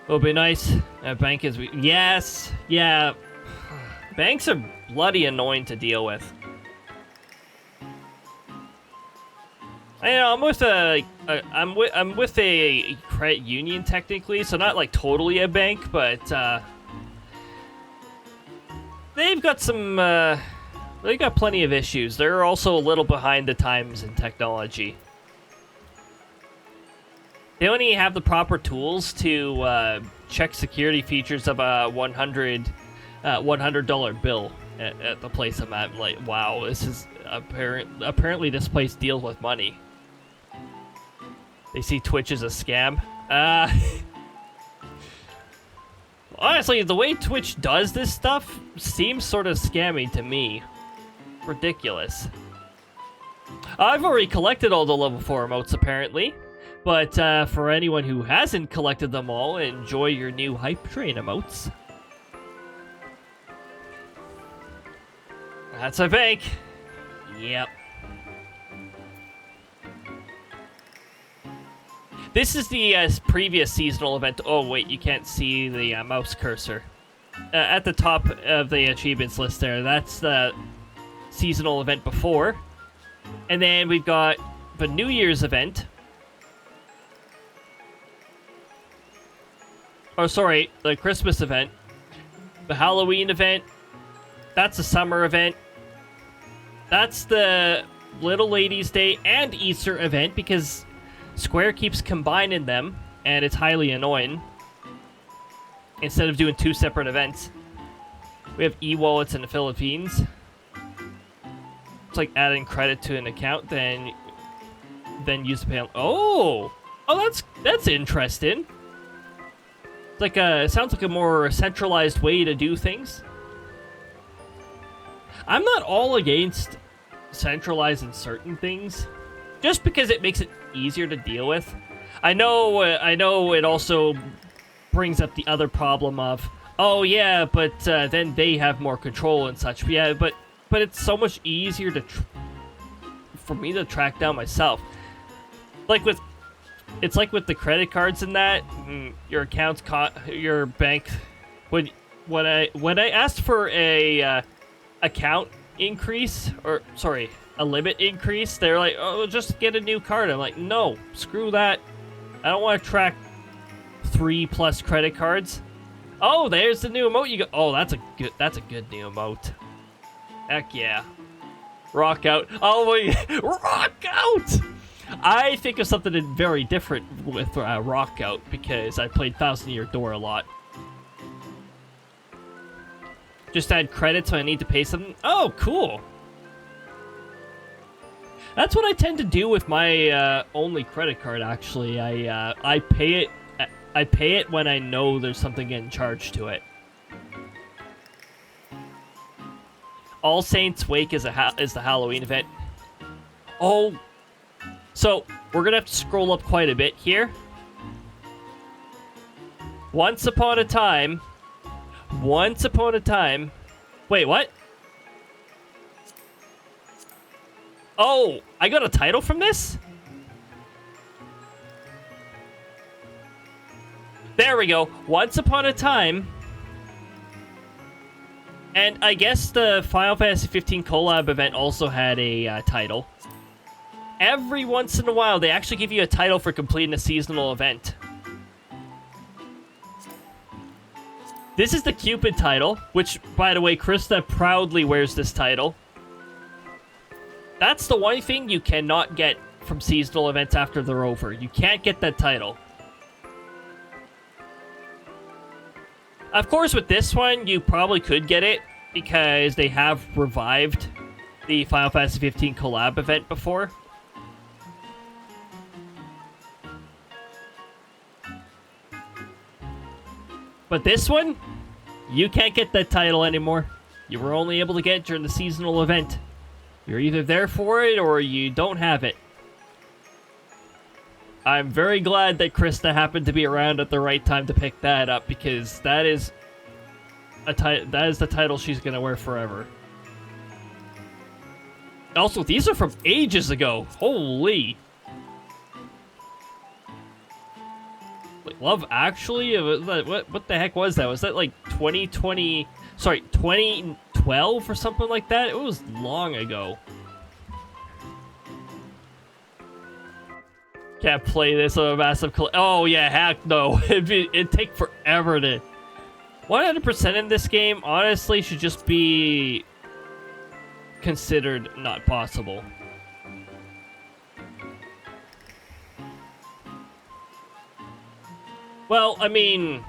It'll be nice. Bank is... Yes! Yeah. Banks are bloody annoying to deal with. I know, I'm with a credit union technically, so not like totally a bank, but they've got some they got plenty of issues. They're also a little behind the times in technology. They only have the proper tools to check security features of a $100 bill at the place I'm at. Like, wow, this is apparently this place deals with money. They see Twitch as a scam. Honestly, the way Twitch does this stuff seems sort of scammy to me. Ridiculous. I've already collected all the level 4 emotes, apparently. But for anyone who hasn't collected them all, enjoy your new Hype Train emotes. That's a bank. Yep. This is the previous seasonal event. Oh, wait, you can't see the mouse cursor. At the top of the achievements list there, that's the seasonal event before. And then we've got the New Year's event. Oh, sorry, the Christmas event. The Halloween event. That's the summer event. That's the Little Ladies' Day and Easter event, because Square keeps combining them, and it's highly annoying. Instead of doing 2 separate events. We have e-wallets in the Philippines. It's like adding credit to an account, then use the pay. Oh, that's interesting. It's like it sounds like a more centralized way to do things. I'm not all against centralizing certain things, just because it makes it easier to deal with. I know it also brings up the other problem of, oh yeah, but then they have more control and such. Yeah, but it's so much easier for me to track down myself. It's like with the credit cards and that, your accounts your bank. When I asked for a account increase, or sorry, a limit increase, they're like, oh, just get a new card. I'm like, no, screw that. I don't want to track 3+ credit cards. Oh, there's the new emote. You go. Oh, that's a good new emote. Heck yeah. Rock out. Oh my, rock out. I think of something very different with rock out, because I played Thousand Year Door a lot. Just add credits when I need to pay something. Oh, cool. That's what I tend to do with my only credit card. Actually, I pay it when I know there's something getting charged to it. All Saints Wake is the Halloween event. Oh, so we're gonna have to scroll up quite a bit here. Once upon a time. Wait, what? Oh, I got a title from this? There we go. Once upon a time. And I guess the Final Fantasy 15 collab event also had a title. Every once in a while, they actually give you a title for completing a seasonal event. This is the Cupid title, which, by the way, Krista proudly wears this title. That's the one thing you cannot get from seasonal events after they're over. You can't get that title. Of course, with this one, you probably could get it, because they have revived the Final Fantasy 15 collab event before. But this one, you can't get that title anymore. You were only able to get it during the seasonal event. You're either there for it, or you don't have it. I'm very glad that Krista happened to be around at the right time to pick that up, because that is the title she's gonna wear forever. Also, these are from ages ago. Holy. Like, Love Actually? What the heck was that? Was that like 2020... Sorry, 2012 or something like that? It was long ago. Can't play this on a massive... Oh, yeah, heck no. It'd take forever to... 100% in this game, honestly, should just be... considered not possible. Well, I mean...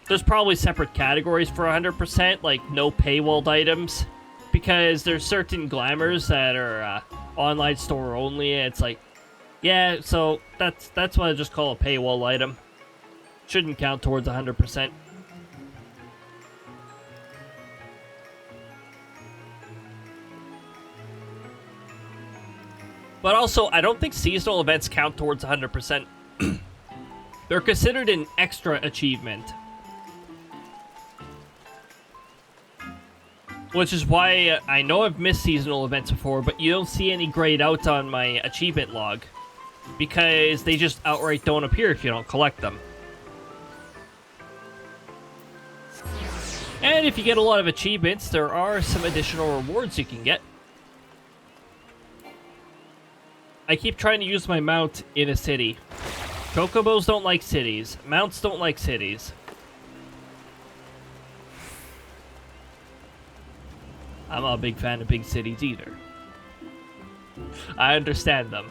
there's probably separate categories for 100%, like no paywalled items. Because there's certain glamours that are online store only, and it's like... yeah, so that's what I just call a paywall item. Shouldn't count towards 100%. But also, I don't think seasonal events count towards 100%. They're considered an extra achievement. Which is why I know I've missed seasonal events before, but you don't see any grayed out on my achievement log. Because they just outright don't appear if you don't collect them. And if you get a lot of achievements, there are some additional rewards you can get. I keep trying to use my mount in a city. Chocobos don't like cities. Mounts don't like cities. I'm not a big fan of big cities either. I understand them.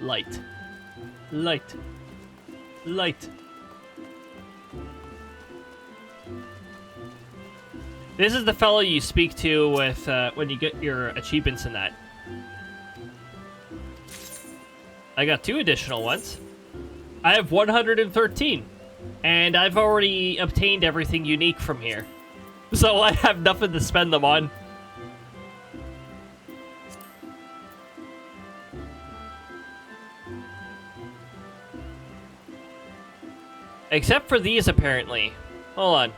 Light. Light. Light. This is the fellow you speak to with when you get your achievements in that. I got 2 additional ones. I have 113. And I've already obtained everything unique from here. So I have nothing to spend them on. Except for these, apparently. Hold on.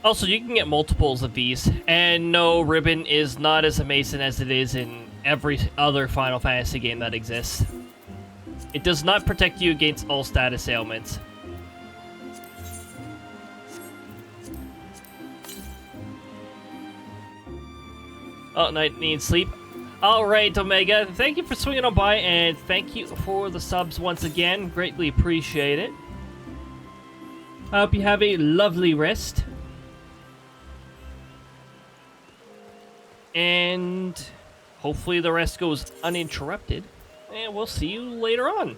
Also, you can get multiples of these, and no, Ribbon is not as amazing as it is in every other Final Fantasy game that exists. It does not protect you against all status ailments. Oh, night needs sleep. Alright, Omega, thank you for swinging on by, and thank you for the subs once again. Greatly appreciate it. I hope you have a lovely rest. And hopefully the rest goes uninterrupted. And we'll see you later on.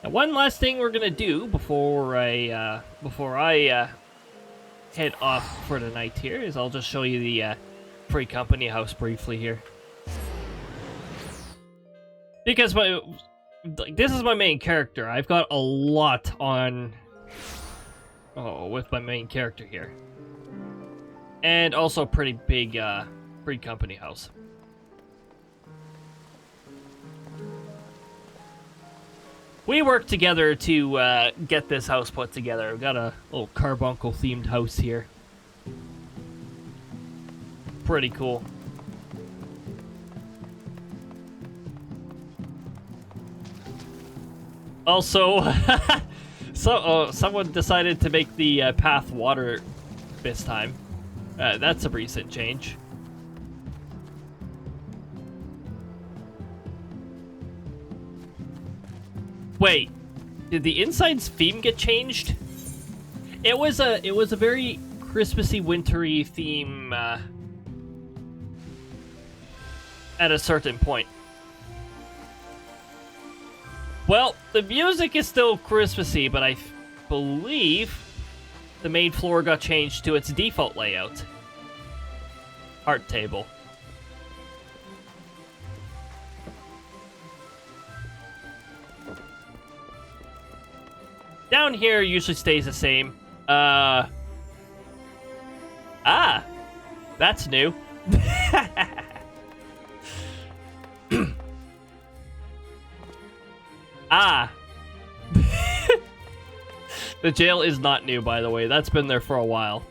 Now, one last thing we're gonna do before I head off for the night here is I'll just show you the free company house briefly here. Because this is my main character. I've got a lot on with my main character here. And also a pretty big free company house. We worked together to get this house put together. We've got a little carbuncle themed house here. Pretty cool. Also, someone decided to make the path water this time. That's a recent change. Wait, did the inside's theme get changed? It was a very Christmassy, wintry theme at a certain point. Well, the music is still Christmassy, but I believe the main floor got changed to its default layout. Art table. Down here usually stays the same. That's new. The jail is not new, by the way. That's been there for a while.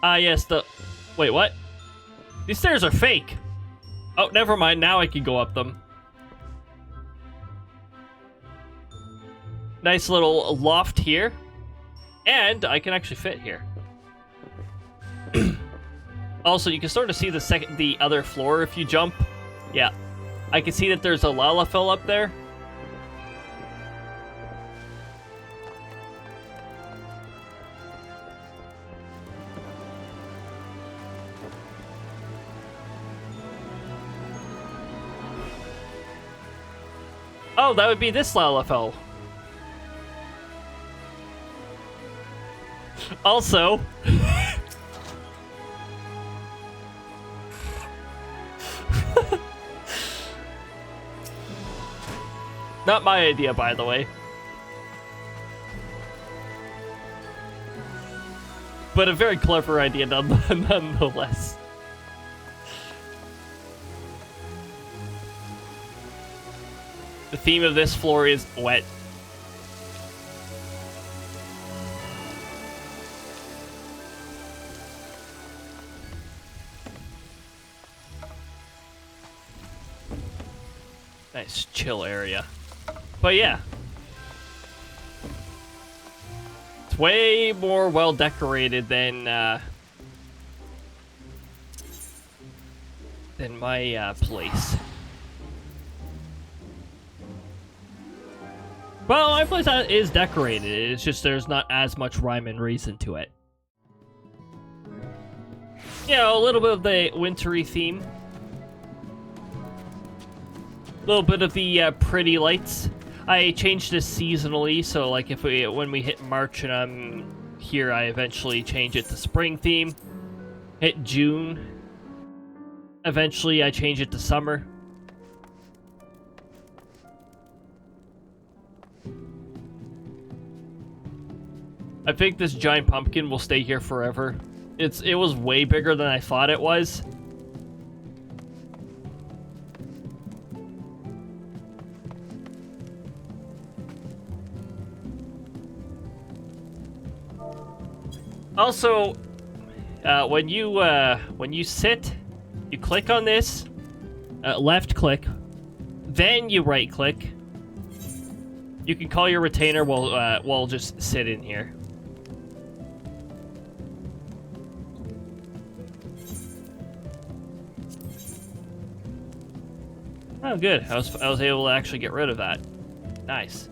Yes, wait, what? These stairs are fake. Oh, never mind. Now I can go up them. Nice little loft here. And I can actually fit here. Also, you can sort of see the other floor if you jump. Yeah. I can see that there's a Lalafell up there. Oh, that would be this Lalafell. Also... Not my idea, by the way. But a very clever idea nonetheless. The theme of this floor is wet. Nice chill area. But yeah. It's way more well decorated than my place. Well, my place is decorated. It's just there's not as much rhyme and reason to it. You know, a little bit of the wintry theme. A little bit of the pretty lights. I changed this seasonally, so like when we hit March and I'm here, I eventually change it to spring theme. Hit June. Eventually, I change it to summer. I think this giant pumpkin will stay here forever. It was way bigger than I thought it was. Also, when you sit, you click on this, left click, then you right click. You can call your retainer while just sit in here. Oh, good. I was able to actually get rid of that. Nice.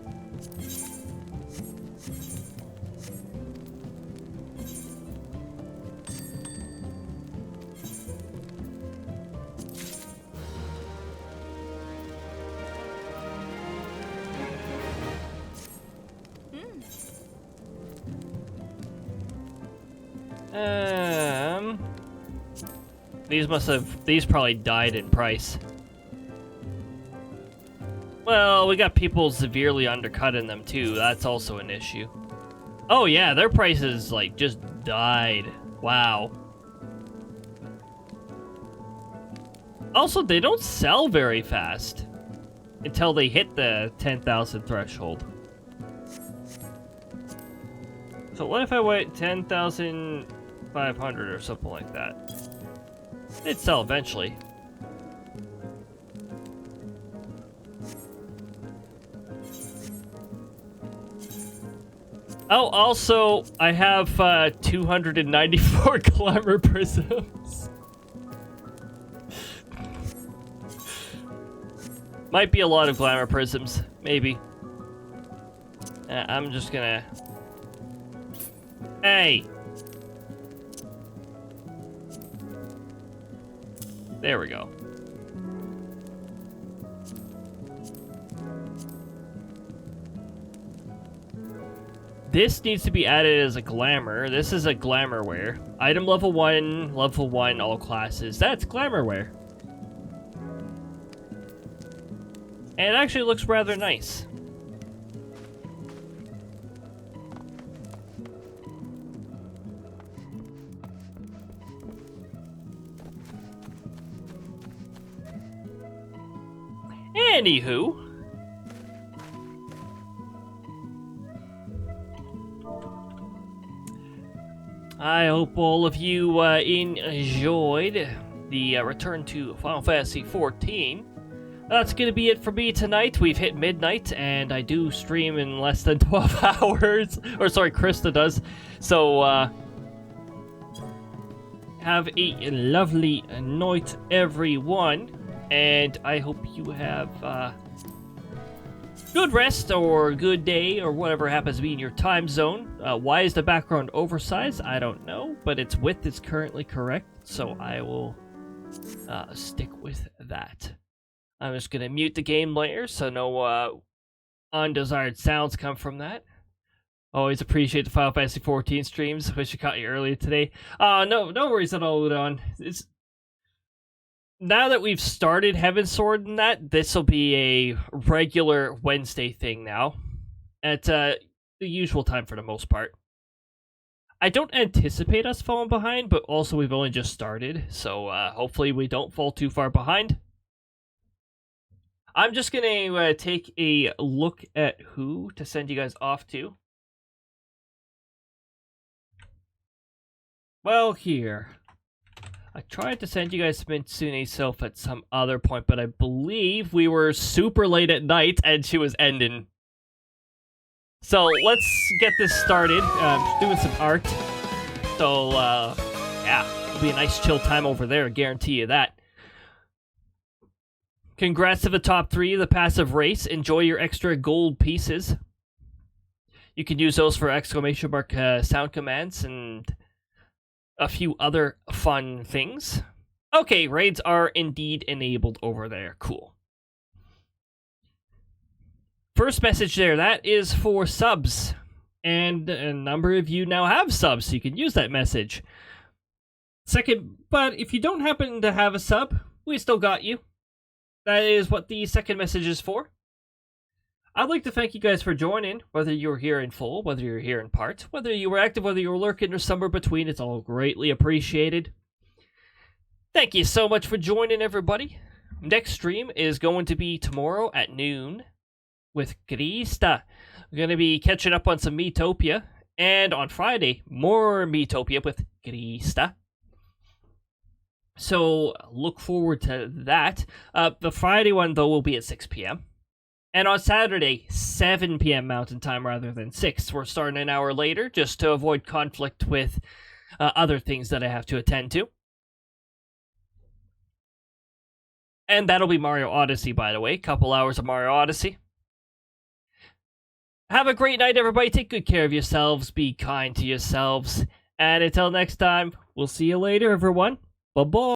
These probably died in price. Well, we got people severely undercutting them too. That's also an issue. Oh yeah, their prices like just died. Wow. Also, they don't sell very fast until they hit the 10,000 threshold. So what if I wait 10,500 or something like that? It'd sell eventually. Oh, also, I have 294 glamour prisms. Might be a lot of glamour prisms, maybe. I'm just gonna... Hey! There we go. This needs to be added as a glamour. This is a glamour wear. Item level 1, all classes. That's glamour wear. And it actually looks rather nice. Anywho. I hope all of you enjoyed the return to Final Fantasy XIV. That's going to be it for me tonight. We've hit midnight, and I do stream in less than 12 hours. Or sorry, Krista does. So, have a lovely night, everyone. And I hope you have good rest or good day or whatever happens to be in your time zone. Why is the background oversized? I don't know, but its width is currently correct, so I will stick with that. I'm just going to mute the game layer so no undesired sounds come from that. Always appreciate the Final Fantasy XIV streams. Wish I caught you earlier today. No worries at all, Udon. It's... Now that we've started Heavensward and that, this will be a regular Wednesday thing now. At the usual time for the most part. I don't anticipate us falling behind, but also we've only just started, so hopefully we don't fall too far behind. I'm just going to take a look at who to send you guys off to. Well, here. I tried to send you guys to Mitsune Sylph at some other point, but I believe we were super late at night and she was ending. So let's get this started. Just doing some art. So, yeah, it'll be a nice chill time over there, I guarantee you that. Congrats to the top 3 of the passive race. Enjoy your extra gold pieces. You can use those for exclamation mark sound commands and a few other fun things. Okay, raids are indeed enabled over there. Cool. First message there, that is for subs. And a number of you now have subs, so you can use that message. Second, but if you don't happen to have a sub, we still got you. That is what the second message is for. I'd like to thank you guys for joining, whether you're here in full, whether you're here in part, whether you were active, whether you were lurking, or somewhere between. It's all greatly appreciated. Thank you so much for joining, everybody. Next stream is going to be tomorrow at noon with Krista. We're going to be catching up on some Metopia, and on Friday, more Metopia with Krista. So, look forward to that. The Friday one, though, will be at 6 p.m. And on Saturday, 7 p.m. Mountain Time rather than 6. We're starting an hour later, just to avoid conflict with other things that I have to attend to. And that'll be Mario Odyssey, by the way. Couple hours of Mario Odyssey. Have a great night, everybody. Take good care of yourselves. Be kind to yourselves. And until next time, we'll see you later, everyone. Bye-bye.